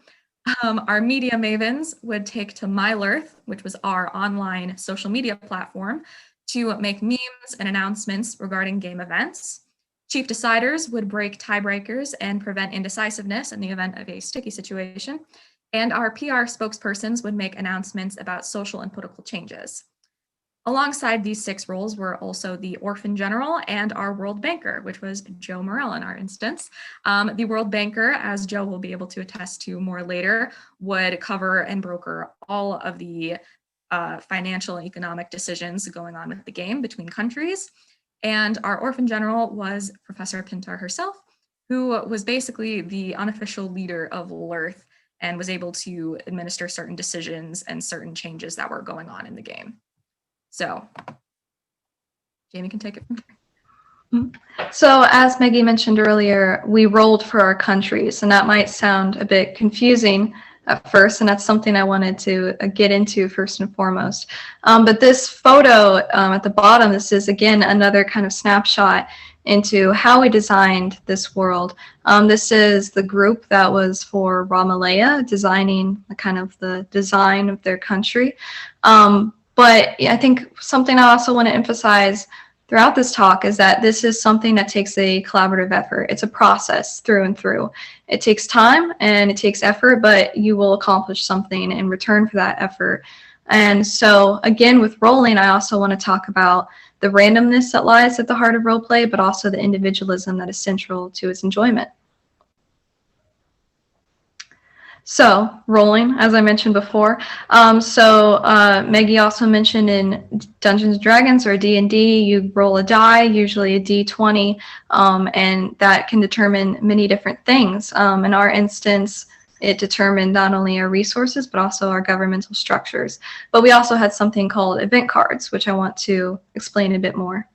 Our media mavens would take to MyLurth, which was our online social media platform, to make memes and announcements regarding game events. Chief deciders would break tiebreakers and prevent indecisiveness in the event of a sticky situation. And our PR spokespersons would make announcements about social and political changes. Alongside these 6 roles were also the Orphan General and our World Banker, which was Joe Morell in our instance. The World Banker, as Joe will be able to attest to more later, would cover and broker all of the financial and economic decisions going on with the game between countries. And our Orphan General was Professor Pintar herself, who was basically the unofficial leader of Lurth and was able to administer certain decisions and certain changes that were going on in the game. So Jamie can take it from here. So as Maggie mentioned earlier, we rolled for our countries, and that might sound a bit confusing at first, and that's something I wanted to get into first and foremost. But this photo at the bottom, this is again another kind of snapshot into how we designed this world. This is the group that was for Ramalea, designing the kind of the design of their country. But I think something I also want to emphasize throughout this talk is that this is something that takes a collaborative effort. It's a process through and through. It takes time and it takes effort, but you will accomplish something in return for that effort. And so again, with rolling, I also want to talk about the randomness that lies at the heart of roleplay, but also the individualism that is central to its enjoyment. So rolling, as I mentioned before. Maggie also mentioned in Dungeons & Dragons or D&D, you roll a die, usually a D20, and that can determine many different things. In our instance, it determined not only our resources, but also our governmental structures. But we also had something called event cards, which I want to explain a bit more.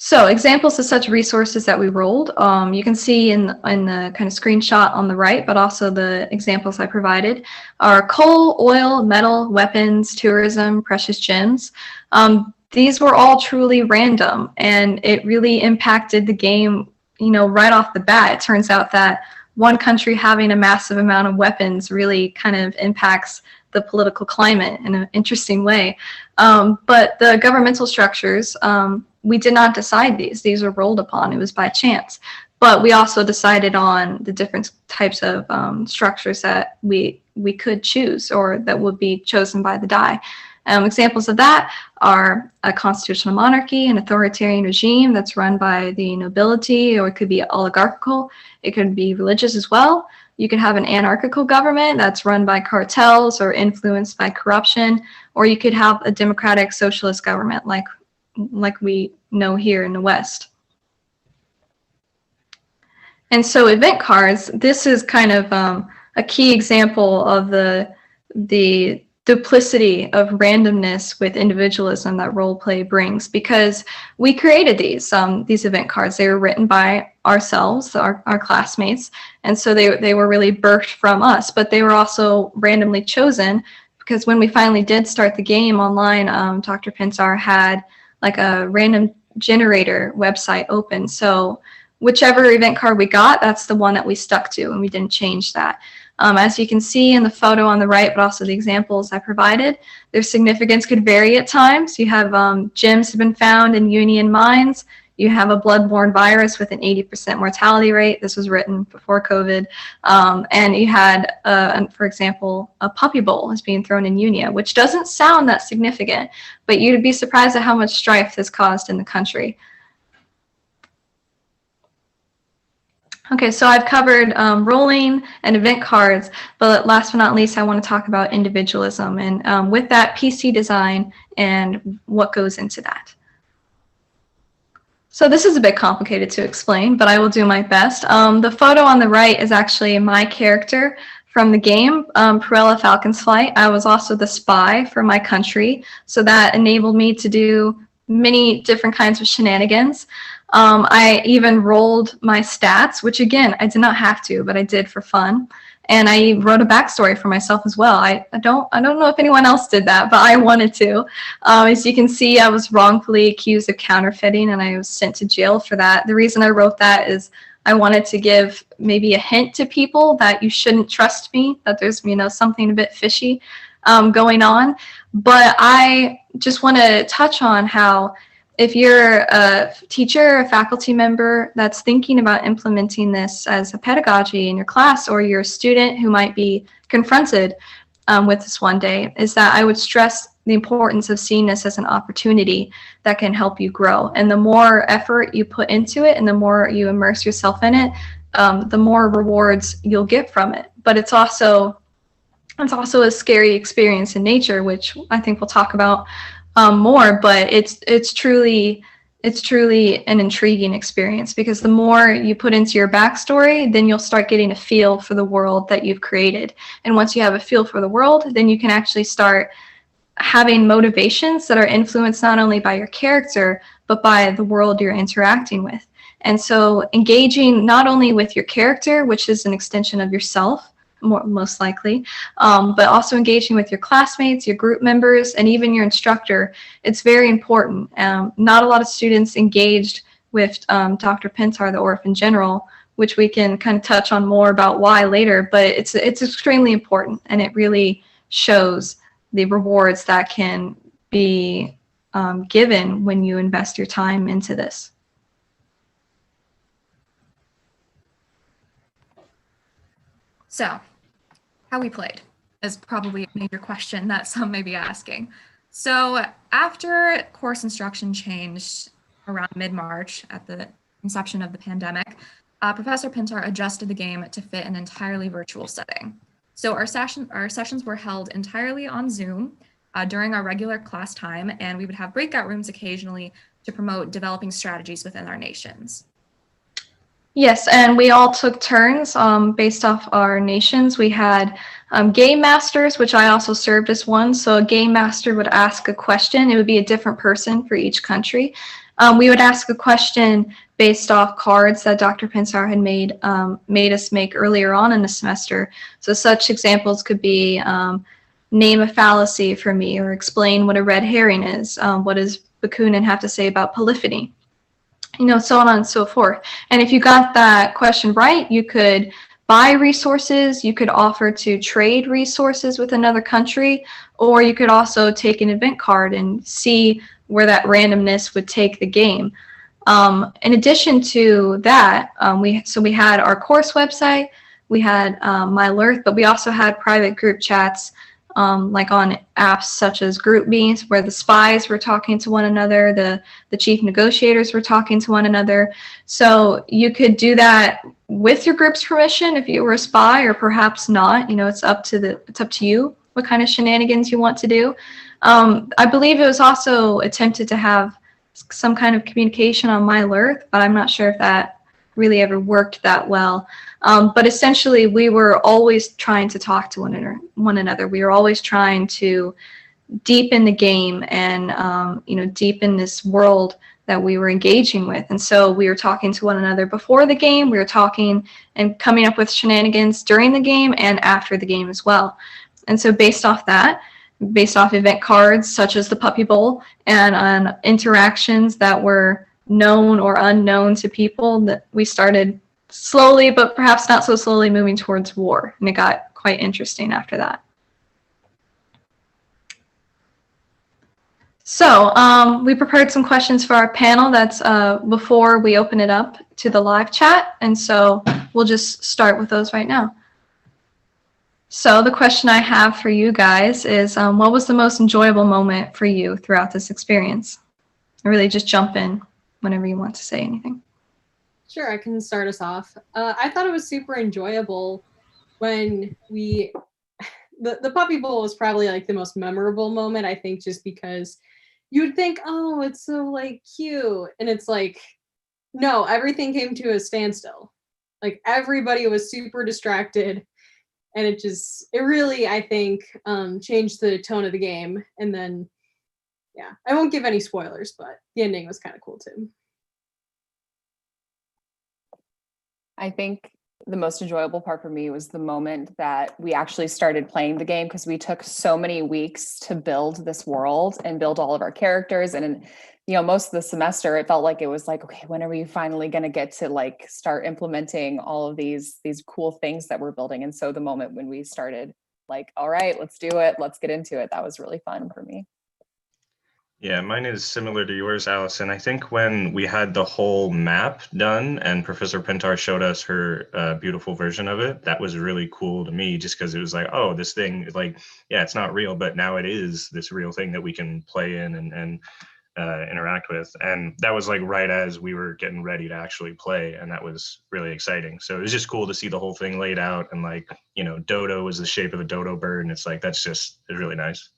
So examples of such resources that we rolled, you can see in the kind of screenshot on the right, but also the examples I provided are coal, oil, metal, weapons, tourism, precious gems. These were all truly random, and it really impacted the game, right off the bat. It turns out that one country having a massive amount of weapons really kind of impacts the political climate in an interesting way. But the governmental structures, we did not decide these. These were rolled upon. It was by chance. But we also decided on the different types of structures that we could choose or that would be chosen by the die. Examples of that are a constitutional monarchy, an authoritarian regime that's run by the nobility, or it could be oligarchical. It could be religious as well. You could have an anarchical government that's run by cartels or influenced by corruption, or you could have a democratic socialist government like we know here in the West. And so event cards, this is kind of a key example of the duplicity of randomness with individualism that role play brings, because we created these event cards. They were written by ourselves, our classmates, and so they were really birthed from us, but they were also randomly chosen because when we finally did start the game online, Dr. Pintar had like a random generator website open. So whichever event card we got, that's the one that we stuck to, and we didn't change that. As you can see in the photo on the right, but also the examples I provided, their significance could vary at times. You have gems have been found in Union mines. You have a blood-borne virus with an 80% mortality rate. This was written before COVID. And you had, for example, a puppy bowl is being thrown in Unia, which doesn't sound that significant, but you'd be surprised at how much strife this caused in the country. Okay, so I've covered rolling and event cards, but last but not least, I want to talk about individualism, and with that, PC design and what goes into that. So this is a bit complicated to explain, but I will do my best. The photo on the right is actually my character from the game, Perella Falcon's Flight. I was also the spy for my country, so that enabled me to do many different kinds of shenanigans. I even rolled my stats, which again, I did not have to, but I did for fun. And I wrote a backstory for myself as well. I don't know if anyone else did that, but I wanted to. As you can see, I was wrongfully accused of counterfeiting, and I was sent to jail for that. The reason I wrote that is I wanted to give maybe a hint to people that you shouldn't trust me, that there's something a bit fishy going on. But I just want to touch on how if you're a teacher, a faculty member that's thinking about implementing this as a pedagogy in your class, or you're a student who might be confronted with this one day, is that I would stress the importance of seeing this as an opportunity that can help you grow. And the more effort you put into it and the more you immerse yourself in it, the more rewards you'll get from it. But it's also a scary experience in nature, which I think we'll talk about more, but it's truly an intriguing experience, because the more you put into your backstory, then you'll start getting a feel for the world that you've created. And once you have a feel for the world, then you can actually start having motivations that are influenced not only by your character, but by the world you're interacting with. And so engaging not only with your character, which is an extension of yourself, most likely, but also engaging with your classmates, your group members, and even your instructor. It's very important. Not a lot of students engaged with Dr. Pintar, the orphan general, which we can kind of touch on more about why later, but it's extremely important, and it really shows the rewards that can be given when you invest your time into this. So, how we played is probably a major question that some may be asking. So after course instruction changed around mid-March at the inception of the pandemic, Professor Pintar adjusted the game to fit an entirely virtual setting. So our sessions were held entirely on Zoom during our regular class time, and we would have breakout rooms occasionally to promote developing strategies within our nations. Yes, and we all took turns based off our nations. We had game masters, which I also served as one. So a game master would ask a question. It would be a different person for each country. We would ask a question based off cards that Dr. Pintar had made us make earlier on in the semester. So such examples could be name a fallacy for me, or explain what a red herring is. What does Bakunin have to say about polyphony? You know, so on and so forth. And if you got that question right, you could buy resources, you could offer to trade resources with another country, or you could also take an event card and see where that randomness would take the game. In addition to that, we had our course website, we had MyLearth, but we also had private group chats like on apps such as GroupMe, where the spies were talking to one another, the chief negotiators were talking to one another. So you could do that with your group's permission if you were a spy, or perhaps not. You know, it's up to you what kind of shenanigans you want to do. I believe it was also attempted to have some kind of communication on MyLearth, but I'm not sure if that really ever worked that well. But essentially, we were always trying to talk to one another. We were always trying to deepen the game and deepen this world that we were engaging with. And so we were talking to one another before the game. We were talking and coming up with shenanigans during the game and after the game as well. And so based off that, based off event cards such as the Puppy Bowl and on interactions that were known or unknown to people, that we started slowly, but perhaps not so slowly, moving towards war. And it got quite interesting after that. So we prepared some questions for our panel. That's before we open it up to the live chat. And so we'll just start with those right now. So the question I have for you guys is, what was the most enjoyable moment for you throughout this experience? Or really just jump in whenever you want to say anything. Sure, I can start us off. I thought it was super enjoyable when the Puppy Bowl was probably like the most memorable moment, I think, just because you would think, oh, it's so like cute. And it's like, no, everything came to a standstill. Like everybody was super distracted. And it really, I think, changed the tone of the game. And then, yeah, I won't give any spoilers, but the ending was kind of cool too. I think the most enjoyable part for me was the moment that we actually started playing the game, because we took so many weeks to build this world and build all of our characters. And, you know, most of the semester, it felt like it was like, okay, when are we finally going to get to like start implementing all of these cool things that we're building? And so the moment when we started like, all right, let's do it, let's get into it, that was really fun for me. Yeah, mine is similar to yours, Allison. I think when we had the whole map done and Professor Pintar showed us her beautiful version of it, that was really cool to me, just because it was like, oh, this thing, like, yeah, it's not real, but now it is this real thing that we can play in and interact with. And that was like right as we were getting ready to actually play, and that was really exciting. So it was just cool to see the whole thing laid out, and like, you know, dodo was the shape of a dodo bird, and it's like, it's really nice.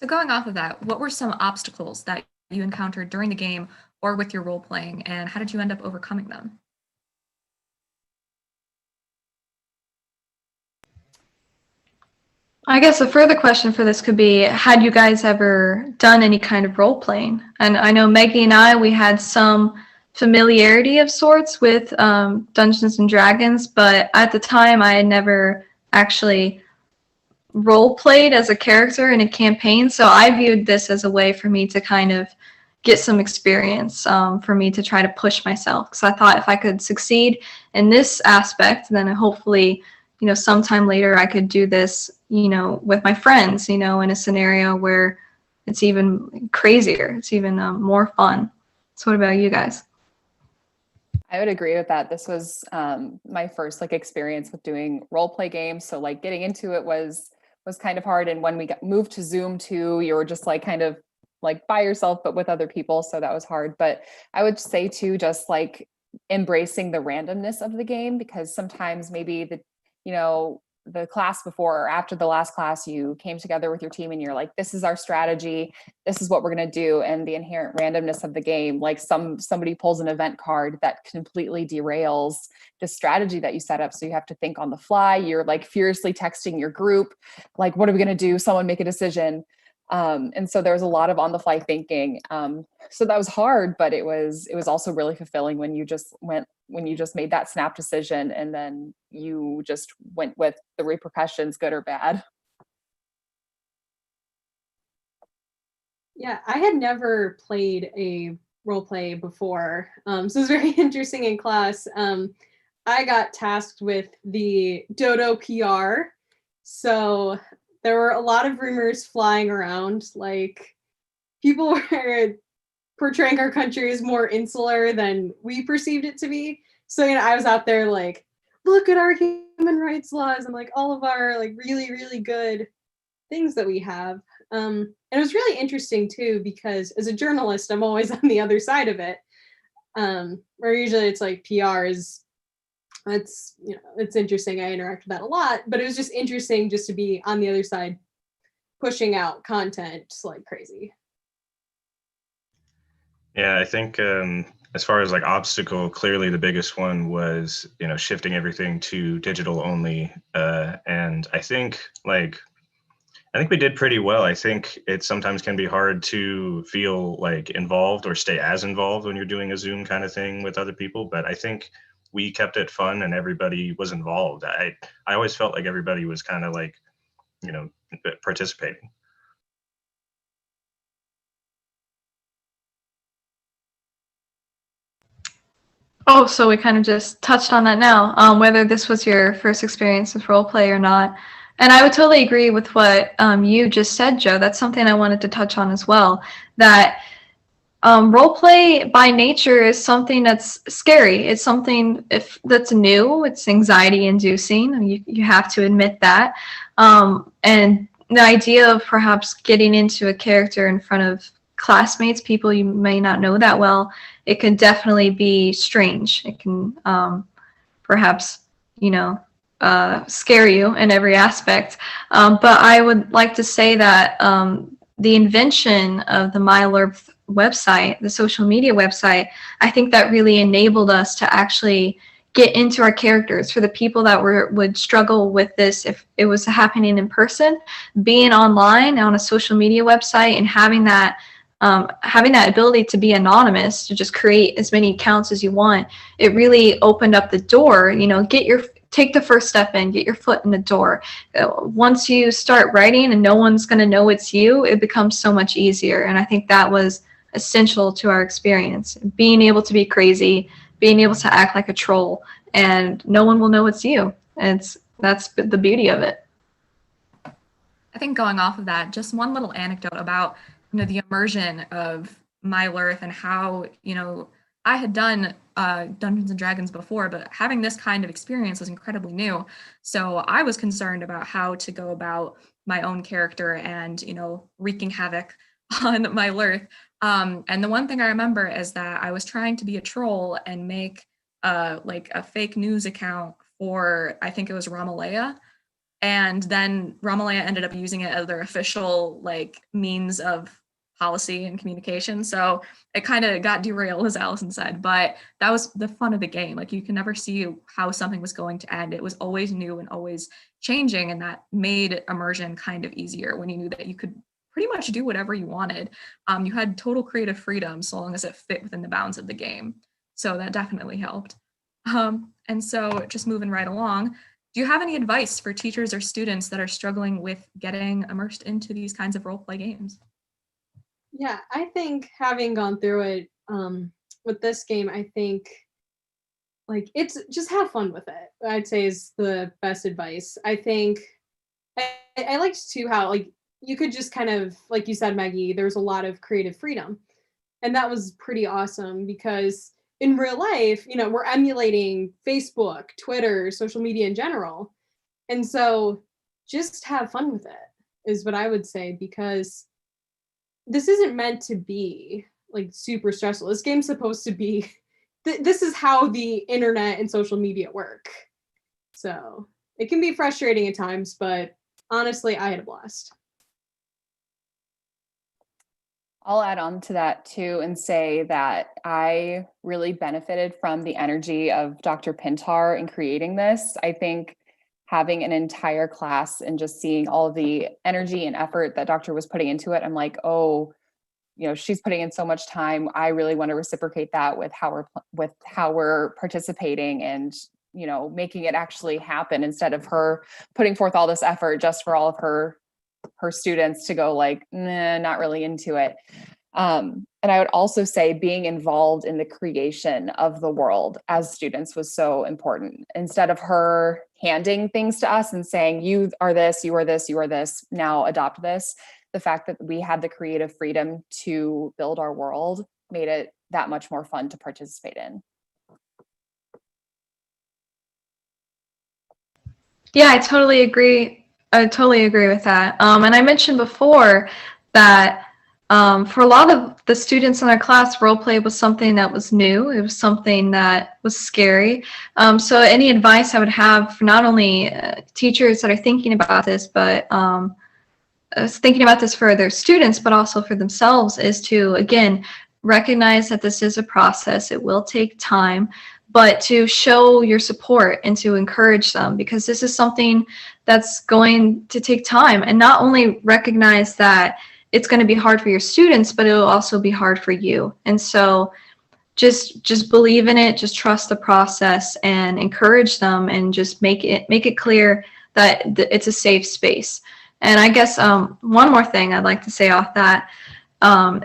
So going off of that, what were some obstacles that you encountered during the game or with your role playing, and how did you end up overcoming them? I guess a further question for this could be, had you guys ever done any kind of role playing? And I know Maggie and I, we had some familiarity of sorts with Dungeons and Dragons, but at the time I had never actually role played as a character in a campaign. So I viewed this as a way for me to kind of get some experience, for me to try to push myself. Because I thought if I could succeed in this aspect, then hopefully, you know, sometime later I could do this, you know, with my friends, you know, in a scenario where it's even crazier, it's even more fun. So what about you guys? I would agree with that. This was my first like experience with doing role play games. So like getting into it was kind of hard. And when we moved to Zoom too, you were just like kind of like by yourself, but with other people. So that was hard. But I would say too, just like embracing the randomness of the game, because sometimes maybe the class before or after the last class, you came together with your team and you're like, this is our strategy, this is what we're going to do. And the inherent randomness of the game, like somebody pulls an event card that completely derails the strategy that you set up. So you have to think on the fly. You're like furiously texting your group, like, what are we going to do? Someone make a decision. And so there was a lot of on the fly thinking. So that was hard, but it was also really fulfilling when you just made that snap decision and then you just went with the repercussions, good or bad. Yeah, I had never played a role play before. So it was very interesting in class. I got tasked with the Dodo PR. So there were a lot of rumors flying around, like people were portraying our country as more insular than we perceived it to be. So, I was out there like, look at our human rights laws and like all of our like really, really good things that we have. And it was really interesting too, because as a journalist, I'm always on the other side of it. Where usually it's like PR is, it's interesting. I interact with that a lot, but it was just interesting just to be on the other side, pushing out content just like crazy. Yeah, I think as far as like obstacle, clearly the biggest one was, shifting everything to digital only. And I think we did pretty well. I think it sometimes can be hard to feel like involved or stay as involved when you're doing a Zoom kind of thing with other people. But I think we kept it fun and everybody was involved. I always felt like everybody was kind of like, participating. Oh, so we kind of just touched on that now, whether this was your first experience with role play or not. And I would totally agree with what you just said, Joe. That's something I wanted to touch on as well, that role play by nature is something that's scary. It's something that's new. It's anxiety inducing. You have to admit that. And the idea of perhaps getting into a character in front of classmates, people you may not know that well, it can definitely be strange. It can perhaps, scare you in every aspect. But I would like to say that the invention of the MyLurp website, the social media website, I think that really enabled us to actually get into our characters. For the people that would struggle with this if it was happening in person, being online on a social media website and having that ability to be anonymous, to just create as many accounts as you want, it really opened up the door. Take the first step in, get your foot in the door. Once you start writing and no one's going to know it's you, it becomes so much easier. And I think that was essential to our experience. Being able to be crazy, being able to act like a troll, and no one will know it's you. And that's the beauty of it. I think going off of that, just one little anecdote about the immersion of MyLurp and how I had done Dungeons and Dragons before, but having this kind of experience was incredibly new. So I was concerned about how to go about my own character and wreaking havoc on MyLurp. And the one thing I remember is that I was trying to be a troll and make like a fake news account for, I think it was Ramalaya. And then Ramalaya ended up using it as their official means of policy and communication. So it kind of got derailed, as Allison said, but that was the fun of the game. You can never see how something was going to end. It was always new and always changing. And that made immersion kind of easier when you knew that you could pretty much do whatever you wanted. You had total creative freedom so long as it fit within the bounds of the game. So that definitely helped. And so just moving right along, do you have any advice for teachers or students that are struggling with getting immersed into these kinds of role play games? Yeah, I think having gone through it with this game, I think it's just have fun with it, I'd say is the best advice. I think I liked too how you could just kind of, like you said, Maggie, there's a lot of creative freedom. And that was pretty awesome because in real life, we're emulating Facebook, Twitter, social media in general. And so just have fun with it is what I would say, because this isn't meant to be like super stressful. This game's supposed to be, this is how the internet and social media work. So it can be frustrating at times, but honestly, I had a blast. I'll add on to that too and say that I really benefited from the energy of Dr. Pintar in creating this. I think having an entire class and just seeing all of the energy and effort that Doctor was putting into it, I'm like, oh, you know, she's putting in so much time. I really want to reciprocate that with how we're participating and, you know, making it actually happen instead of her putting forth all this effort just for all of her students to go like, nah, not really into it. And I would also say being involved in the creation of the world as students was so important. Instead of her handing things to us and saying, you are this, you are this, you are this, now adopt this. The fact that we had the creative freedom to build our world made it that much more fun to participate in. Yeah, I totally agree. I totally agree with that. And I mentioned before that for a lot of the students in our class, roleplay was something that was new. It was something that was scary. So any advice I would have for not only teachers that are thinking about this, but thinking about this for their students, but also for themselves, is to, again, recognize that this is a process. It will take time, but to show your support and to encourage them, because this is something that's going to take time. And not only recognize that it's going to be hard for your students, but it will also be hard for you. And so just believe in it, just trust the process and encourage them, and just make it clear that it's a safe space. And I guess one more thing I'd like to say off that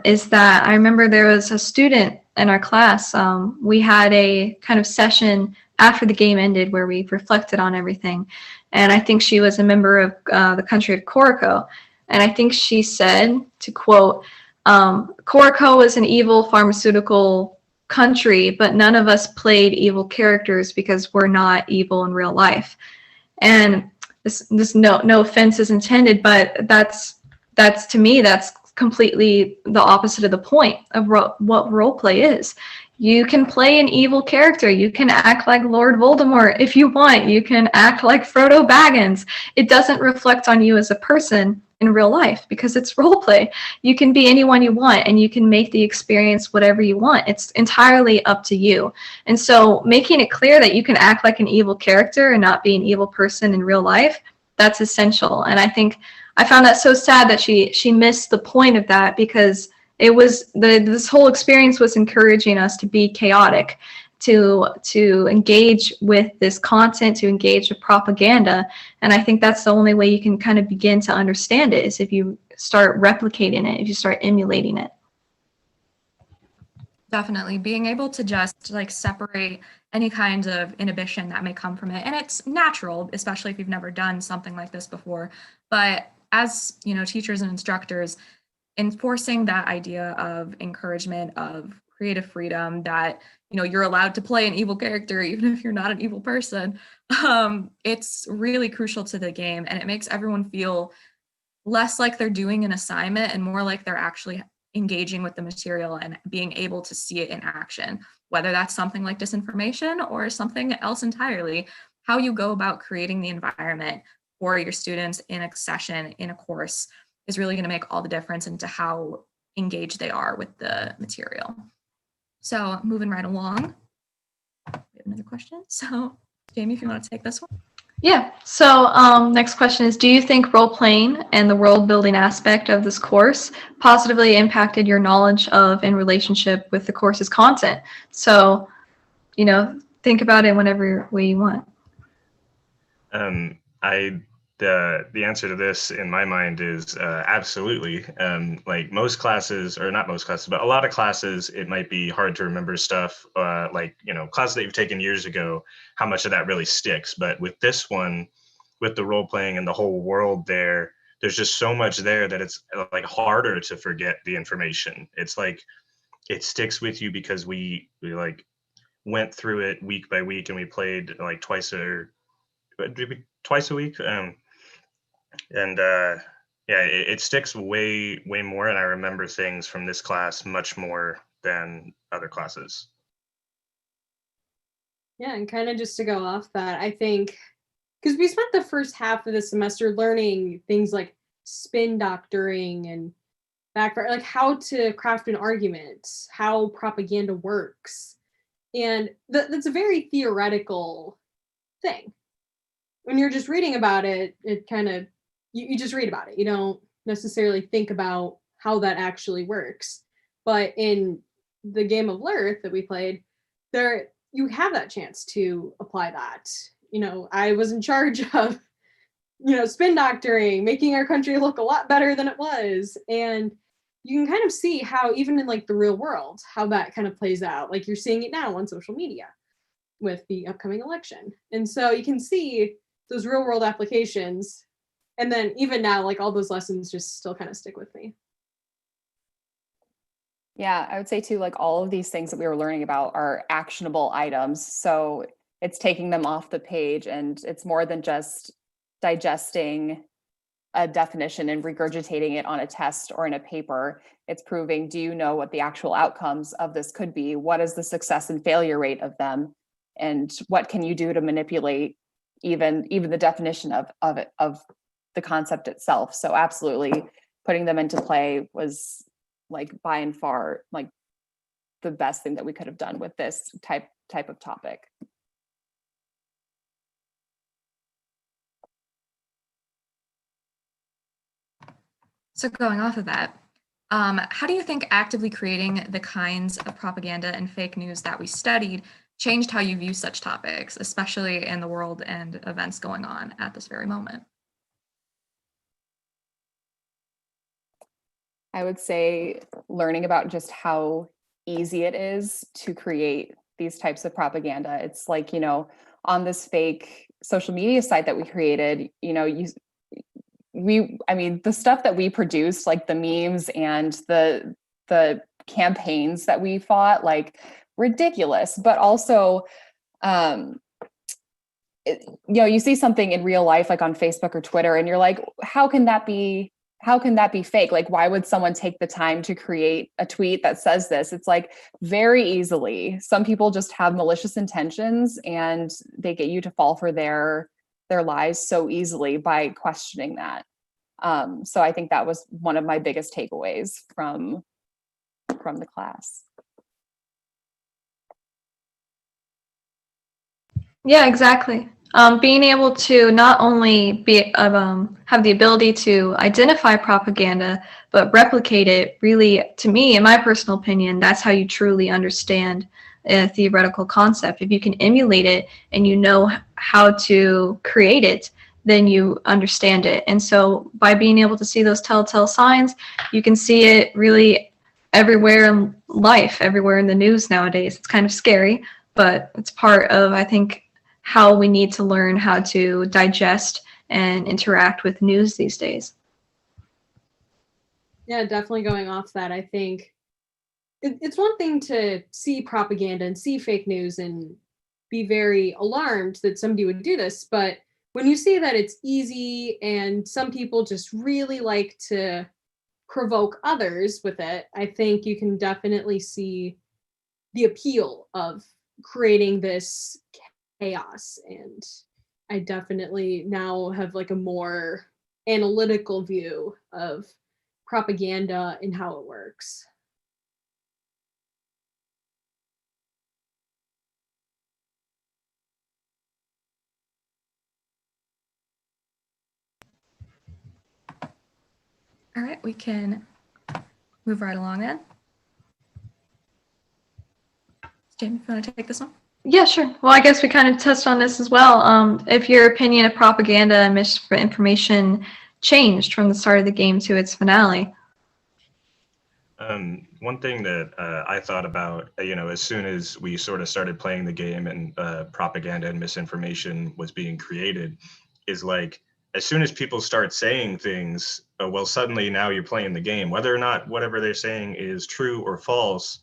is that I remember there was a student in our class. We had a kind of session after the game ended where we reflected on everything. And I think she was a member of the country of Corico. And I think she said, to quote, Corico was an evil pharmaceutical country, but none of us played evil characters because we're not evil in real life. And this no offense is intended, but that's to me, that's completely the opposite of the point of what role play is. You can play an evil character. You can act like Lord Voldemort if you want. You can act like Frodo Baggins. It doesn't reflect on you as a person in real life because it's role play. You can be anyone you want, and you can make the experience whatever you want. It's entirely up to you. And so making it clear that you can act like an evil character and not be an evil person in real life, that's essential. And I think I found that so sad that she missed the point of that, because it was this whole experience was encouraging us to be chaotic, to engage with this content, to engage with propaganda. And I think that's the only way you can kind of begin to understand it, is if you start replicating it, if you start emulating it. Definitely being able to just like separate any kind of inhibition that may come from it. And it's natural, especially if you've never done something like this before. But as, you know, teachers and instructors, enforcing that idea of encouragement, of creative freedom, that, you know, you're allowed to play an evil character even if you're not an evil person, it's really crucial to the game. And it makes everyone feel less like they're doing an assignment and more like they're actually engaging with the material and being able to see it in action, whether that's something like disinformation or something else entirely. How you go about creating the environment for your students in a session, in a course, is really going to make all the difference into how engaged they are with the material. So moving right along, we have another question. So Jamie, if you want to take this one. Yeah, so next question is, do you think role-playing and the world-building aspect of this course positively impacted your knowledge of and relationship with the course's content? So, you know, think about it whatever way you want. The answer to this in my mind is absolutely. Like most classes, or not most classes, but a lot of classes, it might be hard to remember stuff like, you know, classes that you've taken years ago, how much of that really sticks. But with this one, with the role playing and the whole world there's just so much there that it's like harder to forget the information. It's like it sticks with you because we like went through it week by week, and we played like twice a week. Yeah, it sticks way more, and I remember things from this class much more than other classes. Yeah, and kind of just to go off that, I think, because we spent the first half of the semester learning things like spin doctoring and like how to craft an argument, how propaganda works. And that's a very theoretical thing. When you're just reading about it, it kind of, you just read about it. You don't necessarily think about how that actually works. But in the game of Lurth that we played, there you have that chance to apply that. I was in charge of, spin doctoring, making our country look a lot better than it was. And you can kind of see how even in like the real world, how that kind of plays out. Like you're seeing it now on social media with the upcoming election. And so you can see those real world applications. And then even now, like all those lessons just still kind of stick with me. Yeah, I would say too, like all of these things that we were learning about are actionable items. So it's taking them off the page, and it's more than just digesting a definition and regurgitating it on a test or in a paper. It's proving, do you know what the actual outcomes of this could be? What is the success and failure rate of them? And what can you do to manipulate even the definition of the concept itself? So absolutely putting them into play was like by and far like the best thing that we could have done with this type of topic. So going off of that, how do you think actively creating the kinds of propaganda and fake news that we studied changed how you view such topics, especially in the world and events going on at this very moment? I would say learning about just how easy it is to create these types of propaganda. It's like, on this fake social media site that we created, the stuff that we produced, like the memes and the campaigns that we fought, like ridiculous, but also, you see something in real life, like on Facebook or Twitter, and you're like, how can that be fake? Like, why would someone take the time to create a tweet that says this? It's like very easily, some people just have malicious intentions and they get you to fall for their lies so easily by questioning that. So I think that was one of my biggest takeaways from the class. Yeah, exactly. Being able to not only have the ability to identify propaganda, but replicate it, really, to me, in my personal opinion, that's how you truly understand a theoretical concept. If you can emulate it and you know how to create it, then you understand it. And so by being able to see those telltale signs, you can see it really everywhere in life, everywhere in the news nowadays. It's kind of scary, but it's part of, I think, how we need to learn how to digest and interact with news these days. Yeah, definitely going off that, I think it's one thing to see propaganda and see fake news and be very alarmed that somebody would do this, but when you see that it's easy and some people just really like to provoke others with it, I think you can definitely see the appeal of creating this chaos. And I definitely now have like a more analytical view of propaganda and how it works. All right, we can move right along then. Jamie, if you want to take this one? Yeah, sure. Well, I guess we kind of touched on this as well. If your opinion of propaganda and misinformation changed from the start of the game to its finale. One thing that I thought about, as soon as we sort of started playing the game and propaganda and misinformation was being created, is like, as soon as people start saying things, well, suddenly now you're playing the game. Whether or not whatever they're saying is true or false,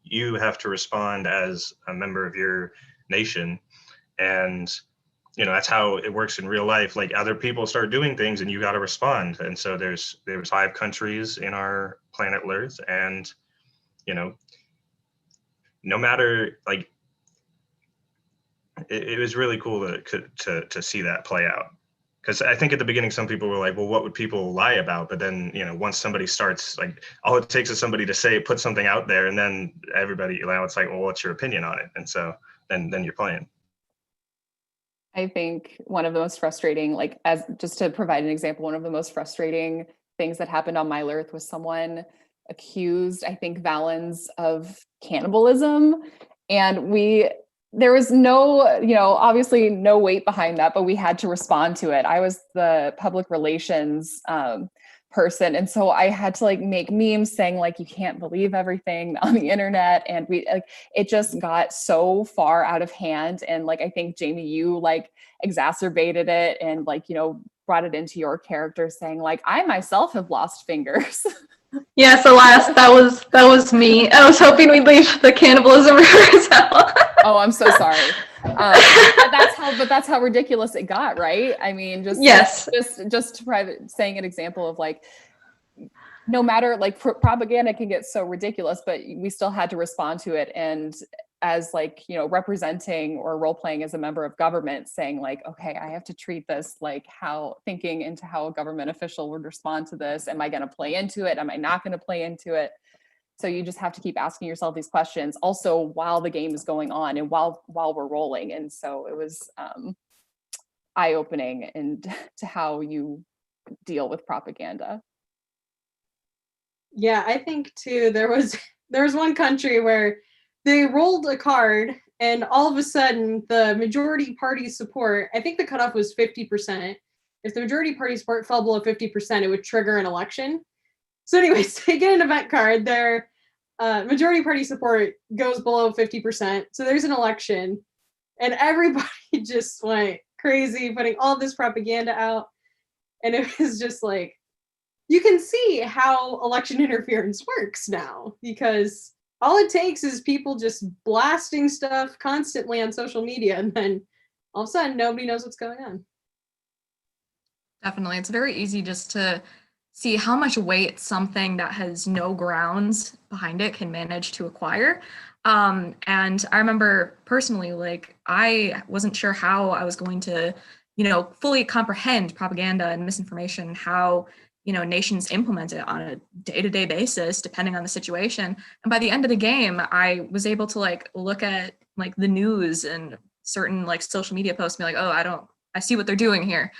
you have to respond as a member of your nation. And you know, that's how it works in real life. Like other people start doing things and you got to respond. And so there's 5 countries in our planet Earth, and, you know, no matter, like, it was really cool to see that play out. Because I think at the beginning, some people were like, well, what would people lie about? But then, you know, once somebody starts, like, all it takes is somebody to say, put something out there, and then everybody, now it's like, well, what's your opinion on it? And so then you're playing. I think one of the most frustrating, like, as just to provide an example, one of the most frustrating things that happened on Middle Earth was someone accused, I think, Valens of cannibalism. And there was no, you know, obviously no weight behind that, but we had to respond to it. I was the public relations person. And so I had to like make memes saying like, you can't believe everything on the internet. And it just got so far out of hand. And like, I think Jamie, you like exacerbated it and like, you know, brought it into your character saying like, I myself have lost fingers. Yes, alas, that was me. I was hoping we'd leave the cannibalism reverse out. Oh, I'm so sorry. But that's how ridiculous it got, right? I mean, just saying an example of like, no matter like propaganda can get so ridiculous, but we still had to respond to it. And as like, you know, representing or role playing as a member of government, saying like, okay, I have to treat this like thinking into how a government official would respond to this. Am I going to play into it? Am I not going to play into it? So you just have to keep asking yourself these questions also while the game is going on and while we're rolling. And so it was eye-opening and to how you deal with propaganda. Yeah, I think too, there was one country where they rolled a card and all of a sudden the majority party support, I think the cutoff was 50%. If the majority party support fell below 50%, it would trigger an election. So anyways, they get an event card, their majority party support goes below 50%. So there's an election and everybody just went crazy putting all this propaganda out. And it was just like, you can see how election interference works now, because all it takes is people just blasting stuff constantly on social media, and then all of a sudden nobody knows what's going on. Definitely. It's very easy just to see how much weight something that has no grounds behind it can manage to acquire. And I remember personally, like, I wasn't sure how I was going to, you know, fully comprehend propaganda and misinformation, how, you know, nations implement it on a day-to-day basis, depending on the situation. And by the end of the game, I was able to like look at like the news and certain like social media posts and be like, oh, I see what they're doing here.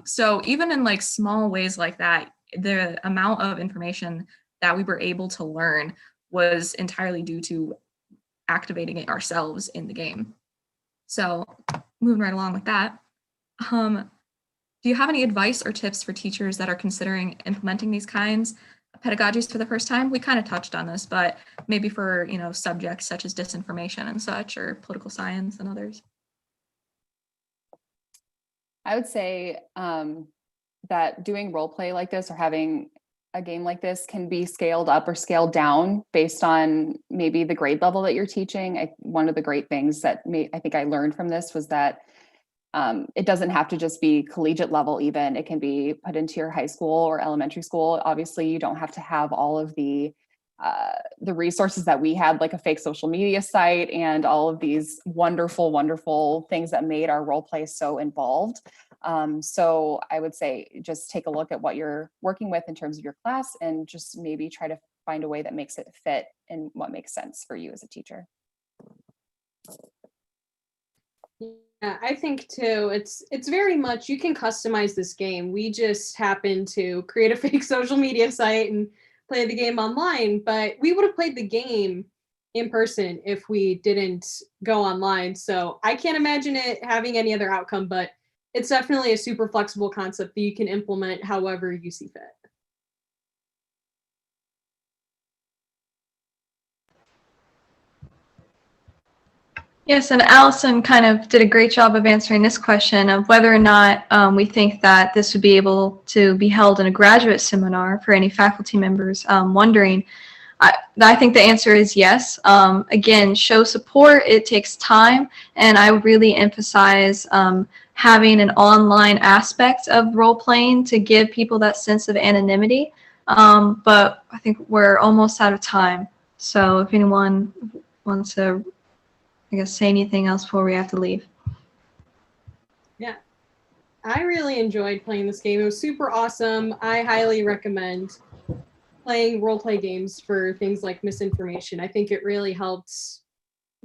So even in like small ways like that, the amount of information that we were able to learn was entirely due to activating it ourselves in the game. So moving right along with that, do you have any advice or tips for teachers that are considering implementing these kinds of pedagogies for the first time? We kind of touched on this, but maybe for, you know, subjects such as disinformation and such, or political science and others. I would say that doing role play like this or having a game like this can be scaled up or scaled down based on maybe the grade level that you're teaching. One of the great things that I think I learned from this was that it doesn't have to just be collegiate level even. It can be put into your high school or elementary school. Obviously, you don't have to have all of the resources that we had, like a fake social media site and all of these wonderful, wonderful things that made our role play so involved. So I would say just take a look at what you're working with in terms of your class and just maybe try to find a way that makes it fit and what makes sense for you as a teacher. Yeah, I think too, it's very much, you can customize this game. We just happened to create a fake social media site and play the game online, but we would have played the game in person if we didn't go online. So I can't imagine it having any other outcome, but it's definitely a super flexible concept that you can implement however you see fit. Yes, and Allison kind of did a great job of answering this question of whether or not we think that this would be able to be held in a graduate seminar for any faculty members wondering. I think the answer is yes. Again, show support. It takes time, and I really emphasize having an online aspect of role playing to give people that sense of anonymity. But I think we're almost out of time. So if anyone wants to, I guess, say anything else before we have to leave. Yeah, I really enjoyed playing this game. It was super awesome. I highly recommend playing role-play games for things like misinformation. I think it really helps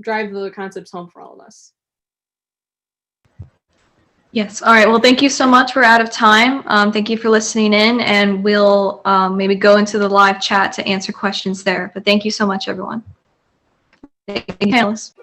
drive the concepts home for all of us. Yes. All right. Well, thank you so much. We're out of time. Thank you for listening in, and we'll maybe go into the live chat to answer questions there. But thank you so much, everyone. Thank you, panelists.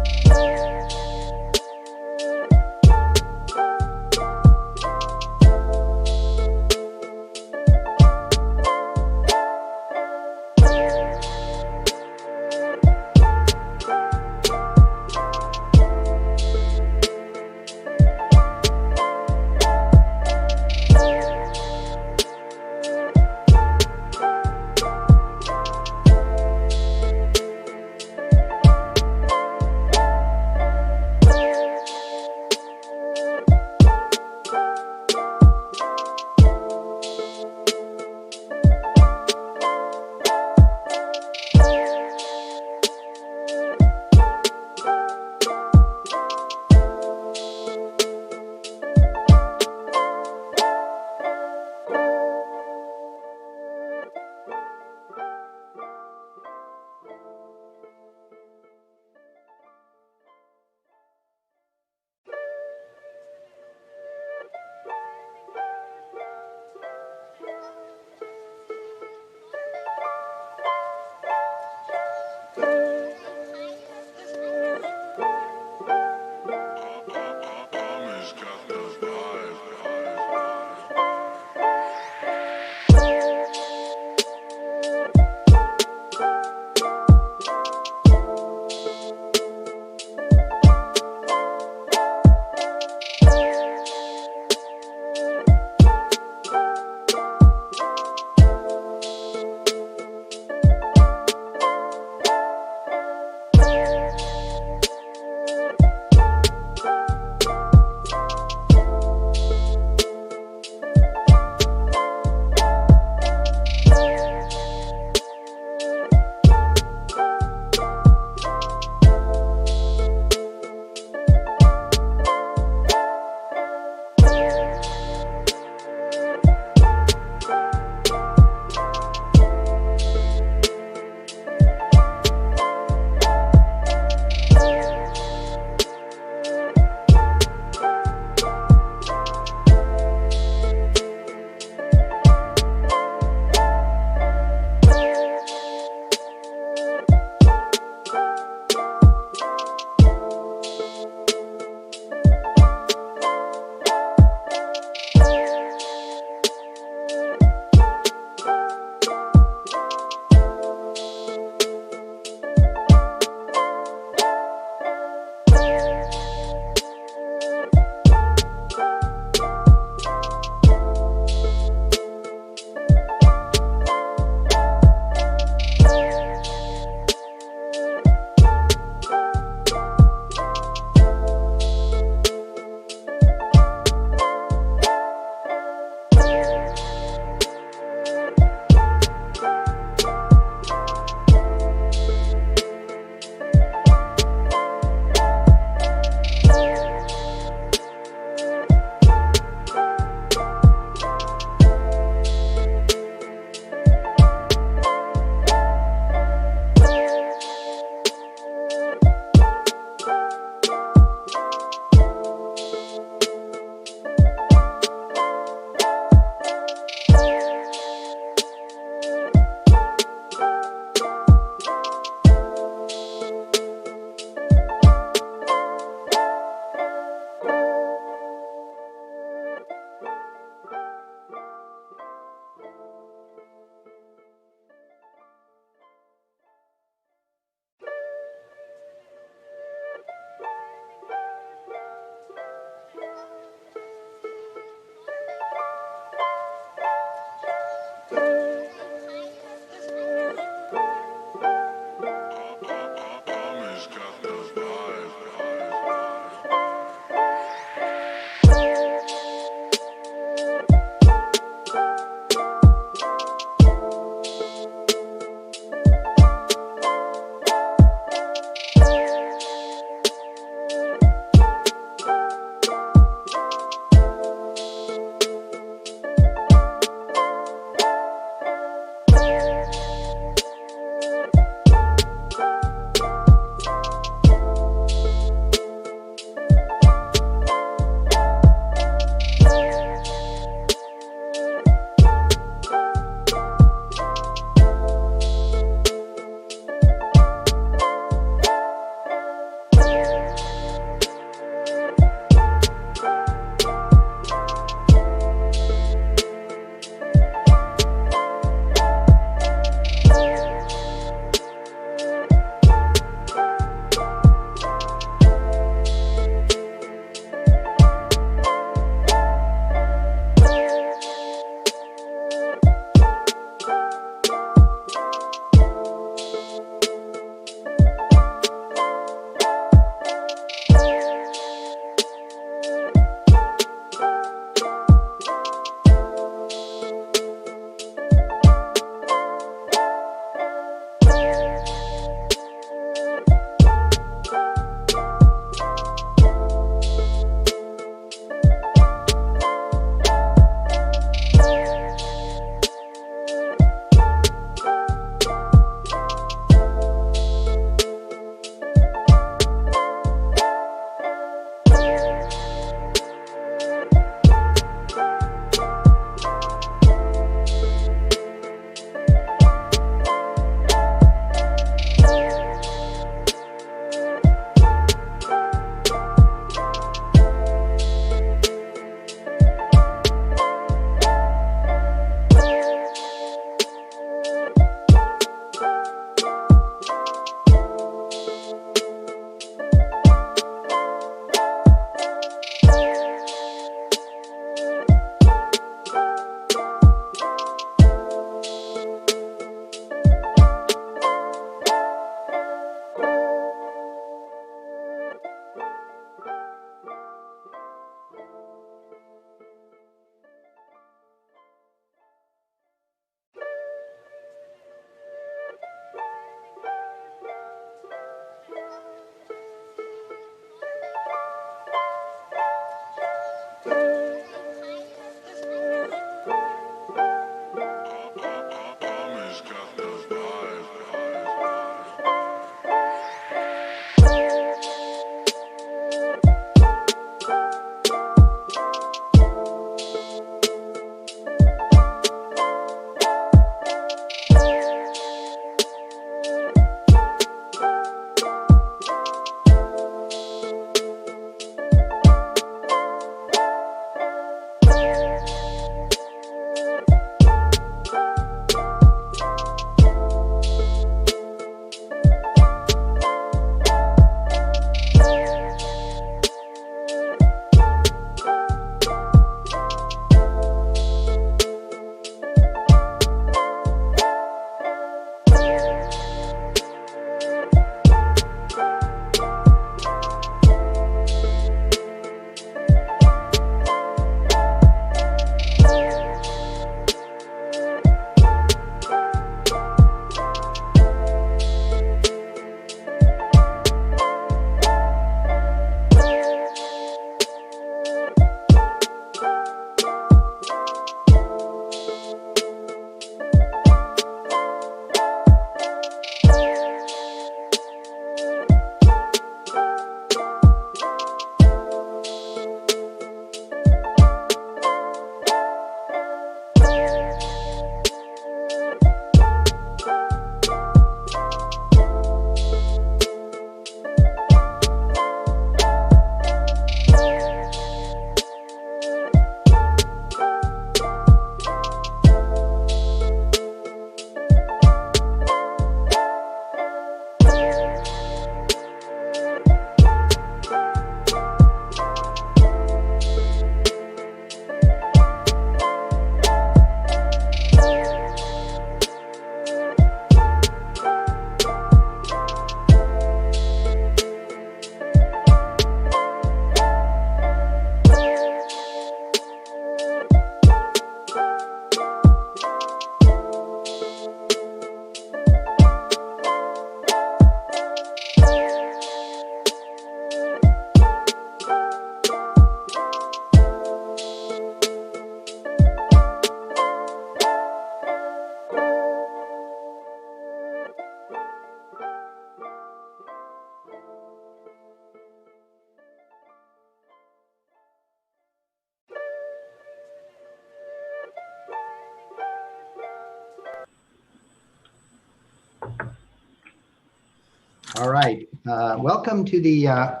All right. Welcome to the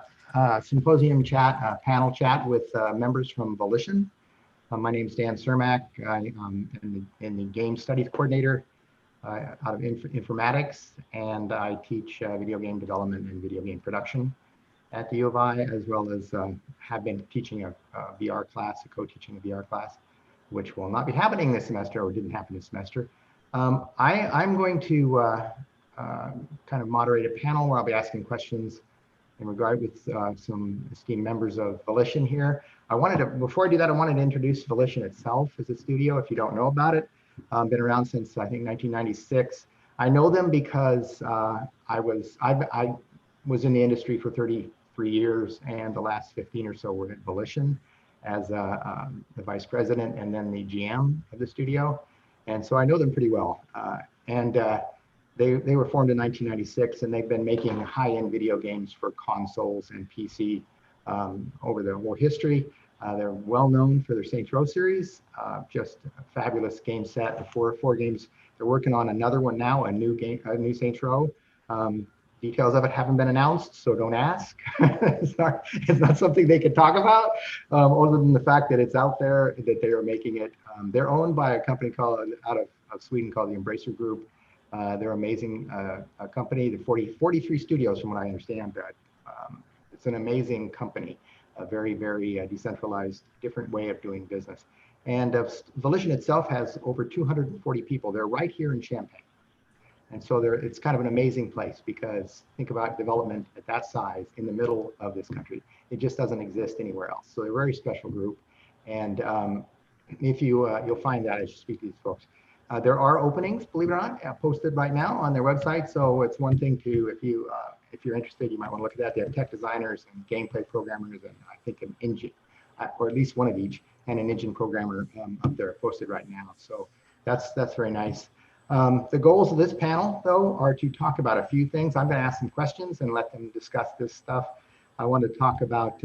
symposium chat, panel chat with members from Volition. My name is Dan Cermak. I'm in the game studies coordinator out of informatics, and I teach video game development and video game production at the U of I, as well as have been teaching a VR class, co-teaching a VR class, which will not be happening this semester, or didn't happen this semester. I'm going to kind of moderate a panel where I'll be asking questions in regard with some esteemed members of Volition here. Before I do that, I wanted to introduce Volition itself as a studio, if you don't know about it. Been around since, I think, 1996. I know them because I was in the industry for 33 years, and the last 15 or so were at Volition as the vice president and then the GM of the studio. And so I know them pretty well. They were formed in 1996, and they've been making high-end video games for consoles and PC over their whole history. They're well known for their Saints Row series, just a fabulous game set. The four games. They're working on another one now, a new Saints Row. Details of it haven't been announced, so don't ask. It's not something they can talk about, other than the fact that it's out there, that they are making it. They're owned by a company out of Sweden called the Embracer Group. They're amazing company. The 43 studios, from what I understand. It's an amazing company, a very, very decentralized, different way of doing business. And Volition itself has over 240 people. They're right here in Champaign. And so it's kind of an amazing place, because think about development at that size in the middle of this country. It just doesn't exist anywhere else. So they're a very special group. And if you'll find that as you speak to these folks. There are openings, believe it or not, posted right now on their website. So it's one thing to, if you're interested, you might want to look at that. They have tech designers and gameplay programmers, and I think an engine, or at least one of each, and an engine programmer up there posted right now. So that's very nice. The goals of this panel, though, are to talk about a few things. I'm going to ask some questions and let them discuss this stuff. I want to talk about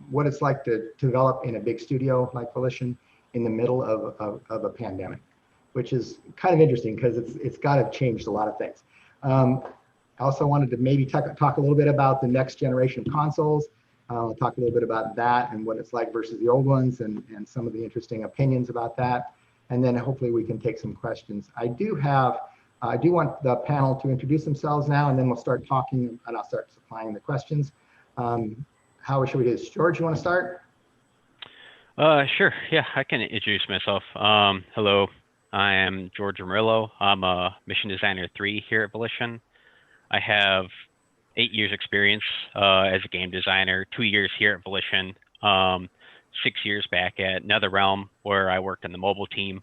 what it's like to develop in a big studio like Volition in the middle of a pandemic, which is kind of interesting because it's got to change a lot of things. I also wanted to maybe talk a little bit about the next generation of consoles. I'll talk a little bit about that and what it's like versus the old ones, and some of the interesting opinions about that. And then hopefully we can take some questions. I do want the panel to introduce themselves now, and then we'll start talking, and I'll start supplying the questions. How should we do this? George, you want to start? Sure. Yeah, I can introduce myself. Hello, I am George Murillo. I'm a mission designer 3 here at Volition. I have 8 years experience as a game designer, 2 years here at Volition, 6 years back at NetherRealm, where I worked on the mobile team.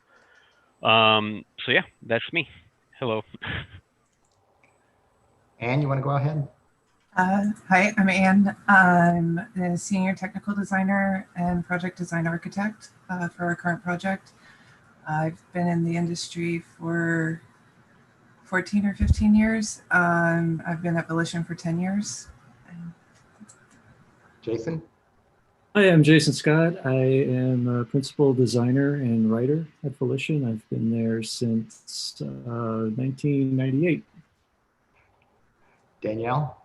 So yeah, that's me. Hello. Anne, you want to go ahead? Hi, I'm Anne. I'm a senior technical designer and project design architect for our current project. I've been in the industry for 14 or 15 years. I've been at Volition for 10 years. Jason? Hi, I'm Jason Scott. I am a principal designer and writer at Volition. I've been there since 1998. Danielle?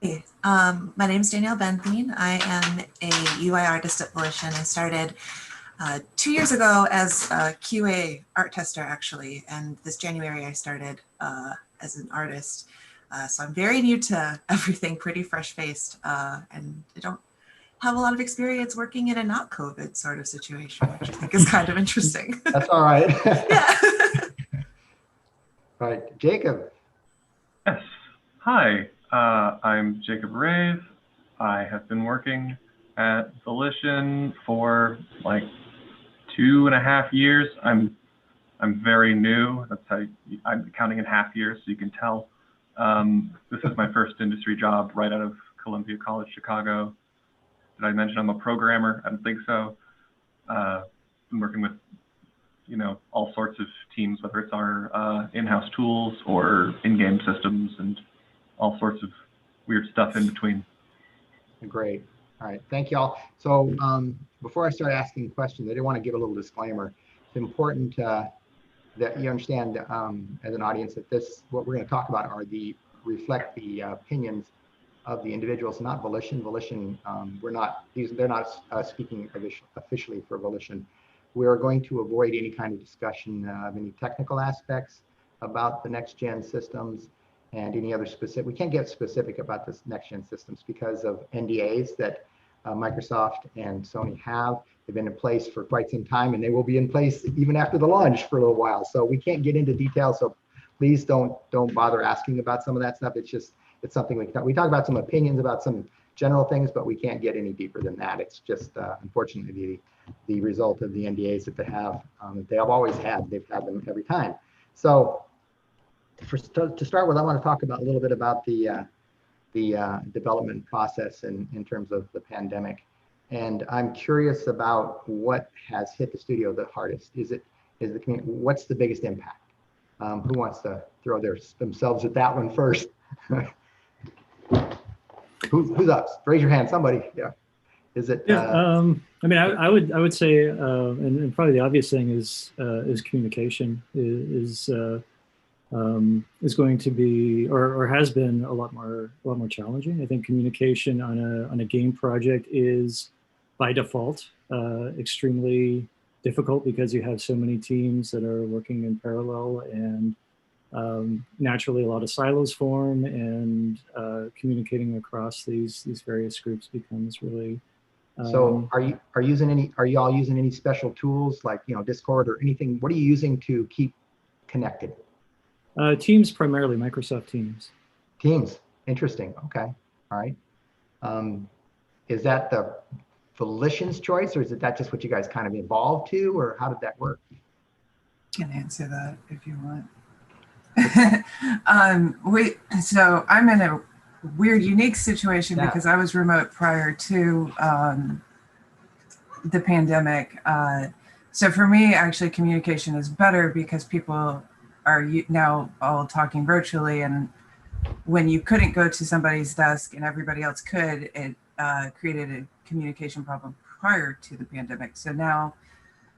Hey, my name is Danielle Benthien. I am a UI artist at Volition. I started 2 years ago as a QA art tester, actually, and this January I started as an artist. So I'm very new to everything, pretty fresh-faced, and I don't have a lot of experience working in a not COVID sort of situation, which I think is kind of interesting. That's all right. Yeah. All right, Jacob. Yes. Hi. I'm Jacob Rave. I have been working at Volition for like 2.5 years. I'm very new. That's how I'm counting in half years, so you can tell. This is my first industry job right out of Columbia College, Chicago. Did I mention I'm a programmer? I don't think so. I'm working with, all sorts of teams, whether it's our in-house tools or in-game systems and all sorts of weird stuff in between. Great. All right. Thank you all. So before I start asking questions, I do want to give a little disclaimer. It's important that you understand as an audience that what we're going to talk about are the reflect the opinions of the individuals, not Volition. Volition, they're not speaking officially for Volition. We are going to avoid any kind of discussion of any technical aspects about the next gen systems and any other specific. We can't get specific about this next gen systems because of NDAs that Microsoft and Sony have. They've been in place for quite some time, and they will be in place even after the launch for a little while. So we can't get into detail. So please don't bother asking about some of that stuff. It's something we talk about some opinions about some general things, but we can't get any deeper than that. It's just unfortunately the result of the NDAs that they have. They have always had. They've had them every time. So to start with, I want to talk about a little bit about the development process in terms of the pandemic. And I'm curious about what has hit the studio the hardest. What's the biggest impact? Who wants to throw themselves at that one first? Who's up? Raise your hand, somebody. Yeah. Is it? I mean, I would say, and probably the obvious thing is communication is going to be or has been a lot more challenging. I think communication on a game project is by default extremely difficult because you have so many teams that are working in parallel, and naturally a lot of silos form, and communicating across these various groups becomes really. So are you all using any special tools like Discord or anything? What are you using to keep connected? Teams, primarily Microsoft Teams. Teams, interesting. Okay, all right. Is that the Volition's choice, or is that just what you guys kind of evolved to, or how did that work? Can answer that if you want. So I'm in a weird, unique situation because I was remote prior to the pandemic. So for me, actually, communication is better because people are now all talking virtually, and when you couldn't go to somebody's desk and everybody else could, it created a communication problem prior to the pandemic. So now,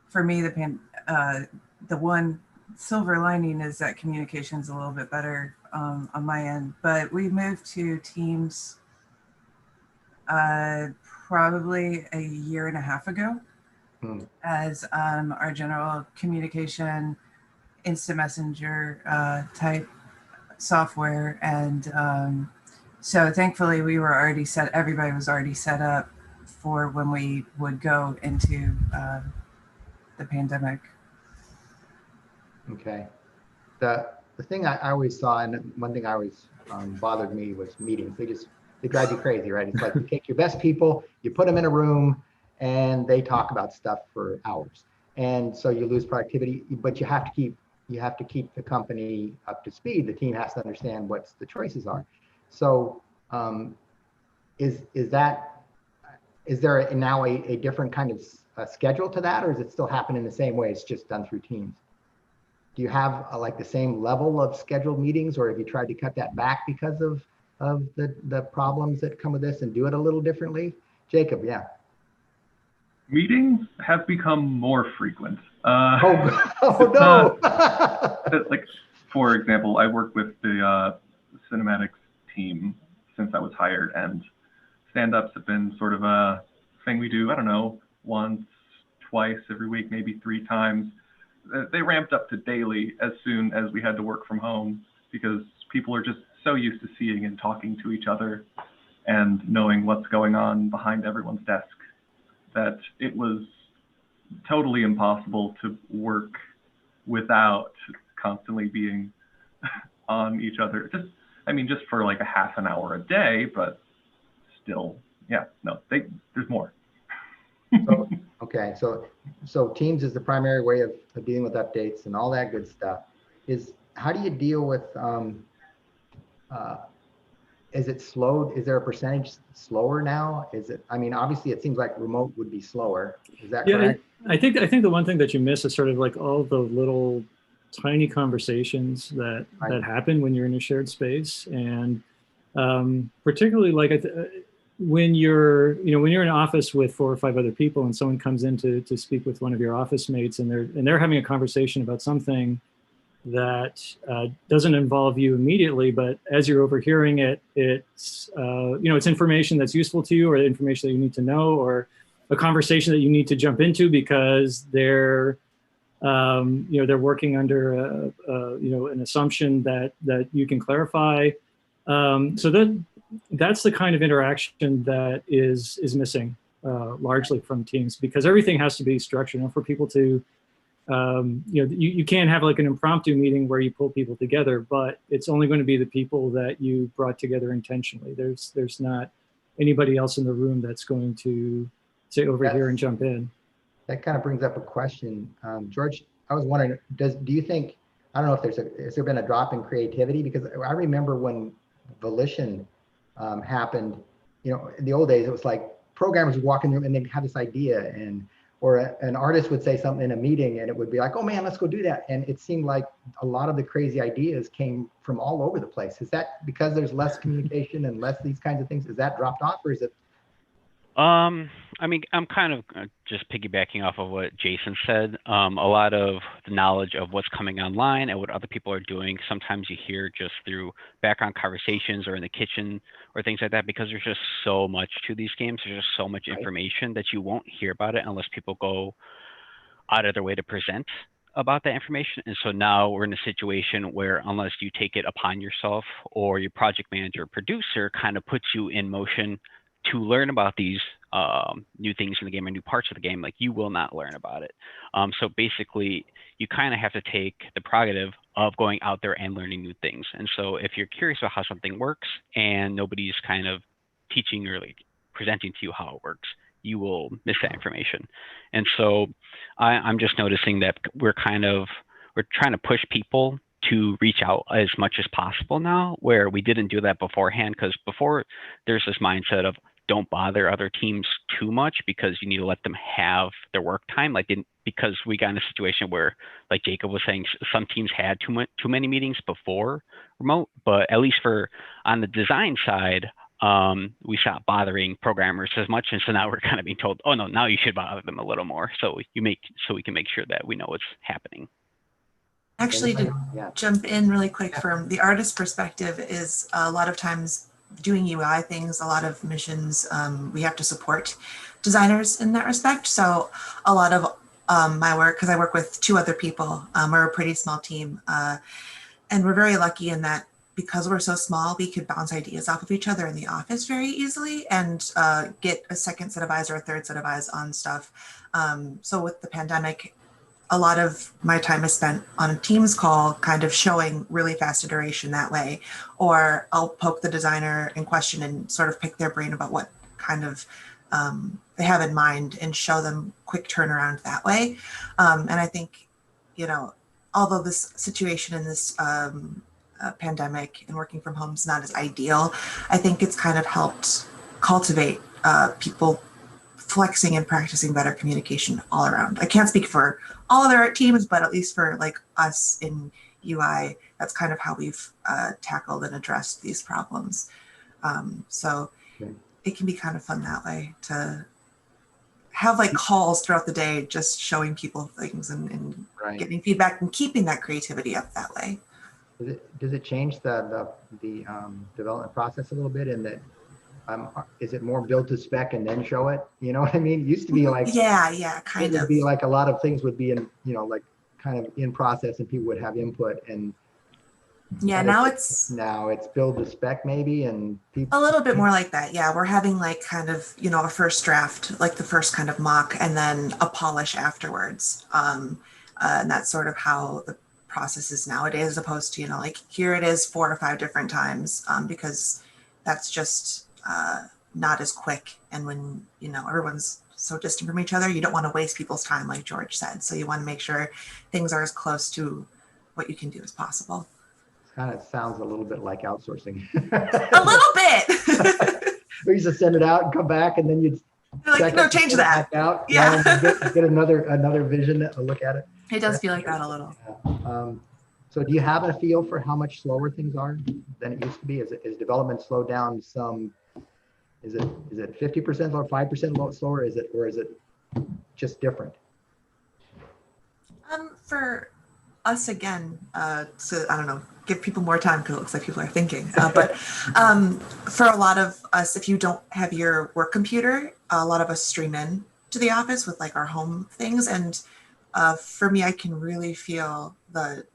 for me, the one silver lining is that communication is a little bit better on my end. But we moved to Teams probably a year and a half ago as our general communication, instant messenger type software. And so thankfully everybody was already set up for when we would go into the pandemic. Okay. The thing I always saw, and one thing I always bothered me, was meetings. They drive you crazy, right? It's like you take your best people, you put them in a room, and they talk about stuff for hours. And so you lose productivity, but you have to keep the company up to speed. The team has to understand what the choices are. So is there now a different kind of schedule to that, or is it still happening the same way? It's just done through Teams. Do you have like the same level of scheduled meetings, or have you tried to cut that back because of the problems that come with this and do it a little differently? Jacob, yeah. Meetings have become more frequent. No! Like, for example, I work with the cinematics team since I was hired, and stand-ups have been sort of a thing we do, I don't know, once, twice every week, maybe 3 times. They ramped up to daily as soon as we had to work from home, because people are just so used to seeing and talking to each other and knowing what's going on behind everyone's desk that it was totally impossible to work without constantly being on each other. Just for like a half an hour a day, but still, there's more. Okay, so Teams is the primary way of dealing with updates and all that good stuff. How do you deal with, is it slowed? Is there a percentage slower now? Obviously it seems like remote would be slower. Is that correct? I think the one thing that you miss is sort of like all the little tiny conversations that happen when you're in a shared space, and particularly like when you're in an office with 4 or 5 other people, and someone comes in to speak with one of your office mates, and they're having a conversation about something that doesn't involve you immediately, but as you're overhearing it, it's it's information that's useful to you, or information that you need to know, or a conversation that you need to jump into because they're they're working under an assumption that you can clarify. So that's the kind of interaction that is missing largely from teams, because everything has to be structured. And for people to you can't have like an impromptu meeting where you pull people together, but it's only going to be the people that you brought together intentionally. There's not anybody else in the room that's going to say over here and jump in. That kind of brings up a question. George, I was wondering, do you think, I don't know if has there been a drop in creativity? Because I remember when Volition happened, in the old days, it was like programmers would walk in the room and they'd have this idea, or an artist would say something in a meeting and it would be like, oh man, let's go do that. And it seemed like a lot of the crazy ideas came from all over the place. Is that because there's less communication and less these kinds of things? Is that dropped off, or is it? I mean, I'm kind of just piggybacking off of what Jason said. A lot of the knowledge of what's coming online and what other people are doing, sometimes you hear just through background conversations or in the kitchen or things like that, because there's just so much to these games. There's just so much information that you won't hear about it unless people go out of their way to present about that information. And so now we're in a situation where unless you take it upon yourself, or your project manager or producer kind of puts you in motion to learn about these new things in the game or new parts of the game, like, you will not learn about it. So basically, you kind of have to take the prerogative of going out there and learning new things. And so if you're curious about how something works and nobody's kind of teaching or like presenting to you how it works, you will miss that information. And so I'm just noticing that we're trying to push people to reach out as much as possible now, where we didn't do that beforehand. Because before, there's this mindset of don't bother other teams too much because you need to let them have their work time. Because we got in a situation where, like Jacob was saying, some teams had too many meetings before remote, but at least on the design side, we stopped bothering programmers as much. And so now we're kind of being told, oh no, now you should bother them a little more. So we can make sure that we know what's happening. Actually, to jump in really quick, from the artist perspective, is a lot of times doing UI things, a lot of missions, we have to support designers in that respect. So a lot of my work, because I work with 2 other people, we're a pretty small team, and we're very lucky in that because we're so small, we could bounce ideas off of each other in the office very easily and get a second set of eyes or a third set of eyes on stuff. So with the pandemic, a lot of my time is spent on a Teams call, kind of showing really fast iteration that way, or I'll poke the designer in question and sort of pick their brain about what kind of they have in mind and show them quick turnaround that way. And I think, although this situation in this pandemic and working from home is not as ideal, I think it's kind of helped cultivate people flexing and practicing better communication all around. I can't speak for all of their teams, but at least for like us in UI, that's kind of how we've tackled and addressed these problems. So it can be kind of fun that way to have like calls throughout the day, just showing people things and getting feedback and keeping that creativity up that way. Does it change the development process a little bit in that? Is it more build to spec and then show it? You know what I mean? It used to be like, kind of. It would be like a lot of things would be in, like kind of in process and people would have input, and now it's build to spec maybe, and people. A little bit more like that. Yeah. We're having like kind of, a first draft, like the first kind of mock, and then a polish afterwards. And that's sort of how the process is nowadays, as opposed to, like here it is 4 or 5 different times, because that's just not as quick. And when, everyone's so distant from each other, you don't want to waste people's time, like George said. So you want to make sure things are as close to what you can do as possible. It kind of sounds a little bit like outsourcing. A little bit. We used to send it out and come back, and then you'd change that. Out, yeah. Get another vision, a look at it. It does feel like that a little. Yeah. So do you have a feel for how much slower things are than it used to be? Is development slowed down some? Is it 50% or 5% slower? Or is it just different? For us again, to, I don't know, give people more time because it looks like people are thinking. But for a lot of us, if you don't have your work computer, a lot of us stream in to the office with like our home things. And for me, I can really feel the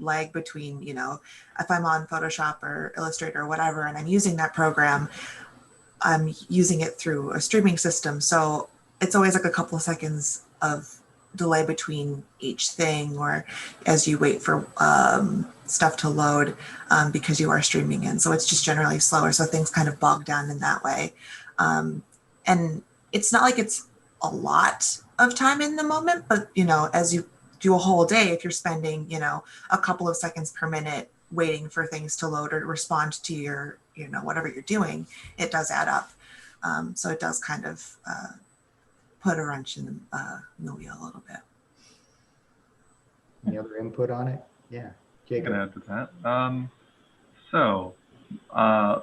lag between, you know, if I'm on Photoshop or Illustrator or whatever, and I'm using that program, I'm using it through a streaming system. So it's always like a couple of seconds of delay between each thing, or as you wait for stuff to load because you are streaming in. So it's just generally slower. So things kind of bog down in that way. And it's not like it's a lot of time in the moment, but, you know, as you do a whole day, if you're spending, you know, a couple of seconds per minute waiting for things to load or respond to your, you know, whatever you're doing, it does add up. So it does kind of put a wrench in the wheel a little bit. Any other input on it? Yeah, Jacob. I can add to that. So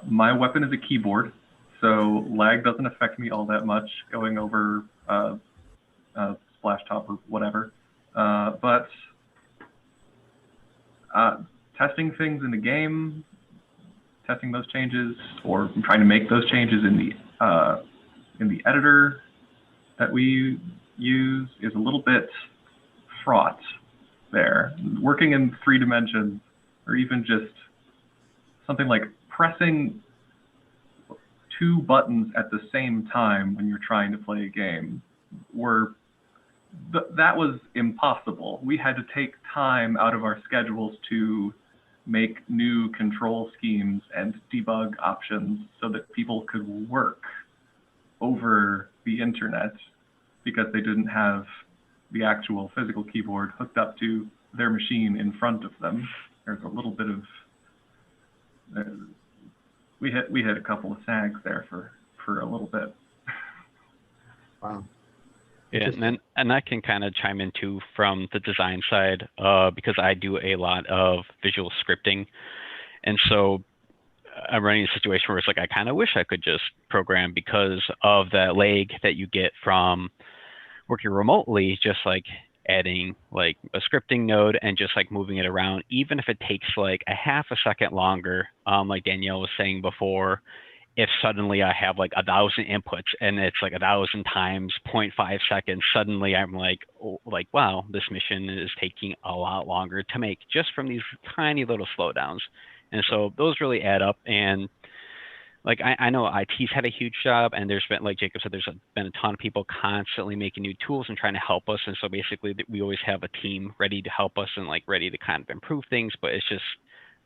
my weapon is a keyboard, so lag doesn't affect me all that much going over splash top or whatever. But testing things in the game, testing those changes, or trying to make those changes in the editor that we use is a little bit fraught there. Working in 3 dimensions, or even just something like pressing 2 buttons at the same time when you're trying to play a game, that was impossible. We had to take time out of our schedules to make new control schemes and debug options so that people could work over the internet because they didn't have the actual physical keyboard hooked up to their machine in front of them. There's a little bit of we hit a couple of sags there for a little bit. Wow. Yeah, and I can kind of chime in too from the design side because I do a lot of visual scripting, and so I'm running a situation where it's like I kind of wish I could just program because of that lag that you get from working remotely, just like adding like a scripting node and just like moving it around, even if it takes like a half a second longer, like Danielle was saying before. If suddenly I have like 1,000 inputs and it's like 1,000 times 0.5 seconds, suddenly I'm like, oh, like, wow, this mission is taking a lot longer to make just from these tiny little slowdowns. And so those really add up. And like, I know IT's had a huge job, and there's been, like Jacob said, there's been a ton of people constantly making new tools and trying to help us. And so basically we always have a team ready to help us and like ready to kind of improve things, but it's just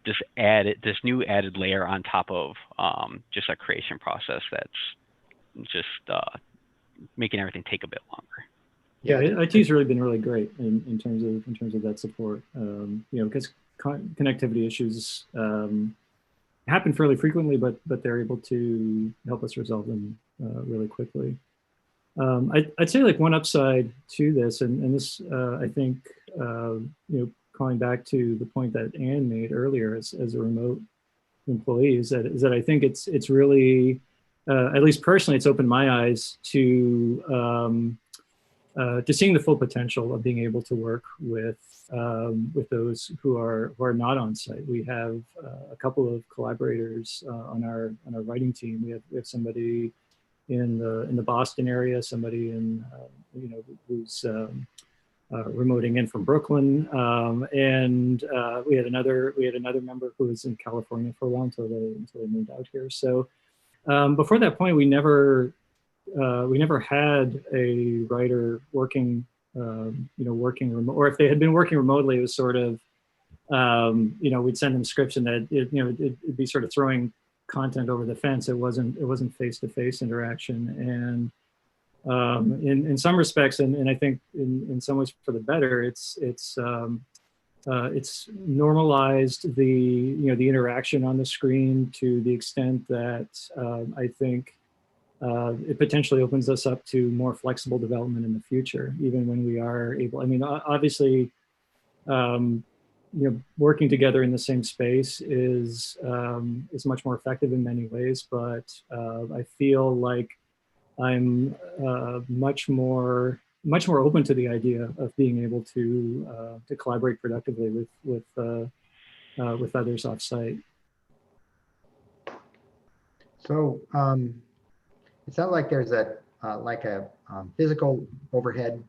this new added layer on top of just a creation process that's just making everything take a bit longer. Yeah, IT's really been really great in terms of that support. You know, because connectivity issues happen fairly frequently, but they're able to help us resolve them really quickly. I'd say like one upside to this, and this I think you know, calling back to the point that Anne made earlier as a remote employee, is that I think it's really, at least personally, it's opened my eyes to seeing the full potential of being able to work with those who are not on site. We have a couple of collaborators on our writing team. We have somebody in the Boston area, somebody in you know, who's remoting in from Brooklyn, and we had another member who was in California for a while until they moved out here. So before that point, we never had a writer working you know, working remote, or if they had been working remotely, it was sort of you know, we'd send them scripts and that you know, it'd be sort of throwing content over the fence. It wasn't face-to-face interaction, and in some respects, and I think in some ways for the better, it's normalized the, you know, the interaction on the screen to the extent that I think it potentially opens us up to more flexible development in the future, even when we are able. I mean, obviously, you know, working together in the same space is much more effective in many ways, but I feel like I'm much more much more open to the idea of being able to collaborate productively with others off-site. So it sounds like there's a physical overhead,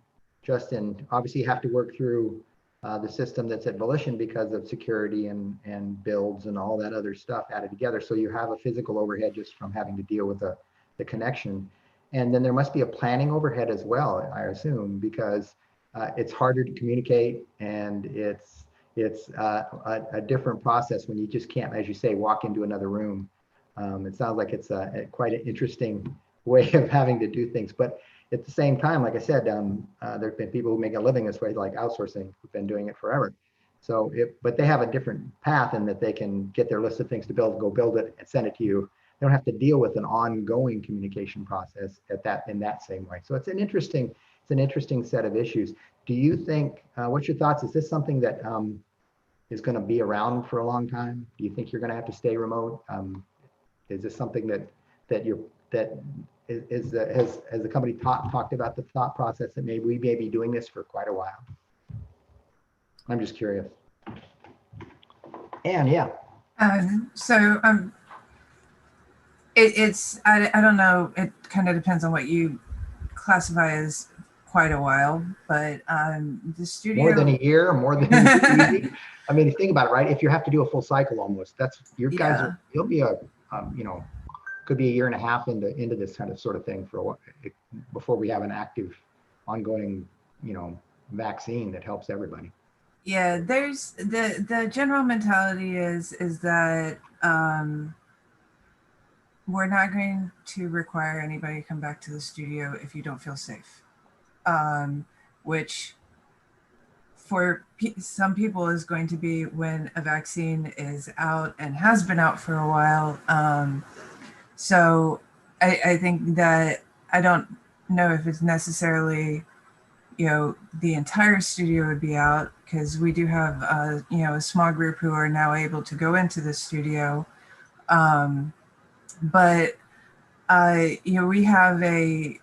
just in obviously you have to work through the system that's at Volition because of security and builds and all that other stuff added together. So you have a physical overhead just from having to deal with the connection. And then there must be a planning overhead as well, I assume, because it's harder to communicate, and it's a different process when you just can't, as you say, walk into another room. It sounds like it's quite an interesting way of having to do things. But at the same time, like I said, there have been people who make a living this way, like outsourcing, who've been doing it forever. So, but they have a different path in that they can get their list of things to build, go build it, and send it to you. They don't have to deal with an ongoing communication process in that same way. So it's an interesting set of issues. Do you think? What's your thoughts? Is this something that is going to be around for a long time? Do you think you're going to have to stay remote? Is this something has the company talked about the thought process that maybe we may be doing this for quite a while? I'm just curious. And yeah. I don't know. It kind of depends on what you classify as quite a while, but the studio. More than a year, more than. I mean, think about it, right? If you have to do a full cycle, almost, that's your guys. You'll be could be a year and a half into this kind of sort of thing for a while, before we have an active, ongoing, vaccine that helps everybody. Yeah, there's the general mentality is that we're not going to require anybody to come back to the studio if you don't feel safe, which for some people is going to be when a vaccine is out and has been out for a while. So I think that I don't know if it's necessarily, the entire studio would be out, because we do have, a small group who are now able to go into the studio. But we have a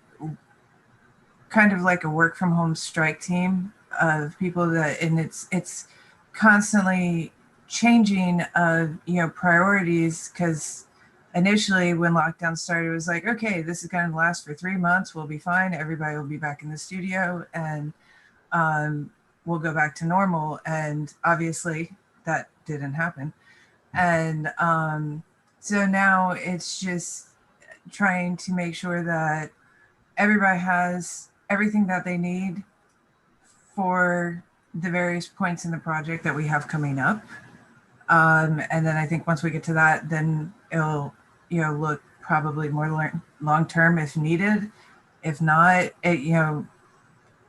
kind of like a work from home strike team of people and it's constantly changing of, priorities, because initially when lockdown started, it was like, okay, this is going to last for 3 months. We'll be fine. Everybody will be back in the studio, and we'll go back to normal. And obviously that didn't happen. And so now it's just trying to make sure that everybody has everything that they need for the various points in the project that we have coming up. And then I think once we get to that, then it'll, look probably more long-term if needed. If not,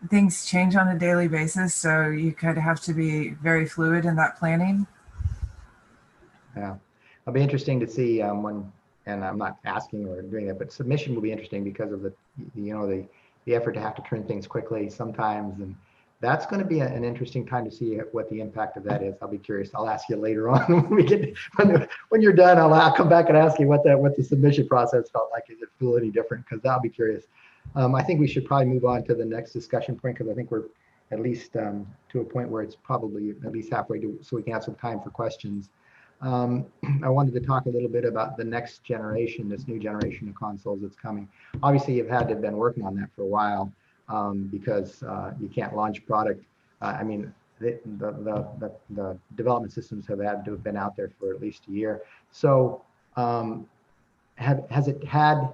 things change on a daily basis. So you kind of have to be very fluid in that planning. Yeah, it'll be interesting to see when, and I'm not asking or doing that, but submission will be interesting because of the effort to have to turn things quickly sometimes, and that's going to be an interesting time to see what the impact of that is. I'll be curious. I'll ask you later on when we get when you're done. I'll come back and ask you what the submission process felt like. Is it feel any different? Because I'll be curious. I think we should probably move on to the next discussion point, because I think we're at least to a point where it's probably at least halfway to, so we can have some time for questions. I wanted to talk a little bit about the next generation, this new generation of consoles that's coming. Obviously, you've had to have been working on that for a while, because you can't launch product. I mean, the development systems have had to have been out there for at least a year. So has it had,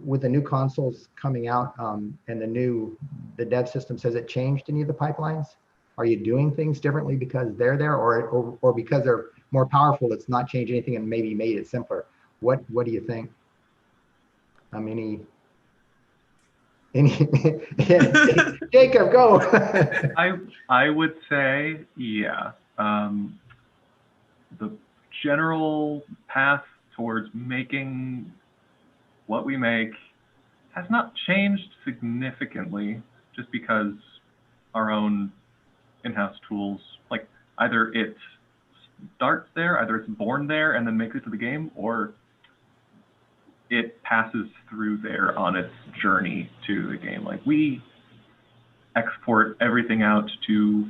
with the new consoles coming out and the dev systems, has it changed any of the pipelines? Are you doing things differently because they're there, or because they're more powerful, it's not changed anything and maybe made it simpler? What do you think? Jacob, go. I would say, yeah. The general path towards making what we make has not changed significantly, just because our own in-house tools, like either it starts there, either it's born there and then makes it to the game, or it passes through there on its journey to the game. Like we export everything out to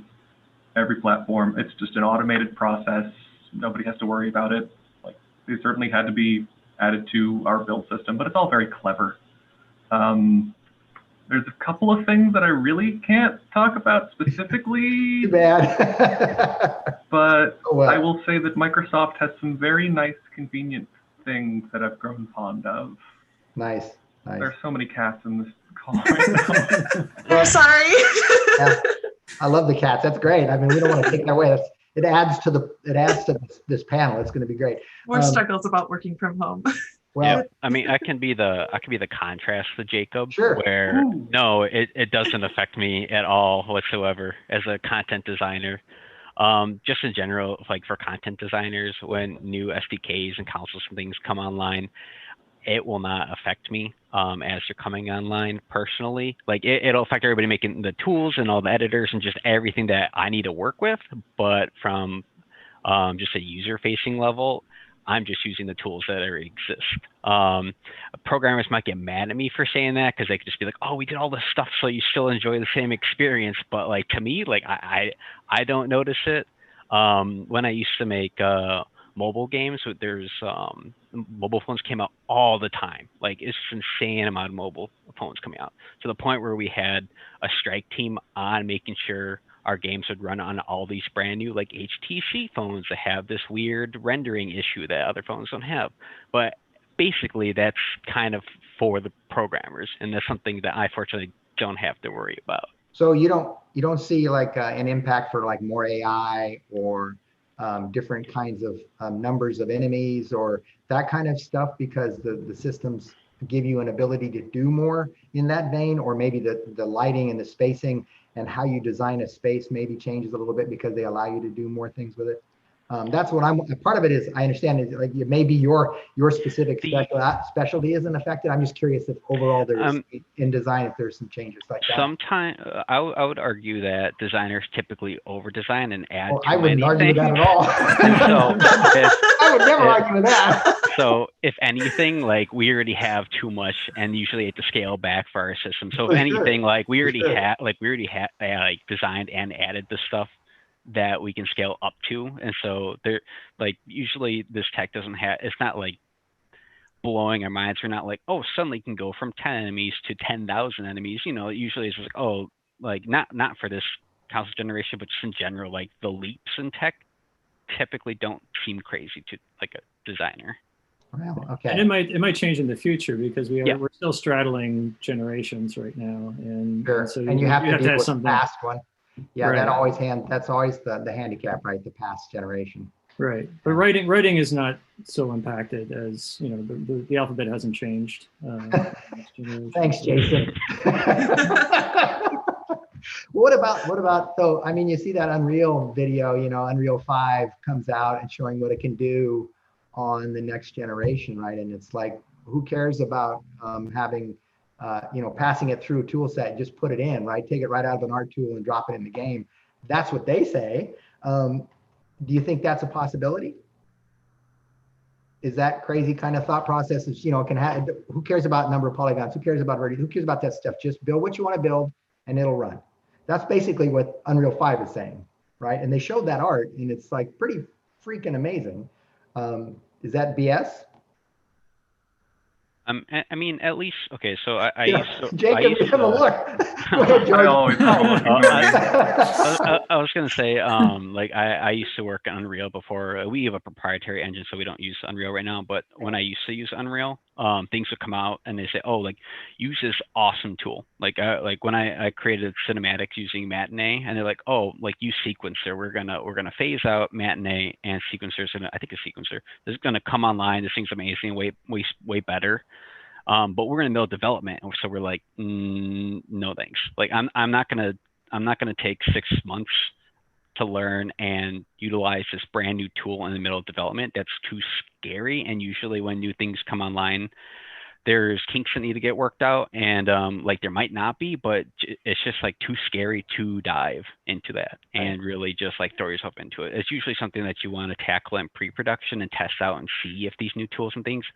every platform. It's just an automated process. Nobody has to worry about it. Like, they certainly had to be added to our build system, but it's all very clever. There's a couple of things that I really can't talk about specifically. Too bad. But Oh, well. I will say that Microsoft has some very nice, convenient things that I've grown fond of. Nice. There's so many cats in this call right now. I'm sorry. Yeah. I love the cats. That's great. I mean, we don't want to take that away. It adds to this panel. It's going to be great. More struggles about working from home. Well, yeah, I mean, I can be the contrast to Jacob, Sure. where Ooh. no, it doesn't affect me at all whatsoever as a content designer. Just in general, like for content designers, when new SDKs and consoles and things come online, it will not affect me as they're coming online personally. Like it'll affect everybody making the tools and all the editors and just everything that I need to work with. But from just a user-facing level, I'm just using the tools that already exist. Programmers might get mad at me for saying that because they could just be like, "Oh, we did all this stuff, so you still enjoy the same experience." But like to me, like I don't notice it. When I used to make mobile games, there's mobile phones came out all the time. Like it's insane amount of mobile phones coming out to the point where we had a strike team on making sure our games would run on all these brand new like HTC phones that have this weird rendering issue that other phones don't have. But basically that's kind of for the programmers, and that's something that I fortunately don't have to worry about. So you don't see like an impact for like more AI or different kinds of numbers of enemies or that kind of stuff, because the systems give you an ability to do more in that vein, or maybe the lighting and the spacing and how you design a space maybe changes a little bit because they allow you to do more things with it. That's what part of it is, I understand is like maybe your specific specialty isn't affected. I'm just curious if overall there's in design, if there's some changes like that. Sometimes I would argue that designers typically over design and add I wouldn't argue with that at all. I would never argue with that. So if anything, like we already have too much and usually have to scale back for our system. So if anything, like we already had like designed and added the stuff that we can scale up to. And so there, like usually this tech doesn't have, it's not like blowing our minds. We're not like, oh, suddenly you can go from 10 enemies to 10,000 enemies. You know, usually it's just like, oh, like not for this console generation, but just in general, like the leaps in tech typically don't seem crazy to like a designer. Well, okay. And it might change in the future because we're still straddling generations right now, and so and you have to deal with something. The past one. Yeah, Right. that's always the handicap, right? The past generation. Right, but writing is not so impacted as, you know, the alphabet hasn't changed. Thanks, Jason. What about so I mean, you see that Unreal video, you know, Unreal 5 comes out and showing what it can do on the next generation, right? And it's like, who cares about having you know, passing it through a tool set, just put it in, right? Take it right out of an art tool and drop it in the game. That's what they say. Do you think that's a possibility? Is that crazy kind of thought process? You know, who cares about number of polygons? Who cares about who cares about that stuff? Just build what you want to build and it'll run. That's basically what Unreal 5 is saying, right? And they showed that art and it's like pretty freaking amazing. Is that BS? I mean, at least, okay, so I Jacob, you have a look. Go ahead, George. I was going to say, like, I used to work on Unreal before. We have a proprietary engine, so we don't use Unreal right now. But when I used to use Unreal, things would come out and they say, oh, like, use this awesome tool. Like when I created cinematics using Matinee, and they're like, oh, like, use Sequencer. We're gonna phase out Matinee, and Sequencer's gonna, I think a Sequencer. This is gonna come online. This thing's amazing, way better. But we're in the middle of development, so we're like, no thanks. Like I'm not gonna take 6 months to learn and utilize this brand new tool in the middle of development. That's too scary. And usually when new things come online, there's kinks that need to get worked out, and like there might not be, but it's just like too scary to dive into that and really just like throw yourself into it. It's usually something that you want to tackle in pre-production and test out and see if these new tools and things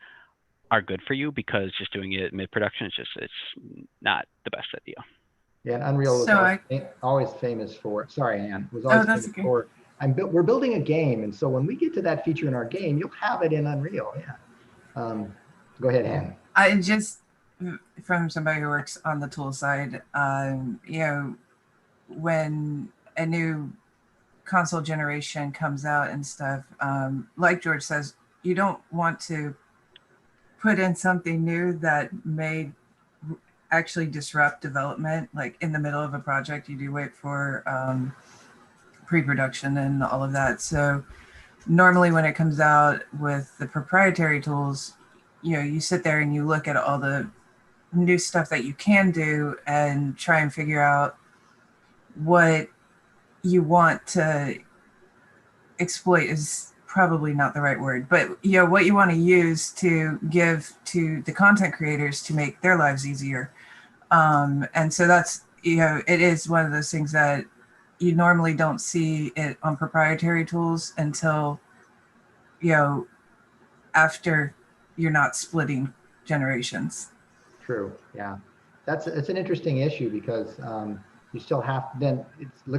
are good for you, because just doing it mid-production, it's not the best idea. Yeah, and Unreal was So always famous for, sorry, Ann, was Oh, always that's famous okay. for, we're building a game. And so when we get to that feature in our game, you'll have it in Unreal. Yeah. Go ahead, Ann. I just, from somebody who works on the tool side, you know, when a new console generation comes out and stuff, like George says, you don't want to put in something new that may actually disrupt development. Like in the middle of a project, you do wait for pre-production and all of that. So normally when it comes out with the proprietary tools, you know, you sit there and you look at all the new stuff that you can do and try and figure out what you want to exploit is probably not the right word, but you know, what you want to use to give to the content creators to make their lives easier. And so that's, you know, it is one of those things that you normally don't see it on proprietary tools until, you know, after you're not splitting generations. True. Yeah. It's an interesting issue because you still have, then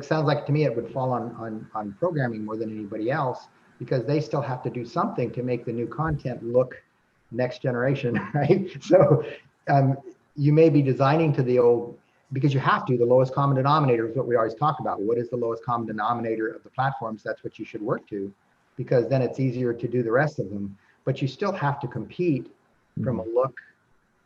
sounds like to me it would fall on programming more than anybody else, because they still have to do something to make the new content look next generation, right? So you may be designing to the old, because you have to, the lowest common denominator is what we always talk about. What is the lowest common denominator of the platforms? That's what you should work to, because then it's easier to do the rest of them. But you still have to compete from a look,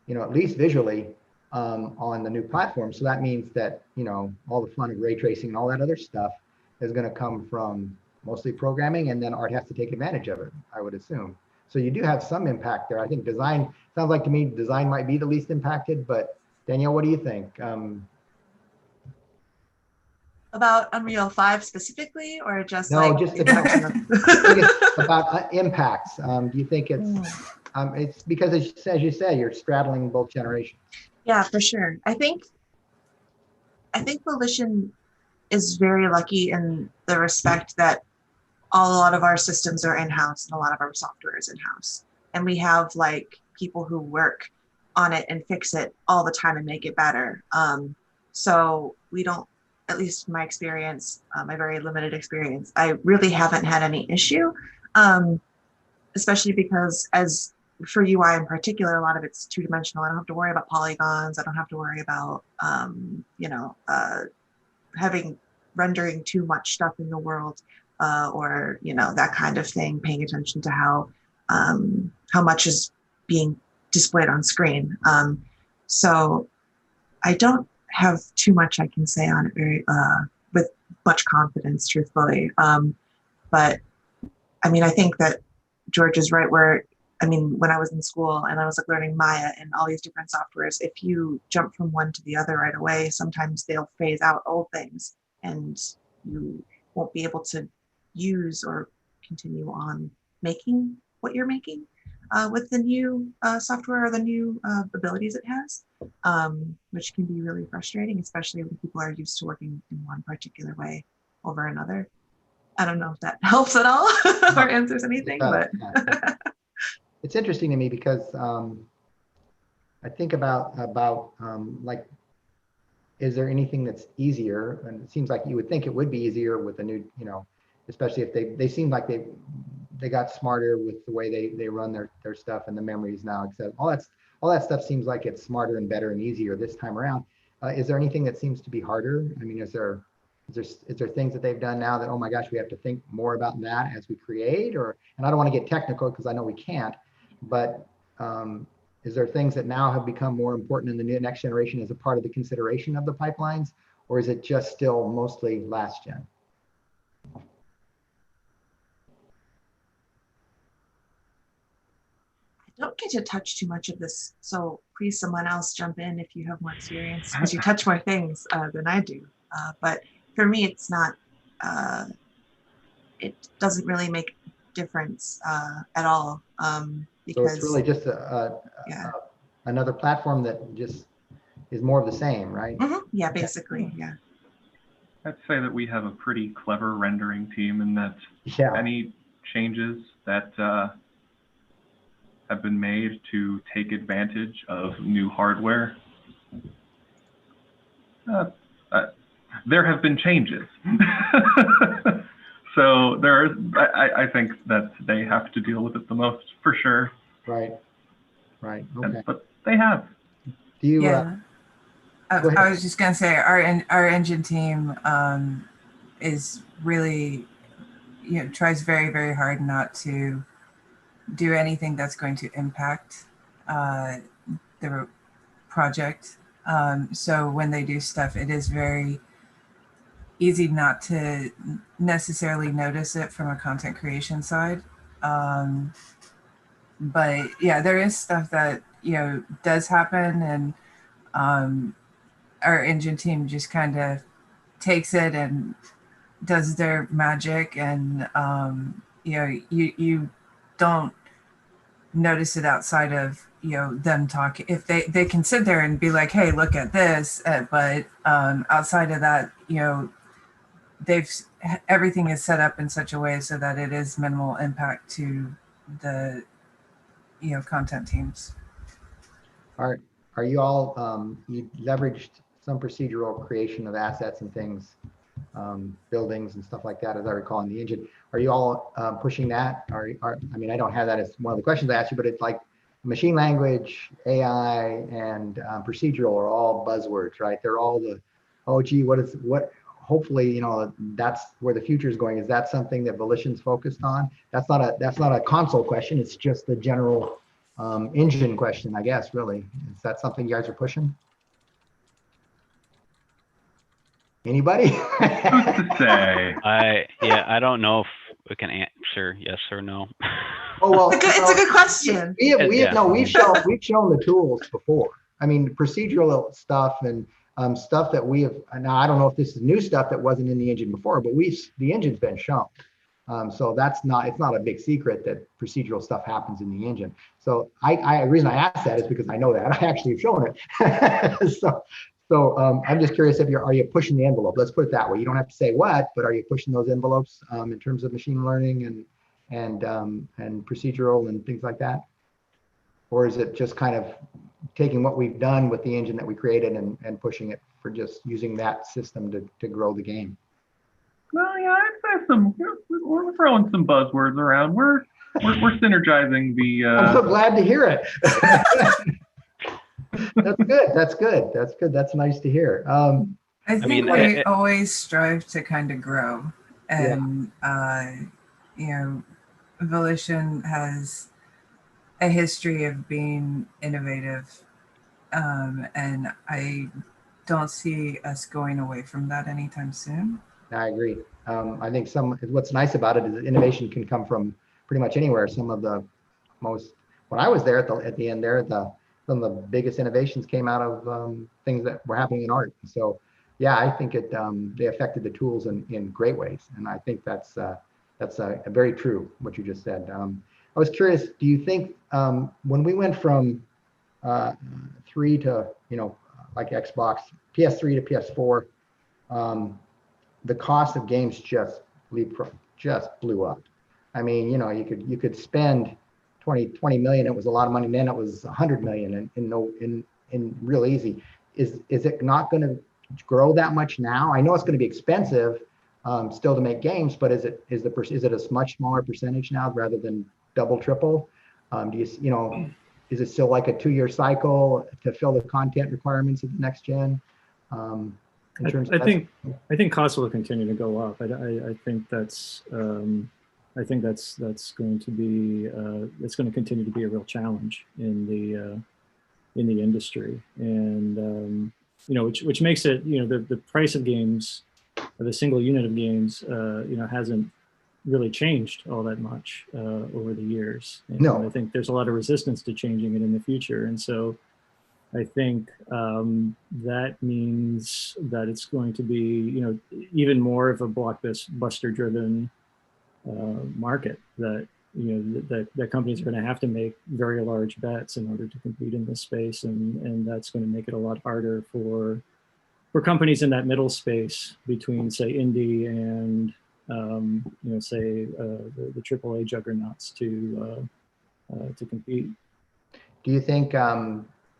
you know, at least visually on the new platform. So that means that, you know, all the fun of ray tracing and all that other stuff is going to come from mostly programming, and then art has to take advantage of it, I would assume. So you do have some impact there. I think design, sounds like to me, design might be the least impacted, but Danielle, what do you think? About Unreal 5 specifically, or just no, like... just about impacts. Do you think it's because, as you said, you're straddling both generations? Yeah, for sure. I think Volition is very lucky in the respect that a lot of our systems are in-house and a lot of our software is in-house. And we have like people who work on it and fix it all the time and make it better. So we don't, at least my experience, my very limited experience, I really haven't had any issue, especially because as for UI in particular, a lot of it's two-dimensional. I don't have to worry about polygons. I don't have to worry about, you know, rendering too much stuff in the world, or, you know, that kind of thing, paying attention to how much is being displayed on screen. So I don't have too much I can say on it with much confidence, truthfully. But I mean, I think that George is right where, I mean, when I was in school and I was like learning Maya and all these different softwares, if you jump from one to the other right away, sometimes they'll phase out old things and you won't be able to use or continue on making what you're making with the new software or the new abilities it has, which can be really frustrating, especially when people are used to working in one particular way over another. I don't know if that helps at all or answers anything, but it's interesting to me because I think about like, is there anything that's easier? And it seems like you would think it would be easier with the new, you know, especially if they seem like they got smarter with the way they run their stuff and the memories now, except all that stuff seems like it's smarter and better and easier this time around. Is there anything that seems to be harder? I mean, is there things that they've done now that, oh my gosh, we have to think more about that as we create? Or, and I don't want to get technical because I know we can't, but is there things that now have become more important in the next generation as a part of the consideration of the pipelines? Or is it just still mostly last gen? I don't get to touch too much of this, so please someone else jump in if you have more experience, because you touch more things than I do. But for me, it's not, it doesn't really make a difference at all. Because so it's really just another platform that just is more of the same, right? Mm-hmm. Yeah, basically, yeah. I'd say that we have a pretty clever rendering team, and that any changes that have been made to take advantage of new hardware there have been changes. So I think that they have to deal with it the most, for sure. Right. Okay. But they have. Do you? Yeah. I was just gonna say our engine team is really, tries very, very hard not to do anything that's going to impact the project. So when they do stuff, it is very easy not to necessarily notice it from a content creation side. But yeah, there is stuff that, does happen, and our engine team just kind of takes it and does their magic, and you don't notice it outside of them talking. If they can sit there and be like, hey, look at this, but outside of that, everything is set up in such a way so that it is minimal impact to the content teams. Are you all you leveraged some procedural creation of assets and things, buildings and stuff like that, as I recall, in the engine? Are you all pushing that? I mean, I don't have that as one of the questions I asked you, but it's like machine language, AI, and procedural are all buzzwords, right? They're all the, oh gee, what? Hopefully, that's where the future is going. Is that something that Volition's focused on? That's not a console question. It's just the general engine question, I guess. Really, is that something you guys are pushing? Anybody? Who's to say? I don't know if we can answer yes or no. Oh well, it's a good question. We've shown the tools before. I mean, procedural stuff and stuff that we have. Now I don't know if this is new stuff that wasn't in the engine before, but the engine's been shown. So it's not a big secret that procedural stuff happens in the engine. So the reason I asked that is because I know that I actually have shown it. So I'm just curious, are you pushing the envelope? Let's put it that way. You don't have to say what, but are you pushing those envelopes in terms of machine learning and procedural and things like that? Or is it just kind of taking what we've done with the engine that we created and pushing it for just using that system to grow the game? Well, yeah, I'd say we're throwing some buzzwords around. We're synergizing the. I'm so glad to hear it. That's good. That's nice to hear. I think we always strive to kind of grow, and Volition has a history of being innovative, and I don't see us going away from that anytime soon. I agree. I think what's nice about it is that innovation can come from pretty much anywhere. Some of the most, when I was there at the end there, some of the biggest innovations came out of things that were happening in art. So yeah, I think they affected the tools in great ways. And I think that's very true, what you just said. I was curious, do you think when we went from 3 to, like Xbox, PS3 to PS4, the cost of games just blew up. I mean, you could spend 20 million. It was a lot of money. And then it was 100 million in real easy. Is it not going to grow that much now? I know it's going to be expensive still to make games, but is it a much smaller percentage now rather than double, triple? Is it still like a 2-year cycle to fill the content requirements of the next gen? I think costs will continue to go up. I think that's going to be it's going to continue to be a real challenge in the industry, and which makes it the price of games, or the single unit of games, hasn't really changed all that much over the years. And no, I think there's a lot of resistance to changing it in the future, and so I think that means that it's going to be even more of a blockbuster-driven market, that that companies are going to have to make very large bets in order to compete in this space, and that's going to make it a lot harder for companies in that middle space between, say, indie and say the AAA juggernauts to compete. Do you think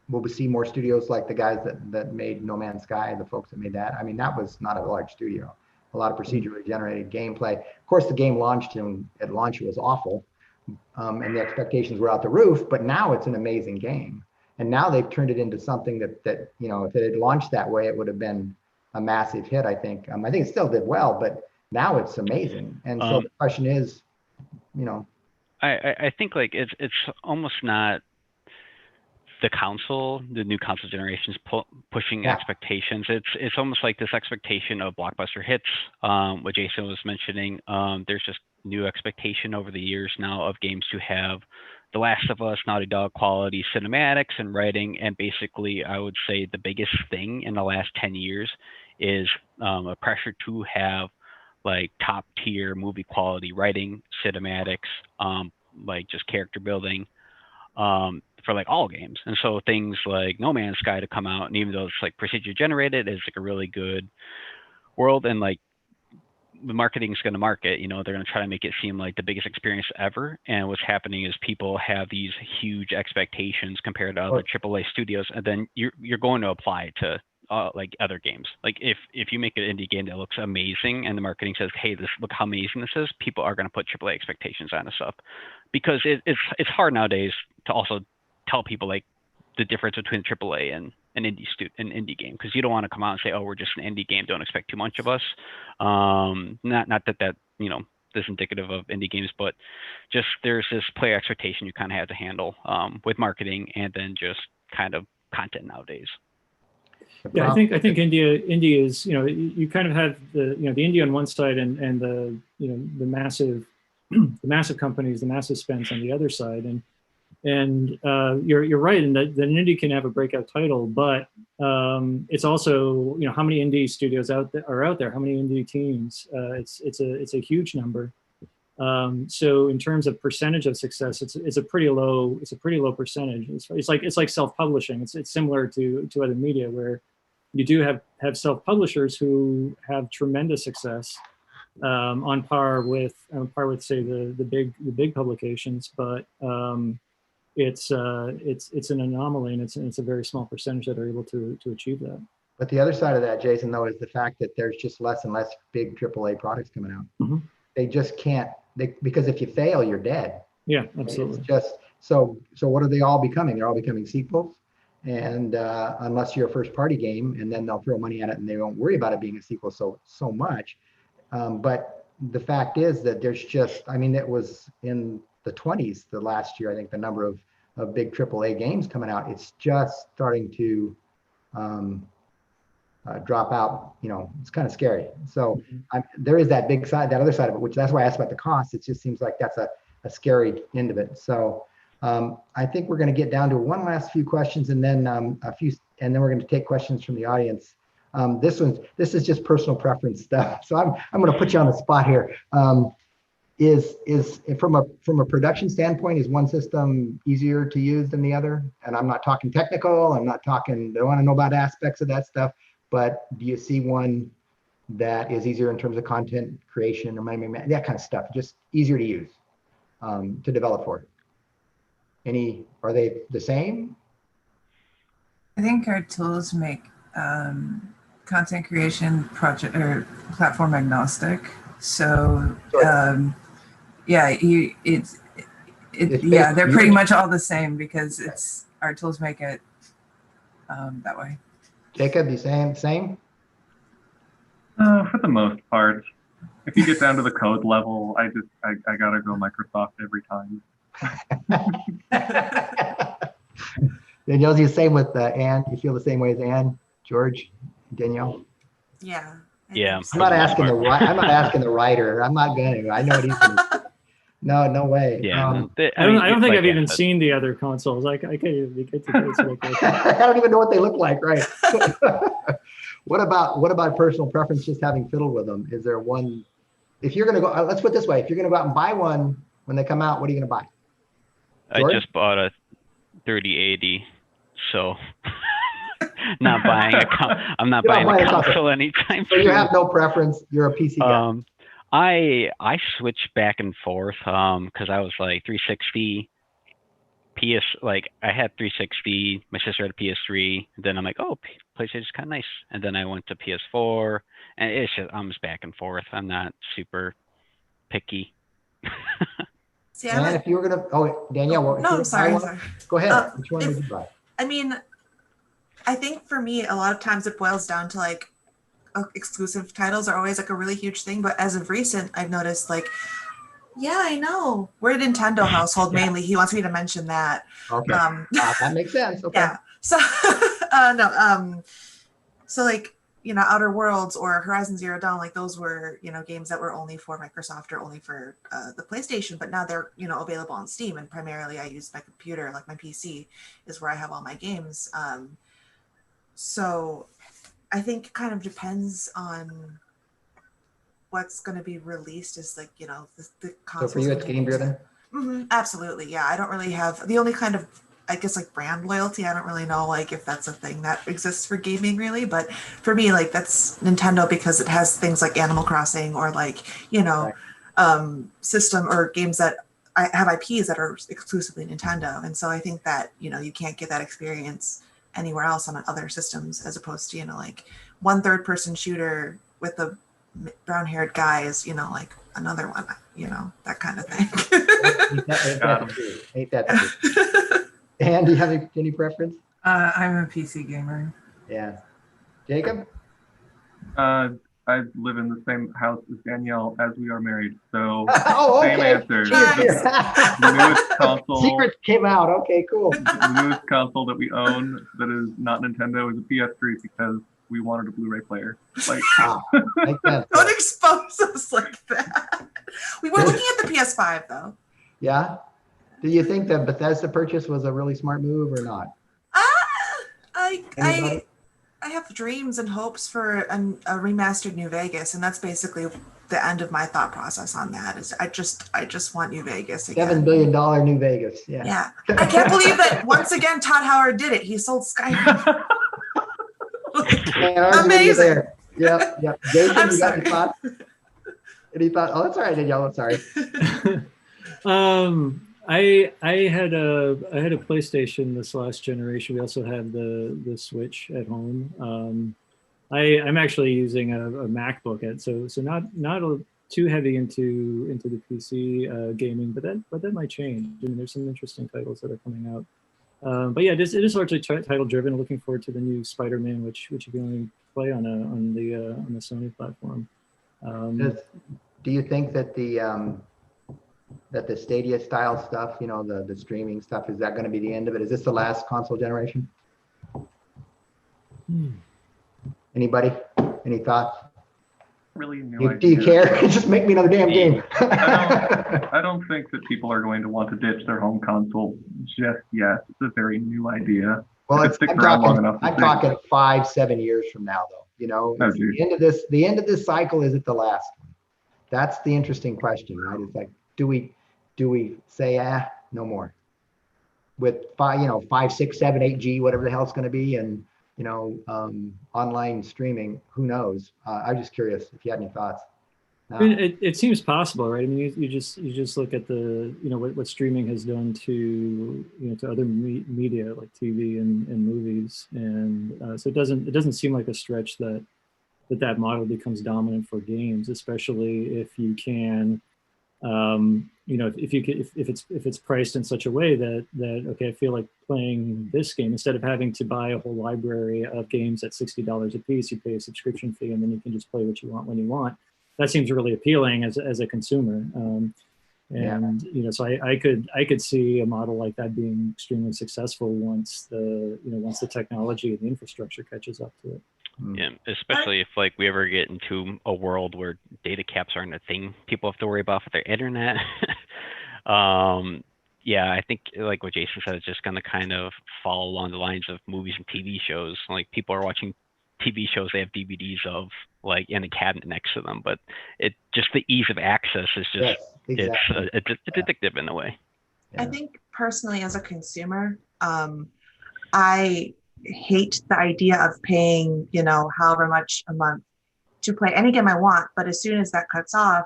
will we see more studios like the guys that made No Man's Sky, the folks that made that? I mean, that was not a large studio. A lot of procedurally generated gameplay. Of course, the game launched and at launch it was awful, and the expectations were out the roof. But now it's an amazing game, and now they've turned it into something that you know, if it had launched that way, it would have been a massive hit. I think. I think it still did well, but now it's amazing. And so the question is, you know, I think like it's almost not the new console generations pushing expectations. It's almost like this expectation of blockbuster hits, what Jason was mentioning. There's just new expectation over the years now of games to have The Last of Us, Naughty Dog quality cinematics and writing, and basically I would say the biggest thing in the last 10 years is a pressure to have like top tier movie quality writing, cinematics, like just character building, for like all games. And so things like No Man's Sky to come out, and even though it's like procedure generated, it's like a really good world, and like the marketing is going to market, you know, they're going to try to make it seem like the biggest experience ever. And what's happening is people have these huge expectations compared to other AAA studios, and then you're going to apply it to like other games. Like if you make an indie game that looks amazing and the marketing says, hey, look how amazing this is, people are going to put AAA expectations on this stuff, because it's hard nowadays to also tell people like the difference between AAA and an indie game, because you don't want to come out and say, oh, we're just an indie game, don't expect too much of us. Not that you know, is indicative of indie games, but just there's this player expectation you kind of have to handle with marketing and then just kind of content nowadays. Yeah, I think India is, you know, you kind of have the, you know, the indie on one side and the, you know, the massive companies, the massive spends on the other side. And you're right in that an indie can have a breakout title, but it's also, you know, how many indie studios are out there? How many indie teams? It's a huge number. So in terms of percentage of success, it's a pretty low percentage. It's like self-publishing. It's similar to other media, where you do have self-publishers who have tremendous success, on par with say the big publications, but it's an anomaly, and it's a very small percentage that are able to achieve that. But the other side of that, Jason, though, is the fact that there's just less and less big AAA products coming out. Mm-hmm. They just can't, because if you fail, you're dead. Yeah, absolutely. It's just so what are they all becoming? They're all becoming sequels, and unless you're a first party game, and then they'll throw money at it and they won't worry about it being a sequel so much. But the fact is that there's just, I mean, it was in the 20s the last year, I think, the number of big AAA games coming out. It's just starting to drop out. You know, it's kind of scary. So there is that big side, that other side of it, which that's why I asked about the cost. It just seems like that's a scary end of it. So I think we're going to get down to one last few questions, and then and then we're going to take questions from the audience. This is just personal preference stuff. So I'm going to put you on the spot here. Is from a production standpoint, is one system easier to use than the other? And I'm not talking technical. I'm not talking, I want to know about aspects of that stuff. But do you see one that is easier in terms of content creation or that kind of stuff, just easier to use, to develop for? Are they the same? I think our tools make content creation project or platform agnostic. So yeah, they're pretty much all the same, because our tools make it that way. Jacob, you same? For the most part. If you get down to the code level, I gotta go Microsoft every time. Danielle's the same with Anne. You feel the same way as Anne, George, Danielle? Yeah. Yeah. I'm not asking the writer. I'm not going. I know what he's going to. No way. Yeah. I don't think I've even seen the other consoles. I can't even get to those. I don't even know what they look like. Right. What about personal preference? Just having fiddled with them. Is there one? If you're going to go, let's put it this way: if you're going to go out and buy one when they come out, what are you going to buy? George? I just bought a 3080, so not buying I'm not buying a console anytime soon. So you have no preference. You're a PC guy. I switched back and forth because I was like 360 PS, like I had 360, my sister had a PS3, and then I'm like, oh, PlayStation's kind of nice. And then I went to PS4, and it's just, I'm just back and forth. I'm not super picky. See, And if you were gonna, Danielle, what? No, I'm sorry. Go ahead. Which one would you buy? I mean, I think for me, a lot of times it boils down to like exclusive titles are always like a really huge thing. But as of recent, I've noticed like, yeah, I know. We're a Nintendo household mainly. He wants me to mention that. Okay. That makes sense. Okay. Yeah. So, so like, you know, Outer Worlds or Horizon Zero Dawn, like those were, you know, games that were only for Microsoft or only for the PlayStation, but now they're, you know, available on Steam. And primarily I use my computer, like my PC is where I have all my games. So I think it kind of depends on what's going to be released as like, you know, the consoles. So for you, it's game driven? Mm-hmm, absolutely. Yeah. I don't really have the only kind of, I guess, like brand loyalty. I don't really know like if that's a thing that exists for gaming really, but for me, like that's Nintendo because it has things like Animal Crossing or like, you know, system or games that I have IPs that are exclusively Nintendo. And so I think that, you know, you can't get that experience anywhere else on other systems as opposed to, you know, like one third-person shooter with a brown-haired guy is, you know, like another one, you know, that kind of thing. Ain't that true? And do you have any preference? I'm a PC gamer. Yeah. Jacob? I live in the same house as Danielle as we are married, so okay. Same answer. Nice. The newest console. Secrets came out. Okay, cool. The newest console that we own that is not Nintendo is a PS3 because we wanted a Blu-ray player. Like, don't expose us like that. We were looking at the PS5 though. Yeah. Do you think that Bethesda purchase was a really smart move or not? I have dreams and hopes for a remastered New Vegas, and that's basically the end of my thought process on that. Is I just want New Vegas again. $7 billion New Vegas. Yeah. Yeah. I can't believe that once again Todd Howard did it. He sold Skyrim. Amazing. Yep. Jason, you got any thoughts? Any thoughts? Oh, that's all right, Danielle. I'm sorry. I had a PlayStation this last generation. We also have the Switch at home. I'm actually using a MacBook, so not too heavy into the PC gaming, but that might change. I mean, there's some interesting titles that are coming out. But yeah, it is largely title driven. Looking forward to the new Spider-Man, which you can only play on the Sony platform. Do you think that the Stadia style stuff, you know, the streaming stuff, is that going to be the end of it? Is this the last console generation? Anybody? Any thoughts? Really no Do you care? Just make me another damn game. I don't think that people are going to want to ditch their home console just yet. It's a very new idea. Well, I'm talking 5-7 years from now, though. You know, the end of this cycle, is it the last one? That's the interesting question, right? It's like, do we say no more with 5, 6, 7, 8G, whatever the hell it's going to be, and you know, online streaming, who knows? I'm just curious if you had any thoughts. I mean, it seems possible, right? I mean, you just look at the, you know, what streaming has done to, you know, to other media like TV and movies, and so it doesn't seem like a stretch that model becomes dominant for games, especially if you can, you know, if it's priced in such a way that okay, I feel like playing this game instead of having to buy a whole library of games at $60 a piece. You pay a subscription fee and then you can just play what you want when you want. That seems really appealing as a consumer. You know, so I could see a model like that being extremely successful once the technology and the infrastructure catches up to it. Yeah, especially if like we ever get into a world where data caps aren't a thing people have to worry about with their internet. Yeah, I think like what Jason said, it's just going to kind of fall along the lines of movies and TV shows. Like people are watching TV shows they have DVDs of like in a cabinet next to them, but it just the ease of access is just it's addictive in a way. I think personally as a consumer, I hate the idea of paying, you know, however much a month to play any game I want, but as soon as that cuts off,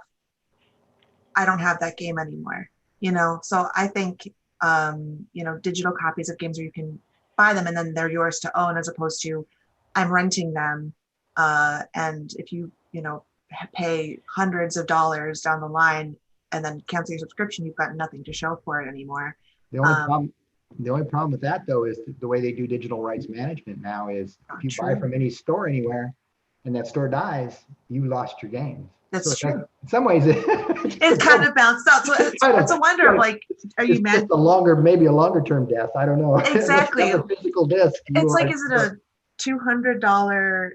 I don't have that game anymore, you know? So I think digital copies of games where you can buy them and then they're yours to own, as opposed to I'm renting them. And if you pay hundreds of dollars down the line and then cancel your subscription, you've got nothing to show for it anymore. The only problem with that, though, is the way they do digital rights management now is if you buy from any store anywhere and that store dies, you lost your games. That's true. Like, in some ways, it's kind of balanced out. So it's a wonder of like, are you mad? Maybe a longer term death. I don't know. Exactly. A physical disc. It's like, is it a $200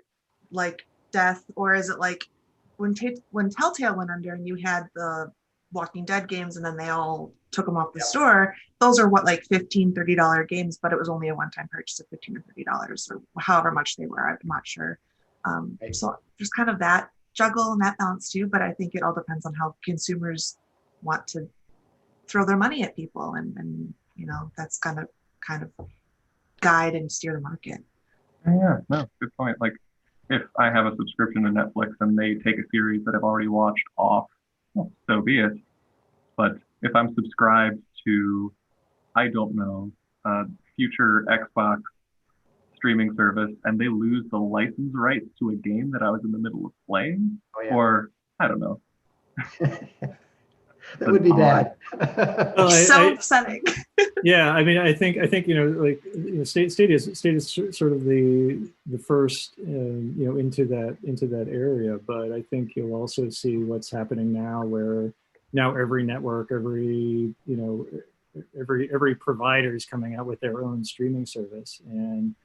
like death, or is it like when Telltale went under and you had the Walking Dead games and then they all took them off the store? Those are what, like $15-$30 games, but it was only a one-time purchase of $15 or $30 or however much they were. I'm not sure. So there's kind of that juggle and that balance too, but I think it all depends on how consumers want to throw their money at people, and that's gonna kind of guide and steer the market. Yeah, no, good point. Like, if I have a subscription to Netflix and they take a series that I've already watched off, well, so be it. But if I'm subscribed to, I don't know, future Xbox streaming service and they lose the license rights to a game that I was in the middle of playing, or I don't know. That would be bad. So upsetting. Yeah, I mean, I think Stadia is sort of the first into that area, but I think you'll also see what's happening now, where now every network, every provider is coming out with their own streaming service, and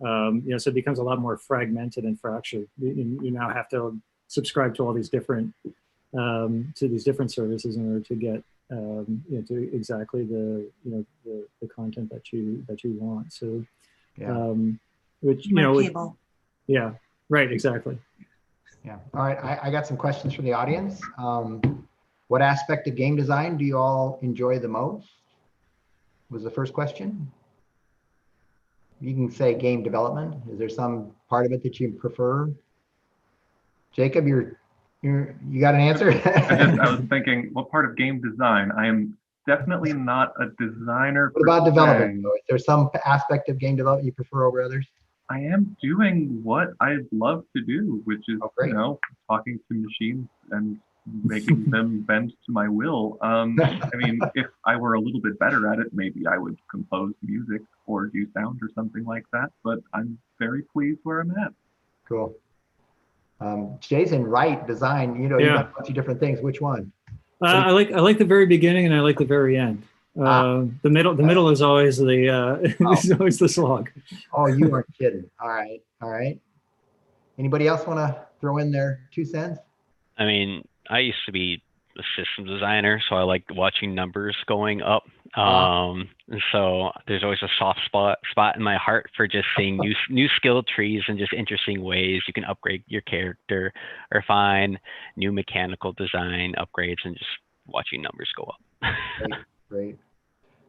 so it becomes a lot more fragmented and fractured. You now have to subscribe to all these different services in order to get to exactly the content that you want. So, cable. Yeah, right, exactly. Yeah. All right. I got some questions from the audience. What aspect of game design do you all enjoy the most? Was the first question. You can say game development. Is there some part of it that you prefer? Jacob, you got an answer? I was thinking, what part of game design? I am definitely not a designer. What about development? Is there some aspect of game development you prefer over others? I am doing what I love to do, which is talking to machines and making them bend to my will. I mean, if I were a little bit better at it, maybe I would compose music or do sound or something like that. But I'm very pleased where I'm at. Cool. Jason, write, design. You got a bunch of different things. Which one? I like the very beginning and I like the very end. The middle is always is always the slog. Oh, you aren't kidding. All right. Anybody else want to throw in their 2 cents? I mean, I used to be a system designer, so I like watching numbers going up. And so there's always a soft spot in my heart for just seeing new skill trees and just interesting ways you can upgrade your character or find new mechanical design upgrades and just watching numbers go up. Great.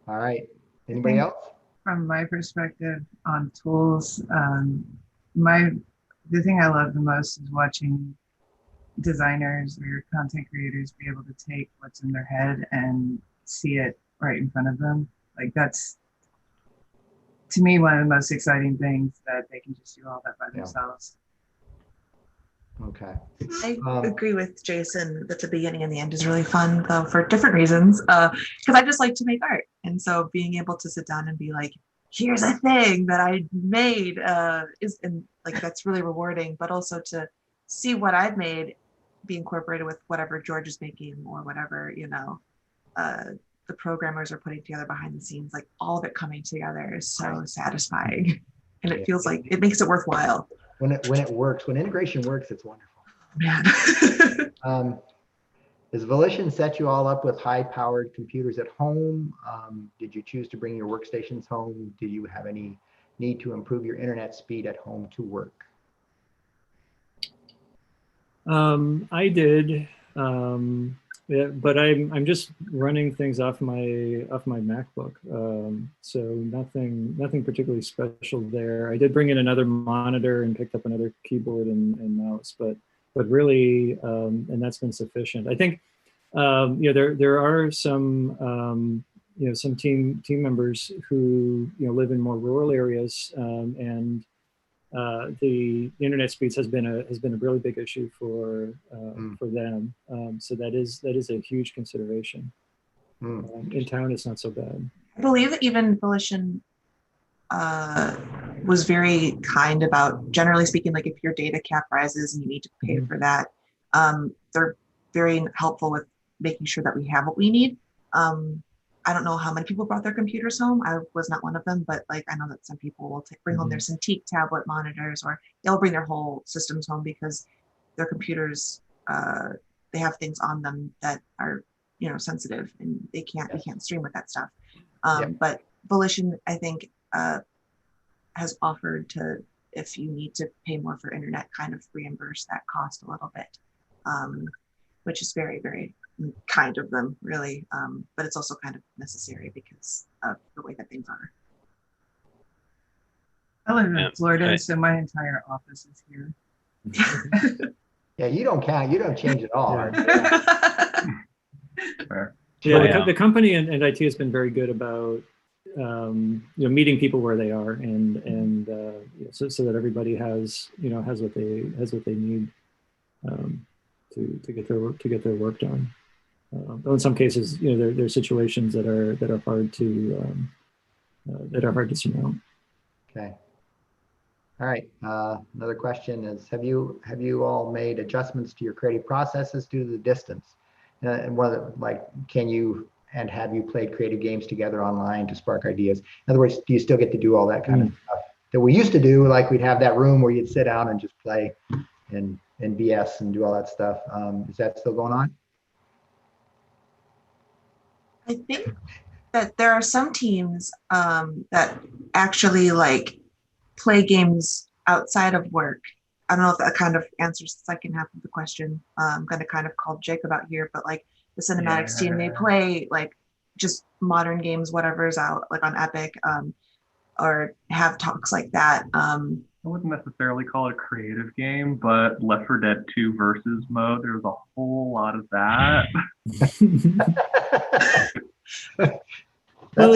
All right. Anybody else? From my perspective on tools, the thing I love the most is watching designers or content creators be able to take what's in their head and see it right in front of them. Like, that's, to me, one of the most exciting things, that they can just do all that by themselves. Okay. I agree with Jason that the beginning and the end is really fun, though, for different reasons. Because I just like to make art. And so being able to sit down and be like, here's a thing that I made that's really rewarding, but also to see what I've made be incorporated with whatever George is making or whatever, the programmers are putting together behind the scenes. Like, all of it coming together is so satisfying. And it feels like it makes it worthwhile. When it works, when integration works, it's wonderful. Man. Does Volition set you all up with high-powered computers at home? Did you choose to bring your workstations home? Do you have any need to improve your internet speed at home to work? I did, but I'm just running things off my MacBook, so nothing particularly special there. I did bring in another monitor and picked up another keyboard and mouse, but really, and that's been sufficient. I think there are some some team members who live in more rural areas, and the internet speeds has been a really big issue for them. So that is a huge consideration. In town, it's not so bad. I believe that even Volition was very kind about, generally speaking, like if your data cap rises and you need to pay for that, they're very helpful with making sure that we have what we need. I don't know how many people brought their computers home. I was not one of them, but like I know that some people will bring home their Cintiq tablet monitors, or they'll bring their whole systems home because their computers, they have things on them that are sensitive, and we can't stream with that stuff. But Volition, I think, has offered to, if you need to pay more for internet, kind of reimburse that cost a little bit, which is very, very kind of them, really. But it's also kind of necessary because of the way that things are. I live in Florida, so my entire office is here. Yeah, you don't count. You don't change at all. Yeah, the company and IT has been very good about meeting people where they are, and so that everybody has what they need to get their work done. Though in some cases, there are situations that are hard to surmount. Okay. All right. Another question is: Have you all made adjustments to your creative processes due to the distance? And can you and have you played creative games together online to spark ideas? In other words, do you still get to do all that kind of stuff that we used to do? Like we'd have that room where you'd sit down and just play in Veaz and do all that stuff. Is that still going on? I think that there are some teams that actually like play games outside of work. I don't know if that kind of answers the second half of the question. I'm going to kind of call Jacob out here, but like the cinematics team, they play like just modern games, whatever's out like on Epic, or have talks like that. I wouldn't necessarily call it a creative game, but Left 4 Dead 2 versus mode, there's a whole lot of that. Well,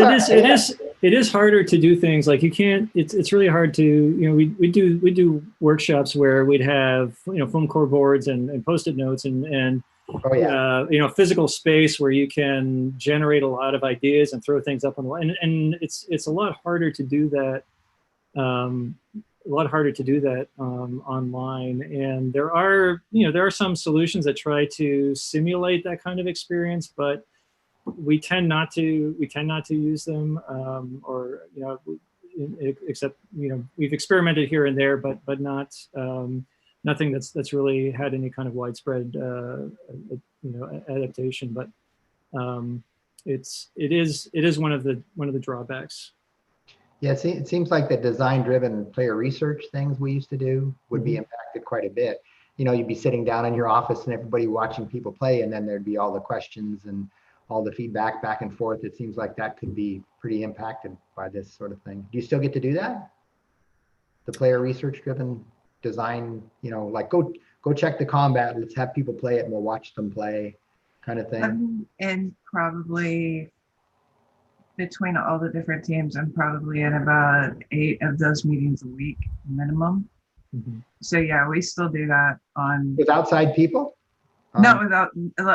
it is harder to do things like you can't. It's really hard to we do workshops where we'd have foam core boards and post-it notes and physical space where you can generate a lot of ideas and throw things up on the wall, and it's a lot harder to do that. Online, and there are some solutions that try to simulate that kind of experience, but we tend not to use them, except we've experimented here and there, but not nothing that's really had any kind of widespread adaptation. But it is one of the drawbacks. Yeah, it seems like the design-driven player research things we used to do would be impacted quite a bit. You'd be sitting down in your office and everybody watching people play, and then there'd be all the questions and all the feedback back and forth. It seems like that could be pretty impacted by this sort of thing. Do you still get to do that? The player research-driven design, like go check the combat. Let's have people play it and we'll watch them play, kind of thing. And probably between all the different teams, I'm probably in about 8 of those meetings a week minimum. So yeah, we still do that on with outside people. No, without.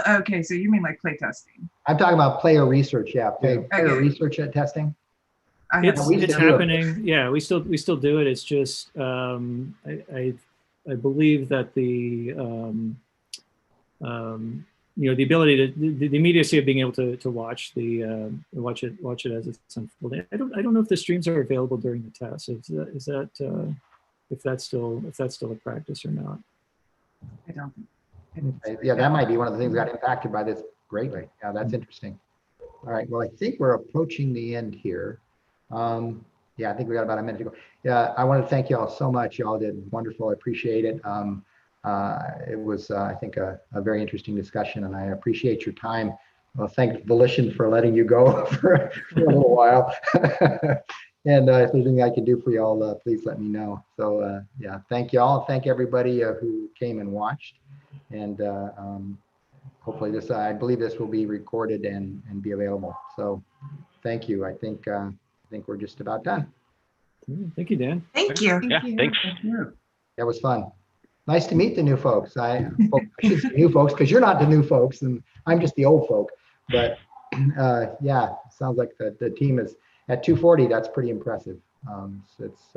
Okay, so you mean like play testing? I'm talking about player research. Yeah, player research at testing. It's happening. Yeah, we still do it. It's just I believe that the the ability to the immediacy of being able to watch watch it as it's unfolding. I don't know if the streams are available during the test. Is that if that's still a practice or not? I don't think. Yeah, that might be one of the things that got impacted by this greatly. Yeah, that's interesting. All right, well, I think we're approaching the end here. Yeah, I think we got about a minute to go. Yeah, I want to thank you all so much. You all did wonderful. I appreciate it. It was, I think, a very interesting discussion, and I appreciate your time. Well, thank Volition for letting you go for a little while. And if there's anything I can do for you all, please let me know. So yeah, thank you all. Thank everybody who came and watched. And hopefully I believe this will be recorded and be available. So thank you. I think we're just about done. Thank you, Dan. Thank you. Yeah, thanks. That was fun. Nice to meet the new folks. I should say new folks because you're not the new folks and I'm just the old folk. But yeah, sounds like the team is at 240. That's pretty impressive. So it's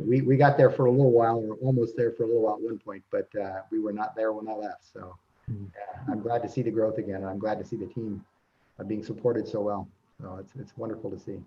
we got there for a little while. We're almost there for a little while at one point, but we were not there when I left. So I'm glad to see the growth again. I'm glad to see the team being supported so well. So it's wonderful to see.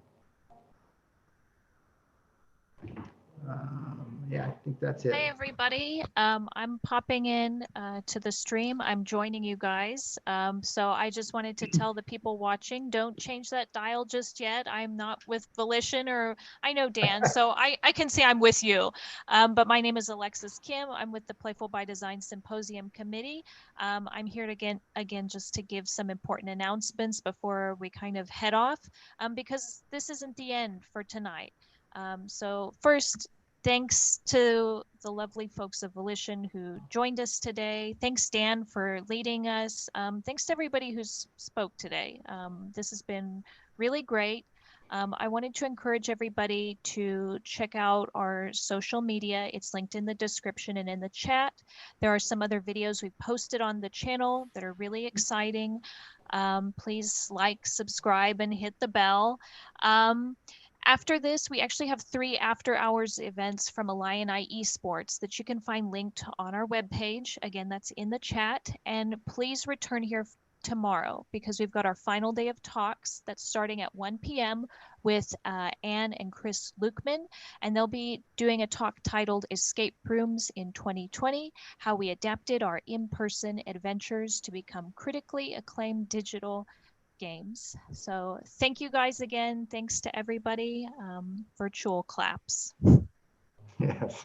Yeah, I think that's it. Hey everybody, I'm popping in to the stream. I'm joining you guys. So I just wanted to tell the people watching, don't change that dial just yet. I'm not with Volition, or I know Dan, so I can say I'm with you. But my name is Alexis Kim. I'm with the Playful by Design Symposium Committee. I'm here again just to give some important announcements before we kind of head off, because this isn't the end for tonight. So first, thanks to the lovely folks of Volition who joined us today. Thanks, Dan, for leading us. Thanks to everybody who's spoke today. This has been really great. I wanted to encourage everybody to check out our social media. It's linked in the description and in the chat. There are some other videos we've posted on the channel that are really exciting. Please like, subscribe, and hit the bell. After this, we actually have 3 after-hours events from Illini Esports that you can find linked on our webpage. Again, that's in the chat. And please return here tomorrow because we've got our final day of talks that's starting at 1 p.m. with Anne and Chris Lukeman. And they'll be doing a talk titled Escape Rooms in 2020, How We Adapted Our In-Person Adventures to Become Critically Acclaimed Digital Games. So thank you guys again. Thanks to everybody. Virtual claps. Yes.